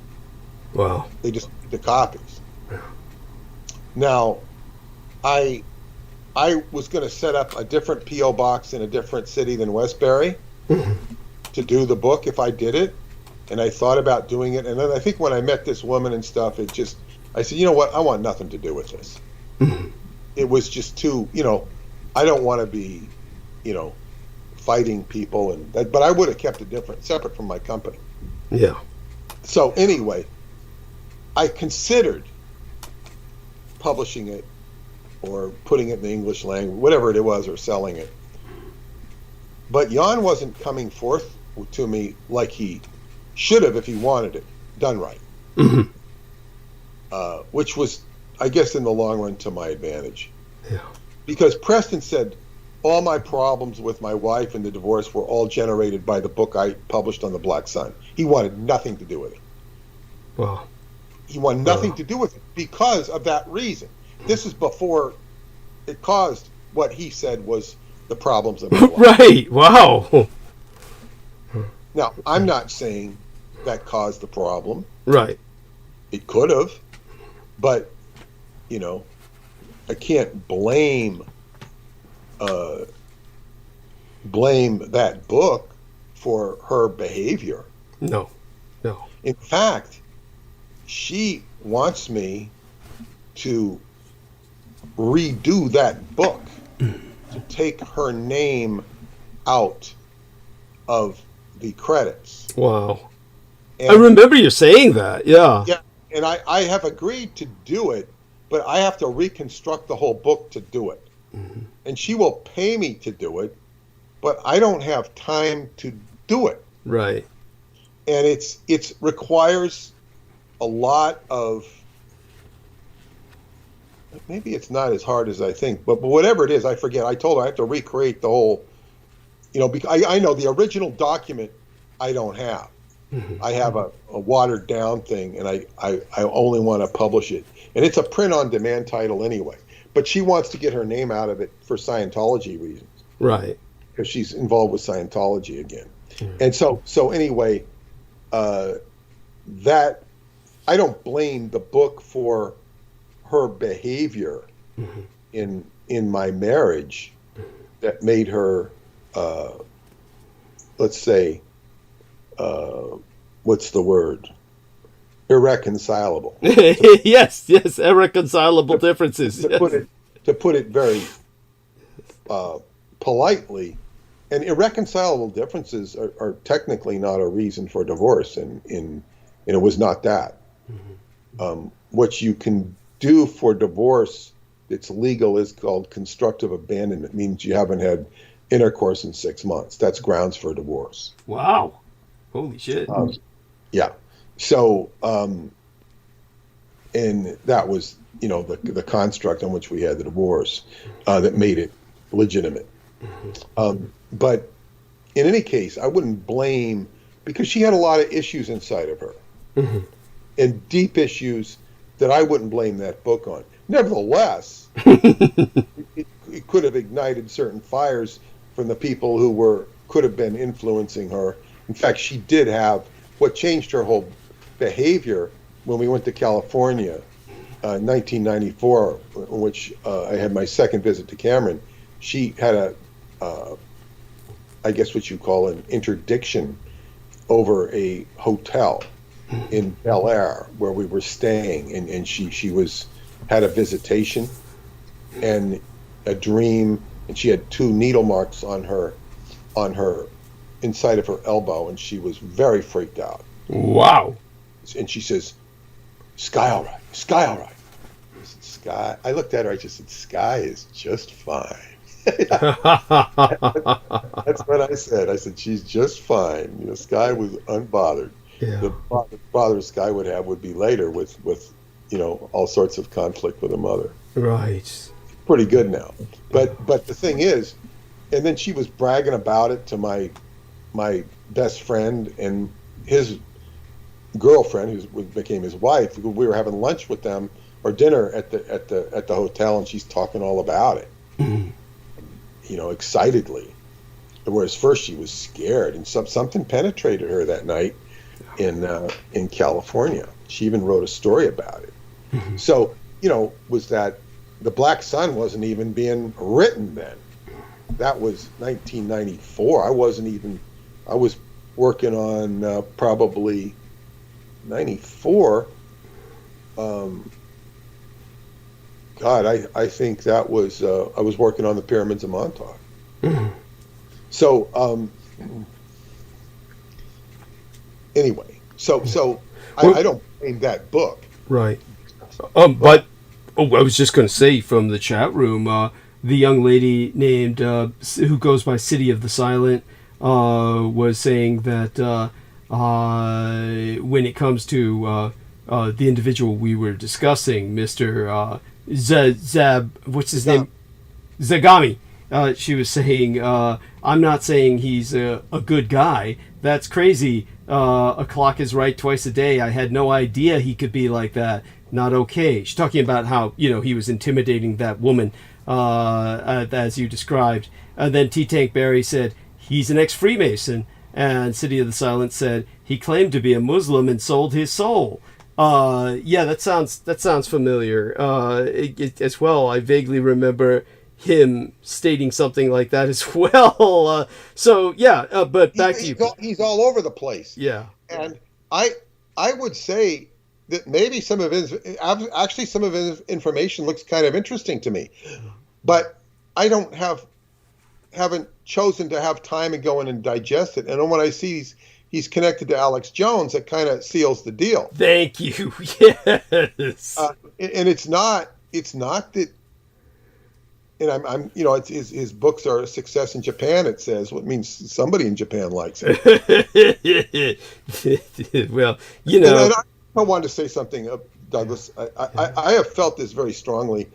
Wow. They just made the copies. Now, I was going to set up a different P.O. box in a different city than Westbury to do the book if I did it. And I thought about doing it. And then I think when I met this woman and stuff, I said, you know what? I want nothing to do with this. It was just too, I don't want to be, fighting people. But I would have kept it separate from my company. Yeah. So anyway, I considered publishing it or putting it in the English language, whatever it was, or selling it. But Jan wasn't coming forth to me like he should have if he wanted it done right. Which was, I guess, in the long run to my advantage. Yeah. Because Preston said all my problems with my wife and the divorce were all generated by the book I published on the Black Sun. He wanted nothing to do with it. Wow. He wanted nothing to do with it because of that reason. This is before it caused what he said was the problems of my life. Right. Wow. Now, I'm not saying that caused the problem. Right. It could have, but I can't blame that book for her behavior. No. In fact, she wants me to redo that book to take her name out of the credits. Wow. And, I remember you saying that. Yeah. Yeah, and I have agreed to do it, but I have to reconstruct the whole book to do it. And she will pay me to do it, but I don't have time to do it. Right. And it requires a lot of, maybe it's not as hard as I think, but whatever it is, I forget. I told her I have to recreate the whole, because I know the original document I don't have. I have a watered down thing, and I only want to publish it. And it's a print on demand title anyway. But she wants to get her name out of it for Scientology reasons. Right. Because she's involved with Scientology again. And so anyway, that I don't blame the book for her behavior in my marriage that made her, let's say, what's the word? Irreconcilable. Yes, irreconcilable differences. To put it very politely, and irreconcilable differences are technically not a reason for divorce, and it was not that. What you can do for divorce that's legal is called constructive abandonment. It means you haven't had intercourse in 6 months. That's grounds for divorce. Wow. Holy shit. Yeah. So, and that was, the construct on which we had the divorce that made it legitimate. But in any case, I wouldn't blame, because she had a lot of issues inside of her, and deep issues that I wouldn't blame that book on. Nevertheless, it could have ignited certain fires from the people who could have been influencing her. In fact, she did have what changed her whole behavior when we went to California, 1994, in which I had my second visit to Cameron. She had I guess what you call an interdiction over a hotel in Bel Air where we were staying, and she had a visitation and a dream, and she had 2 needle marks on her inside of her elbow, and she was very freaked out. Wow. And she says, "Sky all right, Sky all right." I said, "Sky." I looked at her, I just said, "Sky is just fine." That's what I said. I said, "She's just fine." Sky was unbothered. Yeah. The bother Sky would have would be later with all sorts of conflict with her mother. Right. Pretty good now. But the thing is, and then she was bragging about it to my best friend and his girlfriend, who became his wife. We were having lunch with them or dinner at the hotel, and she's talking all about it, excitedly. whereas first she was scared, and something penetrated her that night in California. She even wrote a story about it. Mm-hmm. So, was that the Black Sun wasn't even being written then. That was 1994. I was working on probably 94. I think that was, I was working on the Pyramids of Montauk. Mm-hmm. So, anyway, I don't blame that book. Right. But I was just going to say from the chat room, the young lady named who goes by City of the Silent was saying that when it comes to the individual we were discussing, Mr. What's his name? Zagami. She was saying, I'm not saying he's a good guy. That's crazy. A clock is right twice a day. I had no idea he could be like that. Not okay. She's talking about how, he was intimidating that woman, as you described. And then T-Tank Barry said, he's an ex-Freemason. And City of the Silent said, he claimed to be a Muslim and sold his soul. Yeah, that sounds familiar. As well, I vaguely remember him stating something like that as well. But back to you. He's all over the place. Yeah. And I would say that maybe some of his information looks kind of interesting to me, but I haven't chosen to have time and go in and digest it. And when I see he's connected to Alex Jones, that kind of seals the deal. Thank you. Yes. And it's not that. And I'm it's his books are a success in Japan. It says, well, it means somebody in Japan likes it. Well, And I wanted to say something, Douglas. I have felt this very strongly,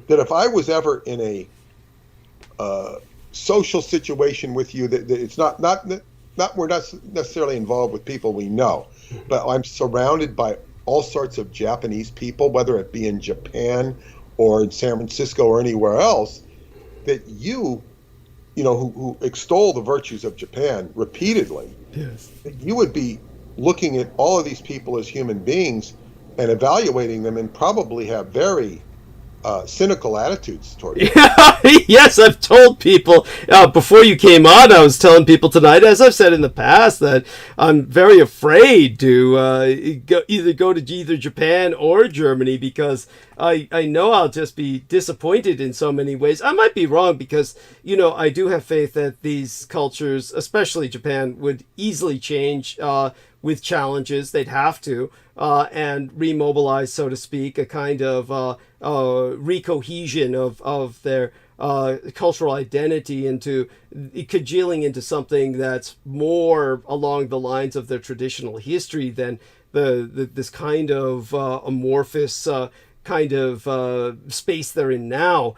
that if I was ever in a social situation with you, that it's not we're not necessarily involved with people we know, but I'm surrounded by all sorts of Japanese people, whether it be in Japan or in San Francisco or anywhere else, that who extol the virtues of Japan repeatedly, yes, that you would be looking at all of these people as human beings and evaluating them, and probably have very cynical attitudes toward them. Yes, I've told people before you came on. I was telling people tonight, as I've said in the past, that I'm very afraid to either go to either Japan or Germany, because I know I'll just be disappointed in so many ways. I might be wrong, because I do have faith that these cultures, especially Japan, would easily change with challenges. They'd have to and remobilize, so to speak, a kind of recohesion of their cultural identity into congealing into something that's more along the lines of their traditional history than this kind of amorphous kind of space they're in now.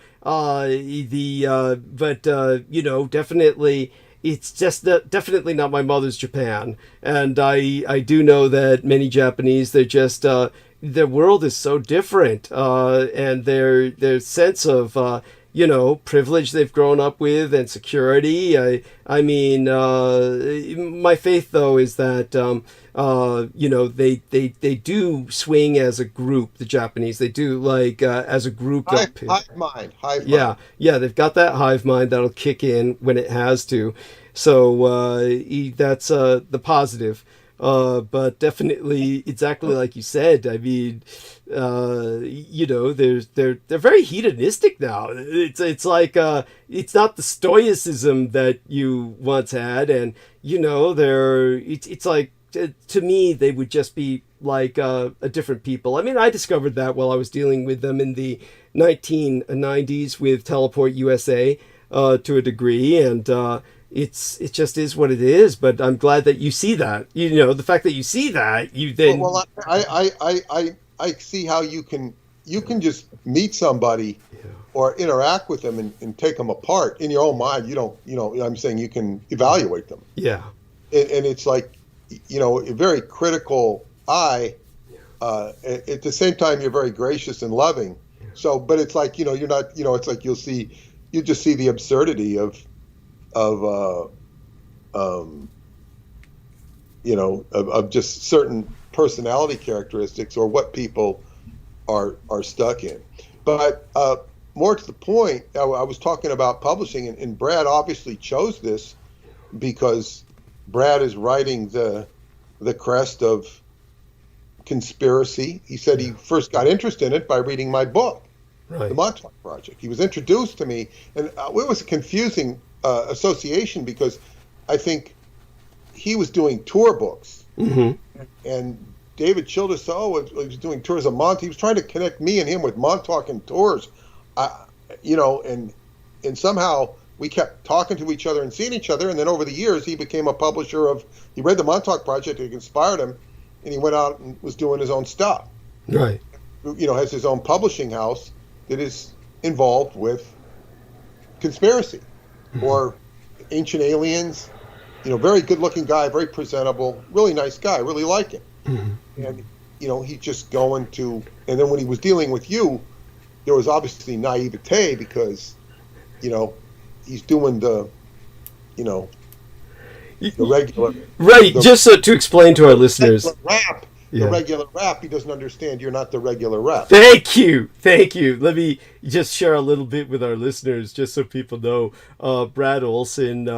Definitely. It's just definitely not my mother's Japan, and I do know that many Japanese, they're just their world is so different, and their sense of privilege they've grown up with and security. I mean, my faith though is that they do swing as a group. The Japanese, they do as a group. Hive mind. Yeah, they've got that hive mind that'll kick in when it has to. So that's the positive. But definitely, exactly like you said. I mean, they're very hedonistic now. It's like it's not the stoicism that you once had, and it's like, to me, they would just be like a different people. I mean, I discovered that while I was dealing with them in the 1990s with Teleport USA to a degree, and it just is what it is. But I'm glad that you see that. The fact that you see that, you then. Well, I see how you can just meet somebody or interact with them and take them apart in your own mind. You don't. I'm saying you can evaluate them. Yeah. And it's like, a very critical eye. At the same time, you're very gracious and loving. So, but it's like, you're not. It's like you just see the absurdity of of just certain personality characteristics or what people are stuck in. But more to the point, I was talking about publishing, and Brad obviously chose this because Brad is riding the crest of conspiracy. He said he first got interested in it by reading my book, right. The Montauk Project. He was introduced to me, and it was a confusing association because I think he was doing tour books, and David Childress was doing tours of Montauk. He was trying to connect me and him with Montauk and tours, and somehow we kept talking to each other and seeing each other. And then over the years, he became a publisher he read the Montauk Project, it inspired him, and he went out and was doing his own stuff. Right. Has his own publishing house that is involved with conspiracy or ancient aliens. Very good-looking guy, very presentable, really nice guy. I really like him. And he's just going to. And then when he was dealing with you, there was obviously naivete because, he's doing the regular. Right. Just to explain to our listeners. Rap. The regular rap, he doesn't understand you're not the regular rap. Thank you. Let me just share a little bit with our listeners, just so people know. Brad Olson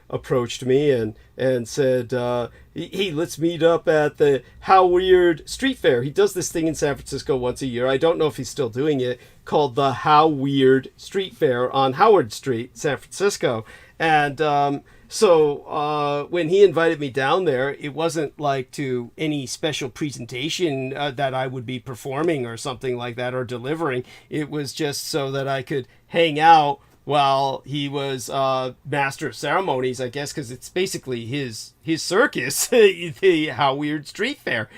approached me and said, hey, let's meet up at the How Weird Street Fair. He does this thing in San Francisco once a year. I don't know if he's still doing it, called the How Weird Street Fair on Howard Street, San Francisco. And so when he invited me down there, it wasn't like to any special presentation that I would be performing or something like that or delivering. It was just so that I could hang out while he was master of ceremonies, I guess, because it's basically his circus, the How Weird Street Fair.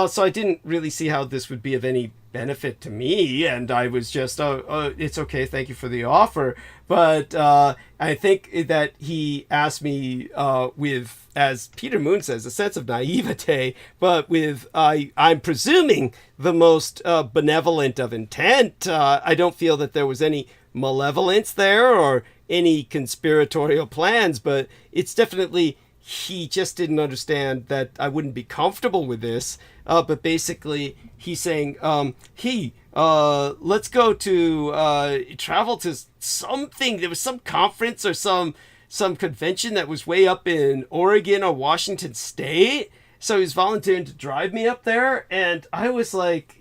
So I didn't really see how this would be of any benefit to me, and I was just, it's okay, thank you for the offer. But I think that he asked me with, as Peter Moon says, a sense of naivete, but with, I'm presuming, the most benevolent of intent. I don't feel that there was any malevolence there or any conspiratorial plans, but it's definitely, he just didn't understand that I wouldn't be comfortable with this. But basically, he's saying, hey, let's go to travel to something. There was some conference or some convention that was way up in Oregon or Washington State. So he's volunteering to drive me up there. And I was like,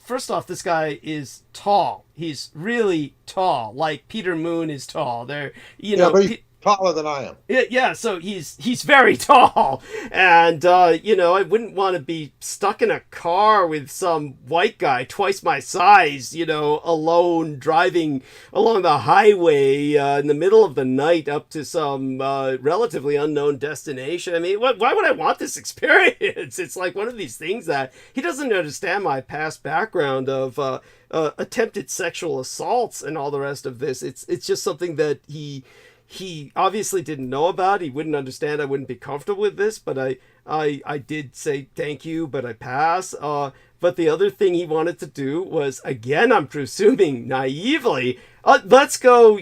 first off, this guy is tall. He's really tall, like Peter Moon is tall. But he's taller than I am. Yeah, so he's very tall. And, I wouldn't want to be stuck in a car with some white guy twice my size, alone driving along the highway in the middle of the night up to some relatively unknown destination. I mean, why would I want this experience? It's like one of these things that he doesn't understand my past background of attempted sexual assaults and all the rest of this. It's just something that he obviously didn't know about. He wouldn't understand. I wouldn't be comfortable with this, but I did say thank you, but I pass. But the other thing he wanted to do was, again, I'm presuming naively, let's go,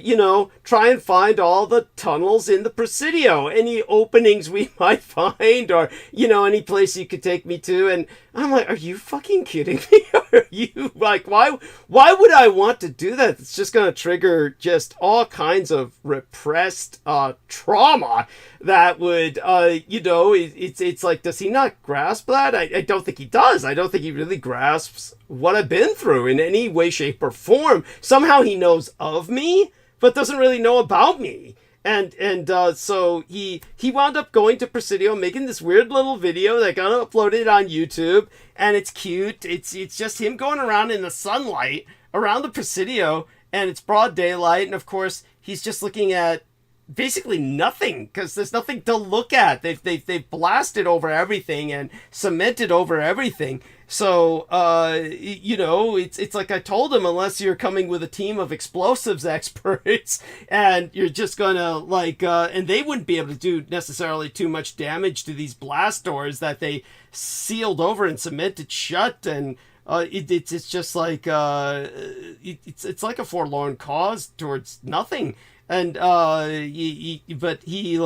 try and find all the tunnels in the Presidio, any openings we might find, or, any place you could take me to. And I'm like, are you fucking kidding me? Are you like, why would I want to do that? It's just going to trigger just all kinds of repressed trauma that would, it's like, does he not grasp that? I don't think he does. I don't think he really grasps what I've been through in any way, shape, or form. Somehow he knows of me, but doesn't really know about me. And so he wound up going to Presidio, making this weird little video that got uploaded on YouTube, and it's cute. It's just him going around in the sunlight around the Presidio, and it's broad daylight, and of course he's just looking at basically nothing, because there's nothing to look at. They've blasted over everything and cemented over everything. So, it's like I told him, unless you're coming with a team of explosives experts and you're just gonna and they wouldn't be able to do necessarily too much damage to these blast doors that they sealed over and cemented shut. And it's just like, it's like a forlorn cause towards nothing. And, but he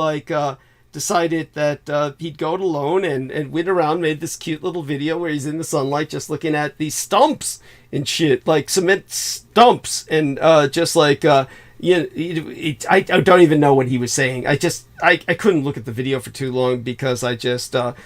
decided that he'd go it alone and went around, made this cute little video where he's in the sunlight just looking at these stumps and shit, like cement stumps, and just like I don't even know what he was saying. I couldn't look at the video for too long because I just don't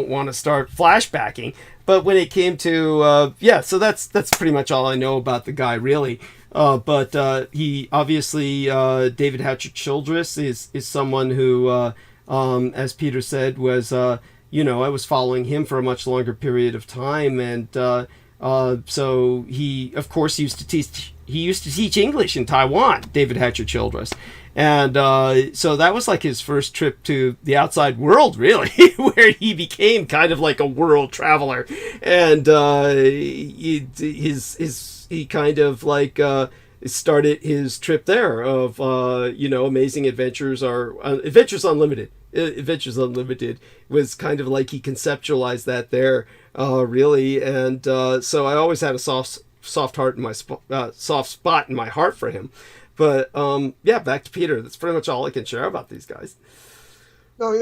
want to start flashbacking. But when it came to so that's pretty much all I know about the guy, really. But he obviously, David Hatcher Childress is someone who, as Peter said, was I was following him for a much longer period of time, and so he, of course, used to teach English in Taiwan, David Hatcher Childress. And so that was like his first trip to the outside world, really, where he became kind of like a world traveler. And he kind of like started his trip there of, Amazing Adventures or Adventures Unlimited. Adventures Unlimited was kind of like he conceptualized that there, really. And so I always had a soft heart in my soft spot in my heart for him. But back to Peter. That's pretty much all I can share about these guys. No,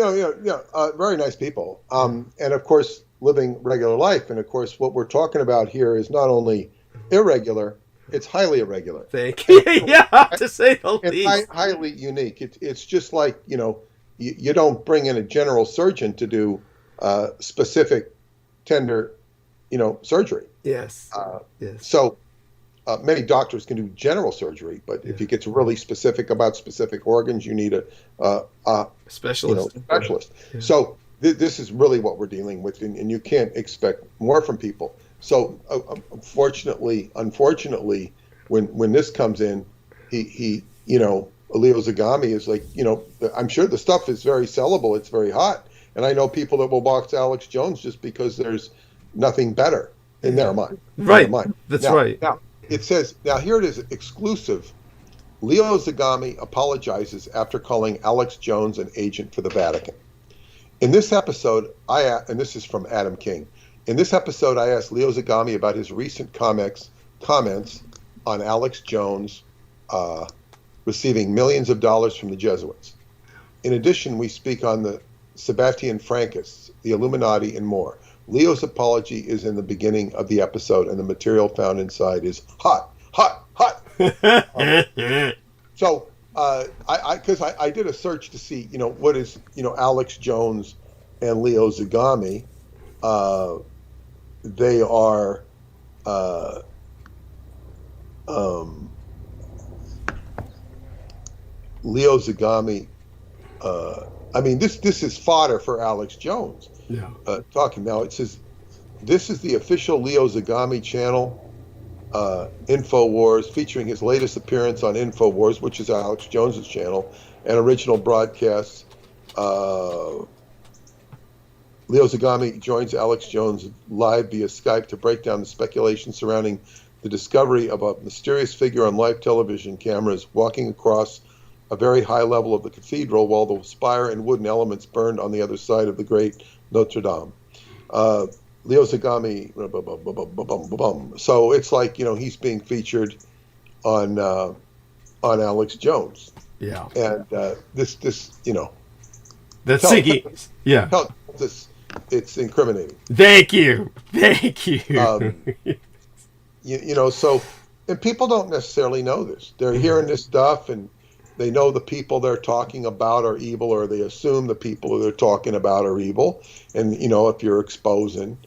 very nice people, and of course living regular life. And of course, what we're talking about here is not only irregular, it's highly irregular. Thank you. Yeah, to say the least. It's highly unique. It's just like you don't bring in a general surgeon to do specific tender, surgery. Yes. Yes. So. Many doctors can do general surgery, but if you get really specific about specific organs, you need a specialist. Yeah. So this is really what we're dealing with, and you can't expect more from people. So unfortunately, when this comes in, he Leo Zagami is like, I'm sure the stuff is very sellable. It's very hot, and I know people that will box Alex Jones just because there's nothing better in their mind. Right. That's right. Now, it says, now here it is, exclusive. Leo Zagami apologizes after calling Alex Jones an agent for the Vatican. In this episode, and this is from Adam King, in this episode I asked Leo Zagami about his recent comments on Alex Jones receiving millions of dollars from the Jesuits. In addition, we speak on the Sabbatean Frankists, the Illuminati, and more. Leo's apology is in the beginning of the episode, and the material found inside is hot. So, because I did a search to see, what is, Alex Jones and Leo Zagami. They are, Leo Zagami. This is fodder for Alex Jones. Yeah. Talking now, it says, this is the official Leo Zagami channel, InfoWars, featuring his latest appearance on InfoWars, which is Alex Jones's channel, and original broadcasts. Leo Zagami joins Alex Jones live via Skype to break down the speculation surrounding the discovery of a mysterious figure on live television cameras walking across a very high level of the cathedral while the spire and wooden elements burned on the other side of the great Notre Dame. Leo Zagami, so it's like, he's being featured on Alex Jones. Yeah. And this that's Siggy. Yeah. It's incriminating. Thank you. So, and people don't necessarily know this. They're hearing this stuff and they know the people they're talking about are evil, or they assume the people who they're talking about are evil. And, if you're exposing,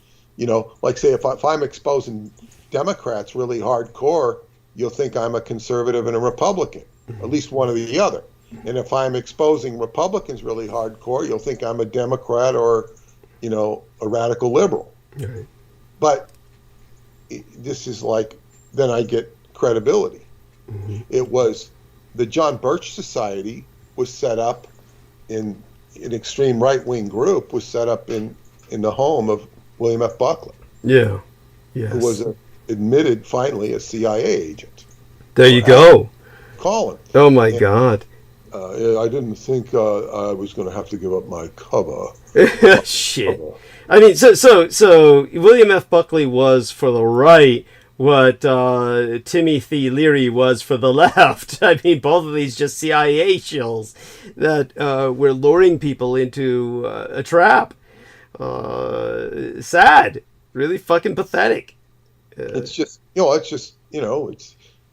like say if I'm exposing Democrats really hardcore, you'll think I'm a conservative and a Republican, at least one or the other. And if I'm exposing Republicans really hardcore, you'll think I'm a Democrat or, a radical liberal. Right. But this is like, then I get credibility. Mm-hmm. It was the John Birch Society was set up in an extreme right-wing group was set up in the home of William F. Buckley. Yeah. Yes. Who was admitted finally a CIA agent. There you go. Colin. Oh my God. I didn't think I was going to have to give up my cover. Shit. I mean, so William F. Buckley was for the right, what Timothy Leary was for the left. I mean, both of these just CIA shills that were luring people into a trap. Sad. Really fucking pathetic. It's just,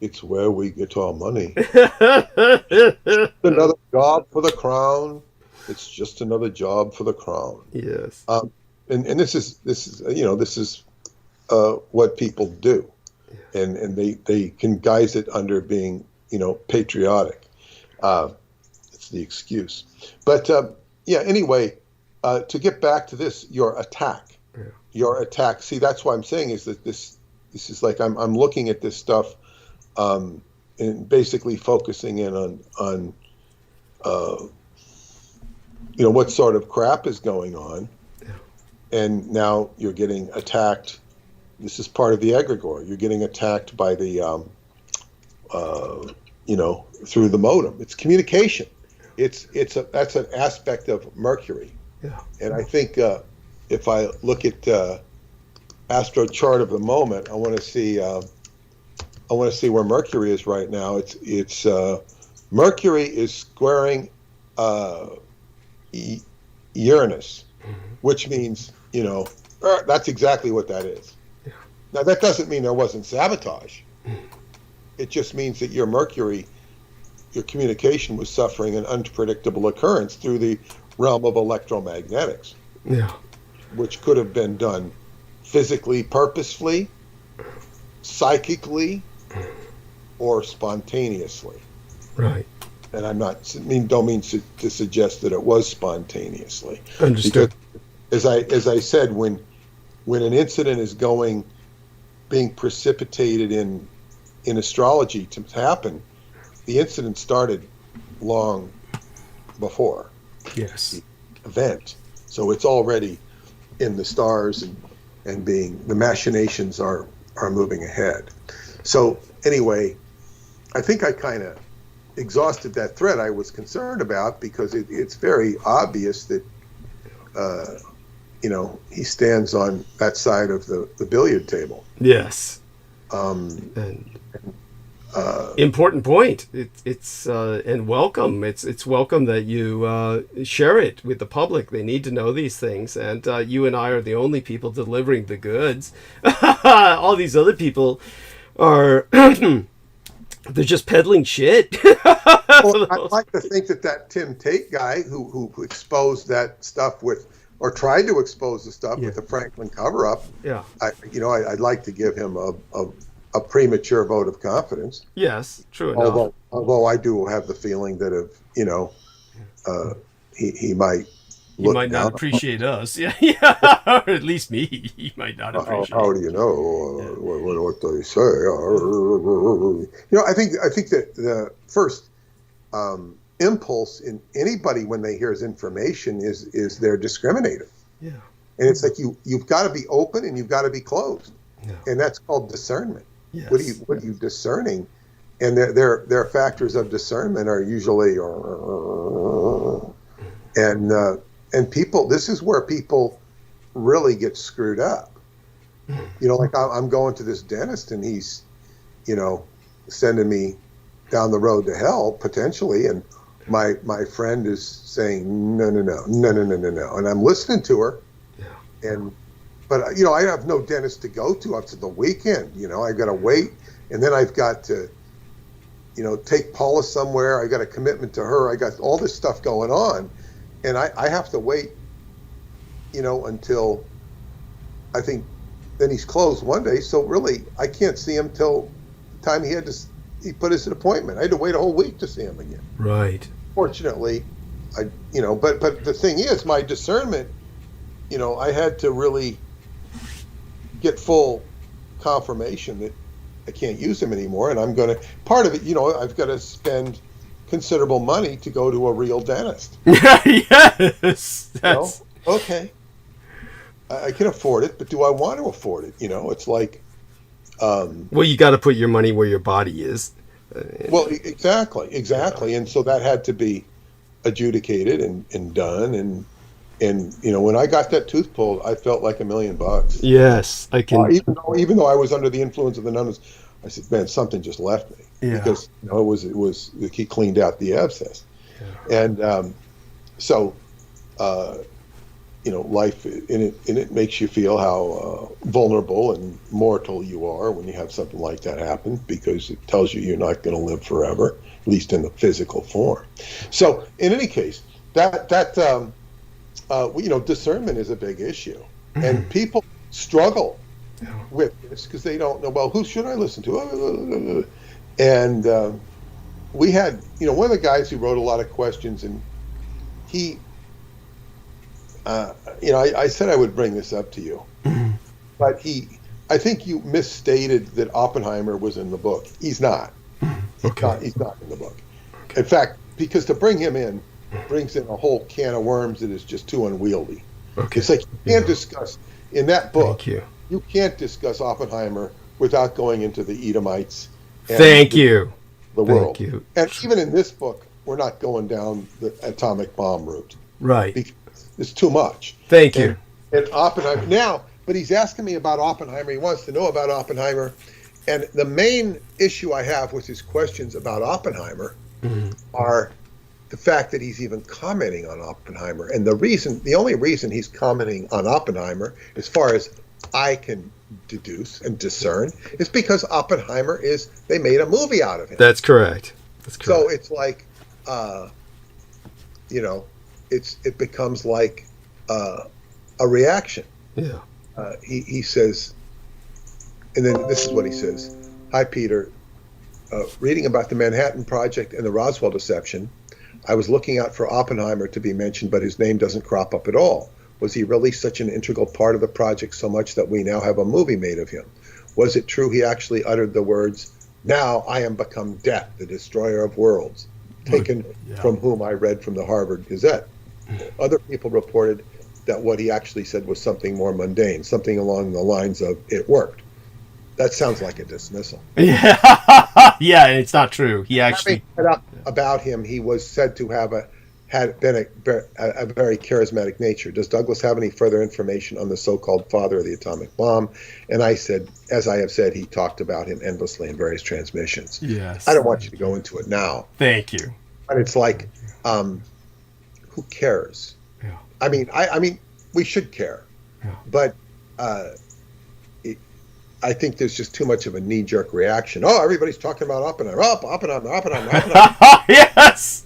it's where we get our money. Another job for the crown. It's just another job for the crown. Yes. And this is what people do, and they can guise it under being, patriotic. It's the excuse. But anyway, to get back to this, your attack. See, that's why I'm saying is that this is like I'm looking at this stuff, and basically focusing in on what sort of crap is going on, and now you're getting attacked. This is part of the egregore. You're getting attacked by the through the modem. It's communication. That's an aspect of Mercury. Yeah. And I think if I look at astro chart of the moment, I want to see where Mercury is right now. It's Mercury is squaring Uranus, which means that's exactly what that is. Yeah. Now that doesn't mean there wasn't sabotage. It just means that your Mercury, your communication was suffering an unpredictable occurrence through the realm of electromagnetics. Yeah. Which could have been done physically, purposefully, psychically, or spontaneously. Right. And don't mean to suggest that it was spontaneously. Understood. Because, as I said, when an incident is being precipitated in astrology to happen, the incident started long before. Yes. The event. So it's already in the stars, and the machinations are moving ahead. So anyway, I think I kind of exhausted that thread I was concerned about, because it's very obvious that he stands on that side of the billiard table. Yes. Important point. It's and welcome. It's welcome that you share it with the public. They need to know these things, and you and I are the only people delivering the goods. All these other people are they're just peddling shit. Well, I'd like to think that Tim Tate guy who exposed that stuff or tried to expose the stuff with the Franklin cover-up. Yeah. I'd like to give him a premature vote of confidence. Yes, true enough. Although I do have the feeling that he might. He might not appreciate us. Yeah, or at least me. He might not appreciate. How do you know what they say? I think that the first impulse in anybody when they hear information is they're discriminative. Yeah. And it's like you've got to be open and you've got to be closed, and that's called discernment. Yes. What are you discerning? And their factors of discernment are usually and people. This is where people really get screwed up. Like I'm going to this dentist and he's, sending me down the road to hell potentially, and my friend is saying no, and I'm listening to her, but I have no dentist to go to up to the weekend. I've got to wait, and then I've got to take Paula somewhere. I got a commitment to her. I got all this stuff going on, and I have to wait until I think then he's closed one day, so really I can't see him till the time he put his appointment. I had to wait a whole week to see him again. Right. Fortunately, but the thing is, my discernment, I had to really get full confirmation that I can't use him anymore, and I'm going to, part of it, I've got to spend considerable money to go to a real dentist. Yes. Okay. I can afford it, but do I want to afford it? It's like... well, you got to put your money where your body is. Well, exactly. And so that had to be adjudicated and done, and when I got that tooth pulled, I felt like $1 million. Yes, I can. Even though I was under the influence of the numbers, I said, man, something just left me because it was he cleaned out the abscess, and so life in it makes you feel how vulnerable and mortal you are when you have something like that happen, because it tells you you're not going to live forever, at least in the physical form. So in any case, that discernment is a big issue, and people struggle with this because they don't know, well, who should I listen to? And we had, one of the guys who wrote a lot of questions, and he, I said I would bring this up to you, but I think you misstated that Oppenheimer was in the book. He's not. He's not in the book. In fact, because to bring him in brings in a whole can of worms that is just too unwieldy. It's like you can't discuss, in that book, you can't discuss Oppenheimer without going into the Edomites and the world. And even in this book, we're not going down the atomic bomb route. Right. Because it's too much. Thank you. And Oppenheimer now, but he's asking me about Oppenheimer. He wants to know about Oppenheimer. And the main issue I have with his questions about Oppenheimer are the fact that he's even commenting on Oppenheimer. And the only reason he's commenting on Oppenheimer, as far as I can deduce and discern, is because Oppenheimer they made a movie out of him. That's correct. So it's like, it becomes like a reaction. Yeah. He says, and then this is what he says. Hi, Peter. Reading about the Manhattan Project and the Roswell deception, I was looking out for Oppenheimer to be mentioned, but his name doesn't crop up at all. Was he really such an integral part of the project, so much that we now have a movie made of him? Was it true he actually uttered the words, "Now I am become death, the destroyer of worlds," taken from whom I read from the Harvard Gazette? Other people reported that what he actually said was something more mundane, something along the lines of, "It worked." That sounds like a dismissal. Yeah, and it's not true. He actually about him, he was said to have been a very charismatic nature. Does Douglas have any further information on the so-called father of the atomic bomb? And I said, as I have said, he talked about him endlessly in various transmissions. Yes. I don't want you to go into it now. Thank you. But it's like, who cares? Yeah. I mean, we should care, but I think there's just too much of a knee-jerk reaction. Oh, everybody's talking about Oppenheimer. Oppenheimer. Yes.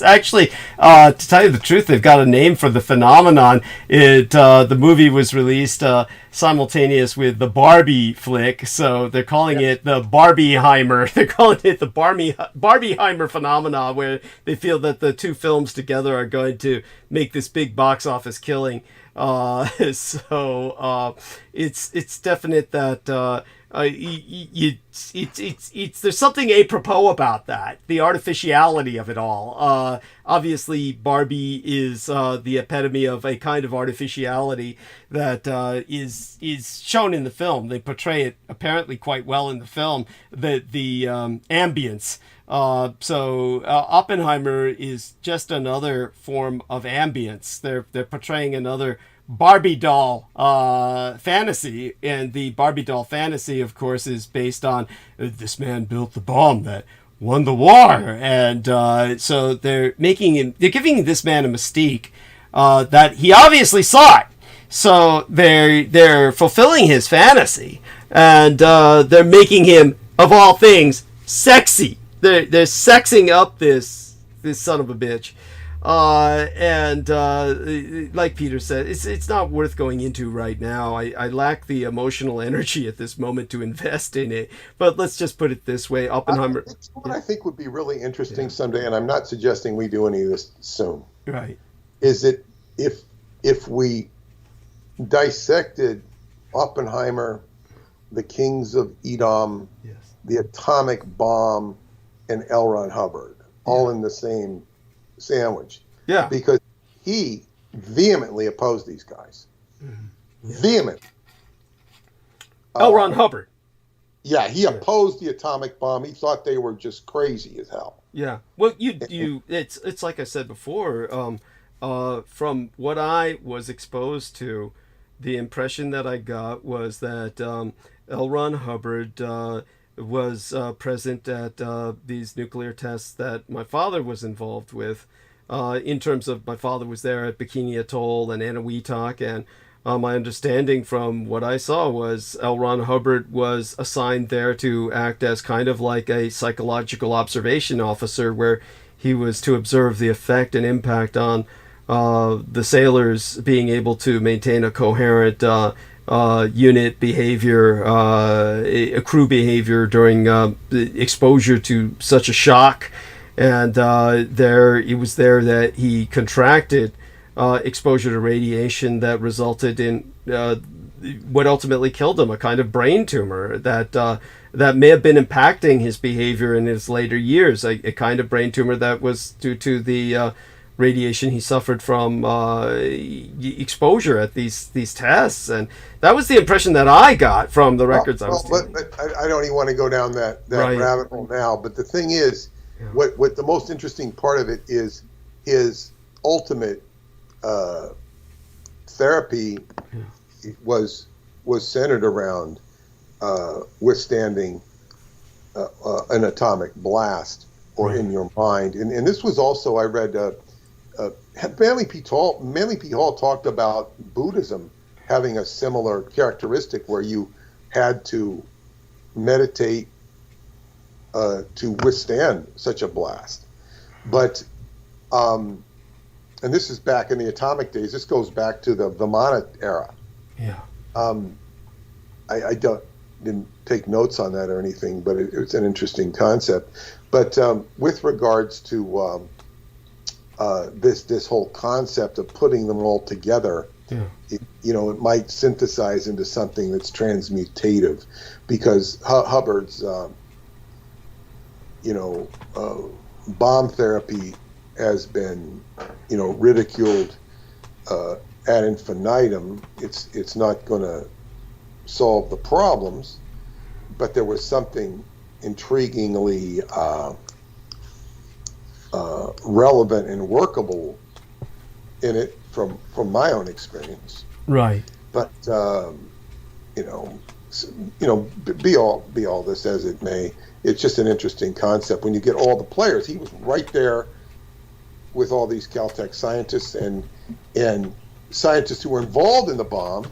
Actually, to tell you the truth, they've got a name for the phenomenon. The movie was released simultaneous with the Barbie flick, so they're calling it the Barbieheimer. They're calling it the Barbieheimer phenomenon, where they feel that the two films together are going to make this big box office killing. It's definite that there's something apropos about that, the artificiality of it all. Obviously, Barbie is the epitome of a kind of artificiality that is shown in the film. They portray it apparently quite well in the film. The ambience. So Oppenheimer is just another form of ambience. They're portraying another Barbie doll fantasy, and the Barbie doll fantasy, of course, is based on this man built the bomb that won the war, and so they're giving this man a mystique that he obviously saw it. So they're fulfilling his fantasy, and they're making him, of all things, sexy. They're sexing up this son of a bitch. And like Peter said, it's not worth going into right now. I lack the emotional energy at this moment to invest in it. But let's just put it this way: Oppenheimer. What I think would be really interesting someday, and I'm not suggesting we do any of this soon. Right. Is that if we dissected Oppenheimer, the Kings of Edom, the atomic bomb, and L. Ron Hubbard, all in the same sandwich. Yeah. Because he vehemently opposed these guys. Vehement. L. Ron Hubbard. Yeah, he opposed the atomic bomb. He thought they were just crazy as hell. Yeah. Well, it's like I said before, from what I was exposed to, the impression that I got was that L. Ron Hubbard was present at these nuclear tests that my father was involved with. In terms of, my father was there at Bikini Atoll and Eniwetok, and my understanding from what I saw was L. Ron Hubbard was assigned there to act as kind of like a psychological observation officer, where he was to observe the effect and impact on the sailors being able to maintain a coherent unit behavior, a crew behavior during exposure to such a shock. And it was there that he contracted exposure to radiation that resulted in what ultimately killed him, a kind of brain tumor that may have been impacting his behavior in his later years, a kind of brain tumor that was due to the radiation he suffered from exposure at these tests. And that was the impression that I got from the records I was doing. But I don't even want to go down that Right. rabbit hole now. But the thing is, what the most interesting part of it is his ultimate therapy was centered around withstanding an atomic blast or in your mind. And this was also, I read, Manly P. Hall talked about Buddhism having a similar characteristic where you had to meditate to withstand such a blast. But and this is back in the atomic days. This goes back to the Vimana era. Yeah. I didn't take notes on that or anything, but it's an interesting concept. But with regards to this whole concept of putting them all together, it might synthesize into something that's transmutative, because Hubbard's bomb therapy has been ridiculed ad infinitum. It's not going to solve the problems, but there was something intriguingly relevant and workable in it from my own experience. Right. But be all this as it may, it's just an interesting concept when you get all the players. He was right there with all these Caltech scientists and scientists who were involved in the bomb.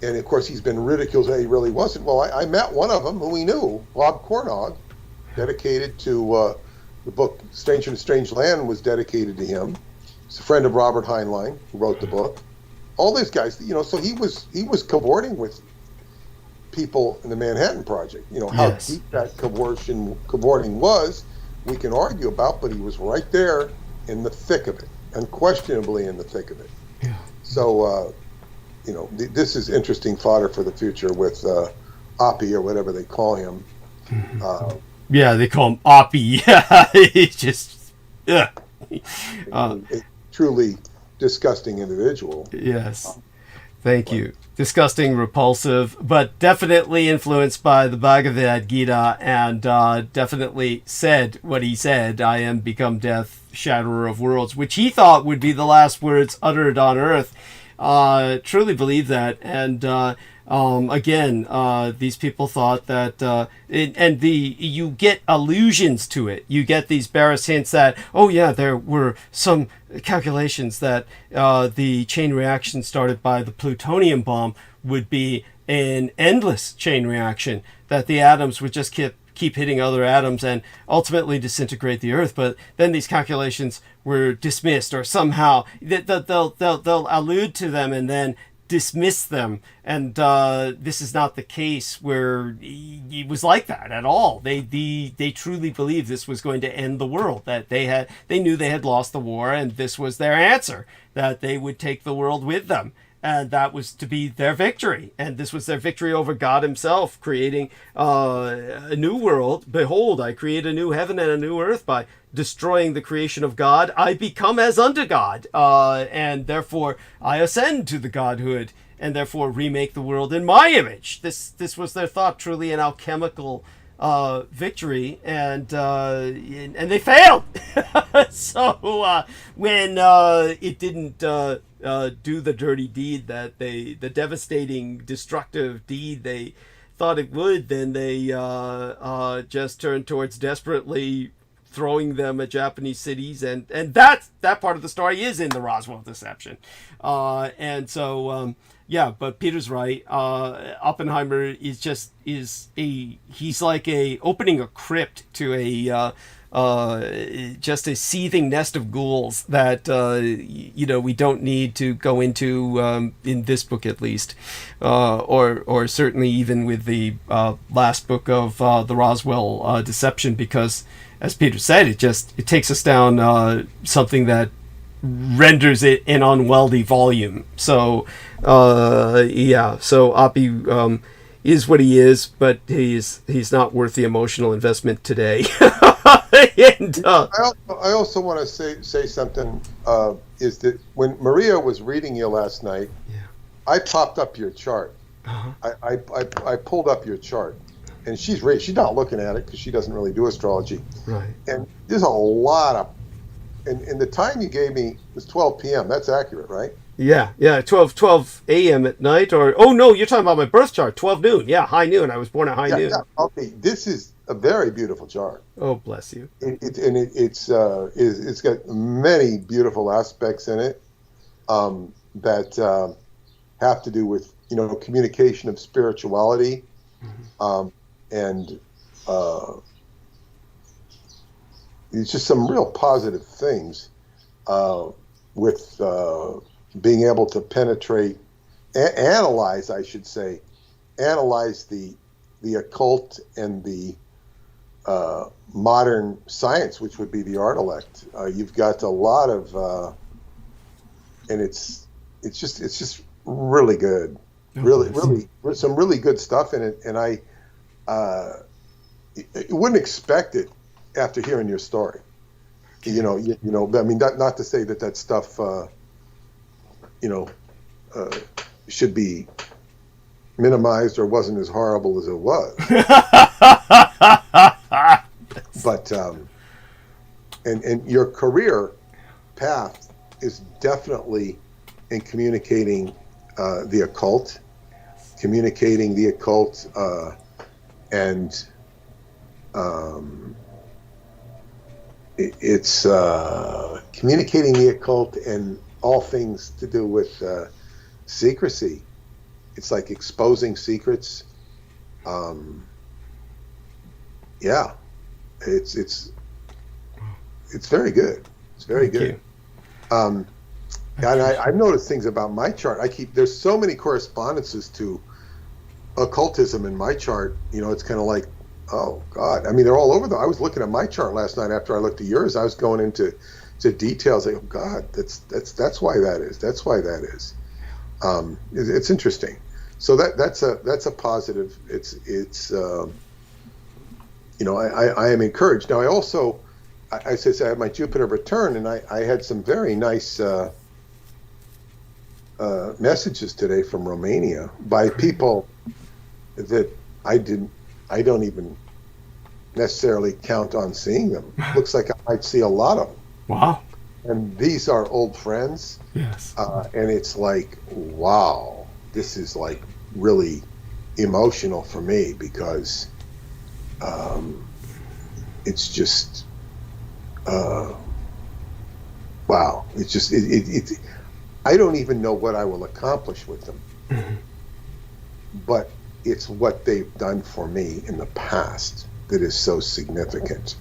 And of course, he's been ridiculed that he really wasn't. Well, I met one of them who we knew, Bob Cornog, dedicated to the book Stranger in a Strange Land was dedicated to him. He's a friend of Robert Heinlein, who wrote the book. All these guys, so he was cavorting with people in the Manhattan Project. How deep that cavorting was, we can argue about, but he was right there in the thick of it, unquestionably in the thick of it. Yeah. So, this is interesting fodder for the future with Oppie, or whatever they call him. Yeah, they call him Oppie. Yeah, he's just, a truly disgusting individual. Yes. Thank you. Disgusting, repulsive, but definitely influenced by the Bhagavad Gita, and definitely said what he said, I am become death, shatterer of worlds, which he thought would be the last words uttered on earth. Truly believe that. And again, these people thought that, you get allusions to it. You get these barest hints that, oh yeah, there were some calculations that the chain reaction started by the plutonium bomb would be an endless chain reaction, that the atoms would just keep hitting other atoms and ultimately disintegrate the Earth. But then these calculations were dismissed, or somehow they'll allude to them and then dismiss them. And this is not the case where it was like that at all. They truly believed this was going to end the world, that they knew they had lost the war, and this was their answer, that they would take the world with them. And that was to be their victory. And this was their victory over God himself, creating a new world. Behold, I create a new heaven and a new earth. By destroying the creation of God, I become as unto God. And therefore, I ascend to the Godhood, and therefore remake the world in my image. This was their thought, truly an alchemical victory, and they failed. So when it didn't do the dirty deed that the devastating, destructive deed they thought it would, then they just turned towards desperately throwing them at Japanese cities, and that part of the story is in the Roswell Deception, and so yeah. But Peter's right. Oppenheimer is he's like opening a crypt to just a seething nest of ghouls that we don't need to go into in this book, at least, or certainly even with the last book of the Roswell Deception, because, as Peter said, it takes us down something that renders it an unwieldy volume. So so Oppie is what he is, but he's not worth the emotional investment today. And, I also want to say something, is that when Maria was reading you last night, I popped up your chart. I pulled up your chart, and she's not looking at it because she doesn't really do astrology. Right. And there's a lot of, and the time you gave me was 12 p.m. That's accurate, right? Yeah, 12 a.m. at night, or, oh no, you're talking about my birth chart, 12 noon. Yeah, high noon. I was born at high noon. Yeah. Okay, this is a very beautiful chart. Oh, bless you. It's got many beautiful aspects in it that have to do with communication of spirituality, and it's just some real positive things with being able to penetrate, analyze the occult and the modern science, which would be the intellect. You've got a lot of, and it's just really good, really some really good stuff in it, and I wouldn't expect it after hearing your story. I mean, not to say that stuff, should be minimized or wasn't as horrible as it was. But and your career path is definitely in communicating the occult, and it's communicating the occult and all things to do with secrecy. It's like exposing secrets. It's very good. It's very good. And I've noticed things about my chart. There's so many correspondences to occultism in my chart. It's kind of like, oh God. I mean, they're all over. I was looking at my chart last night after I looked at yours. I was going into details. Like, oh God, that's why that is. That's why that is. It's interesting. So that's a positive. I am encouraged. Now I also, I had my Jupiter return, and I had some very nice messages today from Romania by people that I don't even necessarily count on seeing them. Looks like I might see a lot of them. Wow. And these are old friends. Yes. And it's like, wow, this is like really emotional for me, because it's just, wow. It's just, I don't even know what I will accomplish with them. Mm-hmm. But it's what they've done for me in the past that is so significant.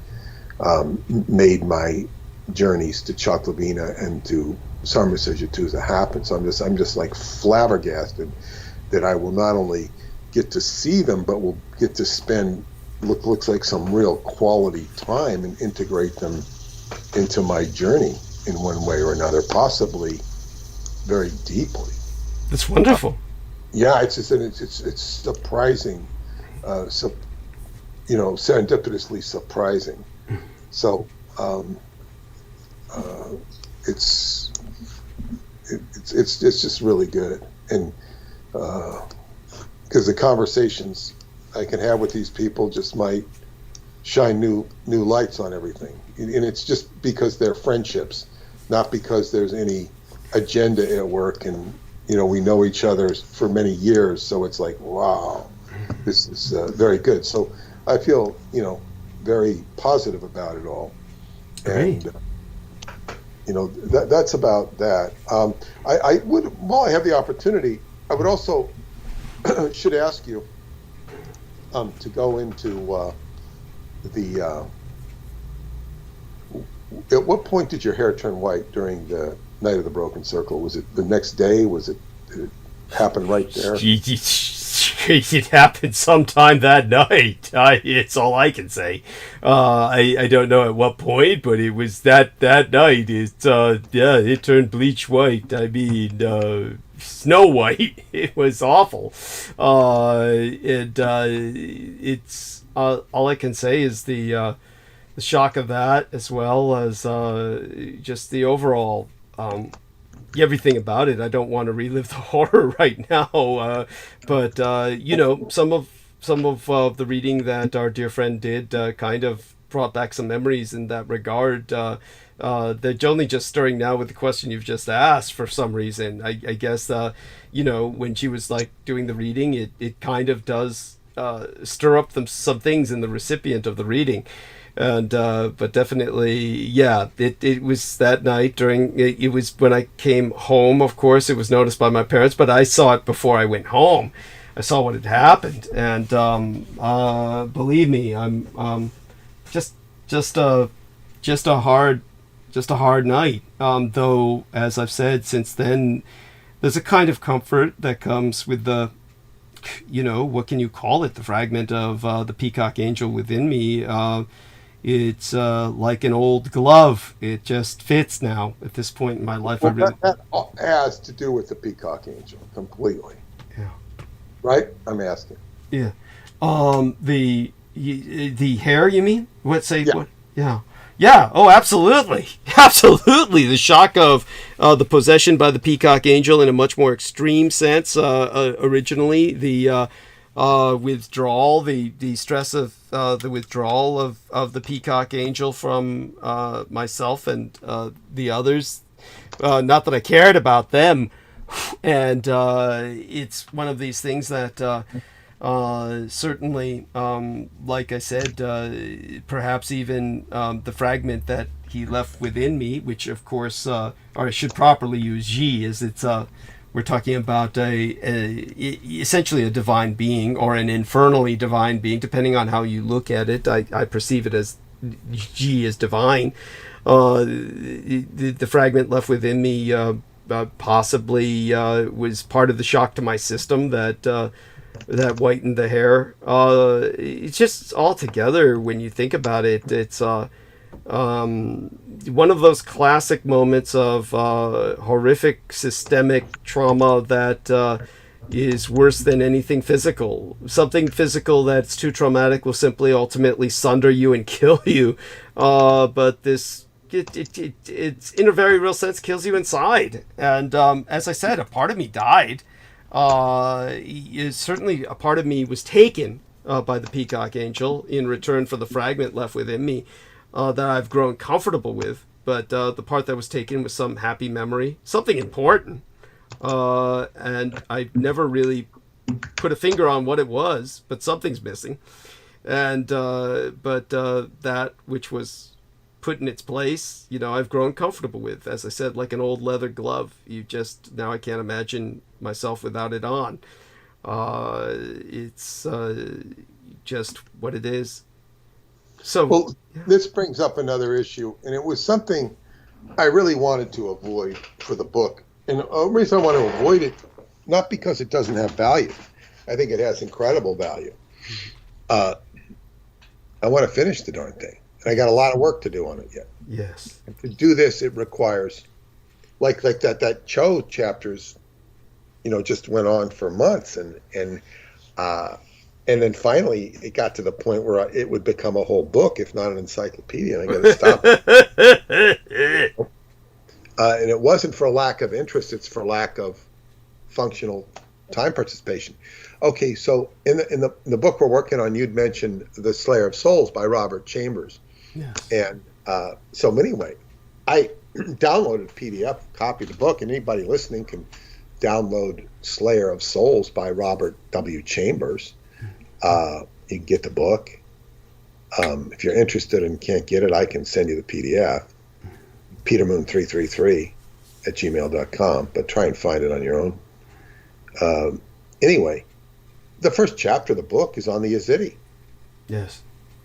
Made my journeys to Choklavina and to Sarmasajatusa happen. So I'm just like flabbergasted that I will not only get to see them, but will get to spend looks like some real quality time and integrate them into my journey in one way or another, possibly very deeply. That's wonderful. Yeah, it's surprising, serendipitously surprising. So it's just really good, and because the conversations I can have with these people just might shine new lights on everything. And it's just because they're friendships, not because there's any agenda at work. And, we know each other for many years. So it's like, wow, this is very good. So I feel, very positive about it all. Great. And, that's about that. I would, while I have the opportunity, I would also should ask you to go into at what point did your hair turn white during the night of the broken circle? Was it the next day? Did it happen right there? It happened sometime that night. It's all I can say. I don't know at what point, but it was that night. It turned bleach white. I mean, snow white. It was awful. It's all I can say is the shock of that, as well as just the overall everything about it. I don't want to relive the horror right now, but some of the reading that our dear friend did kind of brought back some memories in that regard. They're only just stirring now with the question you've just asked for some reason. I guess when she was like doing the reading, it kind of does stir up some things in the recipient of the reading. And but definitely, yeah, it was that night it was when I came home. Of course, it was noticed by my parents, but I saw it before I went home. I saw what had happened, and believe me, I'm just a hard night. Though, as I've said since then, there's a kind of comfort that comes with the, what can you call it? The fragment of the peacock angel within me. It's like an old glove. It just fits now at this point in my life. That has to do with the peacock angel completely. Yeah. Right? I'm asking. Yeah. The hair, you mean? What? Yeah. Yeah. Oh, absolutely. Absolutely. The shock of the possession by the peacock angel in a much more extreme sense. Originally, the withdrawal, the stress of the withdrawal of the peacock angel from myself and the others. Not that I cared about them, and it's one of these things that certainly, like I said, perhaps even the fragment that he left within me, which of course, or I should properly use "ji," as it's we're talking about essentially a divine being or an infernally divine being, depending on how you look at it. I perceive it as G as divine. The fragment left within me possibly was part of the shock to my system that whitened the hair. It's just altogether, when you think about it, it's one of those classic moments of horrific systemic trauma that is worse than anything physical. Something physical that's too traumatic will simply ultimately sunder you and kill you. But this, it's in a very real sense, kills you inside. And as I said, a part of me died. Certainly a part of me was taken by the peacock angel in return for the fragment left within me. That I've grown comfortable with, but the part that was taken was some happy memory, something important, and I never really put a finger on what it was, but something's missing, and but that which was put in its place, I've grown comfortable with, as I said, like an old leather glove. Now I can't imagine myself without it on. It's just what it is. So, well, this brings up another issue, and it was something I really wanted to avoid for the book. And the reason I want to avoid it, not because it doesn't have value. I think it has incredible value. I want to finish the darn thing, and I got a lot of work to do on it yet. Yes. And to do this, it requires, like that Cho chapters, just went on for months, and then finally, it got to the point where it would become a whole book, if not an encyclopedia, and I got to stop it. And it wasn't for lack of interest; it's for lack of functional time participation. Okay, so in the book we're working on, you'd mentioned The Slayer of Souls by Robert Chambers. Yeah. And so anyway, I downloaded a PDF copy of the book, and anybody listening can download Slayer of Souls by Robert W. Chambers. You can get the book. If you're interested and can't get it, I can send you the PDF. petermoon333@gmail.com, but try and find it on your own. Anyway, the first chapter of the book is on the Yazidi. Yes.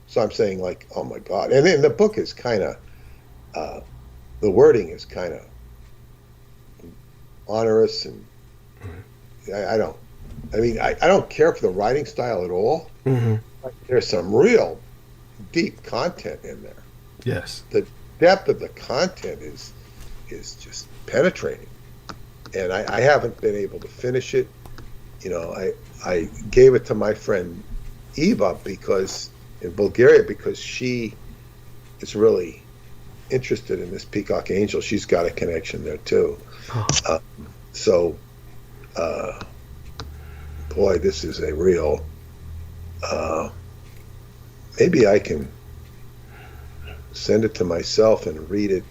So I'm saying, like, oh my God. And then the book is kind of, the wording is kind of onerous, and I don't care for the writing style at all. Mm-hmm. There's some real deep content in there. Yes. The depth of the content is just penetrating, and I haven't been able to finish it. You know, I gave it to my friend Eva in Bulgaria because she is really interested in this peacock angel. She's got a connection there too. Boy, this is a real. Maybe I can send it to myself and read it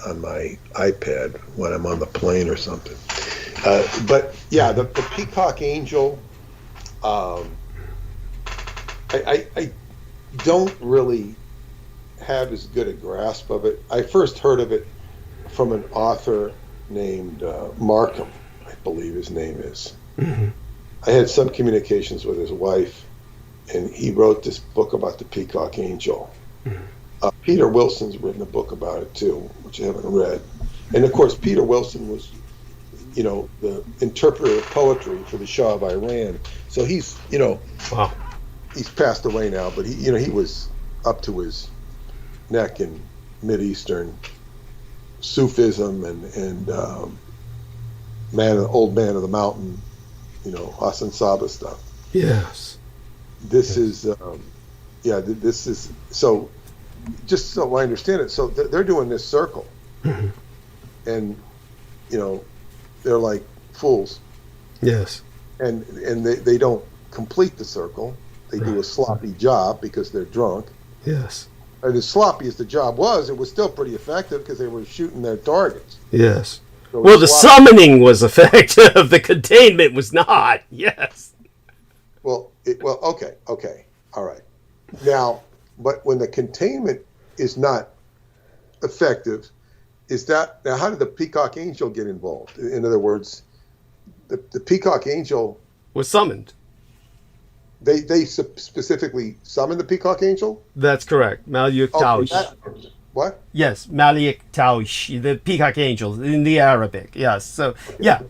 on my iPad when I'm on the plane or something. But yeah, the peacock angel. I don't really have as good a grasp of it. I first heard of it from an author named Markham, I believe his name is. Mm-hmm. I had some communications with his wife, and he wrote this book about the peacock angel. Mm-hmm. Peter Wilson's written a book about it too, which I haven't read. And of course, Peter Wilson was, you know, the interpreter of poetry for the Shah of Iran. So he's, you know, wow. He's passed away now, but he was up to his neck in Mideastern Sufism and old man of the mountain, you know, Hassan Saba stuff. Yes. This is, this is, so just so I understand it, so they're doing this circle, mm-hmm. and, you know, they're like fools. Yes. And they don't complete the circle. They do a sloppy job because they're drunk. Yes. And as sloppy as the job was, it was still pretty effective because they were shooting their targets. Yes. So well, the summoning was effective. The containment was not. Yes. Okay, all right. Now, but when the containment is not effective, now how did the peacock angel get involved? In other words, the peacock angel was summoned. They specifically summoned the peacock angel? That's correct. Malik Taush. What? Yes, Malik Taush, the peacock angel in the Arabic. Yes. So yeah,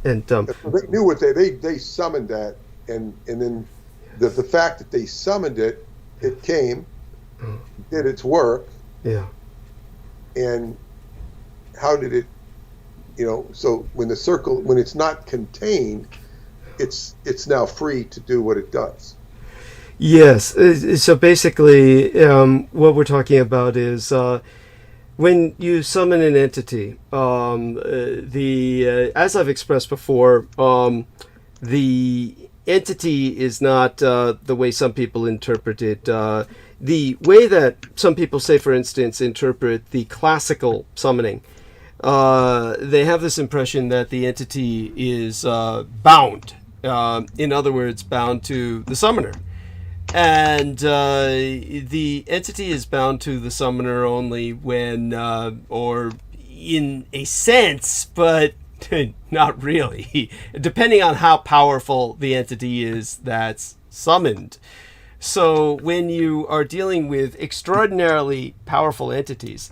and they knew what they summoned that, and then the fact that they summoned it came, did its work. Yeah. And how did it? You know, so when it's not contained, it's now free to do what it does. Yes. So basically, what we're talking about is when you summon an entity. As I've expressed before, the entity is not the way some people interpret it. The way that some people, say, for instance, interpret the classical summoning. They have this impression that the entity is bound. In other words, bound to the summoner. And the entity is bound to the summoner only when, or in a sense, but not really, depending on how powerful the entity is that's summoned. So when you are dealing with extraordinarily powerful entities,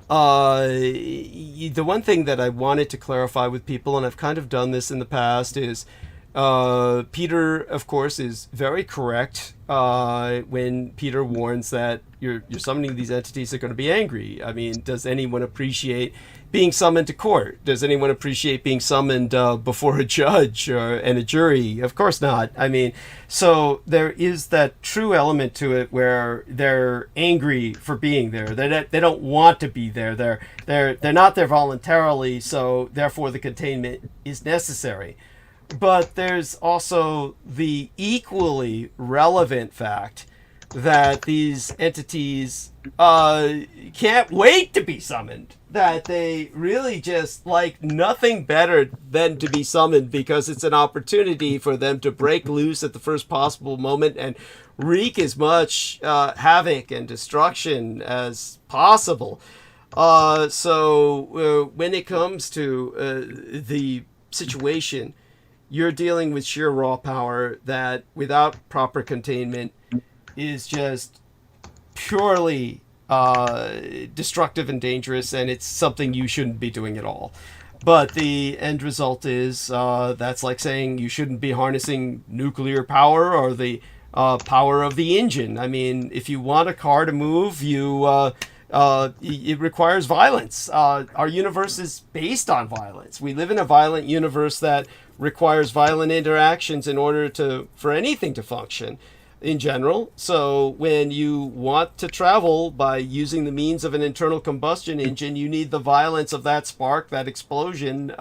the one thing that I wanted to clarify with people, and I've kind of done this in the past, is Peter, of course, is very correct when Peter warns that you're summoning these entities that are going to be angry. I mean, does anyone appreciate being summoned to court? Does anyone appreciate being summoned before a judge and a jury? Of course not. I mean, so there is that true element to it where they're angry for being there. They don't want to be there. They're not there voluntarily, so therefore the containment is necessary. But there's also the equally relevant fact that these entities can't wait to be summoned. That they really just like nothing better than to be summoned, because it's an opportunity for them to break loose at the first possible moment and wreak as much havoc and destruction as possible. So when it comes to the situation, you're dealing with sheer raw power that, without proper containment, is just purely destructive and dangerous, and it's something you shouldn't be doing at all. But the end result is that's like saying you shouldn't be harnessing nuclear power or the power of the engine. I mean, if you want a car to move, it requires violence. Our universe is based on violence. We live in a violent universe that requires violent interactions in order for anything to function in general. So when you want to travel by using the means of an internal combustion engine, you need the violence of that spark, that explosion,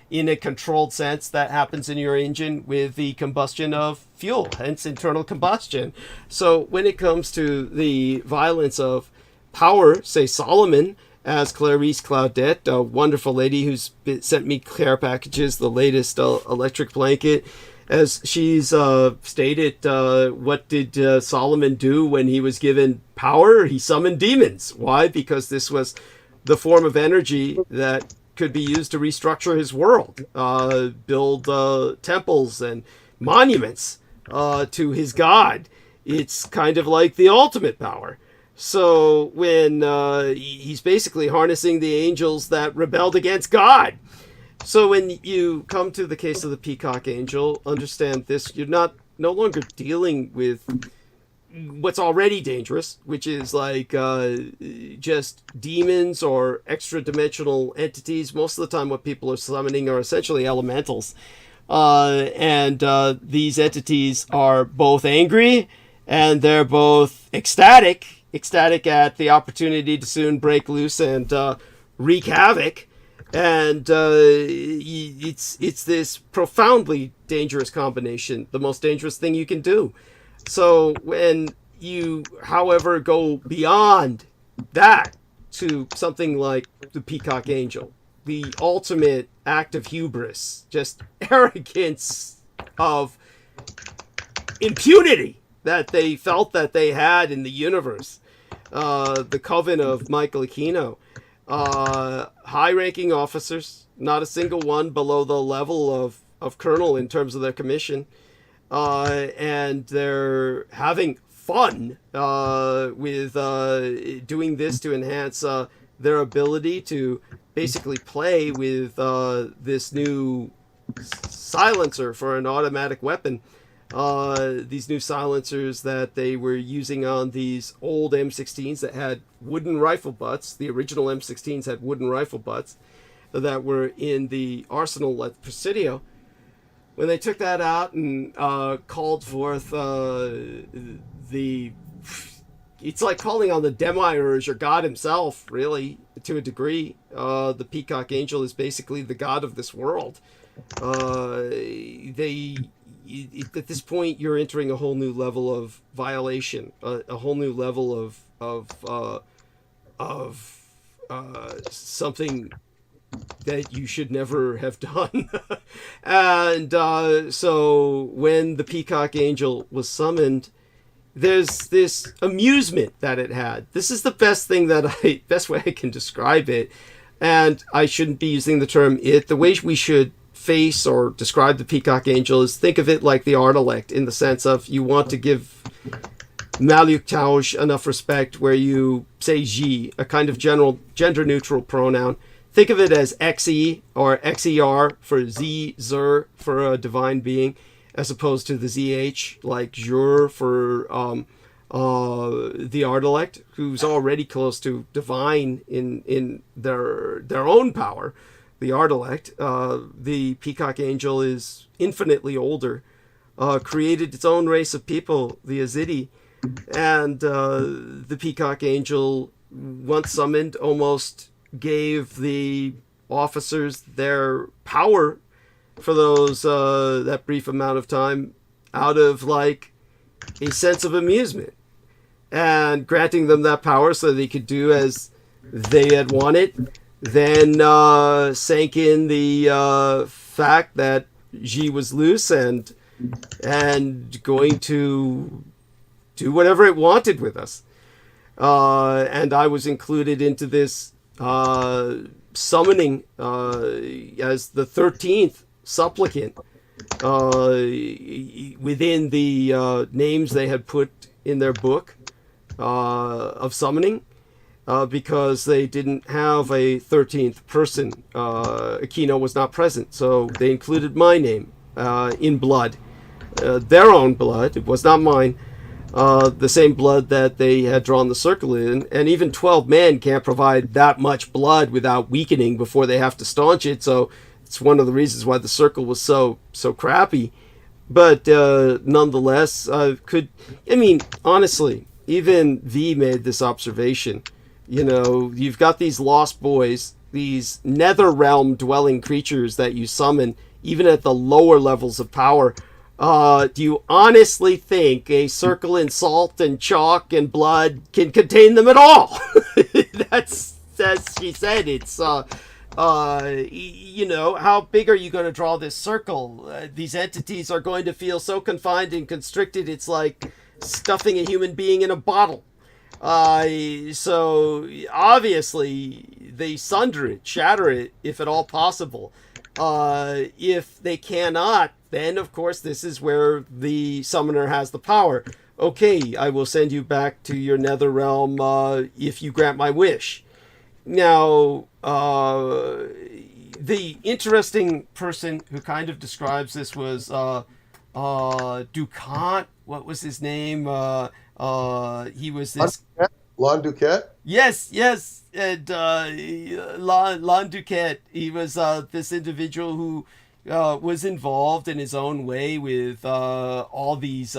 in a controlled sense that happens in your engine with the combustion of fuel, hence internal combustion. So when it comes to the violence of power, say Solomon, as Clarice Claudette, a wonderful lady who's sent me care packages, the latest electric blanket, as she's stated, what did Solomon do when he was given power? He summoned demons. Why? Because this was the form of energy that could be used to restructure his world, build temples and monuments to his god. It's kind of like the ultimate power. So when he's basically harnessing the angels that rebelled against God. So when you come to the case of the peacock angel, understand this: you're no longer dealing with what's already dangerous, which is like just demons or extra-dimensional entities. Most of the time what people are summoning are essentially elementals. And these entities are both angry and they're both ecstatic at the opportunity to soon break loose and wreak havoc. And it's this profoundly dangerous combination, the most dangerous thing you can do. So when you, however, go beyond that to something like the peacock angel, the ultimate act of hubris, just arrogance of impunity that they felt that they had in the universe, the coven of Michael Aquino, high-ranking officers, not a single one below the level of colonel in terms of their commission, and they're having fun with doing this to enhance their ability to basically play with this new silencer for an automatic weapon. These new silencers that they were using on these old M16s that had wooden rifle butts. The original M16s had wooden rifle butts that were in the arsenal at Presidio. When they took that out and called forth it's like calling on the Demiurge or God himself, really, to a degree. The Peacock Angel is basically the god of this world. At this point, you're entering a whole new level of violation, a whole new level of something that you should never have done. And so when the Peacock Angel was summoned, there's this amusement that it had. This is the best way I can describe it. And I shouldn't be using the term it. The way we should face or describe the Peacock Angel is think of it like the Art-elect, in the sense of you want to give Maluk Tausch enough respect where you say G, a kind of general gender-neutral pronoun. Think of it as XE or XER for Z, Zer for a divine being, as opposed to the ZH, like Jur for the Art-elect, who's already close to divine in their own power. The Art-elect, the Peacock Angel, is infinitely older, created its own race of people, the Azidi, and the Peacock Angel, once summoned, almost gave the officers their power for those that brief amount of time out of like a sense of amusement, and granting them that power so they could do as they had wanted, then sank in the fact that Xi was loose and going to do whatever it wanted with us. And I was included into this summoning as the 13th supplicant within the names they had put in their book of summoning, because they didn't have a 13th person. Aquino was not present, so they included my name in blood, their own blood. It was not mine. The same blood that they had drawn the circle in, and even 12 men can't provide that much blood without weakening before they have to staunch it. So it's one of the reasons why the circle was so crappy. But nonetheless, honestly, even V made this observation. You know, you've got these lost boys, these nether realm dwelling creatures that you summon, even at the lower levels of power. Do you honestly think a circle in salt and chalk and blood can contain them at all? That's as she said. It's how big are you going to draw this circle? These entities are going to feel so confined and constricted. It's like stuffing a human being in a bottle. So obviously they sunder it, shatter it, if at all possible. If they cannot, then of course this is where the summoner has the power. Okay, I will send you back to your nether realm if you grant my wish. Now, the interesting person who kind of describes this was Ducant. What was his name? He was this... Lon Duquette? Yes. And Lon Duquette, he was this individual who was involved in his own way with all of these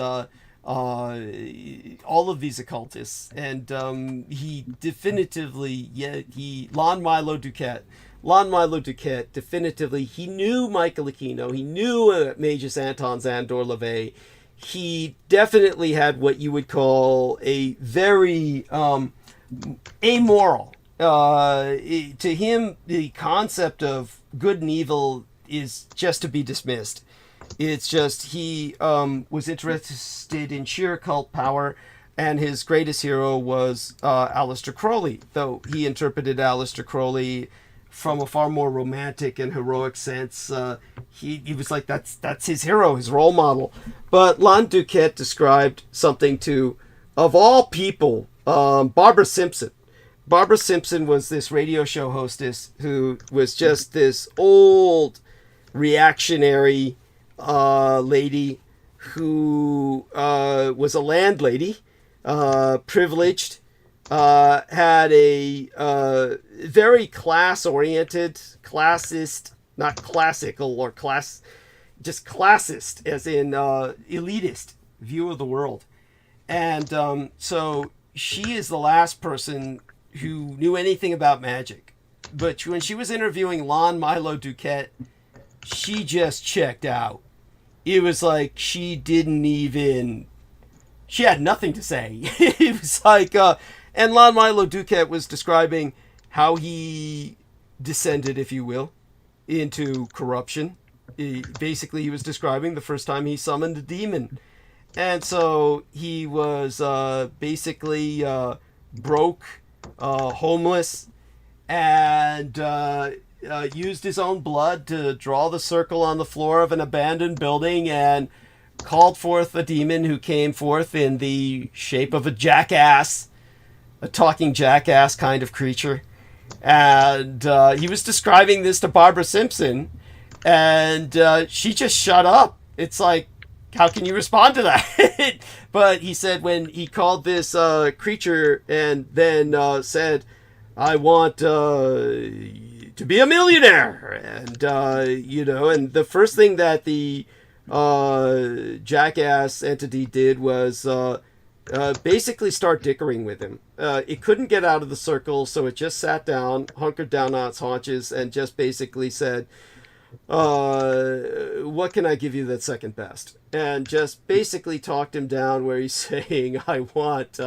occultists, and he definitively, Lon Milo Duquette definitively, he knew Michael Aquino, he knew Magus Anton Zandor LaVey. He definitely had what you would call a very amoral. To him, the concept of good and evil is just to be dismissed. It's just he was interested in sheer occult power, and his greatest hero was Aleister Crowley, though he interpreted Aleister Crowley from a far more romantic and heroic sense. He was like, that's his hero, his role model. But Lon Duquette described something to, of all people, Barbara Simpson. Barbara Simpson was this radio show hostess who was just this old reactionary lady who was a landlady, privileged, had a very class-oriented, classist, not classical or class, just classist, as in elitist view of the world. And so she is the last person who knew anything about magic. But when she was interviewing Lon Milo Duquette, she just checked out. It was like she had nothing to say. It was like, and Lon Milo Duquette was describing how he descended, if you will, into corruption. Basically, he was describing the first time he summoned a demon. And so he was basically broke, homeless, and used his own blood to draw the circle on the floor of an abandoned building and called forth a demon who came forth in the shape of a jackass, a talking jackass kind of creature. And he was describing this to Barbara Simpson, and she just shut up. It's like, how can you respond to that? But he said when he called this creature and then said, I want to be a millionaire. And, and the first thing that the jackass entity did was basically start dickering with him. It couldn't get out of the circle, so it just sat down, hunkered down on its haunches, and just basically said, what can I give you that's second best? And just basically talked him down where he's saying, I want,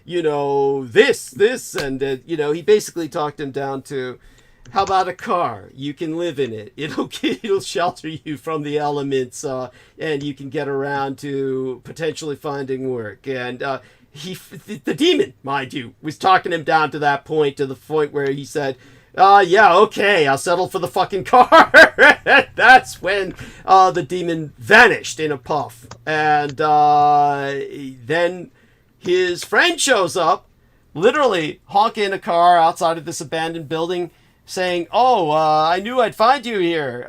this, and, he basically talked him down to, how about a car? You can live in it. It'll shelter you from the elements, and you can get around to potentially finding work. And the demon, mind you, was talking him down to that point, to the point where he said, yeah, okay, I'll settle for the fucking car. That's when the demon vanished in a puff. And then his friend shows up, literally honking a car outside of this abandoned building, saying, I knew I'd find you here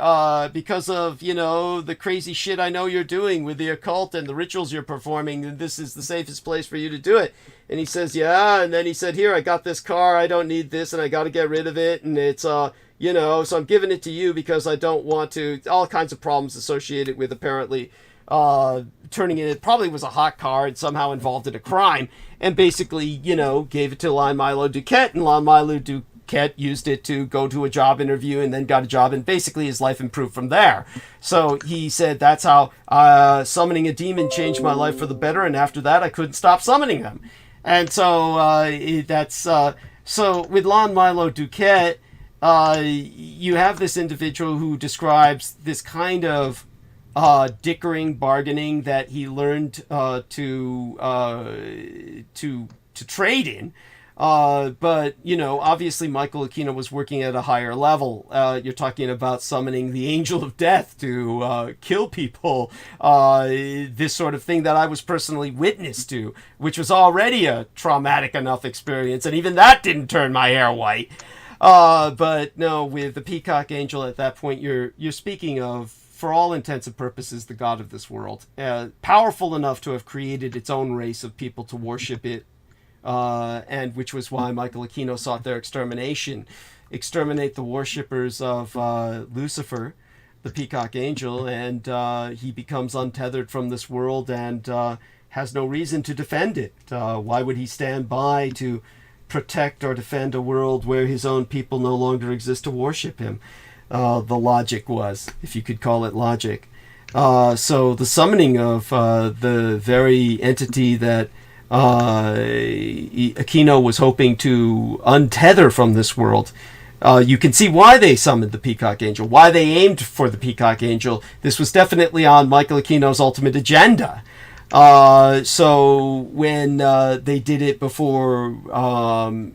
because of, the crazy shit I know you're doing with the occult and the rituals you're performing, and this is the safest place for you to do it. And he says, yeah, and then he said, here, I got this car, I don't need this, and I got to get rid of it, and it's, so I'm giving it to you because I don't want to, all kinds of problems associated with apparently turning it probably was a hot car and somehow involved in a crime, and basically, gave it to Lon Milo Duquette, and Lon Milo Duquette used it to go to a job interview and then got a job, and basically his life improved from there. So he said that's how summoning a demon changed my life for the better, and after that I couldn't stop summoning them. And so so with Lon Milo Duquette, you have this individual who describes this kind of dickering, bargaining that he learned to trade in. But, obviously Michael Aquino was working at a higher level. You're talking about summoning the angel of death to kill people, this sort of thing that I was personally witness to, which was already a traumatic enough experience, and even that didn't turn my hair white. But no, with the peacock angel at that point, you're speaking of, for all intents and purposes, the god of this world, powerful enough to have created its own race of people to worship it, and which was why Michael Aquino sought their exterminate the worshippers of Lucifer, the peacock angel, and he becomes untethered from this world and has no reason to defend it. Why would he stand by to protect or defend a world where his own people no longer exist to worship him? The logic was, if you could call it logic. So the summoning of the very entity that Aquino was hoping to untether from this world, you can see why they summoned the peacock angel, why they aimed for the peacock angel. This was definitely on Michael Aquino's ultimate agenda. So when they did it before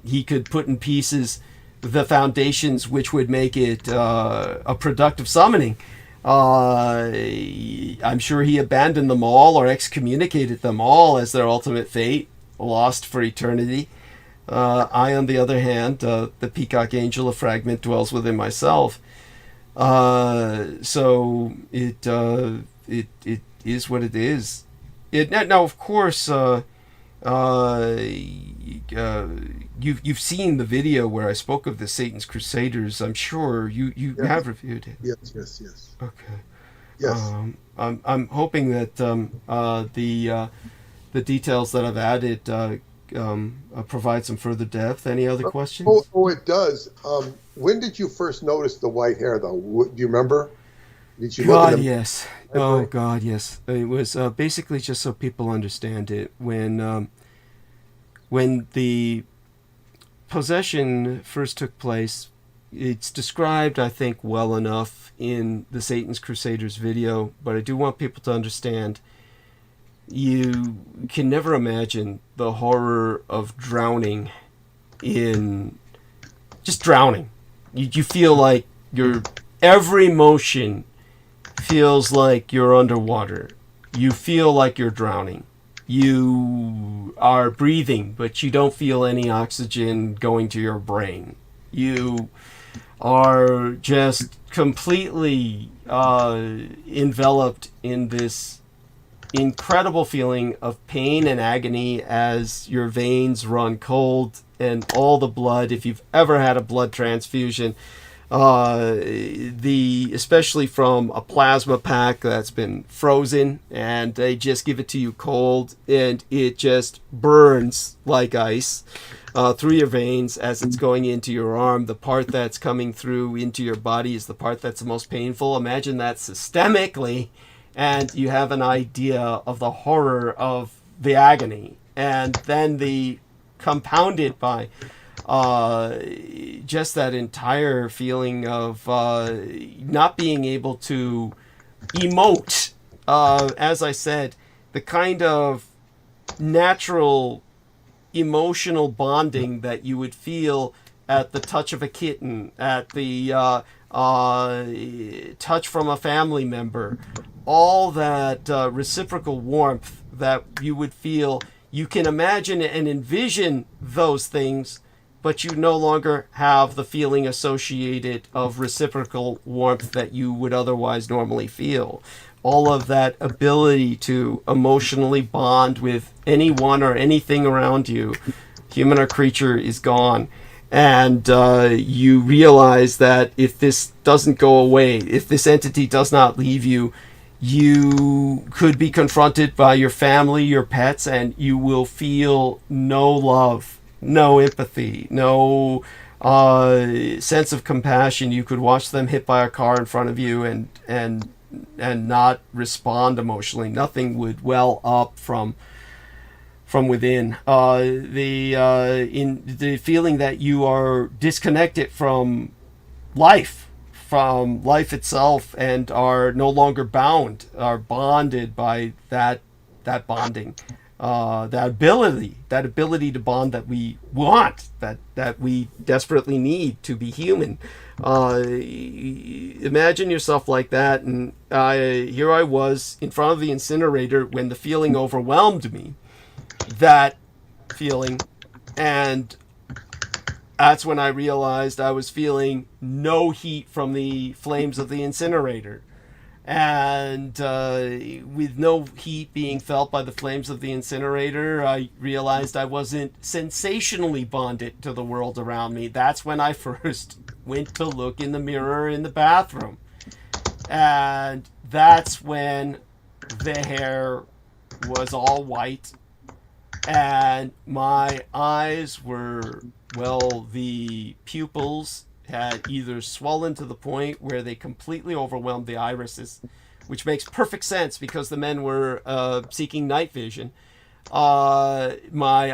he could put in pieces the foundations which would make it a productive summoning, I'm sure he abandoned them all or excommunicated them all as their ultimate fate, lost for eternity. I, on the other hand, the peacock angel, a fragment, dwells within myself. So it is what it is. Now, of course, you've seen the video where I spoke of the Satan's Crusaders. I'm sure you have reviewed it. Yes. Okay. Yes. I'm hoping that the details that I've added provide some further depth. Any other questions? Oh, it does. When did you first notice the white hair, though? Do you remember? Did you God, yes. Oh, God, yes. It was basically just so people understand it. When the possession first took place, it's described, I think, well enough in the Satan's Crusaders video, but I do want people to understand you can never imagine the horror of drowning in... just drowning. You feel like your every motion feels like you're underwater. You feel like you're drowning. You are breathing, but you don't feel any oxygen going to your brain. You are just completely enveloped in this incredible feeling of pain and agony as your veins run cold and all the blood, if you've ever had a blood transfusion, especially from a plasma pack that's been frozen and they just give it to you cold and it just burns like ice. through your veins as it's going into your arm. The part that's coming through into your body is the part that's the most painful. Imagine that systemically, and you have an idea of the horror of the agony. And then the compounded by just that entire feeling of not being able to emote. As I said, the kind of natural emotional bonding that you would feel at the touch of a kitten, at the touch from a family member, all that reciprocal warmth that you would feel. You can imagine and envision those things, but you no longer have the feeling associated of reciprocal warmth that you would otherwise normally feel. All of that ability to emotionally bond with anyone or anything around you, human or creature, is gone. And you realize that if this doesn't go away, if this entity does not leave you, you could be confronted by your family, your pets, and you will feel no love, no empathy, no sense of compassion. You could watch them hit by a car in front of you and not respond emotionally. Nothing would well up from within. The feeling that you are disconnected from life itself, and are no longer bound, are bonded by that bonding, that ability to bond that we want, that we desperately need to be human. Imagine yourself like that, and here I was in front of the incinerator when the feeling overwhelmed me, that feeling, and that's when I realized I was feeling no heat from the flames of the incinerator. And with no heat being felt by the flames of the incinerator, I realized I wasn't sensationally bonded to the world around me. That's when I first went to look in the mirror in the bathroom. And that's when the hair was all white, and my eyes were, well, the pupils had either swollen to the point where they completely overwhelmed the irises, which makes perfect sense because the men were seeking night vision. My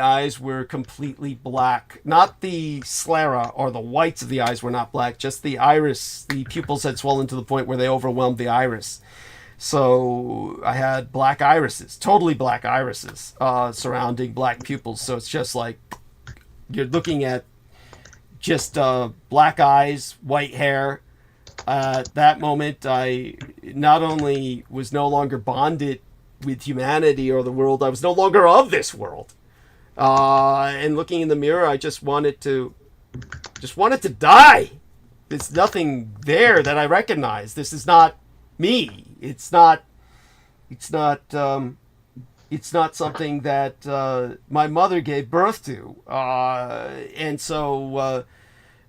eyes were completely black. Not the sclera or the whites of the eyes were not black, just the iris. The pupils had swollen to the point where they overwhelmed the iris. So I had black irises, totally black irises, surrounding black pupils. So it's just like you're looking at just black eyes, white hair. At that moment, I not only was no longer bonded with humanity or the world, I was no longer of this world. And looking in the mirror, I just wanted to die. There's nothing there that I recognize. This is not me. It's not something that my mother gave birth to. And so,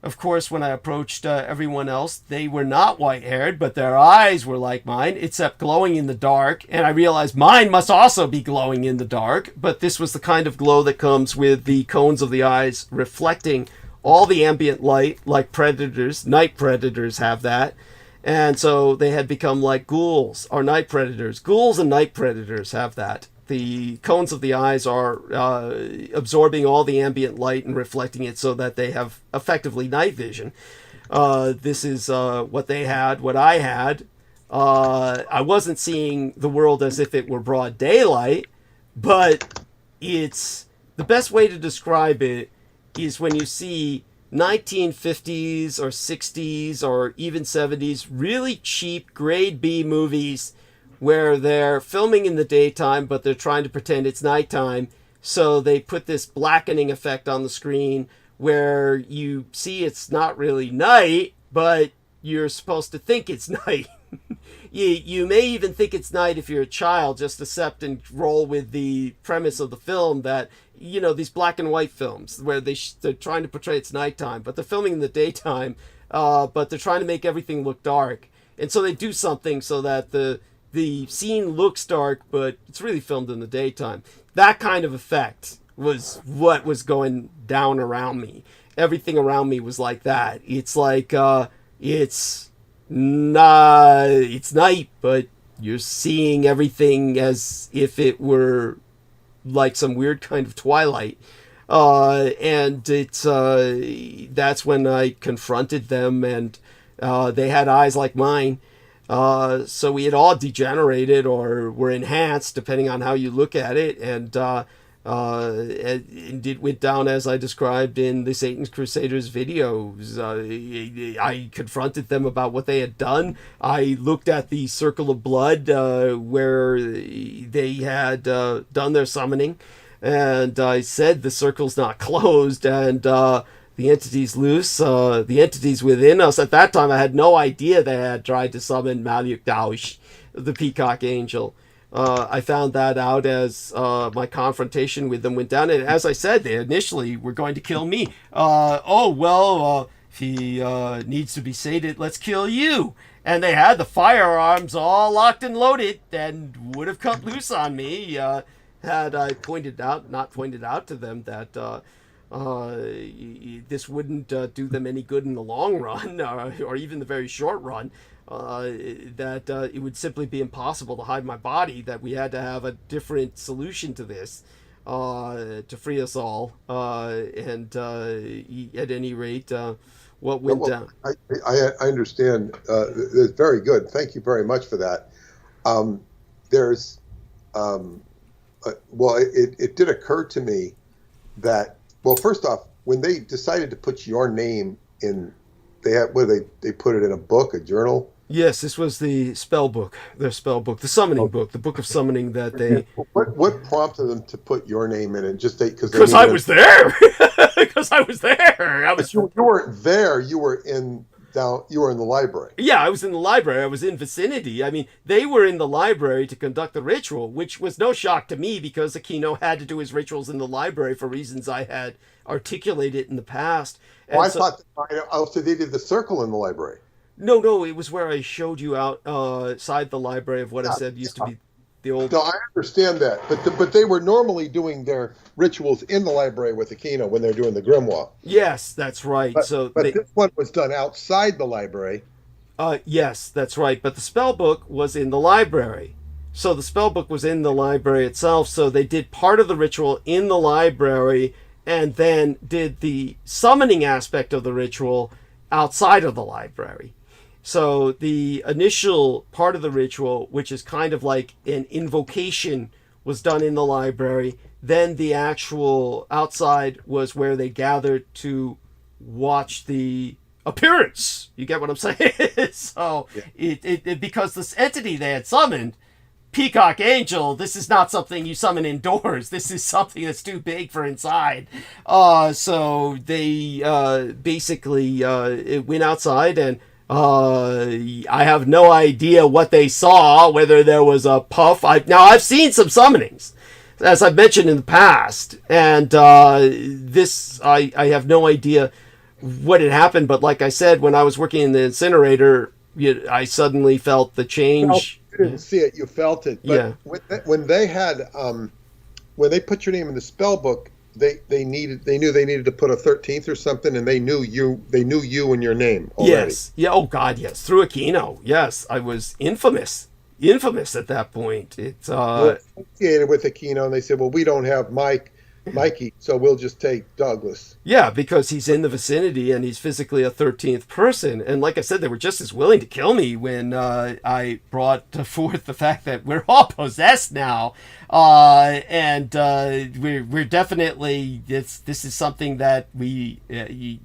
of course, when I approached everyone else, they were not white-haired, but their eyes were like mine, except glowing in the dark. And I realized mine must also be glowing in the dark, but this was the kind of glow that comes with the cones of the eyes reflecting all the ambient light, like predators. Night predators have that. And so they had become like ghouls or night predators. Ghouls and night predators have that. The cones of the eyes are absorbing all the ambient light and reflecting it so that they have effectively night vision. This is what they had, what I had. I wasn't seeing the world as if it were broad daylight, but it's the best way to describe it is when you see 1950s or 60s or even 70s really cheap grade B movies where they're filming in the daytime but they're trying to pretend it's nighttime, so they put this blackening effect on the screen where you see it's not really night, but you're supposed to think it's night. You may even think it's night if you're a child, just accept and roll with the premise of the film that, you know, these black and white films where they're trying to portray it's nighttime, but they're filming in the daytime, but they're trying to make everything look dark. And so they do something so that the scene looks dark, but it's really filmed in the daytime. That kind of effect was what was going down around me. Everything around me was like that. It's like it's night, but you're seeing everything as if it were like some weird kind of twilight. And it's that's when I confronted them, and they had eyes like mine. So we had all degenerated or were enhanced, depending on how you look at it. And it went down as I described in the Satan's Crusaders videos. I confronted them about what they had done. I looked at the circle of blood where they had done their summoning. And I said the circle's not closed, and the entity's loose. The entity's within us. At that time, I had no idea they had tried to summon Maliuk Daush, the Peacock Angel. I found that out as my confrontation with them went down. And as I said, they initially were going to kill me. If he needs to be sated, let's kill you. And they had the firearms all locked and loaded and would have cut loose on me. Had I not pointed out to them that this wouldn't do them any good in the long run, or even the very short run, that it would simply be impossible to hide my body, that we had to have a different solution to this to free us all. And at any rate, what went down. I understand. It's very good. Thank you very much for that. It did occur to me that, well, first off, when they decided to put your name in, they put it in a book, a journal. Yes, this was the spell book, their spell book, the summoning book, the book of summoning that they. What prompted them to put your name in it? Just because I was there. Because I was there. You weren't there. You were in the library. Yeah, I was in the library. I was in vicinity. I mean, they were in the library to conduct the ritual, which was no shock to me because Aquino had to do his rituals in the library for reasons I had articulated in the past. And I thought so they did the circle in the library. No, it was where I showed you outside the library of what I said used to be the old. No, I understand that, but they were normally doing their rituals in the library with Aquino when they're doing the grimoire. Yes, that's right. But this one was done outside the library. Yes, that's right. But the spell book was in the library. So the spell book was in the library itself. So they did part of the ritual in the library and then did the summoning aspect of the ritual outside of the library. So the initial part of the ritual, which is kind of like an invocation, was done in the library. Then the actual outside was where they gathered to watch the appearance. You get what I'm saying? So yeah. It because this entity they had summoned, Peacock Angel, this is not something you summon indoors. This is something that's too big for inside. So they basically it went outside, and I have no idea what they saw, whether there was a puff. I've seen some summonings, as I've mentioned in the past, and this I have no idea what had happened. But like I said, when I was working in the incinerator, I suddenly felt the change. You didn't see it, you felt it. But yeah. When they had when they put your name in the spell book, they knew they needed to put a 13th or something, and they knew you and your name already. Yes. Yeah. Oh God. Yes. Through Aquino. Yes. I was infamous at that point. It's associated with Aquino, and they said, well, we don't have Mikey, so we'll just take Douglas. Yeah, because he's in the vicinity and he's physically a 13th person. And like I said, they were just as willing to kill me when I brought forth the fact that we're all possessed now. And we're definitely, this is something that we,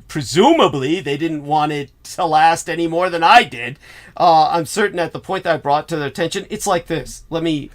presumably, they didn't want it to last any more than I did. I'm certain at the point that I brought to their attention, it's like this. Let me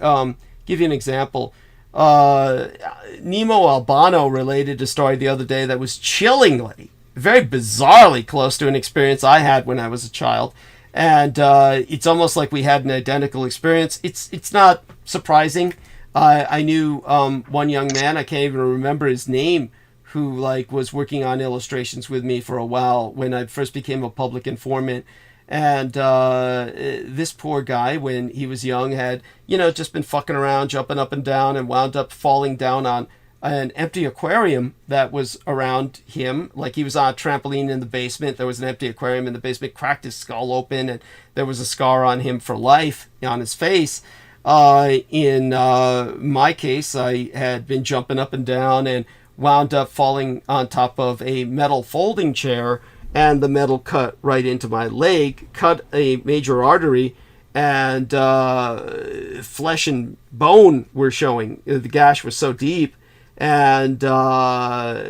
give you an example. Nemo Albano related a story the other day that was chillingly, very bizarrely close to an experience I had when I was a child. And it's almost like we had an identical experience. It's not surprising. I knew one young man, I can't even remember his name, who was working on illustrations with me for a while when I first became a public informant. And this poor guy, when he was young, had just been fucking around, jumping up and down, and wound up falling down on an empty aquarium that was around him. Like, he was on a trampoline in the basement. There was an empty aquarium in the basement, cracked his skull open, and there was a scar on him for life on his face. In my case, I had been jumping up and down and wound up falling on top of a metal folding chair, and the metal cut right into my leg, cut a major artery, and flesh and bone were showing. The gash was so deep, and I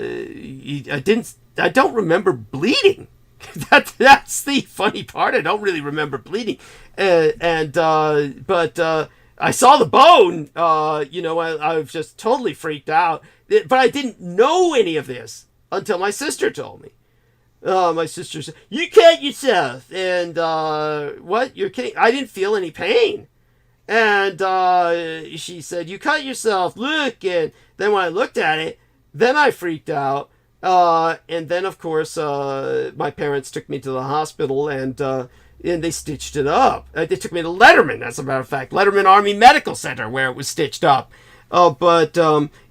don't remember bleeding. That's the funny part. I don't really remember bleeding, but I saw the bone. I was just totally freaked out. But I didn't know any of this until my sister told me. My sister said, "You cut yourself," and what? You're kidding? I didn't feel any pain, and she said, "You cut yourself. Look." And then when I looked at it, then I freaked out. And then, of course, my parents took me to the hospital, and they stitched it up. They took me to Letterman, as a matter of fact, Letterman Army Medical Center, where it was stitched up. But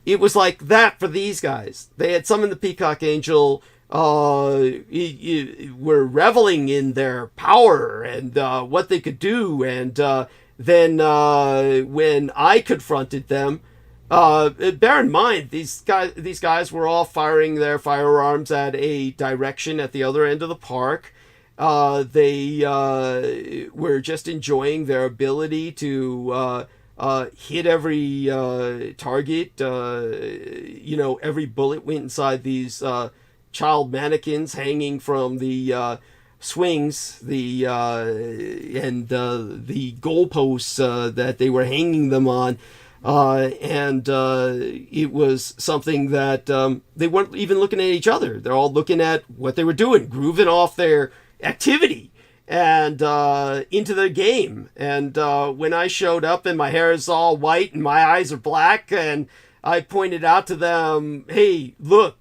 it was like that for these guys. They had summoned the Peacock Angel, were reveling in their power and what they could do. And then when I confronted them, bear in mind, these guys were all firing their firearms at a direction at the other end of the park. They were just enjoying their ability to hit every target. Every bullet went inside these child mannequins hanging from the swings, and the goalposts that they were hanging them on. And it was something that they weren't even looking at each other. They're all looking at what they were doing, grooving off their activity and into their game. And when I showed up and my hair is all white and my eyes are black, and I pointed out to them, "Hey, look,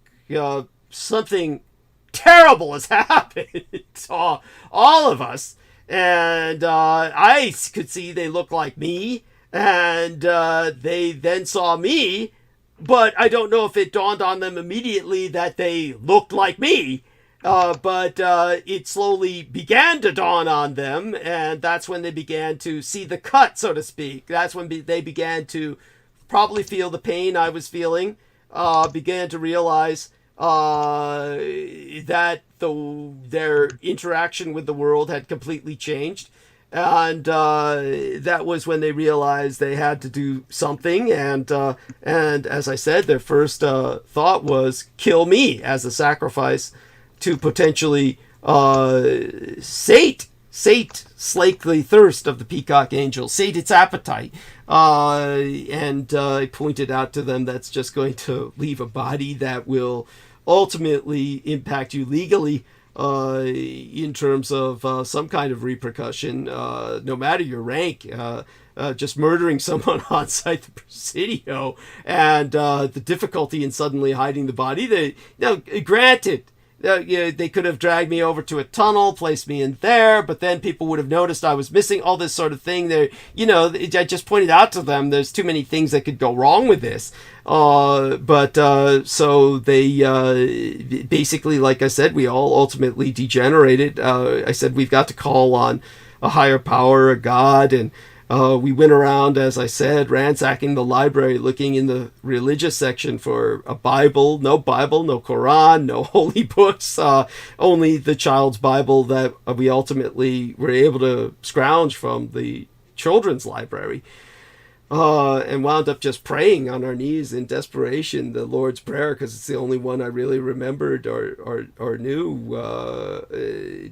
something terrible has happened to all of us." And I could see they looked like me. And they then saw me, but I don't know if it dawned on them immediately that they looked like me. But it slowly began to dawn on them, and that's when they began to see the cut, so to speak. That's when they began to probably feel the pain I was feeling, began to realize that their interaction with the world had completely changed. And that was when they realized they had to do something. And as I said, their first thought was kill me as a sacrifice to potentially slake the thirst of the Peacock Angel, sate its appetite. And I pointed out to them that's just going to leave a body that will ultimately impact you legally. In terms of some kind of repercussion, no matter your rank, just murdering someone on site the Presidio, and the difficulty in suddenly hiding the body. Granted, they could have dragged me over to a tunnel, placed me in there, but then people would have noticed I was missing, all this sort of thing. I just pointed out to them there's too many things that could go wrong with this. So they basically, like I said, we all ultimately degenerated. I said we've got to call on a higher power, a God, and we went around, as I said, ransacking the library, looking in the religious section for a Bible, no Quran, no holy books, only the child's Bible that we ultimately were able to scrounge from the children's library. And wound up just praying on our knees in desperation, the Lord's Prayer, because it's the only one I really remembered or knew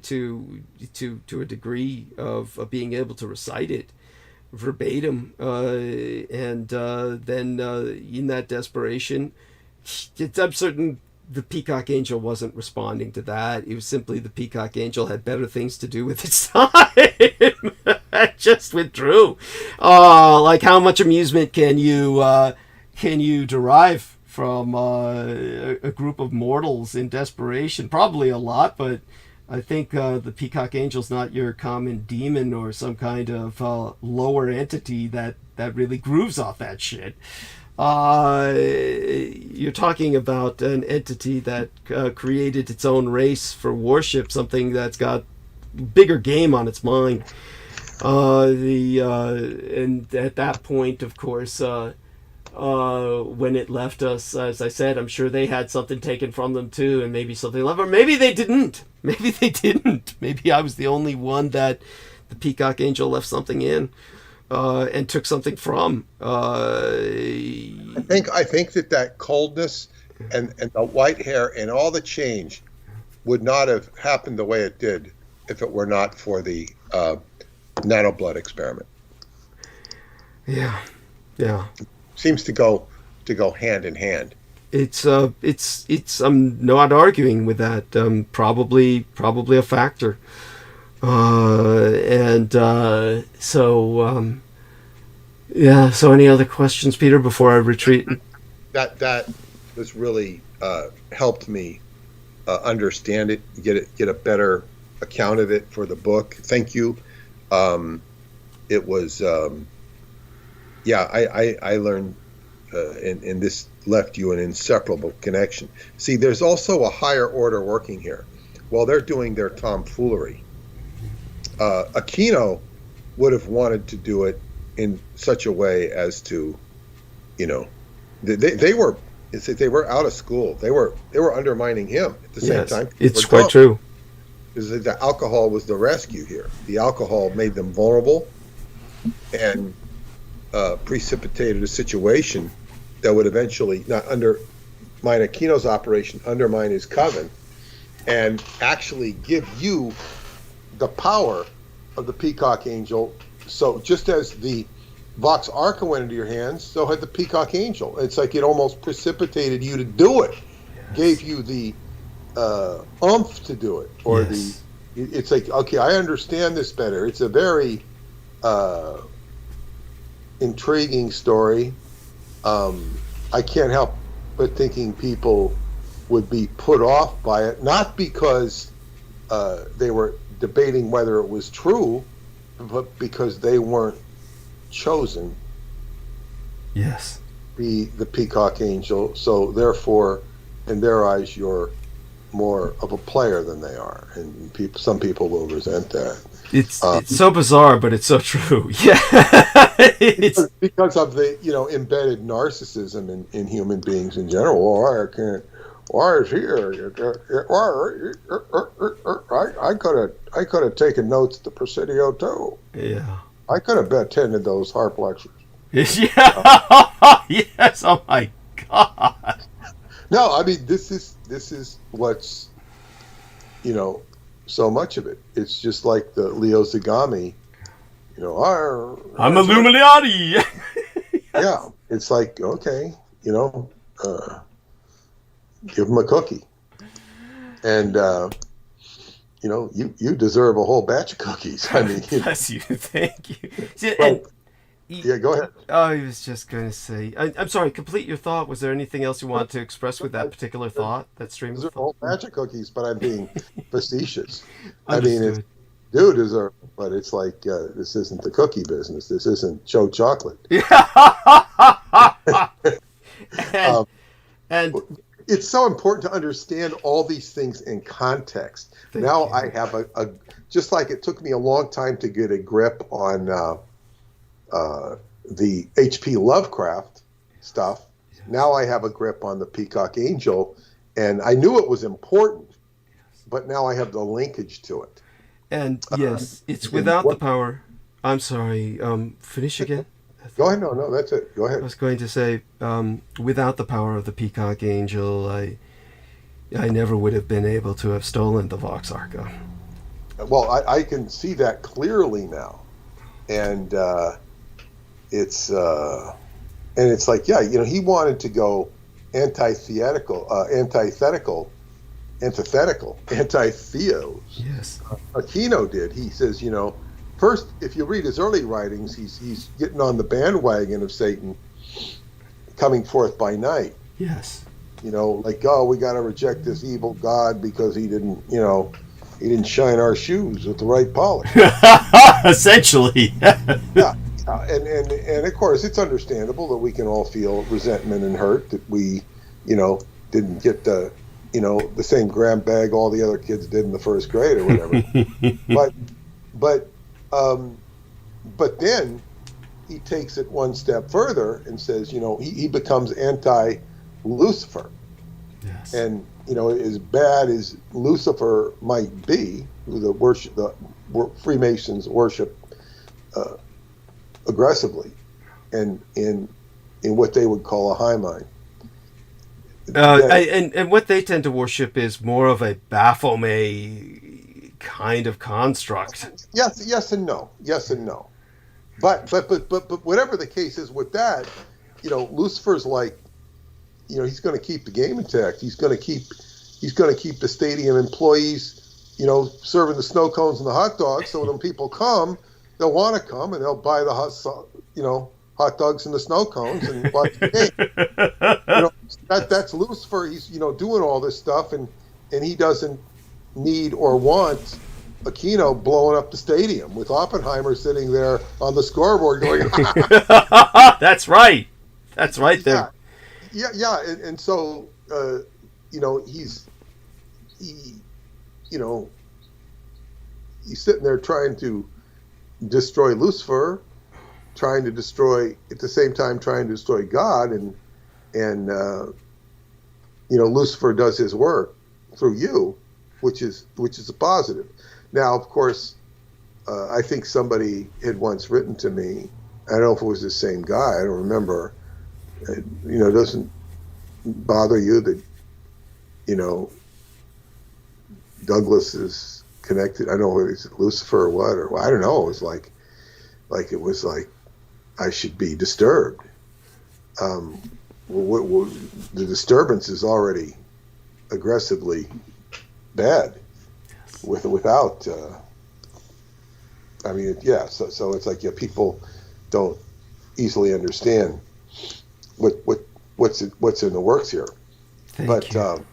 to a degree of being able to recite it verbatim. And then in that desperation, I'm certain the Peacock Angel wasn't responding to that. It was simply the Peacock Angel had better things to do with its time. I just withdrew. Like, how much amusement can you derive from a group of mortals in desperation? Probably a lot, but I think the Peacock Angel's not your common demon or some kind of lower entity that really grooves off that shit. You're talking about an entity that created its own race for warship, something that's got bigger game on its mind. And at that point, of course, when it left us, as I said, I'm sure they had something taken from them too, and maybe something left, or maybe they didn't. Maybe they didn't. Maybe I was the only one that the Peacock Angel left something in. And took something from. I think that coldness and the white hair and all the change would not have happened the way it did if it were not for the nanoblood experiment. Yeah. Seems to go hand in hand. It's I'm not arguing with that. Probably a factor. So any other questions, Peter, before I retreat? That was really helped me understand it, get a better account of it for the book. Thank you. It was I learned and this left you an inseparable connection. See, there's also a higher order working here. While they're doing their tomfoolery, Aquino would have wanted to do it in such a way as to, they were out of school. They were undermining him at the same time. It's quite true. Because the alcohol was the rescue here. The alcohol made them vulnerable and precipitated a situation that would eventually not undermine Aquino's operation, undermine his coven, and actually give you the power of the Peacock Angel. So just as the Vox Arca went into your hands, so had the Peacock Angel. It's like it almost precipitated you to do it, gave you the oomph to do it, or it's like, okay, I understand this better. It's a very intriguing story. I can't help but thinking people would be put off by it, not because they were debating whether it was true, but because they weren't chosen. Yes. Be the Peacock Angel, so therefore, in their eyes, you're more of a player than they are, and some people will resent that. It's so bizarre, but it's so true. Yeah. It's because of the embedded narcissism in human beings in general. Oh, I can't. Why is here? I could have taken notes at the Presidio too. Yeah. I could have attended those harp lectures. Yeah. Yes. Oh my God. No, I mean this is what's so much of it. It's just like the Leo Zagami. I'm Illuminati. Yeah, it's like, okay, give them a cookie, and you deserve a whole batch of cookies. I mean, bless you, thank you. Yeah, go ahead. I was just going to say, I'm sorry. Complete your thought. Was there anything else you wanted to express with that particular thought? That stream of thought? A whole batch of cookies, but I'm being facetious. I mean, it's do deserve, but it's like this isn't the cookie business. This isn't Joe Chocolate. And it's so important to understand all these things in context. Now I have a just like it took me a long time to get a grip on the H.P. Lovecraft stuff. Now I have a grip on the Peacock Angel, and I knew it was important, but now I have the linkage to it. And yes, it's without the power. I'm sorry. Finish again. Go ahead. No, that's it. Go ahead. I was going to say, without the power of the Peacock Angel, I never would have been able to have stolen the Vox Arca. Well, I can see that clearly now, and it's like, yeah, he wanted to go antithetical, anti-theos. Yes. Aquino did. He says, first, if you read his early writings, he's getting on the bandwagon of Satan coming forth by night. Yes. Like, oh, we got to reject this evil God because he didn't shine our shoes with the right polish. Essentially. Yeah. And of course, it's understandable that we can all feel resentment and hurt that we, didn't get the same gram bag all the other kids did in the first grade or whatever. but then he takes it one step further and says, he becomes anti-Lucifer. Yes. And as bad as Lucifer might be, who the Freemasons worship aggressively, and in what they would call a high mind. And what they tend to worship is more of a Baphomet kind of construct. Yes and no. But whatever the case is with that, Lucifer's like, he's going to keep the game intact. He's going to keep the stadium employees, serving the snow cones and the hot dogs. So when people come, they'll want to come and they'll buy the hot dogs and the snow cones and watch the game. That's Lucifer. He's doing all this stuff, and he doesn't need or want Aquino blowing up the stadium with Oppenheimer sitting there on the scoreboard going. That's right there. Yeah, and so he's sitting there trying to destroy Lucifer, trying to destroy at the same time trying to destroy God, and Lucifer does his work through you, which is a positive. Now, of course, I think somebody had once written to me. I don't know if it was the same guy. I don't remember. It doesn't bother you that Douglas is connected. I don't know if it's Lucifer or what, or I don't know. It was like I should be disturbed. The disturbance is already aggressively bad without. So it's like people don't easily understand what's in the works here. Thank you.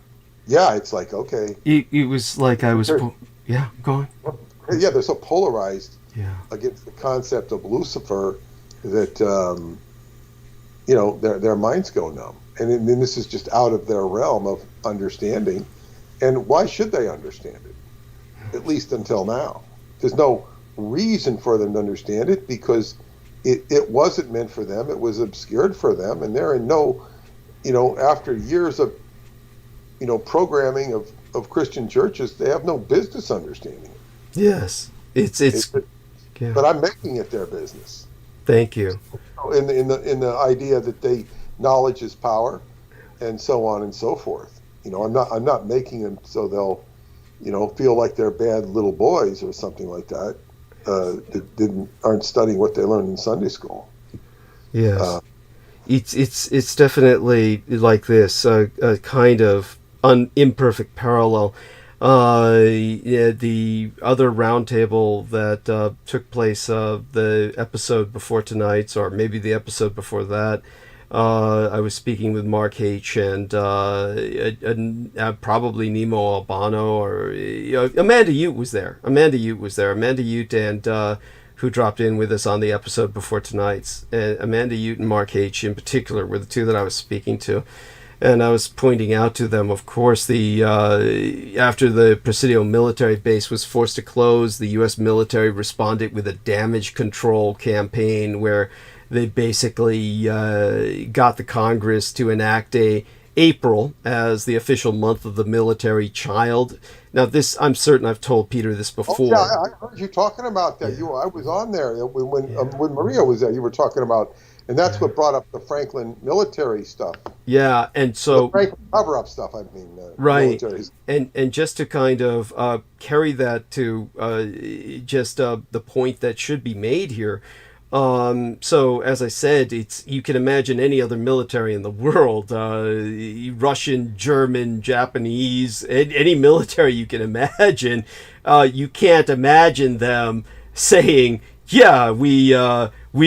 It's like, okay. It was like I was. Go on. Yeah, they're so polarized against the concept of Lucifer that their minds go numb, and then this is just out of their realm of understanding. And why should they understand it? At least until now, there's no reason for them to understand it because it wasn't meant for them. It was obscured for them, and they're in no, after years of programming of Christian churches, they have no business understanding it. Yes, but I'm making it their business. Thank you. In the idea that knowledge is power, and so on and so forth. I'm not making them so they'll, feel like they're bad little boys or something like that. That aren't studying what they learned in Sunday school. Yes, it's definitely like this, a kind of imperfect parallel. The other roundtable that took place, the episode before tonight's, or maybe the episode before that, I was speaking with Mark H. and probably Nemo Albano, or Amanda Ute was there. Amanda Ute, and who dropped in with us on the episode before tonight's. Amanda Ute and Mark H. in particular were the two that I was speaking to. And I was pointing out to them, of course, after the Presidio military base was forced to close, the U.S. military responded with a damage control campaign where they basically got the Congress to enact April as the official month of the military child. Now, this, I'm certain I've told Peter this before. I heard you talking about that. I was on there when Maria was there. You were talking about. And that's what brought up the Franklin military stuff. Yeah, and so... The Franklin cover-up stuff, I mean. Right, military. and just to kind of carry that to the point that should be made here. So, as I said, you can imagine any other military in the world, Russian, German, Japanese, any military you can imagine. You can't imagine them saying, yeah, we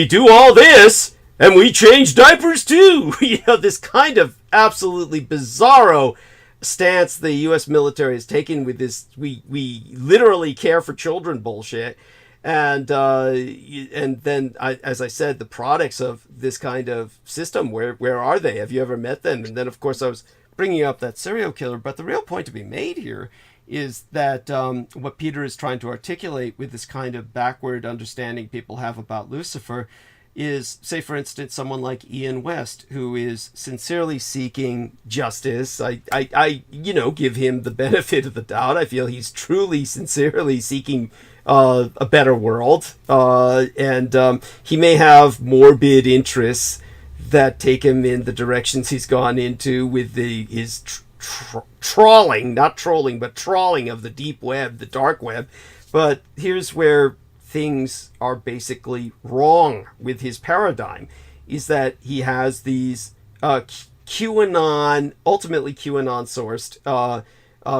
do all this, and we change diapers too. This kind of absolutely bizarro stance the U.S. military has taken with this we literally care for children bullshit. And then, as I said, the products of this kind of system, where are they? Have you ever met them? And then, of course, I was bringing up that serial killer. But the real point to be made here is that what Peter is trying to articulate with this kind of backward understanding people have about Lucifer is, say, for instance, someone like Ian West, who is sincerely seeking justice. I give him the benefit of the doubt. I feel he's truly, sincerely seeking a better world. And he may have morbid interests that take him in the directions he's gone into with his trawling, not trolling, but trawling of the deep web, the dark web. But here's where things are basically wrong with his paradigm, is that he has these QAnon, ultimately QAnon sourced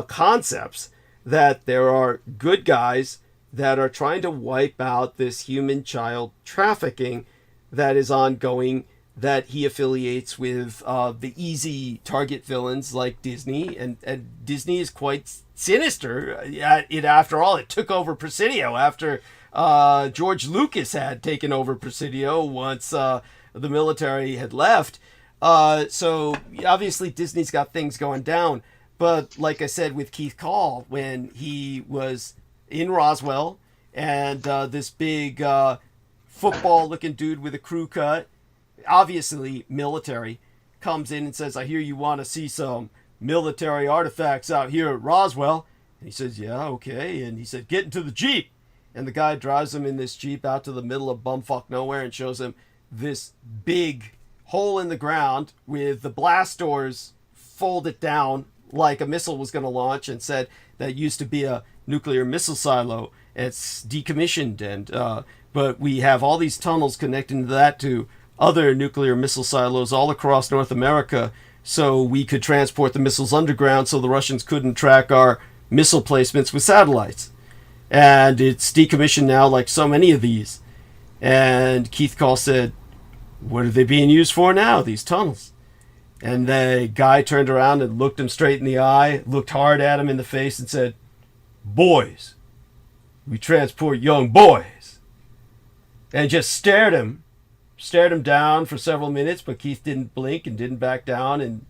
concepts that there are good guys that are trying to wipe out this human child trafficking that is ongoing, that he affiliates with the easy target villains like Disney, and Disney is quite sinister. After all, it took over Presidio after George Lucas had taken over Presidio once the military had left. So obviously Disney's got things going down. But like I said with Keith Call, when he was in Roswell and this big football-looking dude with a crew cut, obviously military, comes in and says, I hear you want to see some military artifacts out here at Roswell. And he says, yeah, okay. And he said, get into the Jeep. And the guy drives him in this Jeep out to the middle of bumfuck nowhere and shows him this big hole in the ground with the blast doors folded down like a missile was going to launch, and said that used to be a nuclear missile silo. It's decommissioned, and but we have all these tunnels connecting that to other nuclear missile silos all across North America, so we could transport the missiles underground so the Russians couldn't track our missile placements with satellites. And it's decommissioned now, like so many of these. And Keith Call said, what are they being used for now, these tunnels? And the guy turned around and looked him straight in the eye, looked hard at him in the face and said, boys, we transport young boys. And just stared him down for several minutes, but Keith didn't blink and didn't back down. And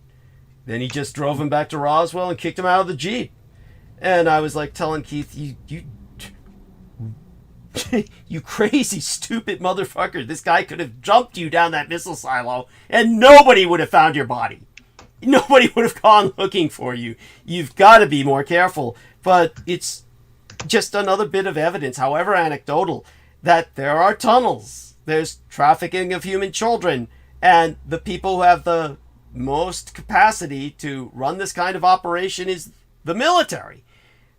then he just drove him back to Roswell and kicked him out of the Jeep. And I was like telling Keith, you crazy, stupid motherfucker. This guy could have jumped you down that missile silo and nobody would have found your body. Nobody would have gone looking for you. You've got to be more careful. But it's just another bit of evidence, however anecdotal, that there are tunnels. There's trafficking of human children. And the people who have the most capacity to run this kind of operation is the military.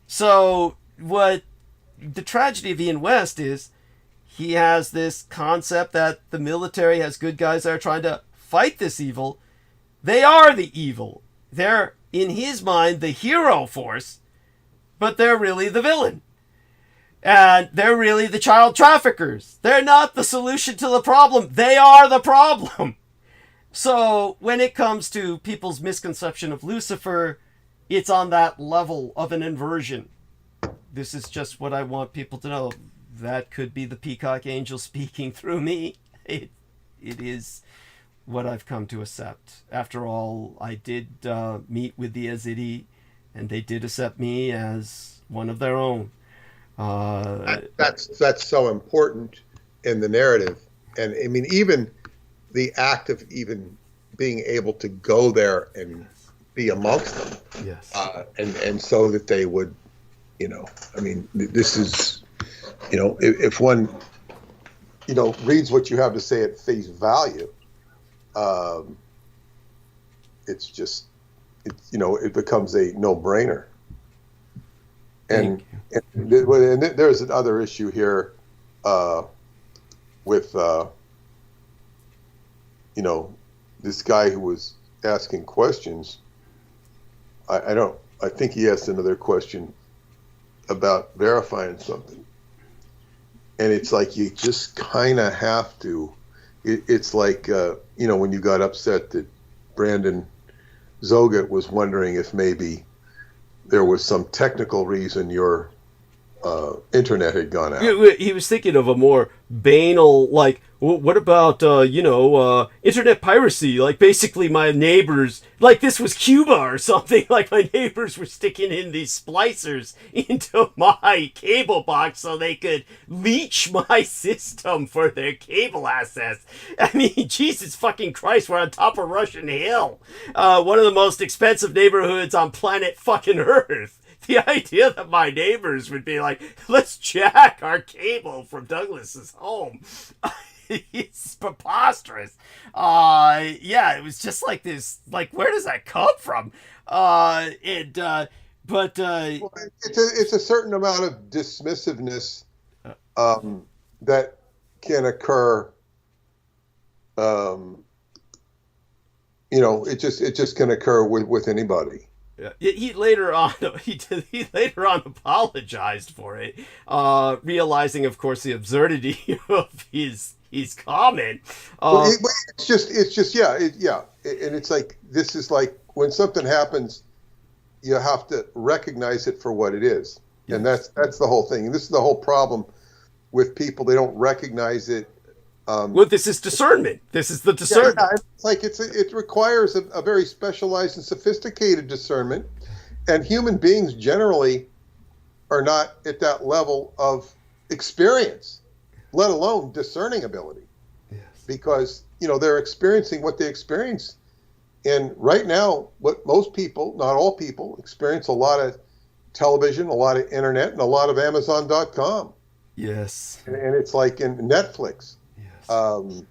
So what the tragedy of Ian West is, he has this concept that the military has good guys that are trying to fight this evil. They are the evil. They're, in his mind, the hero force, but they're really the villain. And they're really the child traffickers. They're not the solution to the problem. They are the problem. So when it comes to people's misconception of Lucifer, it's on that level of an inversion. This is just what I want people to know. That could be the peacock angel speaking through me. It is what I've come to accept. After all, I did meet with the Yazidi, and they did accept me as one of their own. That's so important in the narrative. And I mean, even the act of even being able to go there and be amongst them. Yes. And so that they would, I mean, this is, if one, reads what you have to say at face value, it's just, it becomes a no-brainer. And there's another issue here with, this guy who was asking questions. I think he asked another question about verifying something. And it's like, you just kind of have to, it's like, when you got upset that Brandon Zogat was wondering if maybe there was some technical reason your internet had gone out. He was thinking of a more banal, like, what about, internet piracy? Like, basically my neighbors, like this was Cuba or something, like my neighbors were sticking in these splicers into my cable box so they could leech my system for their cable access. I mean, Jesus fucking Christ, we're on top of Russian Hill. One of the most expensive neighborhoods on planet fucking Earth. The idea that my neighbors would be like, let's jack our cable from Douglas's home. It's preposterous. Yeah, it was just like this, like, where does that come from? Well, it's a certain amount of dismissiveness that can occur. It just can occur with anybody. He later on apologized for it, realizing, of course, the absurdity of his comment. It's just and it's like, this is like when something happens, you have to recognize it for what it is, and that's the whole thing. And this is the whole problem with people; they don't recognize it. Well, this is discernment. This is the discernment. Yeah, it's like it requires a very specialized and sophisticated discernment, and human beings generally are not at that level of experience, let alone discerning ability. Yes. Because they're experiencing what they experience, and right now, what most people, not all people, experience a lot of television, a lot of internet, and a lot of Amazon.com. Yes. And it's like in Netflix. And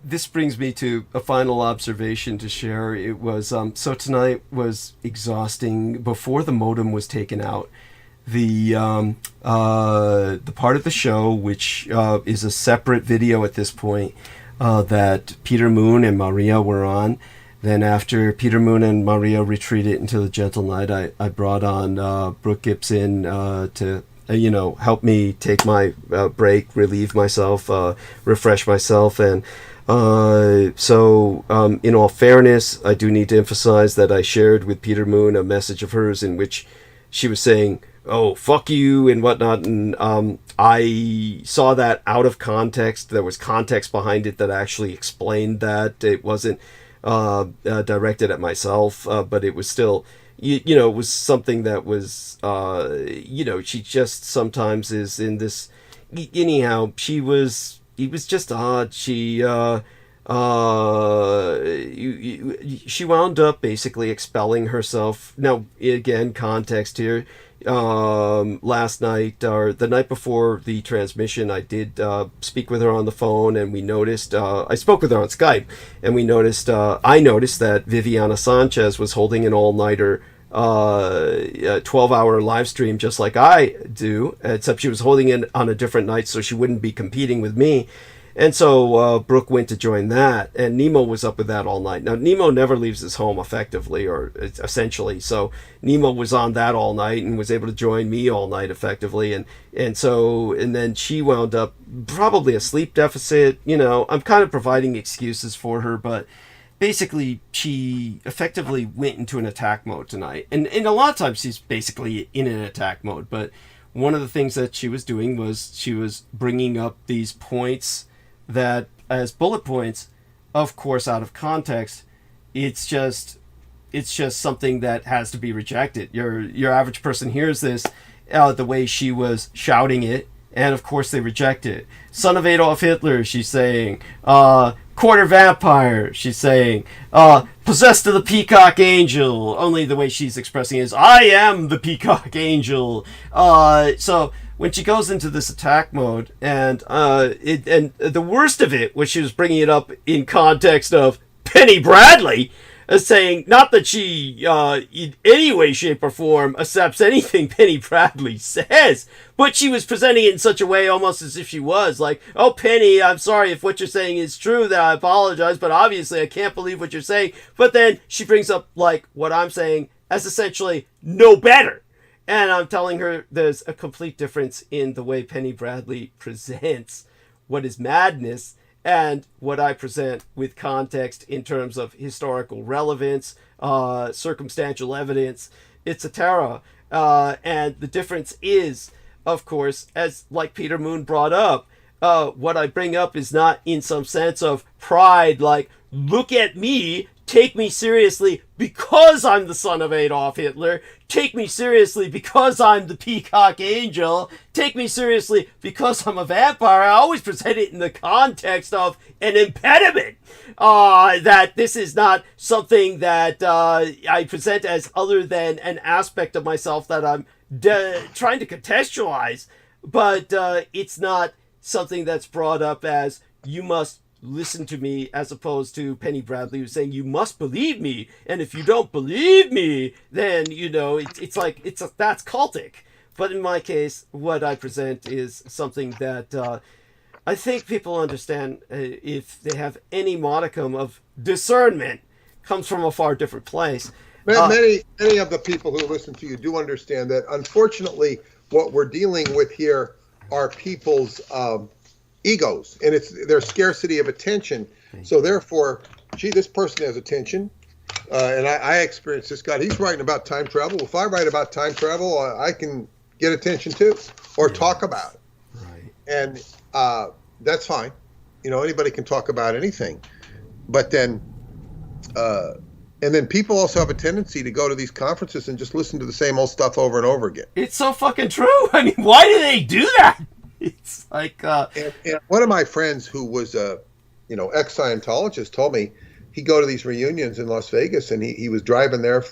this brings me to a final observation to share. It was so tonight was exhausting. Before the modem was taken out, the part of the show, which is a separate video at this point, that Peter Moon and Maria were on. Then after Peter Moon and Maria retreated into the gentle night, I brought on Brooke Gibson to help me take my break, relieve myself, refresh myself. And so in all fairness, I do need to emphasize that I shared with Peter Moon a message of hers in which she was saying, oh, fuck you and whatnot. And I saw that out of context. There was context behind it that actually explained that. It wasn't directed at myself, but it was still... it was something that was, she just sometimes is in this, anyhow, it was just odd. She wound up basically expelling herself. Now, again, context here. Last night, or the night before the transmission, I did speak with her on the phone, and we noticed, I spoke with her on Skype, and I noticed that Viviana Sanchez was holding an all-nighter 12-hour live stream just like I do, except she was holding it on a different night so she wouldn't be competing with me. And so Brooke went to join that, and Nemo was up with that all night. Now, Nemo never leaves his home effectively, or essentially, so Nemo was on that all night and was able to join me all night effectively, and then she wound up probably a sleep deficit. I'm kind of providing excuses for her, but basically, she effectively went into an attack mode tonight. And a lot of times she's basically in an attack mode. But one of the things that she was doing was she was bringing up these points that, as bullet points, of course, out of context, it's just something that has to be rejected. Your average person hears this, the way she was shouting it, and of course they reject it. Son of Adolf Hitler, she's saying. Quarter vampire, she's saying. Possessed of the peacock angel. Only the way she's expressing it is, I am the peacock angel. So when she goes into this attack mode, and the worst of it was she was bringing it up in context of Penny Bradley, saying not that she in any way, shape, or form accepts anything Penny Bradley says, but she was presenting it in such a way almost as if she was like, oh, Penny, I'm sorry if what you're saying is true, that I apologize, but obviously I can't believe what you're saying. But then she brings up like what I'm saying as essentially no better. And I'm telling her there's a complete difference in the way Penny Bradley presents what is madness and what I present with context in terms of historical relevance, circumstantial evidence, etc. And the difference is, of course, as like Peter Moon brought up, what I bring up is not in some sense of pride, like, look at me, take me seriously because I'm the son of Adolf Hitler, take me seriously because I'm the peacock angel, take me seriously because I'm a vampire. I always present it in the context of an impediment, that this is not something that I present as other than an aspect of myself that I'm trying to contextualize, but it's not something that's brought up as you must listen to me, as opposed to Penny Bradley, who's saying you must believe me, and if you don't believe me, then it's like that's cultic. But in my case, what I present is something that I think people understand, if they have any modicum of discernment, comes from a far different place. Many of the people who listen to you do understand that. Unfortunately, what we're dealing with here are people's egos, and it's their scarcity of attention. So therefore, gee, this person has attention, and I experienced this guy. He's writing about time travel. If I write about time travel, I can get attention too, or talk about it. Right. And that's fine. Anybody can talk about anything. But then, and then people also have a tendency to go to these conferences and just listen to the same old stuff over and over again. It's so fucking true. I mean, why do they do that? It's like... And one of my friends who was a, ex-Scientologist told me he'd go to these reunions in Las Vegas, and he was driving there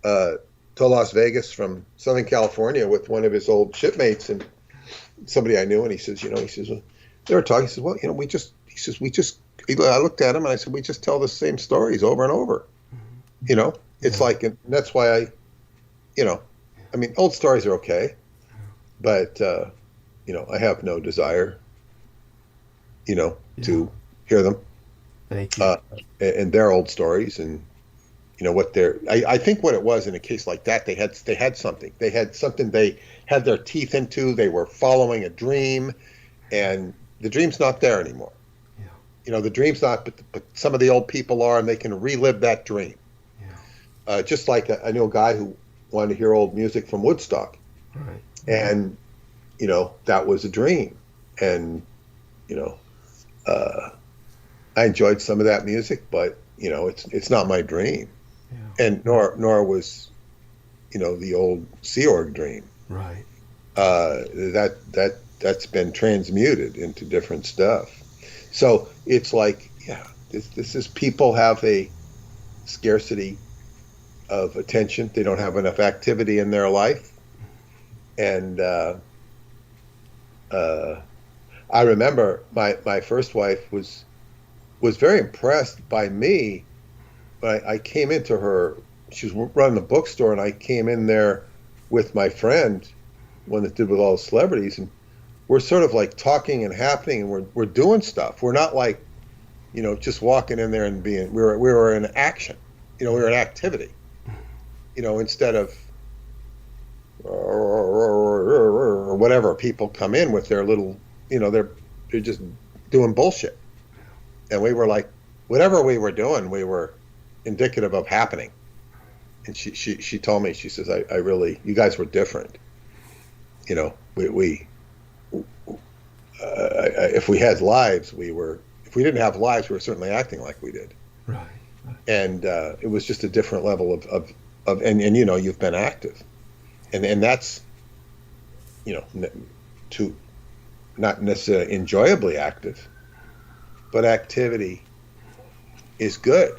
to Las Vegas from Southern California with one of his old shipmates and somebody I knew, and he says, they were talking. He says, well, I looked at him and I said, we just tell the same stories over and over. It's like, and that's why old stories are okay, but, I have no desire, to hear them. Thank you. And their old stories, and, I think what it was in a case like that, they had something. They had something they had their teeth into. They were following a dream, and the dream's not there anymore. Yeah. The dream's not, but some of the old people are, and they can relive that dream. Yeah. Just like I knew a guy who wanted to hear old music from Woodstock. Right. And, that was a dream. And, I enjoyed some of that music, but, it's not my dream. Yeah. And nor was, the old Sea Org dream. Right. That's been transmuted into different stuff. So it's like, this is, people have a scarcity of attention. They don't have enough activity in their life. And I remember my first wife was very impressed by me. But I came into her, she was running a bookstore, and I came in there with my friend, one that did with all the celebrities, and we're sort of like talking and happening, and we're doing stuff. We're not like, just walking in there and being, we were in action, we were in activity, instead of, or whatever, people come in with their little, they're just doing bullshit. And we were like, whatever we were doing, we were indicative of happening. And she told me, she says, I really, you guys were different. If we had lives, if we didn't have lives, we were certainly acting like we did. Right. And it was just a different level of and you've been active. And that's, to not necessarily enjoyably active, but activity is good.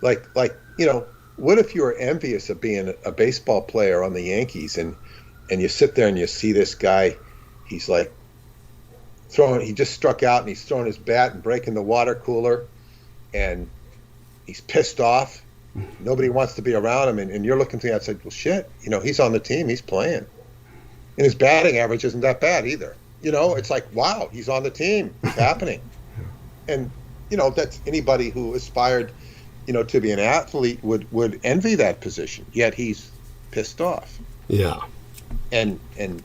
Like, what if you were envious of being a baseball player on the Yankees, and you sit there and you see this guy, he's like he just struck out and he's throwing his bat and breaking the water cooler, and he's pissed off. Nobody wants to be around him, and you're looking to the outside, well, shit, he's on the team, he's playing. And his batting average isn't that bad either. It's like, wow, he's on the team, it's happening. And, that's anybody who aspired, to be an athlete would envy that position, yet he's pissed off. Yeah. And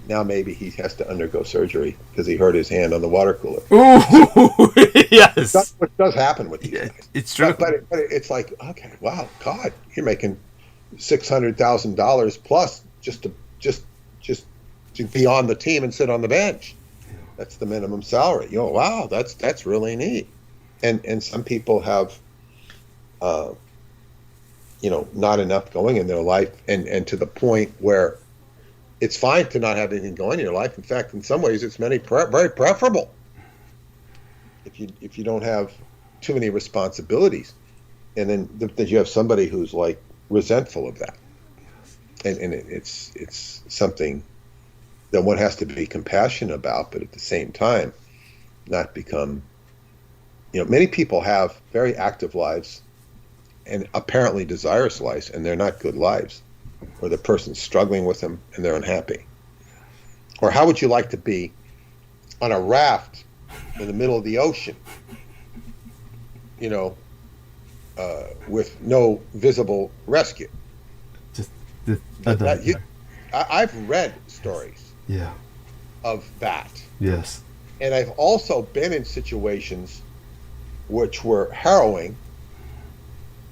now maybe he has to undergo surgery because he hurt his hand on the water cooler. Ooh, yes. Which does happen with these guys. It's true. But it's like, okay, wow, God, you're making $600,000 plus just to be on the team and sit on the bench. That's the minimum salary. Wow, that's really neat. And some people have, not enough going in their life, and to the point where it's fine to not have anything going in your life. In fact, in some ways, it's very preferable if you don't have too many responsibilities. And then that you have somebody who's like resentful of that, and it's something that one has to be compassionate about, but at the same time, not become. Many people have very active lives, and apparently desirous lives, and they're not good lives, or the person's struggling with them and they're unhappy. Or how would you like to be on a raft in the middle of the ocean? With no visible rescue. I've read stories of that. Yes. And I've also been in situations which were harrowing.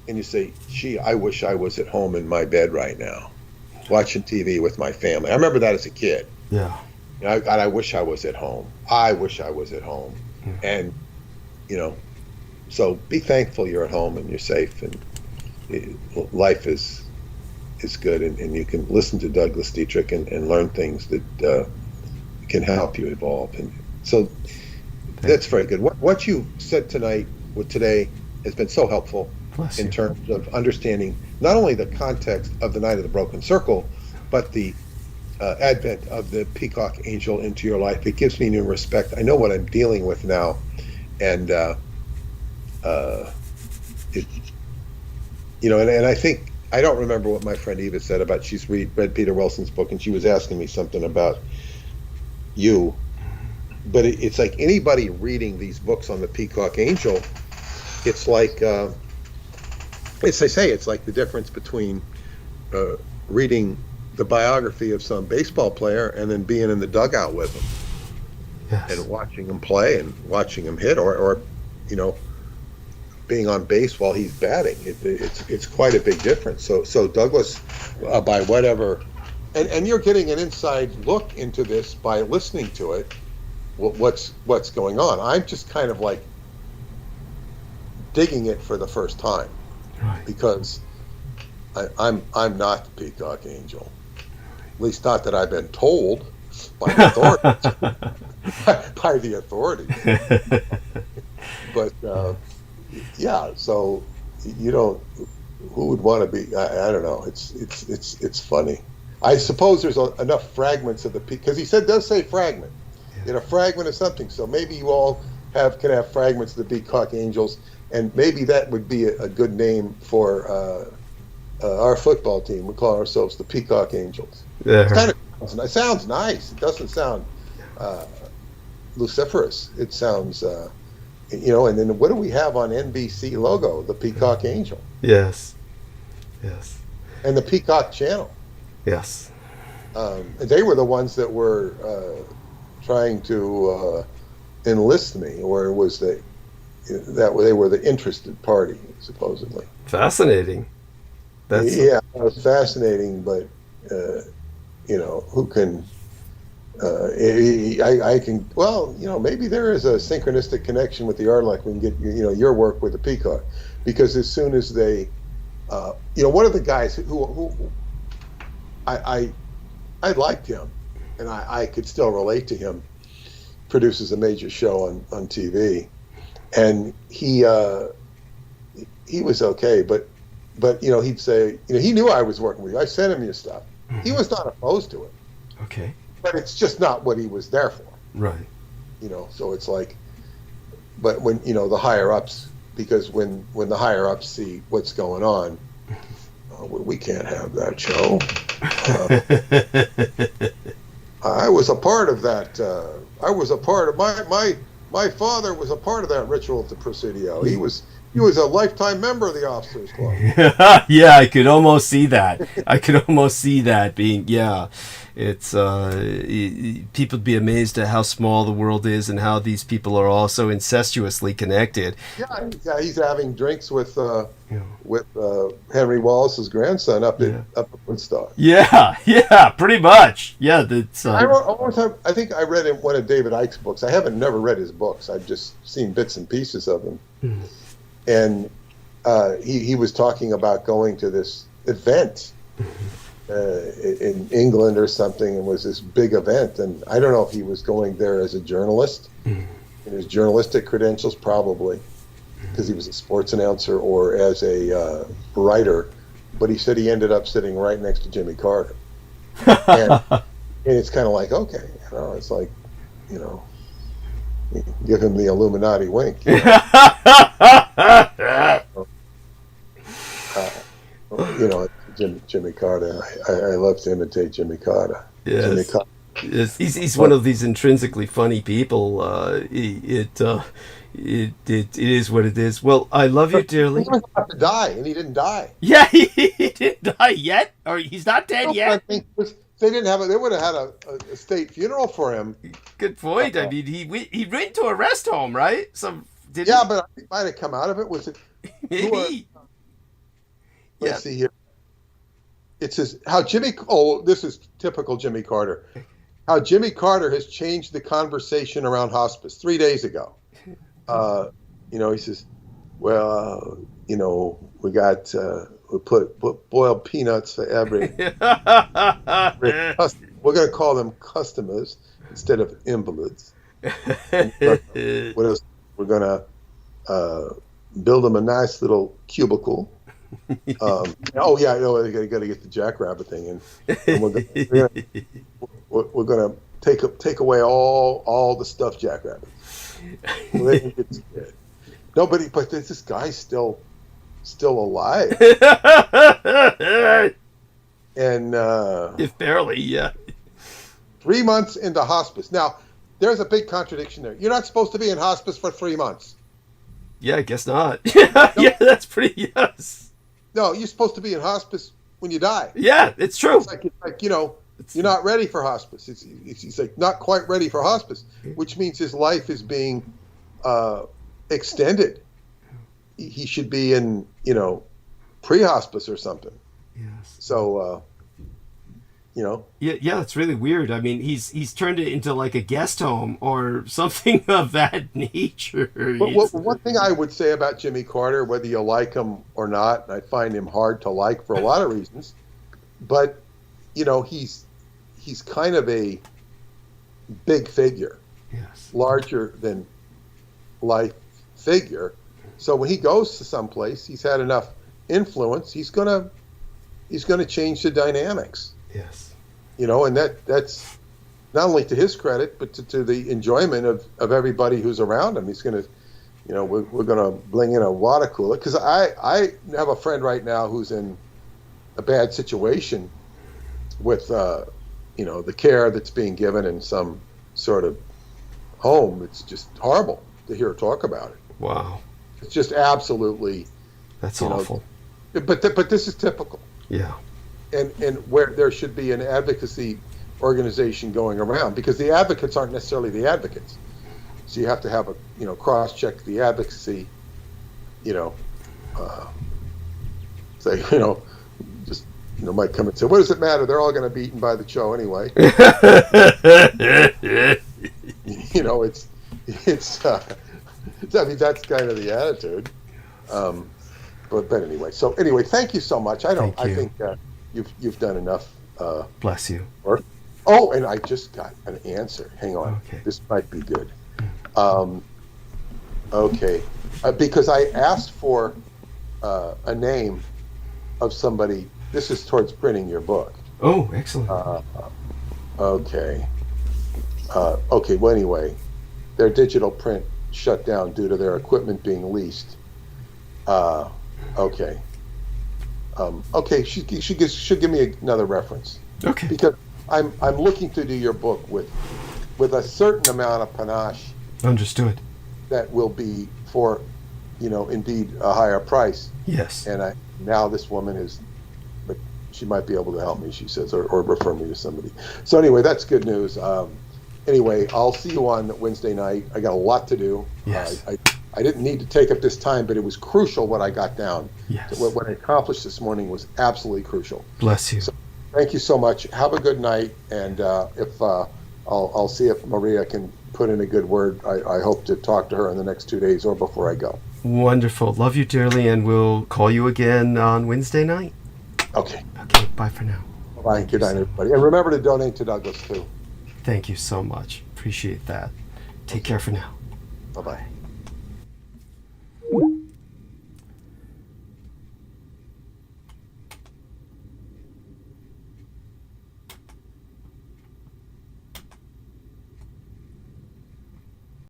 And you say, gee, I wish I was at home in my bed right now, watching TV with my family. I remember that as a kid. Yeah. I wish I was at home. I wish I was at home. And, so be thankful you're at home and you're safe, and life is good, and you can listen to Douglas Dietrich and learn things that can help you evolve. And so that's very good. What you said today has been so helpful in terms of understanding not only the context of the Night of the Broken Circle, but the advent of the peacock angel into your life. It gives me new respect. I know what I'm dealing with now, and and I think, I don't remember what my friend Eva said about, she's read Peter Wilson's book, and she was asking me something about you, but it's like anybody reading these books on the peacock angel, it's like, as they say, it's like the difference between reading the biography of some baseball player and then being in the dugout with him. Yes. And watching him play and watching him hit, or being on base while he's batting. It's quite a big difference. So Douglas, by whatever, and you're getting an inside look into this by listening to it, what's going on. I'm just kind of like digging it for the first time, right? Because I'm not the peacock angel, at least not that I've been told by the authorities. by the authorities. But so who would want to be? I don't know. It's funny. I suppose there's enough fragments of the because he does say fragment, fragment of something. So maybe you all can have fragments of the peacock angels, and maybe that would be a good name for our football team. We call ourselves the Peacock Angels. Yeah. It sounds nice. It doesn't sound luciferous. It sounds. And then what do we have on NBC logo? The Peacock Angel. Yes. And the Peacock Channel. Yes. They were the ones that were trying to enlist me, or was that they were the interested party, supposedly. Fascinating. It was fascinating, but who can? I can. Well, maybe there is a synchronistic connection with the art, like we can get your work with the peacock, because as soon as they, one of the guys who I liked him, and I could still relate to him, produces a major show on TV, and he was okay, but he'd say, he knew I was working with you. I sent him your stuff. Mm-hmm. He was not opposed to it. Okay. But it's just not what he was there for. Right. So it's like, but when, the higher ups, because when the higher ups see what's going on, we can't have that show. I was a part of that. I was a part of my father was a part of that ritual at the Presidio. He was a lifetime member of the Officers Club. Yeah, I could almost see that. Being, yeah. It's people would be amazed at how small the world is and how these people are all so incestuously connected. Yeah, he's having drinks with Henry Wallace's grandson up in Woodstock. Yeah, pretty much. Yeah, that's. I think I read in one of David Icke's books. I haven't never read his books. I've just seen bits and pieces of them. And he was talking about going to this event in England or something, and was this big event. And I don't know if he was going there as a journalist, in his journalistic credentials, probably, because he was a sports announcer, or as a writer. But he said he ended up sitting right next to Jimmy Carter. And it's kind of like, okay, it's like, give him the Illuminati wink. Jimmy Carter. I love to imitate Jimmy Carter. Yes. Jimmy Carter. Yes. He's one of these intrinsically funny people. It is what it is. Well, I love you dearly. He was about to die, and he didn't die. Yeah, he didn't die yet, or he's not dead yet. I think they didn't have they would have had a state funeral for him. Good point. I mean, he went to a rest home, right? But it might have come out of it. Was it? Maybe. Let's see here. It says how this is typical Jimmy Carter. How Jimmy Carter has changed the conversation around hospice 3 days ago. He says, well, we got we put boiled peanuts for every. We're going to call them customers instead of invalids. What else? We're going to build them a nice little cubicle. I got to get the jackrabbit thing, and we're gonna take away all the stuffed jackrabbits. Nobody, but this guy's still alive, and if barely, yeah. 3 months into hospice. Now, there's a big contradiction there. You're not supposed to be in hospice for 3 months. Yeah, I guess not. Yeah, that's pretty. Yes. No, you're supposed to be in hospice when you die. Yeah, it's true. It's like you're not ready for hospice. He's like not quite ready for hospice, which means his life is being extended. He should be in pre-hospice or something. Yes. So Yeah, it's really weird. I mean, he's turned it into like a guest home or something of that nature. One thing I would say about Jimmy Carter, whether you like him or not, and I find him hard to like for a lot of reasons, but he's kind of a big figure, yes, larger than life figure. So when he goes to someplace, he's had enough influence. He's gonna change the dynamics. Yes. And that's not only to his credit, but to the enjoyment of everybody who's around him. He's going to, we're going to bring in a water cooler. Because I have a friend right now who's in a bad situation with, the care that's being given in some sort of home. It's just horrible to hear her talk about it. Wow. It's just absolutely. That's awful. But this is typical. Yeah. And where there should be an advocacy organization going around, because the advocates aren't necessarily the advocates. So you have to have a cross-check the advocacy, might come and say, what does it matter? They're all going to be eaten by the Cho anyway. I mean, that's kind of the attitude. But anyway, thank you so much. I think you've done enough. Bless you. Work. Oh, and I just got an answer. Hang on. Okay. This might be good. Okay. Because I asked for a name of somebody. This is towards printing your book. Oh, excellent. Okay. Okay. Well, anyway, their digital print shut down due to their equipment being leased. Okay. Okay. She give me another reference. Okay. Because I'm looking to do your book with a certain amount of panache. Understood. That will be for indeed a higher price. Yes. And now this woman is, but she might be able to help me, she says, or refer me to somebody. So anyway, that's good news. Anyway, I'll see you on Wednesday night. I got a lot to do. Yes. I didn't need to take up this time, but it was crucial what I got down. Yes. What I accomplished this morning was absolutely crucial. Bless you. So, thank you so much. Have a good night, and if I'll see if Maria can put in a good word. I hope to talk to her in the next 2 days or before I go. Wonderful. Love you dearly, and we'll call you again on Wednesday night. Okay. Okay. Bye for now. Bye. Good night, everybody. And remember to donate to Douglas, too. Thank you so much. Appreciate that. Take care for now. Bye-bye.